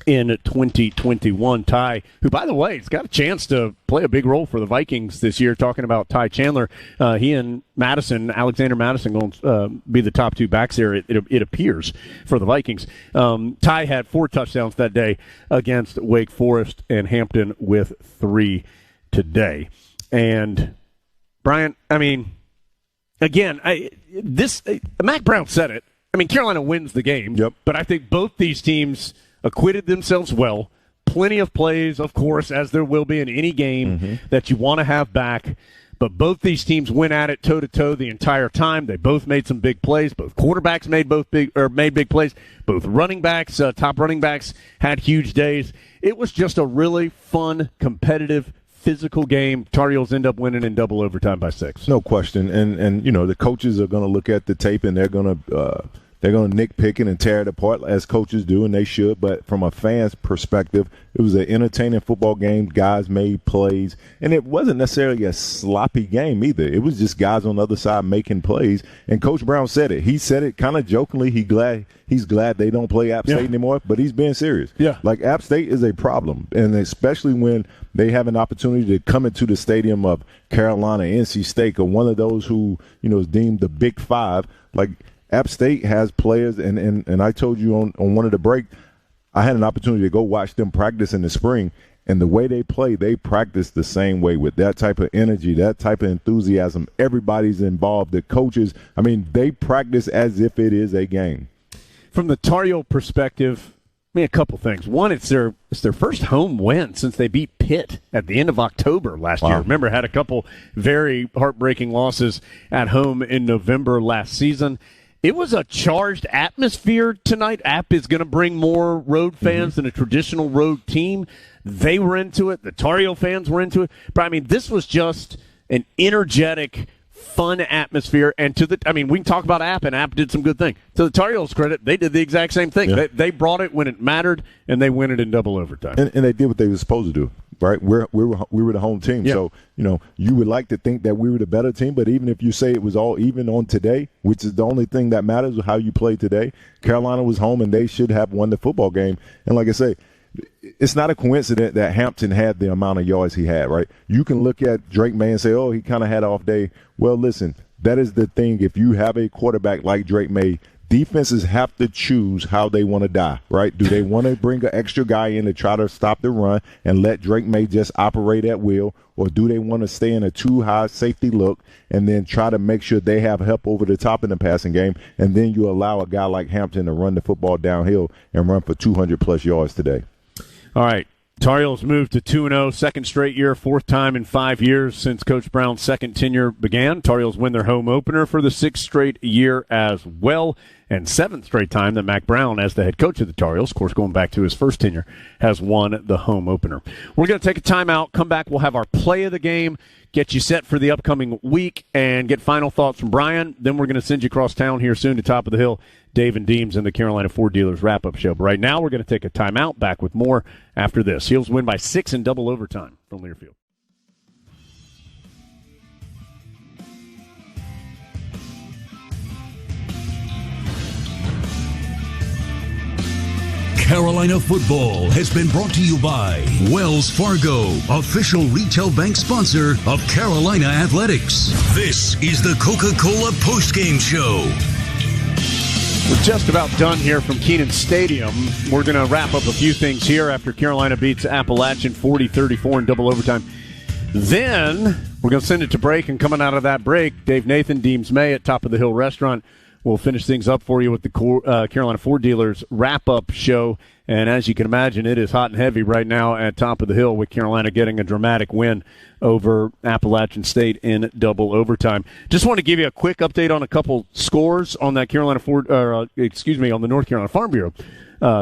S3: in 2021. Ty, who, by the way, has got a chance to play a big role for the Vikings this year, talking about Ty Chandler. He and Alexander Madison, going to be the top 2 backs here, it appears, for the Vikings. Ty had 4 touchdowns that day against Wake Forest, and Hampton with 3 today. And, Brian, I mean, again, Mac Brown said it. I mean, Carolina wins the game, but I think both these teams acquitted themselves well. Plenty of plays, of course, as there will be in any game that you want to have back. But both these teams went at it toe-to-toe the entire time. They both made some big plays. Both quarterbacks made big plays. Both running backs, top running backs, had huge days. It was just a really fun, competitive, physical game. Tar Heels end up winning in double overtime by 6.
S4: No question. And you know, the coaches are going to look at the tape and they're going to nitpick it and tear it apart as coaches do, and they should. But from a fan's perspective, it was an entertaining football game. Guys made plays, and it wasn't necessarily a sloppy game either. It was just guys on the other side making plays. And Coach Brown said it. He said it kind of jokingly. He's glad they don't play App State anymore, but he's being serious. Yeah, like App State is a problem, and especially when they have an opportunity to come into the stadium of Carolina, NC State, or one of those who is deemed the Big Five, like. App State has players, and I told you on one of the break, I had an opportunity to go watch them practice in the spring, and the way they play, they practice the same way with that type of energy, that type of enthusiasm. Everybody's involved. The coaches, I mean, they practice as if it is a game.
S3: From the Tar Heel perspective, I mean, a couple things. One, it's their first home win since they beat Pitt at the end of October last year. Remember, had a couple very heartbreaking losses at home in November last season. It was a charged atmosphere tonight. App is going to bring more road fans than a traditional road team. They were into it. The Tar Heel fans were into it. But, I mean, this was just an energetic, fun atmosphere. And we can talk about App, and App did some good things. To the Tar Heels' credit, they did the exact same thing.
S4: Yeah.
S3: They brought it when it mattered, and they win it in double overtime.
S4: And they did what they were supposed to do. Right, we were the home team, so you would like to think that we were the better team. But even if you say it was all even on today, which is the only thing that matters, how you play today, Carolina was home and they should have won the football game. And like I say, it's not a coincidence that Hampton had the amount of yards he had. Right, you can look at Drake May and say, oh, he kind of had an off day. Well, listen, that is the thing. If you have a quarterback like Drake May, defenses have to choose how they want to die, right? Do they want to bring an extra guy in to try to stop the run and let Drake May just operate at will, or do they want to stay in a too high safety look and then try to make sure they have help over the top in the passing game, and then you allow a guy like Hampton to run the football downhill and run for 200-plus yards today?
S3: All right. Tar Heels moved to 2-0, second straight year, fourth time in 5 years since Coach Brown's second tenure began. Tar Heels win their home opener for the sixth straight year as well, and seventh straight time that Mac Brown, as the head coach of the Tar Heels, of course going back to his first tenure, has won the home opener. We're going to take a timeout, come back, we'll have our play of the game, get you set for the upcoming week, and get final thoughts from Brian. Then we're going to send you across town here soon to Top of the Hill, Dave and Deems and the Carolina Ford Dealers wrap-up show. But right now, we're going to take a timeout. Back with more after this. Heels win by 6 in double overtime from Learfield.
S2: Carolina football has been brought to you by Wells Fargo, official retail bank sponsor of Carolina Athletics. This is the Coca-Cola Postgame Show.
S3: We're just about done here from Kenan Stadium. We're going to wrap up a few things here after Carolina beats Appalachian 40-34 in double overtime. Then we're going to send it to break, and coming out of that break, Dave Nathan, Deems May at Top of the Hill Restaurant will finish things up for you with the Carolina Ford Dealers wrap-up show. And as you can imagine, it is hot and heavy right now at Top of the Hill with Carolina getting a dramatic win over Appalachian State in double overtime. Just want to give you a quick update on a couple scores on that on the North Carolina Farm Bureau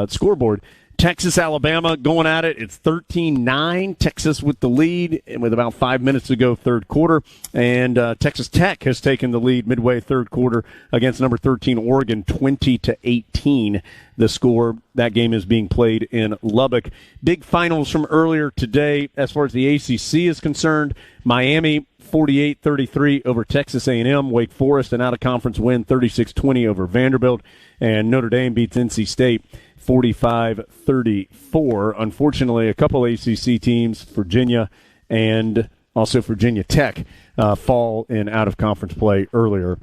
S3: scoreboard. Texas, Alabama going at it. It's 13-9. Texas with the lead with about 5 minutes to go third quarter. And Texas Tech has taken the lead midway third quarter against number 13 Oregon, 20-18. The score. That game is being played in Lubbock. Big finals from earlier today as far as the ACC is concerned. Miami 48-33 over Texas A&M. Wake Forest, an out-of-conference win, 36-20 over Vanderbilt. And Notre Dame beats NC State 45-34. Unfortunately, a couple ACC teams, Virginia and also Virginia Tech, fall in out-of-conference play earlier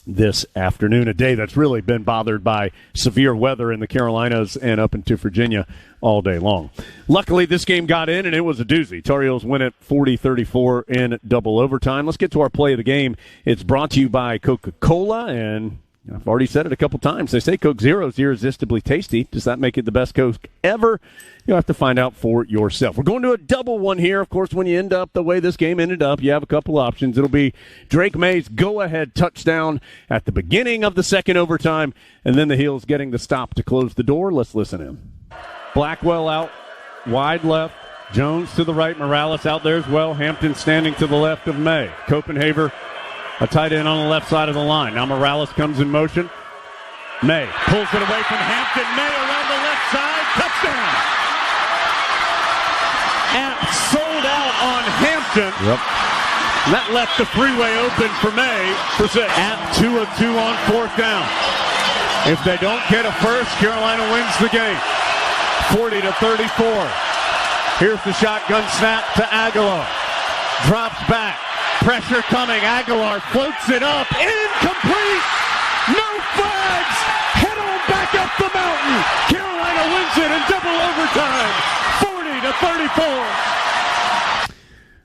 S3: this afternoon. A day that's really been bothered by severe weather in the Carolinas and up into Virginia all day long. Luckily, this game got in, and it was a doozy. Tar Heels win it 40-34 in double overtime. Let's get to our play of the game. It's brought to you by Coca-Cola, and I've already said it a couple times. They say Coke Zero is irresistibly tasty. Does that make it the best Coke ever? You'll have to find out for yourself. We're going to a double one here. Of course, when you end up the way this game ended up, you have a couple options. It'll be Drake May's go-ahead touchdown at the beginning of the second overtime, and then the Heels getting the stop to close the door. Let's listen in. Blackwell out, wide left. Jones to the right. Morales out there as well. Hampton standing to the left of May. Copenhaver, a tight end on the left side of the line. Now Morales comes in motion. May pulls it away from Hampton. May around the left side. Touchdown. App sold out on Hampton.
S4: Yep.
S3: That left the freeway open for May for 6. App 2 of 2 on fourth down. If they don't get a first, Carolina wins the game. 40-34. Here's the shotgun snap to Aguilar. Drops back. Pressure coming. Aguilar floats it up. Incomplete. No flags. Head on back up the mountain. Carolina wins it in double overtime. 40-34.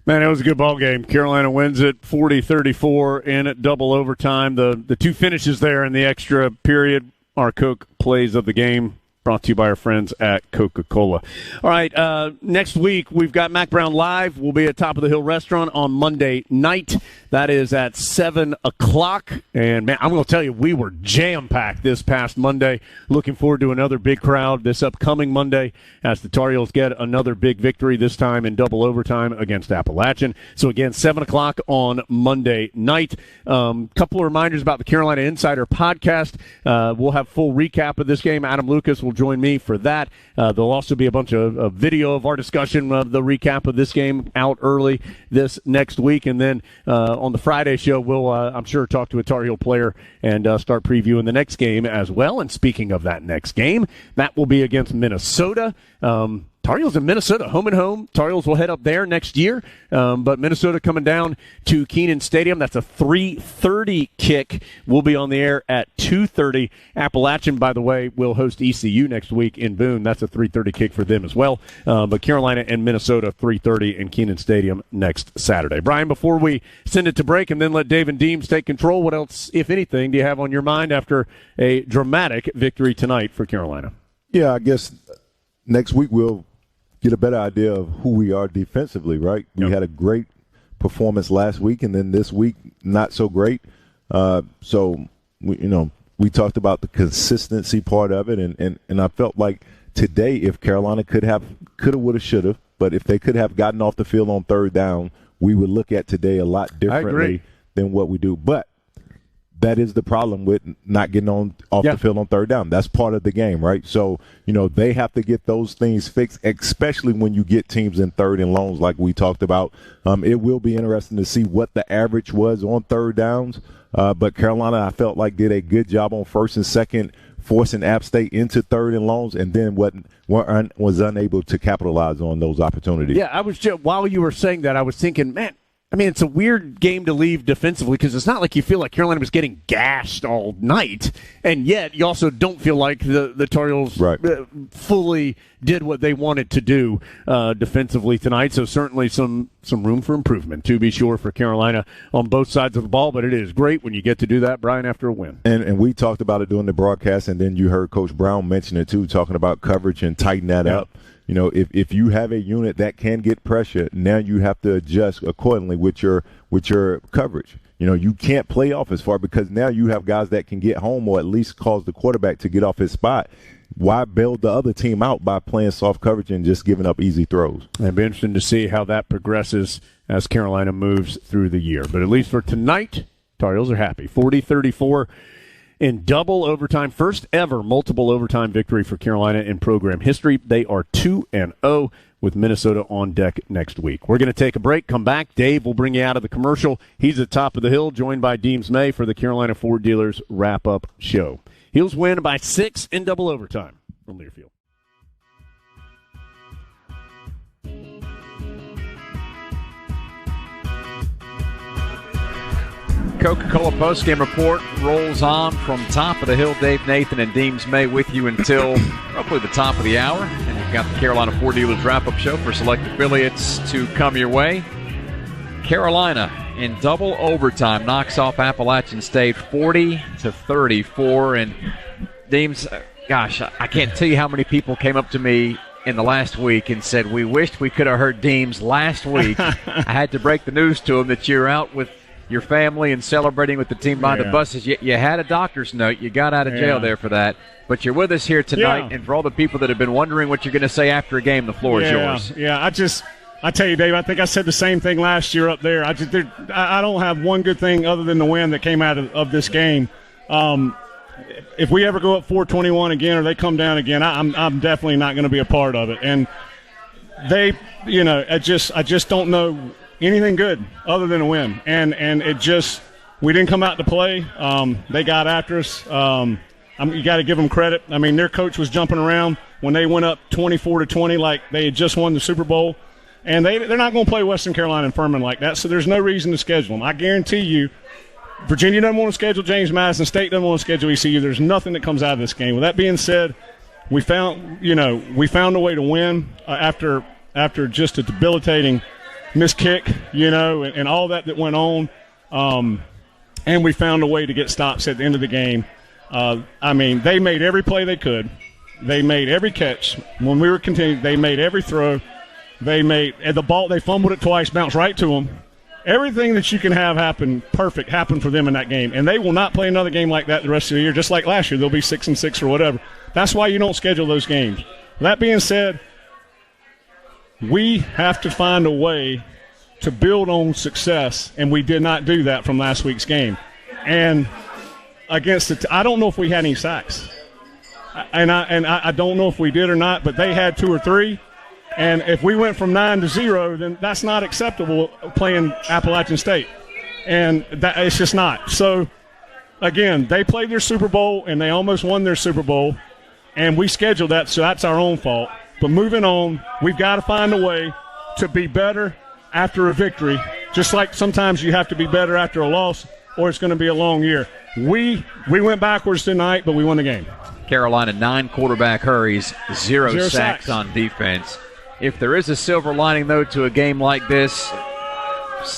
S3: Man, it was a good ball game. Carolina wins it 40-34 in double overtime. The two finishes there in the extra period are Cook plays of the game. brought to you by our friends at Coca-Cola. All right, next week we've got Mac Brown Live. We'll be at Top of the Hill Restaurant on Monday night. That is at 7 o'clock. And, man, I'm going to tell you, we were jam-packed this past Monday. Looking forward to another big crowd this upcoming Monday as the Tar Heels get another big victory, this time in double overtime against Appalachian. So, again, 7 o'clock on Monday night. Couple of reminders about the Carolina Insider podcast. We'll have full recap of this game. Adam Lucas will join me for that. There'll also be a bunch of video of our discussion of the recap of this game out early this next week. And then on the Friday show, we'll, I'm sure, talk to a Tar Heel player and start previewing the next game as well. And speaking of that next game, that will be against Minnesota. Tar Heels in Minnesota, home and home. Tar Heels will head up there next year. But Minnesota coming down to Kenan Stadium. That's a 3:30 kick. We'll be on the air at 2:30. Appalachian, by the way, will host ECU next week in Boone. That's a 3:30 kick for them as well. But Carolina and Minnesota, 3:30 in Kenan Stadium next Saturday. Brian, before we send it to break and then let Dave and Deems take control, what else, if anything, do you have on your mind after a dramatic victory tonight for Carolina?
S4: Yeah, I guess next week we'll get a better idea of who we are defensively, right? We had a great performance last week, and then this week not so great. So we talked about the consistency part of it, and I felt like today, if Carolina coulda, woulda, shoulda, but if they could have gotten off the field on third down, we would look at today a lot differently than what we do. But that is the problem with not getting off the field on third down. That's part of the game, right? So, they have to get those things fixed, especially when you get teams in third and longs like we talked about. It will be interesting to see what the average was on third downs. But Carolina, I felt like, did a good job on first and second, forcing App State into third and longs, and then was unable to capitalize on those opportunities.
S3: Yeah, while you were saying that, I was thinking, man, it's a weird game to leave defensively because it's not like you feel like Carolina was getting gashed all night, and yet you also don't feel like the Tar Heels fully did what they wanted to do defensively tonight. So certainly some room for improvement, to be sure, for Carolina on both sides of the ball, but it is great when you get to do that, Brian, after a win.
S4: And we talked about it during the broadcast, and then you heard Coach Brown mention it too, talking about coverage and tighten that up. If you have a unit that can get pressure, now you have to adjust accordingly with your coverage. You can't play off as far because now you have guys that can get home or at least cause the quarterback to get off his spot. Why bail the other team out by playing soft coverage and just giving up easy throws? It'll
S3: be interesting to see how that progresses as Carolina moves through the year. But at least for tonight, Tar Heels are happy. 40-34. In double overtime, first ever multiple overtime victory for Carolina in program history. They are 2-0 with Minnesota on deck next week. We're going to take a break, come back. Dave will bring you out of the commercial. He's at Top of the Hill, joined by Deems May for the Carolina Ford Dealers wrap-up show. Heels win by 6 in double overtime from Learfield.
S13: Coca-Cola postgame report rolls on from Top of the Hill. Dave, Nathan, and Deems May with you until roughly the top of the hour. And you've got the Carolina Ford Dealers wrap-up show for select affiliates to come your way. Carolina in double overtime knocks off Appalachian State 40-34. And Deems, gosh, I can't tell you how many people came up to me in the last week and said, we wished we could have heard Deems last week. I had to break the news to him that you're out with your family and celebrating with the team behind the buses. You had a doctor's note. You got out of jail there for that. But you're with us here tonight, and for all the people that have been wondering what you're going to say after a game, the floor is yours.
S18: Yeah, I tell you, Dave, I think I said the same thing last year up there. I don't have one good thing other than the win that came out of this game. If we ever go up 4-21 again or they come down again, I'm definitely not going to be a part of it. And they, I just don't know anything good other than a win. And it just, we didn't come out to play. They got after us. You got to give them credit. I mean, their coach was jumping around when they went up 24-20 like they had just won the Super Bowl. And they're not going to play Western Carolina and Furman like that, so there's no reason to schedule them. I guarantee you, Virginia doesn't want to schedule James Madison. State doesn't want to schedule ECU. There's nothing that comes out of this game. With that being said, we found a way to win after just a debilitating missed kick, and all that went on. And we found a way to get stops at the end of the game. They made every play they could. They made every catch. When we were continuing, they made every throw. They fumbled it twice, bounced right to them. Everything that you can have happen perfect happened for them in that game. And they will not play another game like that the rest of the year, just like last year. They'll be 6-6 or whatever. That's why you don't schedule those games. That being said, we have to find a way to build on success, and we did not do that from last week's game. And against I don't know if we had any sacks. And I don't know if we did or not, but they had 2 or 3. And if we went from 9-0, then that's not acceptable playing Appalachian State. And it's just not. So, again, they played their Super Bowl, and they almost won their Super Bowl. And we scheduled that, so that's our own fault. But moving on, we've got to find a way to be better after a victory, just like sometimes you have to be better after a loss, or it's going to be a long year. We went backwards tonight, but we won the game.
S13: Carolina, 9 quarterback hurries, 0 sacks on defense. If there is a silver lining, though, to a game like this,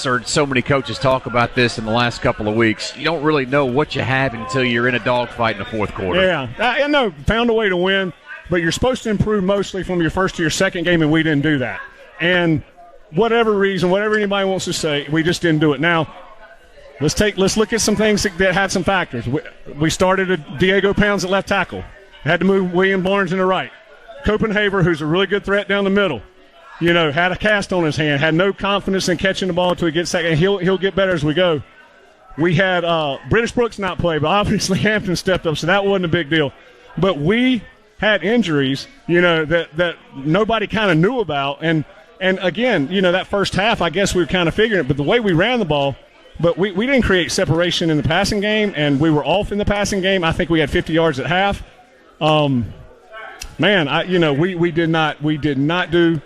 S13: heard so many coaches talk about this in the last couple of weeks, you don't really know what you have until you're in a dogfight in the fourth quarter.
S18: Yeah, I know, found a way to win, but you're supposed to improve mostly from your first to your second game, and we didn't do that. And whatever reason, whatever anybody wants to say, we just didn't do it. Now, let's look at some things that had some factors. We started a Diego Pounds at left tackle. Had to move William Barnes in the right. Copenhaver, who's a really good threat down the middle, had a cast on his hand, had no confidence in catching the ball until he gets second. He'll get better as we go. We had British Brooks not play, but obviously Hampton stepped up, so that wasn't a big deal. But we had injuries, that nobody kind of knew about. And again, that first half, I guess we were kind of figuring it. But the way we ran the ball, but we didn't create separation in the passing game, and we were off in the passing game. I think we had 50 yards at half. We did not do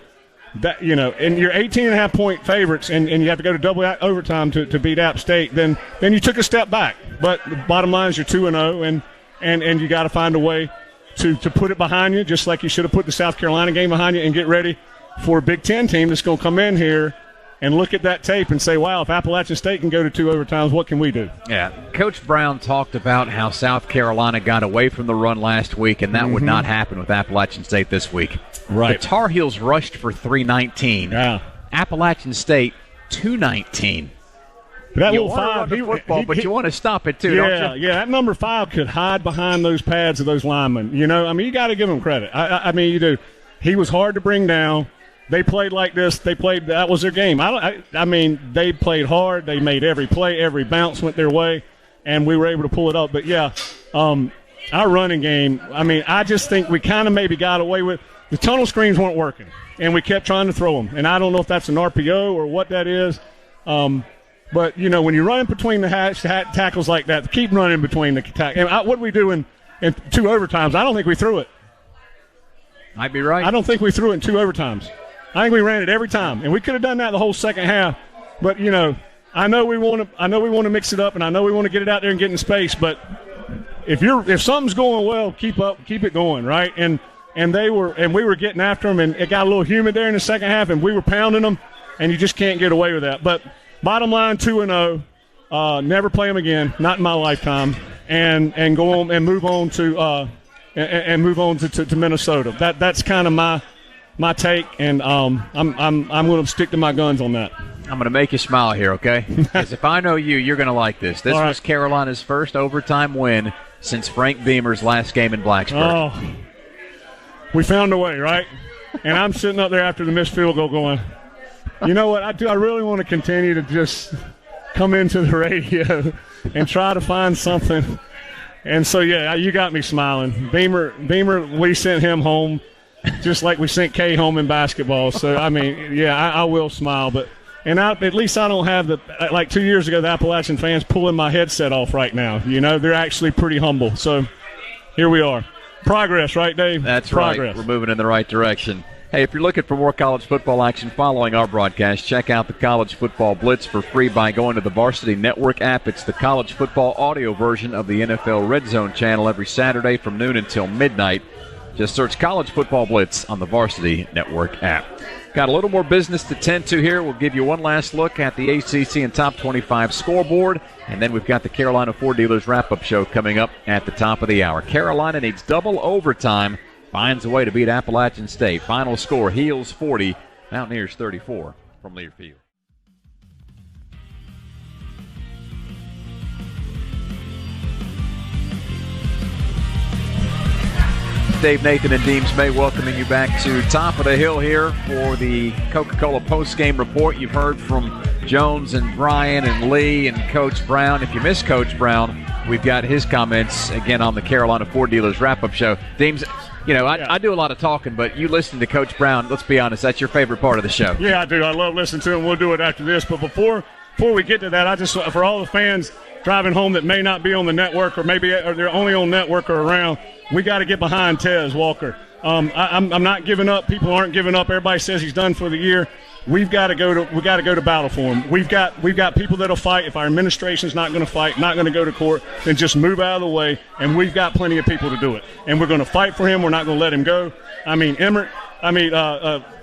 S18: that. And you're 18.5-point favorites, and you have to go to double overtime to beat App State. Then you took a step back. But the bottom line is you're 2-0, and you got to find a way to put it behind you, just like you should have put the South Carolina game behind you, and get ready for a Big Ten team that's going to come in here and look at that tape and say, wow, if Appalachian State can go to 2 overtimes, what can we do?
S13: Yeah. Coach Brown talked about how South Carolina got away from the run last week, and that would not happen with Appalachian State this week.
S18: Right.
S13: The Tar Heels rushed for 319.
S18: Yeah.
S13: Appalachian State, 219.
S18: That
S13: you
S18: little
S13: want
S18: 5,
S13: to run the football, but you want to stop it too, don't you?
S18: Yeah, that number 5 could hide behind those pads of those linemen. You got to give him credit. I mean, you do. He was hard to bring down. They played like this. That was their game. They played hard. They made every play. Every bounce went their way, and we were able to pull it up. But, our running game, I just think we kind of maybe got away with – the tunnel screens weren't working, and we kept trying to throw them. And I don't know if that's an RPO or what that is. But, when you run between the tackles like that, keep running between the tackles. And what did we do in 2 overtimes? I don't think we threw it.
S13: Might be right.
S18: I don't think we threw it in 2 overtimes. I think we ran it every time, and we could have done that the whole second half. But I know we want to mix it up, and I know we want to get it out there and get in space. But if something's going well, keep it going, right? And we were getting after them, and it got a little humid there in the second half, and we were pounding them, and you just can't get away with that. But bottom line, 2-0, never play them again, not in my lifetime, and go on and move on to Minnesota. That's kind of my take, and I'm going to stick to my guns on that.
S13: I'm going to make you smile here, okay? Because if I know you, you're going to like this. This was Carolina's first overtime win since Frank Beamer's last game in Blacksburg.
S18: Oh, we found a way, right? And I'm sitting up there after the missed field goal going, you know what, I really want to continue to just come into the radio and try to find something. And so, yeah, you got me smiling. Beamer, we sent him home just like we sent Kay home in basketball. So, I will smile. But at least I don't have like 2 years ago, the Appalachian fans pulling my headset off right now. They're actually pretty humble. So here we are. Progress, right, Dave?
S13: That's
S18: Progress.
S13: Right. We're moving in the right direction. Hey, if you're looking for more college football action following our broadcast, check out the College Football Blitz for free by going to the Varsity Network app. It's the college football audio version of the NFL Red Zone channel every Saturday from noon until midnight. Just search College Football Blitz on the Varsity Network app. Got a little more business to tend to here. We'll give you one last look at the ACC and Top 25 scoreboard, and then we've got the Carolina Ford Dealers wrap-up show coming up at the top of the hour. Carolina needs double overtime finds a way to beat Appalachian State. Final score, Heels 40, Mountaineers 34 from Learfield. Dave, Nathan, and Deems May welcoming you back to Top of the Hill here for the Coca-Cola postgame report. You've heard from Jones and Brian and Lee and Coach Brown. If you missed Coach Brown, we've got his comments again on the Carolina Ford Dealers wrap-up show. Deems, I do a lot of talking, but you listen to Coach Brown. Let's be honest, that's your favorite part of the show.
S18: Yeah, I do. I love listening to him. We'll do it after this. But before we get to that, I just, for all the fans driving home that may not be on the network or maybe they're only on network or around, we got to get behind Tez Walker. I'm not giving up. People aren't giving up. Everybody says he's done for the year. We got to go to battle for him. We've got people that'll fight. If our administration's not going to fight, not going to go to court, then just move out of the way. And we've got plenty of people to do it. And we're going to fight for him. We're not going to let him go. I mean,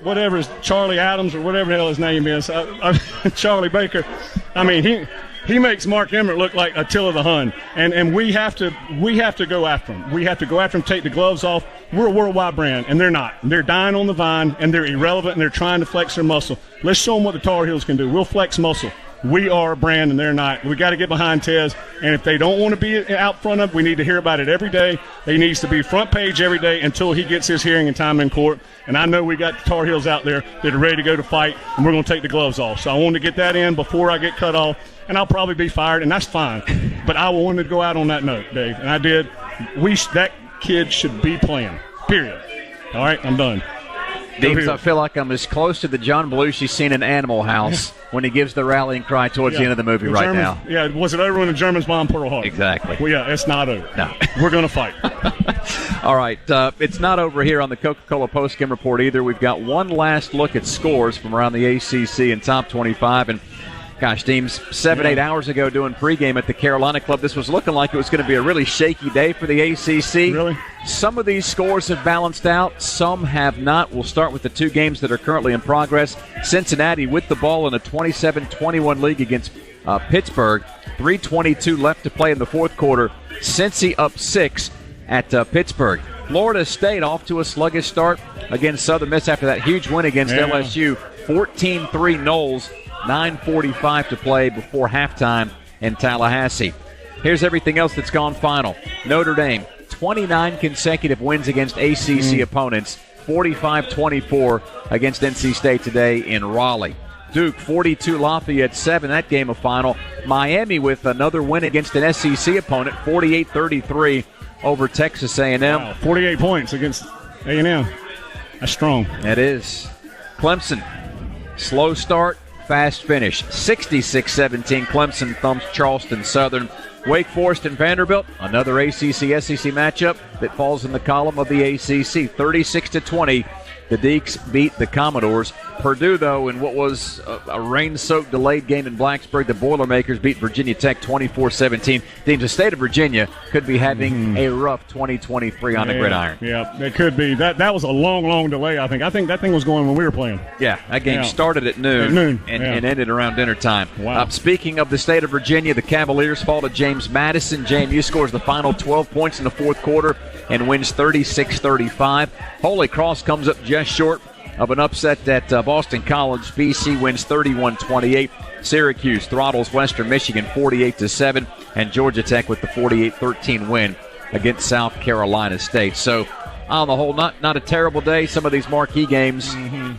S18: whatever is Charlie Adams or whatever the hell his name is, Charlie Baker. I mean, he makes Mark Emmert look like Attila the Hun, and we have to go after him. We have to go after him, take the gloves off. We're a worldwide brand, and they're not. They're dying on the vine, and they're irrelevant, and they're trying to flex their muscle. Let's show them what the Tar Heels can do. We'll flex muscle. We are a brand, and they're not. We got to get behind Tez, and if they don't want to be out front of, we need to hear about it every day. He needs to be front page every day until he gets his hearing and time in court. And I know we got the Tar Heels out there that are ready to go to fight, and we're going to take the gloves off. So I wanted to get that in before I get cut off, and I'll probably be fired, and that's fine. But I wanted to go out on that note, Dave, and I did. That kid should be playing, period. All right, I'm done.
S13: Deems, I feel like I'm as close to the John Belushi scene in Animal House when he gives the rallying cry towards the end of the movie now.
S18: Yeah, was it over when the Germans bombed Pearl Harbor?
S13: Exactly.
S18: Well, yeah, it's not over.
S13: No.
S18: We're going to fight.
S13: All right, it's not over here on the Coca-Cola postgame report either. We've got one last look at scores from around the ACC and top 25. And, gosh, Deems, 8 hours ago doing pregame at the Carolina Club, this was looking like it was going to be a really shaky day for the ACC.
S18: Really?
S13: Some of these scores have balanced out. Some have not. We'll start with the two games that are currently in progress. Cincinnati with the ball in a 27-21 lead against Pittsburgh. 3:22 left to play in the fourth quarter. Cincy up 6 at Pittsburgh. Florida State off to a sluggish start against Southern Miss after that huge win against LSU. 14-3 Noles. 9:45 to play before halftime in Tallahassee. Here's everything else that's gone final. Notre Dame, 29 consecutive wins against ACC opponents. 45-24 against NC State today in Raleigh. Duke, 42, Lafayette 7, that game a final. Miami with another win against an SEC opponent, 48-33 over Texas A&M.
S18: Wow, 48 points against A&M. That's strong.
S13: It is. Clemson, slow start, fast finish. 66-17, Clemson thumps Charleston Southern. Wake Forest and Vanderbilt, another ACC-SEC matchup that falls in the column of the ACC. 36-20, the Deacs beat the Commodores. Purdue, though, in what was a rain-soaked delayed game in Blacksburg, the Boilermakers beat Virginia Tech 24-17. The state of Virginia could be having a rough 2023 on the gridiron.
S18: Yeah, it could be. That was a long, long delay, I think. I think that thing was going when we were playing.
S13: Yeah, that game started at noon, and ended around dinner time.
S18: Wow.
S13: Speaking of the state of Virginia, the Cavaliers fall to James Madison. JMU scores the final 12 points in the fourth quarter and wins 36-35. Holy Cross comes up just short of an upset at Boston College. BC wins 31-28. Syracuse throttles Western Michigan 48-7, and Georgia Tech with the 48-13 win against South Carolina State. So, on the whole, not a terrible day. Some of these marquee games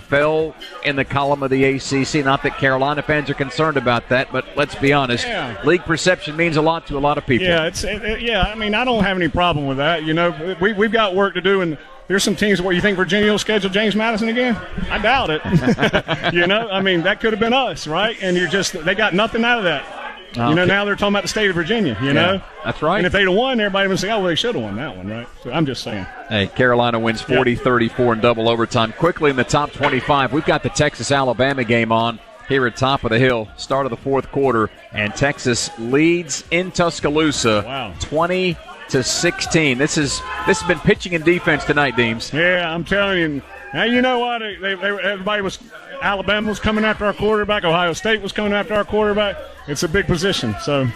S13: fell in the column of the ACC. Not that Carolina fans are concerned about that, but let's be honest. League perception means a lot to a lot of people.
S18: Yeah, I mean, I don't have any problem with that. You know, we've got work to do, and there's some teams where you think Virginia will schedule James Madison again? I doubt it. You know, I mean, that could have been us, right? And they got nothing out of that. You know, now they're talking about the state of Virginia, you know?
S13: That's right.
S18: And if they'd have won, everybody would say, oh, well, they should have won that one, right? So I'm just saying.
S13: Hey, Carolina wins 40-34 in double overtime. Quickly in the top 25, we've got the Texas-Alabama game on here at Top of the Hill, start of the fourth quarter, and Texas leads in Tuscaloosa 20-16. This has been pitching and defense tonight, Deems.
S18: Yeah, I'm telling you. Now, you know what? Alabama was coming after our quarterback. Ohio State was coming after our quarterback. It's a big position. So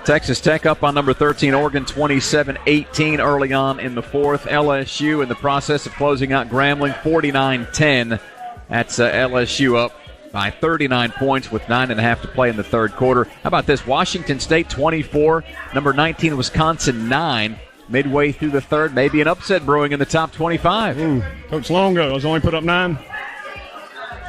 S6: Texas Tech up on number 13, Oregon 27-18 early on in the fourth. LSU in the process of closing out Grambling 49-10. That's LSU up by 39 points with 9.5 to play in the third quarter. How about this? Washington State 24, number 19 Wisconsin 9. Midway through the third, maybe an upset brewing in the top 25.
S18: Coach Longo has only put up 9.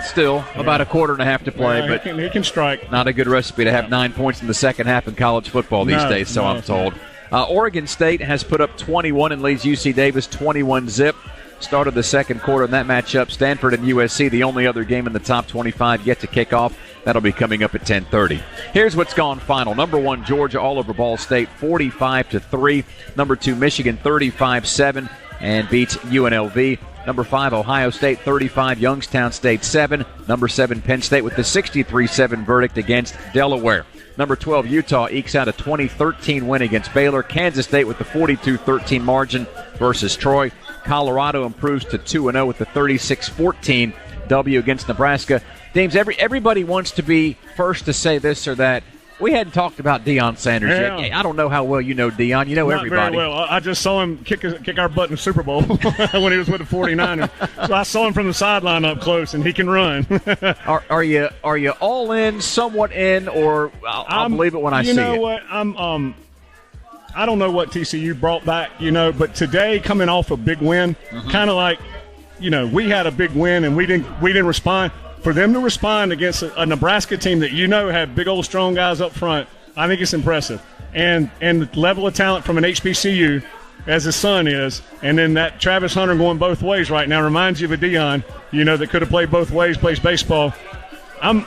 S6: Still about a quarter and a half to play, but
S18: he can strike.
S6: Not a good recipe to have 9 points in the second half in college football these days, so I'm told. Oregon State has put up 21 and leads UC Davis 21-zip. Started the second quarter in that matchup. Stanford and USC, the only other game in the top 25 yet to kick off. That'll be coming up at 10:30. Here's what's gone final. Number 1, Georgia all over Ball State, 45-3. Number 2, Michigan, 35-7, and beats UNLV. Number 5, Ohio State, 35, Youngstown State, 7. Number 7, Penn State with the 63-7 verdict against Delaware. Number 12, Utah ekes out a 2013 win against Baylor. Kansas State with the 42-13 margin versus Troy. Colorado improves to 2-0 with the 36-14 W against Nebraska. Deems, everybody wants to be first to say this or that. We hadn't talked about Deion Sanders yet. I don't know how well you know Deion. You know
S18: Not
S6: everybody.
S18: Very well. I just saw him kick our butt in the Super Bowl when he was with the 49ers. So I saw him from the sideline up close, and he can run.
S6: Are you all in, somewhat in, or I'll believe it when I see it?
S18: You know what? I don't know what TCU brought back, but today coming off a big win, kind of like, we had a big win and we didn't respond. For them to respond against a Nebraska team that had big old strong guys up front, I think it's impressive. And the level of talent from an HBCU, as his son is, and then that Travis Hunter going both ways right now reminds you of a Deion, that could have played both ways, plays baseball. I'm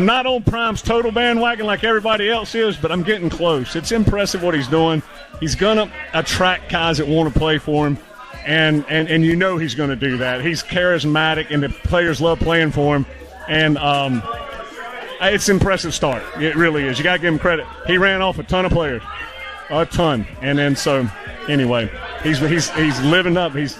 S18: not on Prime's total bandwagon like everybody else is, but I'm getting close. It's impressive what he's doing. He's going to attract guys that want to play for him, and he's going to do that. He's charismatic, and the players love playing for him. And it's an impressive start. It really is. You got to give him credit. He ran off a ton of players, a ton. And then anyway, he's living up. He's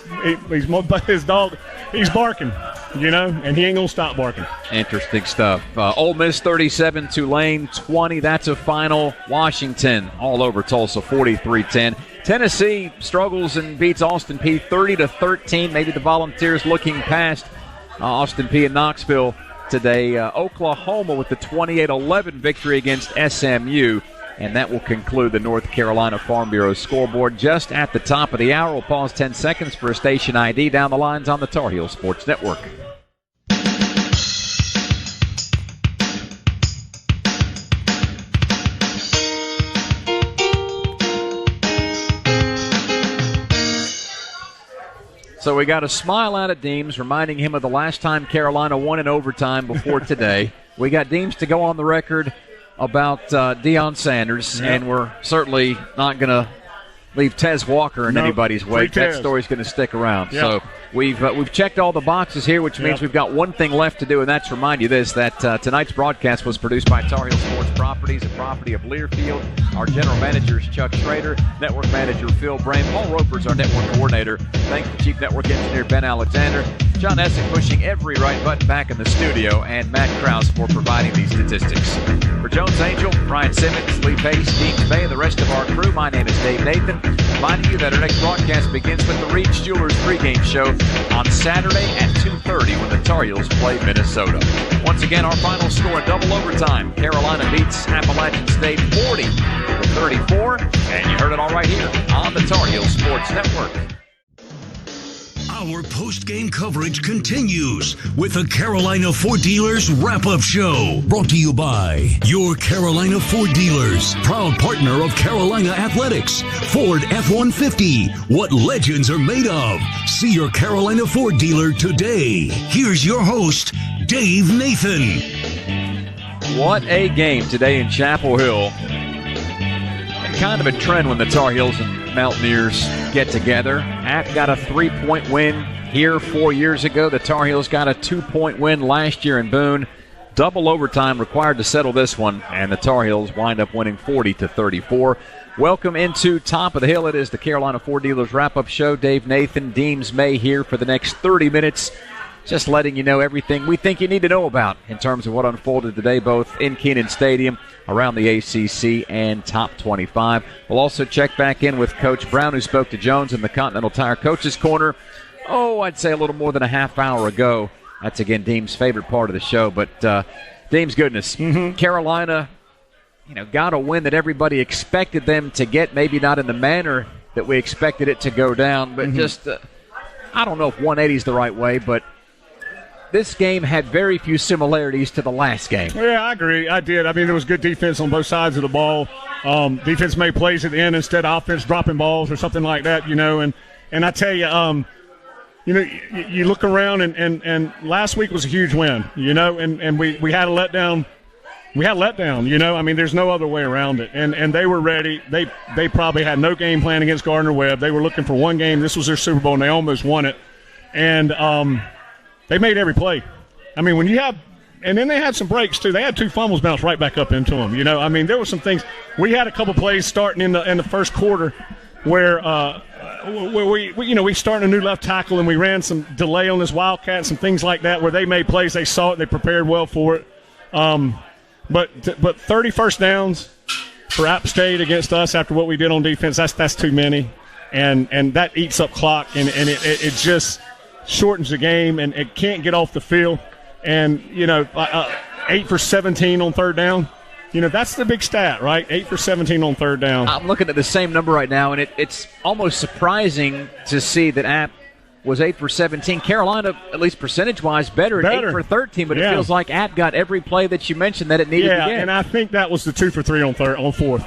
S18: his dog. He's barking, and he ain't gonna stop barking.
S6: Interesting stuff. Ole Miss 37, Tulane 20. That's a final. Washington all over Tulsa 43-10. Tennessee struggles and beats Austin Peay 30-13. Maybe the Volunteers looking past Austin Peay and Knoxville today. Oklahoma with the 28-11 victory against SMU. And that will conclude the North Carolina Farm Bureau scoreboard just at the top of the hour. We'll pause 10 seconds for a station ID. Down the lines on the Tar Heel Sports Network. So we got a smile out of Deems, reminding him of the last time Carolina won in overtime before today. We got Deems to go on the record about Deion Sanders, and we're certainly not going to leave Tez Walker in anybody's wake. That story's going to stick around. Yep. So we've checked all the boxes here, which means we've got one thing left to do, and that's remind you this, that tonight's broadcast was produced by Tar Heel Sports Properties, a property of Learfield. Our general manager is Chuck Schrader, network manager Phil Brame. Paul Roper's our network coordinator. Thanks to Chief Network Engineer Ben Alexander. John Essick pushing every right button back in the studio, and Matt Krause for providing these statistics. For Jones Angel, Brian Simmons, Lee Pace, Deems Bay, and the rest of our crew, my name is Dave Nathan. Reminding you that our next broadcast begins with the Reach Jewelers pregame show on Saturday at 2:30 when the Tar Heels play Minnesota. Once again, our final score in double overtime. Carolina beats Appalachian State 40-34, and you heard it all right here on the Tar Heel Sports Network.
S2: Our post-game coverage continues with the Carolina Ford Dealers Wrap-Up Show. Brought to you by your Carolina Ford Dealers, proud partner of Carolina Athletics. Ford F-150, what legends are made of. See your Carolina Ford dealer today. Here's your host, Dave Nathan.
S6: What a game today in Chapel Hill. And kind of a trend when the Tar Heels and Mountaineers get together. App got a 3-point win here 4 years ago. The Tar Heels got a 2-point win last year in Boone. Double overtime required to settle this one, and the Tar Heels wind up winning 40-34. Welcome into Top of the Hill. It is the Carolina Ford Dealers Wrap-Up Show. Dave Nathan, Deems May here for the next 30 minutes.
S13: just letting you know everything we think you need to know about in terms of what unfolded today, both in Kenan Stadium, around the ACC, and Top 25. We'll also check back in with Coach Brown, who spoke to Jones in the Continental Tire Coaches Corner, I'd say a little more than a half hour ago. That's, again, Deems' favorite part of the show. But, Deems, goodness, Carolina, got a win that everybody expected them to get, maybe not in the manner that we expected it to go down, but just, I don't know if 180 is the right way, but this game had very few similarities to the last game.
S18: Yeah, I agree. I did. I mean, there was good defense on both sides of the ball. Defense made plays at the end instead of offense dropping balls or something like that, and I tell you, you look around and last week was a huge win, and we had a letdown. We had a letdown, I mean, there's no other way around it. And they were ready. They probably had no game plan against Gardner-Webb. They were looking for one game. This was their Super Bowl, and they almost won it. And they made every play. I mean, when you have – and then they had some breaks, too. They had 2 fumbles bounce right back up into them, I mean, there were some things – we had a couple plays starting in the first quarter where we started a new left tackle and we ran some delay on this Wildcat, some things like that where they made plays. They saw it. They prepared well for it. But 30 first downs for App State against us after what we did on defense, that's too many. And that eats up clock, and it just shortens the game, and it can't get off the field. And, 8 for 17 on third down, that's the big stat, right? 8 for 17 on third down.
S13: I'm looking at the same number right now, and it's almost surprising to see that App was 8 for 17. Carolina, at least percentage-wise, better at 8 for 13, but it feels like App got every play that you mentioned that it needed to get.
S18: Yeah, and I think that was the 2 for 3 on fourth.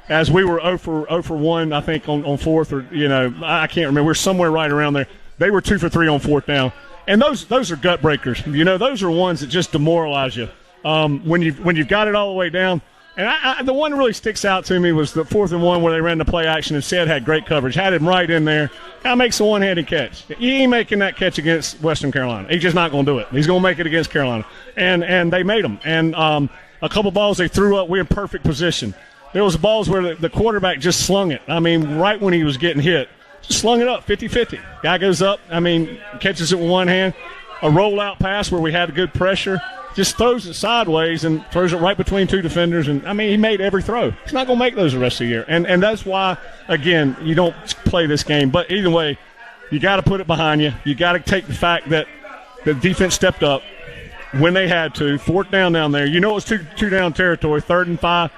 S18: As we were 0 for 1, I think, on fourth, or, I can't remember. We're somewhere right around there. They were 2 for 3 on fourth down. And those are gut breakers. Those are ones that just demoralize you. When you've got it all the way down. And the one that really sticks out to me was the 4th and 1 where they ran the play action and said had great coverage, had him right in there. Now makes a one-handed catch. He ain't making that catch against Western Carolina. He's just not going to do it. He's going to make it against Carolina. And they made him. And a couple balls they threw up, we're in perfect position. There was balls where the quarterback just slung it. I mean, right when he was getting hit, just slung it up 50-50. Guy goes up, catches it with one hand. A rollout pass where we had good pressure. Just throws it sideways and throws it right between 2 defenders. And, he made every throw. He's not going to make those the rest of the year. And that's why, again, you don't play this game. But either way, you got to put it behind you. You got to take the fact that the defense stepped up when they had to. 4th down there. It was two down territory, 3rd and 5.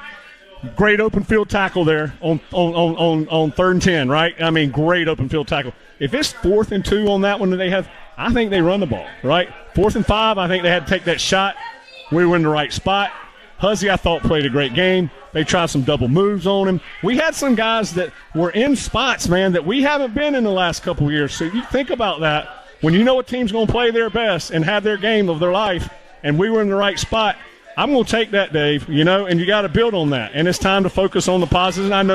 S18: Great open field tackle there on 3rd and 10, right? Great open field tackle. If it's 4th and 2 on that one that they have, I think they run the ball, right? 4th and 5, I think they had to take that shot. We were in the right spot. Huzzy, I thought, played a great game. They tried some double moves on him. We had some guys that were in spots, man, that we haven't been in the last couple of years. So you think about that. When you know a team's going to play their best and have their game of their life, and we were in the right spot, I'm going to take that, Dave, and you got to build on that. And it's time to focus on the positives. And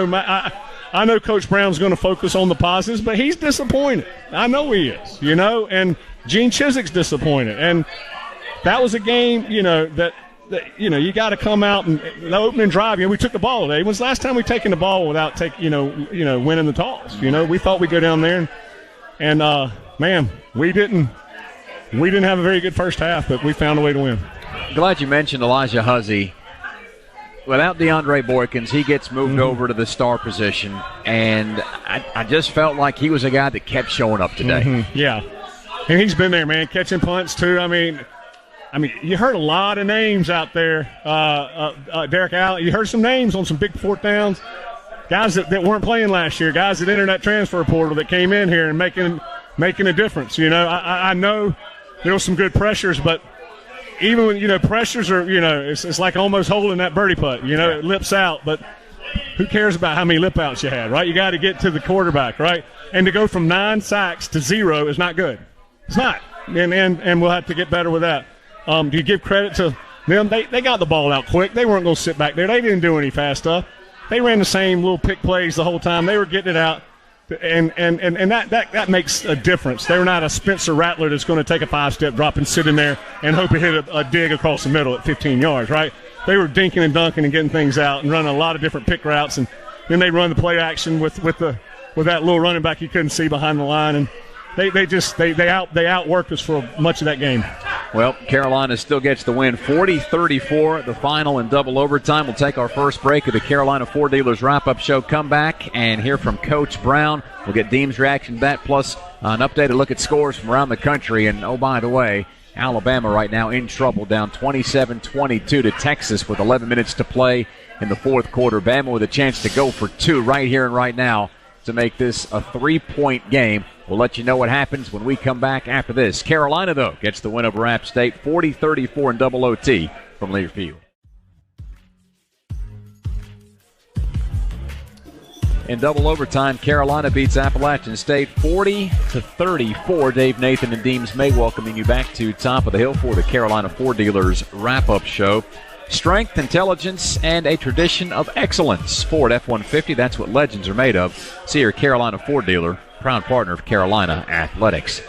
S18: I know Coach Brown's going to focus on the positives, but he's disappointed. I know he is, and Gene Chiswick's disappointed. And that was a game, that you got to come out and the opening drive. We took the ball today. It was the last time we taken the ball without winning the toss. We thought we'd go down there and man, we didn't have a very good first half, but we found a way to win.
S13: Glad you mentioned Elijah Huzzy. Without DeAndre Boykins, he gets moved over to the star position, and I just felt like he was a guy that kept showing up today.
S18: Yeah, and he's been there, man, catching punts too. You heard a lot of names out there. Derek Allen, you heard some names on some big 4th downs. Guys that weren't playing last year, guys that entered that transfer portal that came in here and making a difference. I know there was some good pressures, but even when, pressures are, it's like almost holding that birdie putt, it lips out, but who cares about how many lip outs you had, right? You got to get to the quarterback, right? And to go from 9 sacks to 0 is not good. It's not. And we'll have to get better with that. Do you give credit to them? They got the ball out quick. They weren't going to sit back there. They didn't do any fast stuff. They ran the same little pick plays the whole time. They were getting it out. And that makes a difference. They're not a Spencer Rattler that's going to take a 5-step drop and sit in there and hope to hit a dig across the middle at 15 yards, right? They were dinking and dunking and getting things out and running a lot of different pick routes, and then they run the play action with that little running back you couldn't see behind the line, they outworked us for much of that game.
S13: Well, Carolina still gets the win, 40-34, the final in double overtime. We'll take our first break of the Carolina Ford Dealers Wrap-Up Show. Come back and hear from Coach Brown. We'll get Deems' reaction to that, plus an updated look at scores from around the country. And, oh, by the way, Alabama right now in trouble, down 27-22 to Texas with 11 minutes to play in the fourth quarter. Bama with a chance to go for two right here and right now to make this a 3-point game. We'll let you know what happens when we come back after this. Carolina, though, gets the win over App State, 40-34 in double OT from Lear Field. In double overtime, Carolina beats Appalachian State 40-34. Dave, Nathan, and Deems May welcoming you back to Top of the Hill for the Carolina Ford Dealers Wrap-Up Show. Strength, intelligence, and a tradition of excellence. Ford F-150, that's what legends are made of. See your Carolina Ford dealer, proud partner of Carolina Athletics.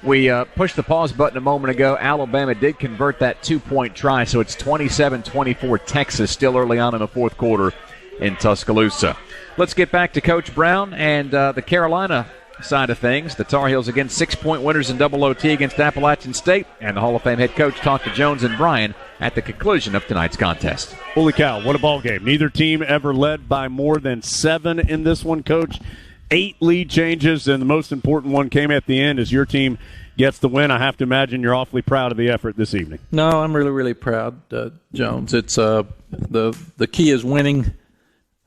S13: We pushed the pause button a moment ago. Alabama did convert that 2-point try, so it's 27-24 Texas still early on in the fourth quarter in Tuscaloosa. Let's get back to Coach Brown and the Carolina side of things. The Tar Heels again 6-point winners in double OT against Appalachian State, and the Hall of Fame head coach talked to Jones and Bryan at the conclusion of tonight's contest.
S3: Holy cow, what a ball game. Neither team ever led by more than 7 in this one, Coach. 8 lead changes, and the most important one came at the end as your team gets the win. I have to imagine you're awfully proud of the effort this evening.
S12: No, I'm really, really proud, Jones. It's the key is winning.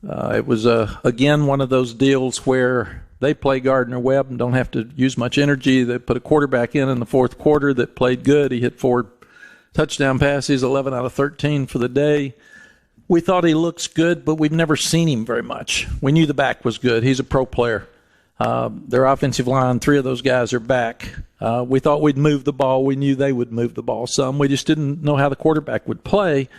S12: It was, again, one of those deals where they play Gardner-Webb and don't have to use much energy. They put a quarterback in the fourth quarter that played good. He hit 4 touchdown passes, 11 out of 13 for the day. We thought he looks good, but we've never seen him very much. We knew the back was good. He's a pro player. Their offensive line, 3 of those guys are back. We thought we'd move the ball. We knew they would move the ball some. We just didn't know how the quarterback would play.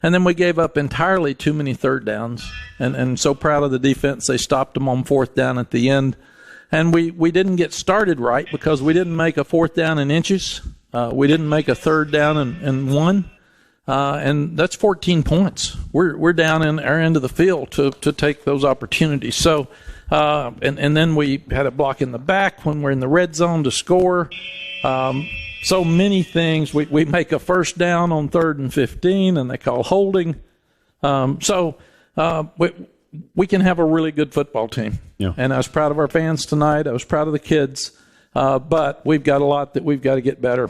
S12: And then we gave up entirely too many third downs. And so proud of the defense. They stopped them on fourth down at the end. And we didn't get started right because we didn't make a fourth down in inches. We didn't make a third down and 1. And that's 14 points. We're down in our end of the field to take those opportunities. So, and then we had a block in the back when we're in the red zone to score. So many things. We make a first down on 3rd and 15, and they call holding. We can have a really good football team.
S3: Yeah.
S12: And I was proud of our fans tonight. I was proud of the kids. But we've got a lot that we've got to get better.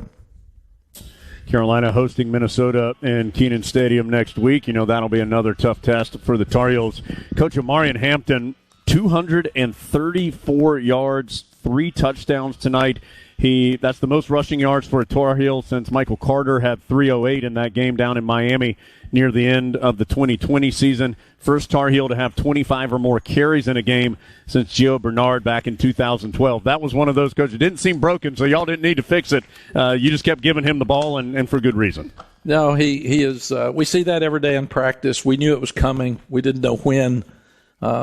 S3: Carolina hosting Minnesota in Kenan Stadium next week. You know, that'll be another tough test for the Tar Heels. Coach Omarion Hampton, 234 yards, 3 touchdowns tonight. That's the most rushing yards for a Tar Heel since Michael Carter had 308 in that game down in Miami near the end of the 2020 season. First Tar Heel to have 25 or more carries in a game since Gio Bernard back in 2012. That was one of those, Coach. It didn't seem broken, so y'all didn't need to fix it. You just kept giving him the ball, and for good reason.
S12: No, he is. We see that every day in practice. We knew it was coming. We didn't know when.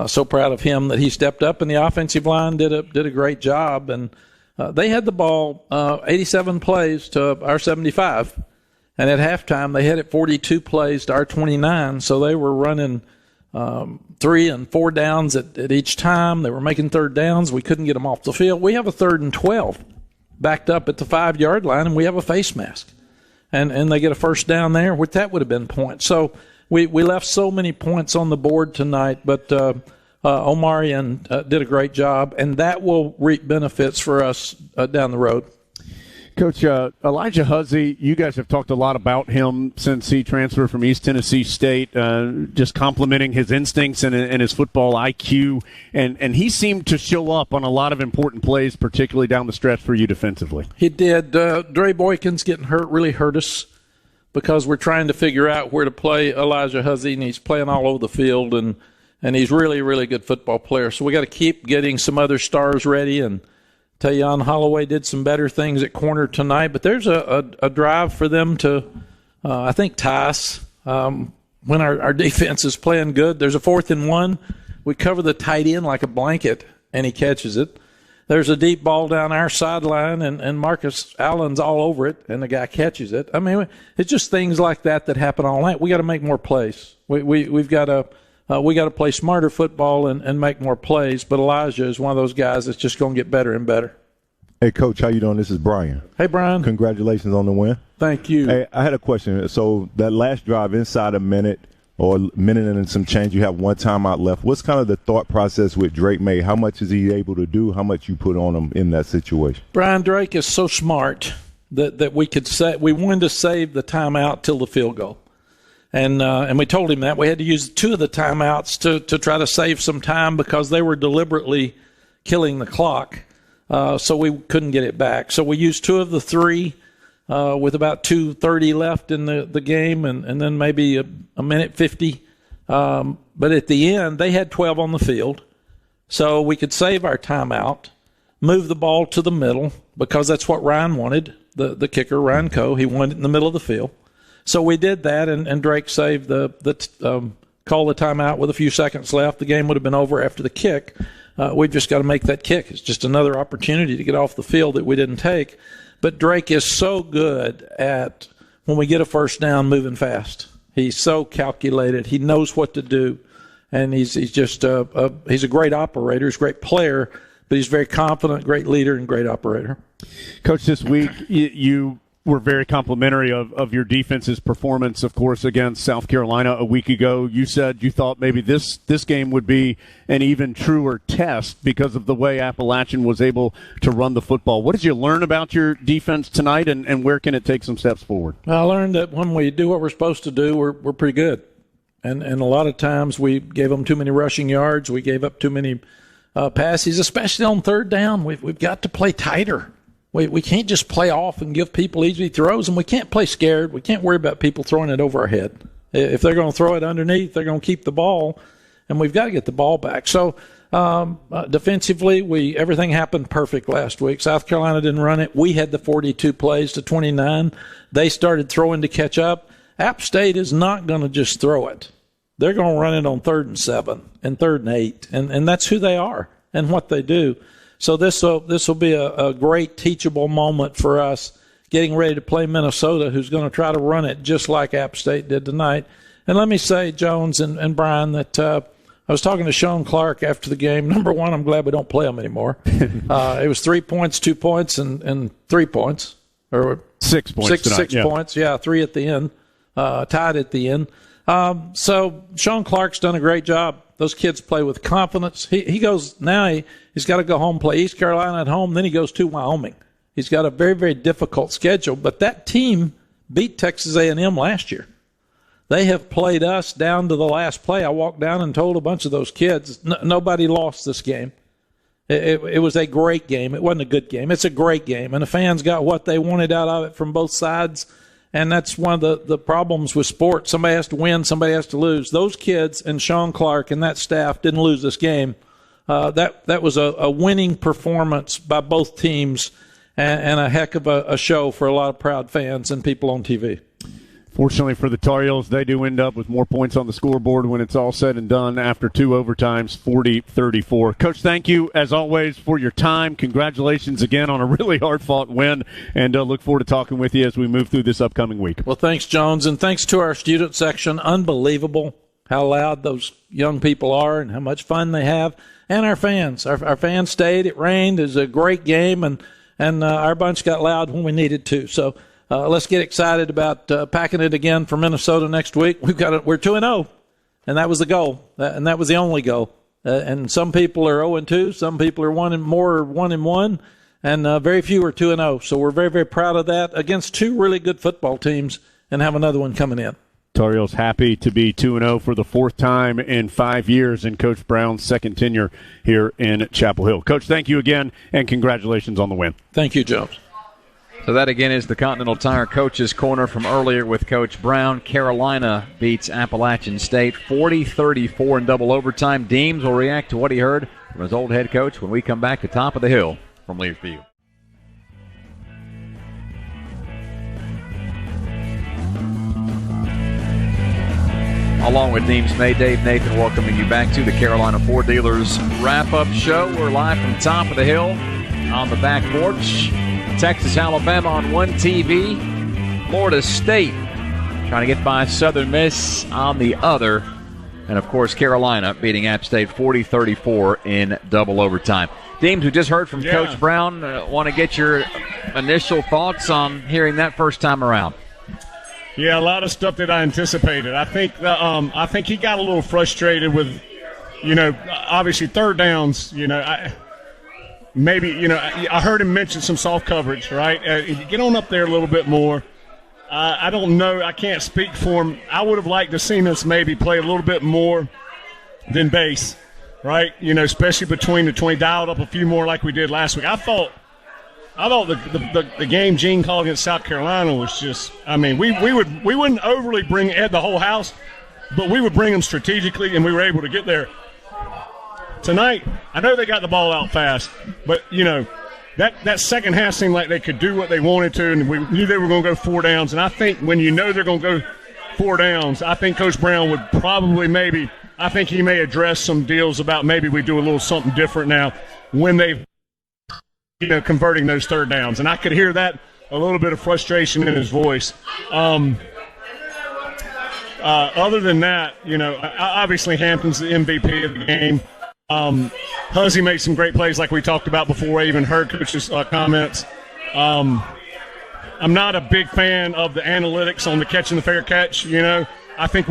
S12: So proud of him that he stepped up, and the offensive line did a great job. And they had the ball 87 plays to our 75. And at halftime, they had it 42 plays to our 29. So they were running 3 and 4 downs at each time. They were making third downs. We couldn't get them off the field. We have a 3rd and 12 backed up at the 5-yard line, and we have a face mask. And they get a first down there, which that would have been points. So we left so many points on the board tonight, but Omarion did a great job, and that will reap benefits for us down the road.
S3: Coach, Elijah Huzzy, you guys have talked a lot about him since he transferred from East Tennessee State, just complimenting his instincts and his football IQ, and he seemed to show up on a lot of important plays, particularly down the stretch for you defensively.
S12: He did. Dre Boykins getting hurt really hurt us because we're trying to figure out where to play Elijah Huzzy, and he's playing all over the field, and he's really, really good football player. So we got to keep getting some other stars ready, and Tayon Holloway did some better things at corner tonight, but there's a drive for them to, I think, tie us. When our defense is playing good, there's a 4th and 1. We cover the tight end like a blanket, and he catches it. There's a deep ball down our sideline, and Marcus Allen's all over it, and the guy catches it. I mean, it's just things like that happen all night. We got to make more plays. We've got to. We got to play smarter football and make more plays, but Elijah is one of those guys that's just going to get better and better.
S4: Hey, Coach, how you doing? This is Brian.
S19: Hey, Brian.
S4: Congratulations on the win.
S19: Thank you.
S4: Hey, I had a question. So that last drive, inside a minute or minute and some change, you have one timeout left. What's kind of the thought process with Drake May? How much is he able to do? How much you put on him in that situation?
S19: Brian, Drake is so smart that we could say we wanted to save the timeout till the field goal. And we told him that. We had to use 2 of the timeouts to try to save some time because they were deliberately killing the clock. So we couldn't get it back. So we used 2 of the 3 with about 2:30 left in the game and then maybe a minute 50. But at the end, they had 12 on the field. So we could save our timeout, move the ball to the middle because that's what Ryan wanted, the kicker, Ryan Coe. He wanted it in the middle of the field. So we did that, and Drake saved call the timeout with a few seconds left. The game would have been over after the kick. We've just got to make that kick. It's just another opportunity to get off the field that we didn't take. But Drake is so good at, when we get a first down, moving fast. He's so calculated. He knows what to do, and he's just he's a great operator. He's a great player, but he's very confident, great leader, and great operator.
S3: Coach, this week you were very complimentary of your defense's performance, of course, against South Carolina a week ago. You said you thought maybe this game would be an even truer test because of the way Appalachian was able to run the football. What did you learn about your defense tonight, and where can it take some steps forward?
S19: I learned that when we do what we're supposed to do, we're pretty good. And a lot of times we gave them too many rushing yards. We gave up too many passes, especially on third down. We've got to play tighter. We can't just play off and give people easy throws, and we can't play scared. We can't worry about people throwing it over our head. If they're going to throw it underneath, they're going to keep the ball, and we've got to get the ball back. So defensively, everything happened perfect last week. South Carolina didn't run it. We had the 42 plays to 29. They started throwing to catch up. App State is not going to just throw it. They're going to run it on 3rd and 7 and 3rd and 8, and that's who they are and what they do. So this will be a great teachable moment for us getting ready to play Minnesota, who's going to try to run it just like App State did tonight. And let me say, Jones and Brian, that I was talking to Sean Clark after the game. Number one, I'm glad we don't play them anymore. It was 3 points, 2 points, and 3 points. Or
S3: 6 points tonight.
S19: 6 points, yeah, 3 at the end, tied at the end. So Sean Clark's done a great job. Those kids play with confidence. He goes now. He's got to go home, play East Carolina at home. Then he goes to Wyoming. He's got a very, very difficult schedule. But that team beat Texas A&M last year. They have played us down to the last play. I walked down and told a bunch of those kids, nobody lost this game. It was a great game. It wasn't a good game. It's a great game. And the fans got what they wanted out of it from both sides. And that's one of the problems with sports. Somebody has to win, somebody has to lose. Those kids and Sean Clark and that staff didn't lose this game. That was a winning performance by both teams and a heck of a show for a lot of proud fans and people on TV.
S3: Fortunately for the Tar Heels, they do end up with more points on the scoreboard when it's all said and done after 2 overtimes, 40-34. Coach, thank you, as always, for your time. Congratulations again on a really hard-fought win, and look forward to talking with you as we move through this upcoming week.
S19: Well, thanks, Jones, and thanks to our student section. Unbelievable how loud those young people are and how much fun they have, and our fans. Our fans stayed. It rained. It was a great game, and our bunch got loud when we needed to. So let's get excited about packing it again for Minnesota next week. We're 2-0, and that was the goal, and that was the only goal. And some people are 0-2, some people are 1-1, and very few are 2-0. So we're very, very proud of that against 2 really good football teams, and have another one coming in.
S3: Tar Heels happy to be 2-0 for the 4th time in 5 years in Coach Brown's second tenure here in Chapel Hill. Coach, thank you again, and congratulations on the win.
S19: Thank you, Jones.
S13: So that, again, is the Continental Tire Coach's Corner from earlier with Coach Brown. Carolina beats Appalachian State 40-34 in double overtime. Deems will react to what he heard from his old head coach when we come back to Top of the Hill from Learfield. Along with Deems May, Dave Nathan welcoming you back to the Carolina Ford Dealers wrap-up show. We're live from Top of the Hill on the back porch. Texas, Alabama on one TV. Florida State trying to get by Southern Miss on the other. And, of course, Carolina beating App State 40-34 in double overtime. Deems, we just heard from Coach Brown. Want to get your initial thoughts on hearing that first time around.
S18: Yeah, a lot of stuff that I anticipated. I think he got a little frustrated with, obviously third downs. I heard him mention some soft coverage, right? Get on up there a little bit more. I don't know. I can't speak for him. I would have liked to seen us maybe play a little bit more than base, right? Especially between the 20, dialed up a few more like we did last week. I thought the game Gene called against South Carolina was just, we wouldn't overly bring Ed the whole house, but we would bring them strategically, and we were able to get there. Tonight, I know they got the ball out fast, but, that second half seemed like they could do what they wanted to, and we knew they were going to go 4 downs. And I think when they're going to go 4 downs, I think Coach Brown would probably he may address some deals about maybe we do a little something different now when they've converting those third downs. And I could hear that, a little bit of frustration in his voice. Other than that, obviously Hampton's the MVP of the game. Huzzy made some great plays like we talked about before I even heard Coach's comments. I'm not a big fan of the analytics on the catch and the fair catch. I think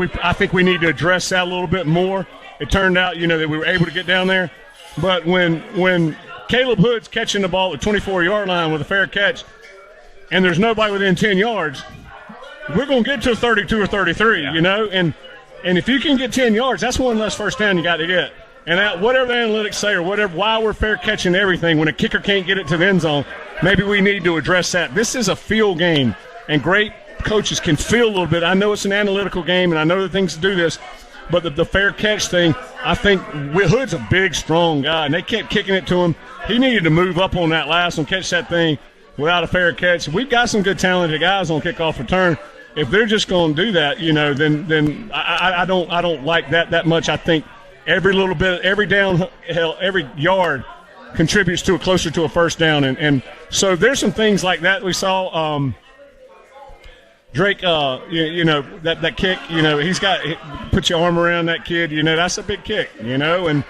S18: we need to address that a little bit more. It turned out, that we were able to get down there. But when Caleb Hood's catching the ball at the 24-yard line with a fair catch, and there's nobody within 10 yards, we're going to get to a 32 or 33, And if you can get 10 yards, that's one less first down you got to get. And that, whatever the analytics say or whatever, why we're fair catching everything, when a kicker can't get it to the end zone, maybe we need to address that. This is a field game, and great coaches can feel a little bit. I know it's an analytical game, and I know the things to do this, but the fair catch thing, I think Hood's a big, strong guy, and they kept kicking it to him. He needed to move up on that last one, catch that thing without a fair catch. We've got some good talented guys on kickoff return. If they're just going to do that, then I don't like that much. I think every little bit, every down, every yard contributes to closer to a first down. And so there's some things like that we saw. Drake, that kick, he's put your arm around that kid, that's a big kick, and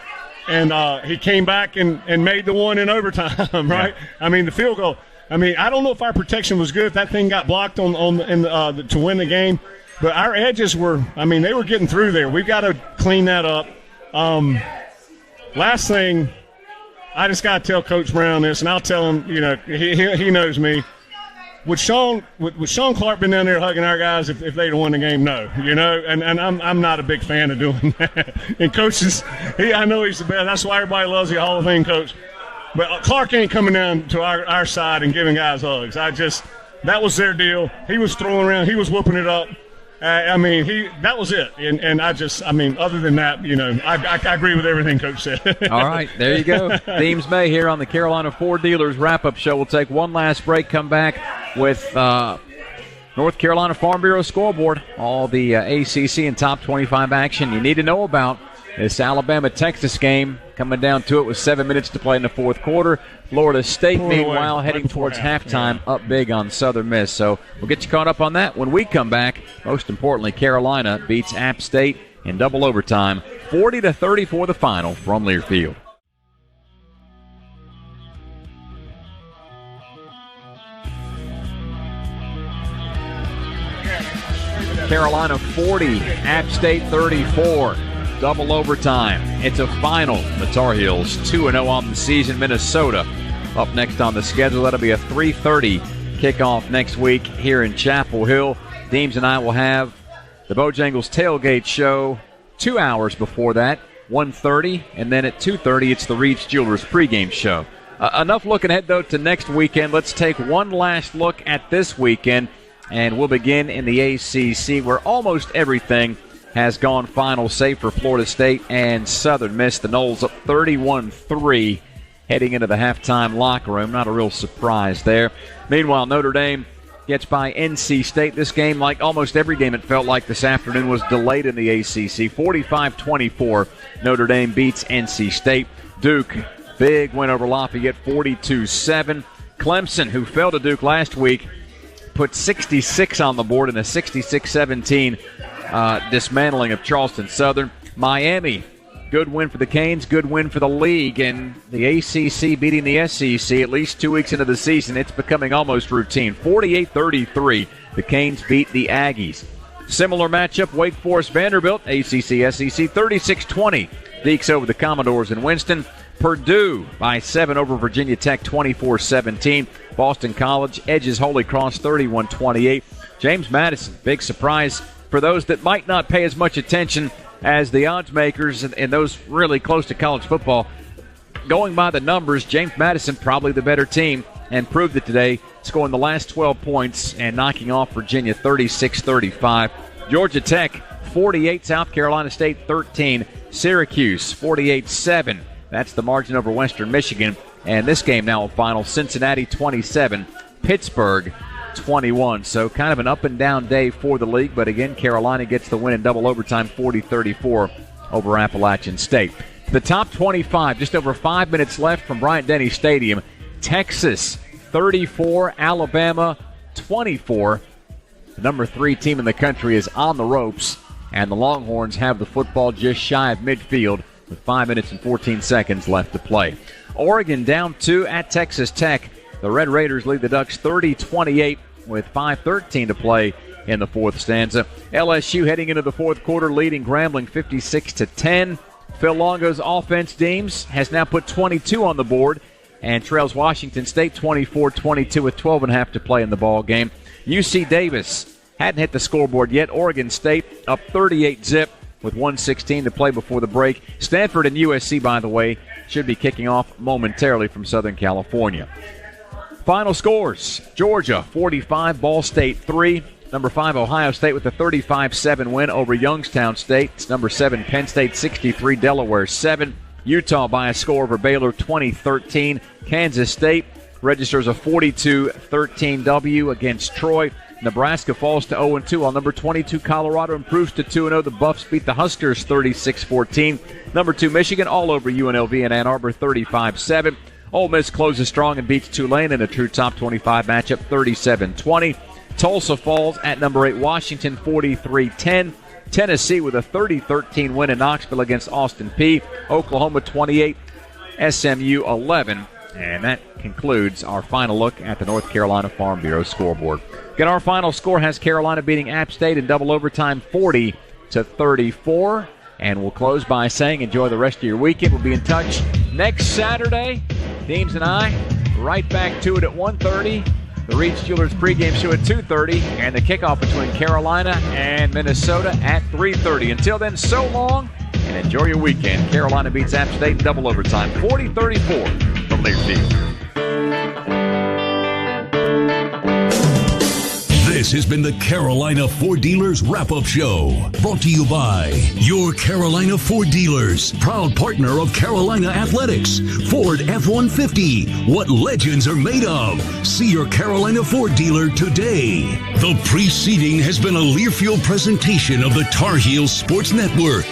S18: he came back and made the one in overtime, right? Yeah. The field goal. I don't know if our protection was good, if that thing got blocked to win the game, but our edges were, they were getting through there. We've got to clean that up. Last thing, I just got to tell Coach Brown this, and I'll tell him, he knows me. Would Sean Clark been down there hugging our guys if they'd won the game? No, and I'm not a big fan of doing that. And coaches, I know he's the best. That's why everybody loves the Hall of Fame coach. But Clark ain't coming down to our side and giving guys hugs. That was their deal. He was throwing around. He was whooping it up. That was it. And other than that, I agree with everything Coach said.
S13: All right, there you go. Deems May here on the Carolina Ford Dealers Wrap-Up Show. We'll take one last break, come back with North Carolina Farm Bureau scoreboard, all the ACC and top 25 action you need to know about. This Alabama-Texas game coming down to it with 7 minutes to play in the fourth quarter. Florida State, meanwhile, heading towards halftime, up big on Southern Miss. So we'll get you caught up on that when we come back. Most importantly, Carolina beats App State in double overtime, 40-34 the final from Learfield. Carolina 40, App State 34. Double overtime. It's a final. The Tar Heels 2-0 on the season. Minnesota up next on the schedule. That'll be a 3:30 kickoff next week here in Chapel Hill. Deems and I will have the Bojangles tailgate show 2 hours before that, 1:30, and then at 2:30 it's the Reed's Jewelers pregame show. Enough looking ahead, though, to next weekend. Let's take one last look at this weekend, and we'll begin in the ACC, where almost everything has gone final, save for Florida State and Southern Miss. The Noles up 31-3 heading into the halftime locker room. Not a real surprise there. Meanwhile, Notre Dame gets by NC State. This game, like almost every game it felt like this afternoon, was delayed in the ACC. 45-24, Notre Dame beats NC State. Duke, big win over Lafayette, 42-7. Clemson, who fell to Duke last week, put 66 on the board in a 66-17 dismantling of Charleston Southern. Miami Good win for the Canes, good win for the league, and the ACC beating the SEC at least 2 weeks into the season. It's becoming almost routine. 48-33, the Canes beat the Aggies. Similar matchup, Wake Forest Vanderbilt, ACC-SEC 36-20. Deeks over the Commodores in Winston. Purdue by 7 over Virginia Tech 24-17. Boston College edges Holy Cross 31-28. James Madison, big surprise for those that might not pay as much attention as the odds makers and those really close to college football. Going by the numbers, James Madison probably the better team and proved it today, scoring the last 12 points and knocking off Virginia 36-35. Georgia Tech 48, South Carolina State 13, Syracuse 48-7. That's the margin over Western Michigan. And this game now a final, Cincinnati 27, Pittsburgh 21. So kind of an up and down day for the league, but again, Carolina gets the win in double overtime, 40-34 over Appalachian State. The top 25, just over 5 minutes left from Bryant-Denny Stadium. Texas 34, Alabama 24. The number 3 team in the country is on the ropes, and the Longhorns have the football just shy of midfield with 5 minutes and 14 seconds left to play. Oregon down 2 at Texas Tech. The Red Raiders lead the Ducks 30-28 with 5:13 to play in the fourth stanza. LSU heading into the fourth quarter leading Grambling 56-10. Phil Longo's offense, Deems, has now put 22 on the board and trails Washington State 24-22 with 12.5 to play in the ball game. UC Davis hadn't hit the scoreboard yet. Oregon State up 38-zip with 1:16 to play before the break. Stanford and USC, by the way, should be kicking off momentarily from Southern California. Final scores: Georgia 45, Ball State 3. Number 5, Ohio State with a 35-7 win over Youngstown State. It's number 7, Penn State 63, Delaware 7. Utah by a score over Baylor 20-13. Kansas State registers a 42-13 W against Troy. Nebraska falls to 0-2 on number 22 Colorado, improves to 2-0. The Buffs beat the Huskers 36-14. Number 2 Michigan all over UNLV in Ann Arbor 35-7. Ole Miss closes strong and beats Tulane in a true top 25 matchup 37-20. Tulsa falls at number 8 Washington 43-10. Tennessee with a 30-13 win in Knoxville against Austin Peay. Oklahoma 28, SMU 11. And that concludes our final look at the North Carolina Farm Bureau scoreboard. Again, our final score has Carolina beating App State in double overtime 40-34. And we'll close by saying enjoy the rest of your weekend. We'll be in touch next Saturday. Deems and I right back to it at 1:30. The Reed's Jewelers pregame show at 2:30. And the kickoff between Carolina and Minnesota at 3:30. Until then, so long and enjoy your weekend. Carolina beats App State in double overtime 40-34 from Learfield.
S2: This has been the Carolina Ford Dealers Wrap-Up Show, brought to you by your Carolina Ford Dealers, proud partner of Carolina Athletics. Ford F-150, what legends are made of. See your Carolina Ford dealer today. The preceding has been a Learfield presentation of the Tar Heels Sports Network.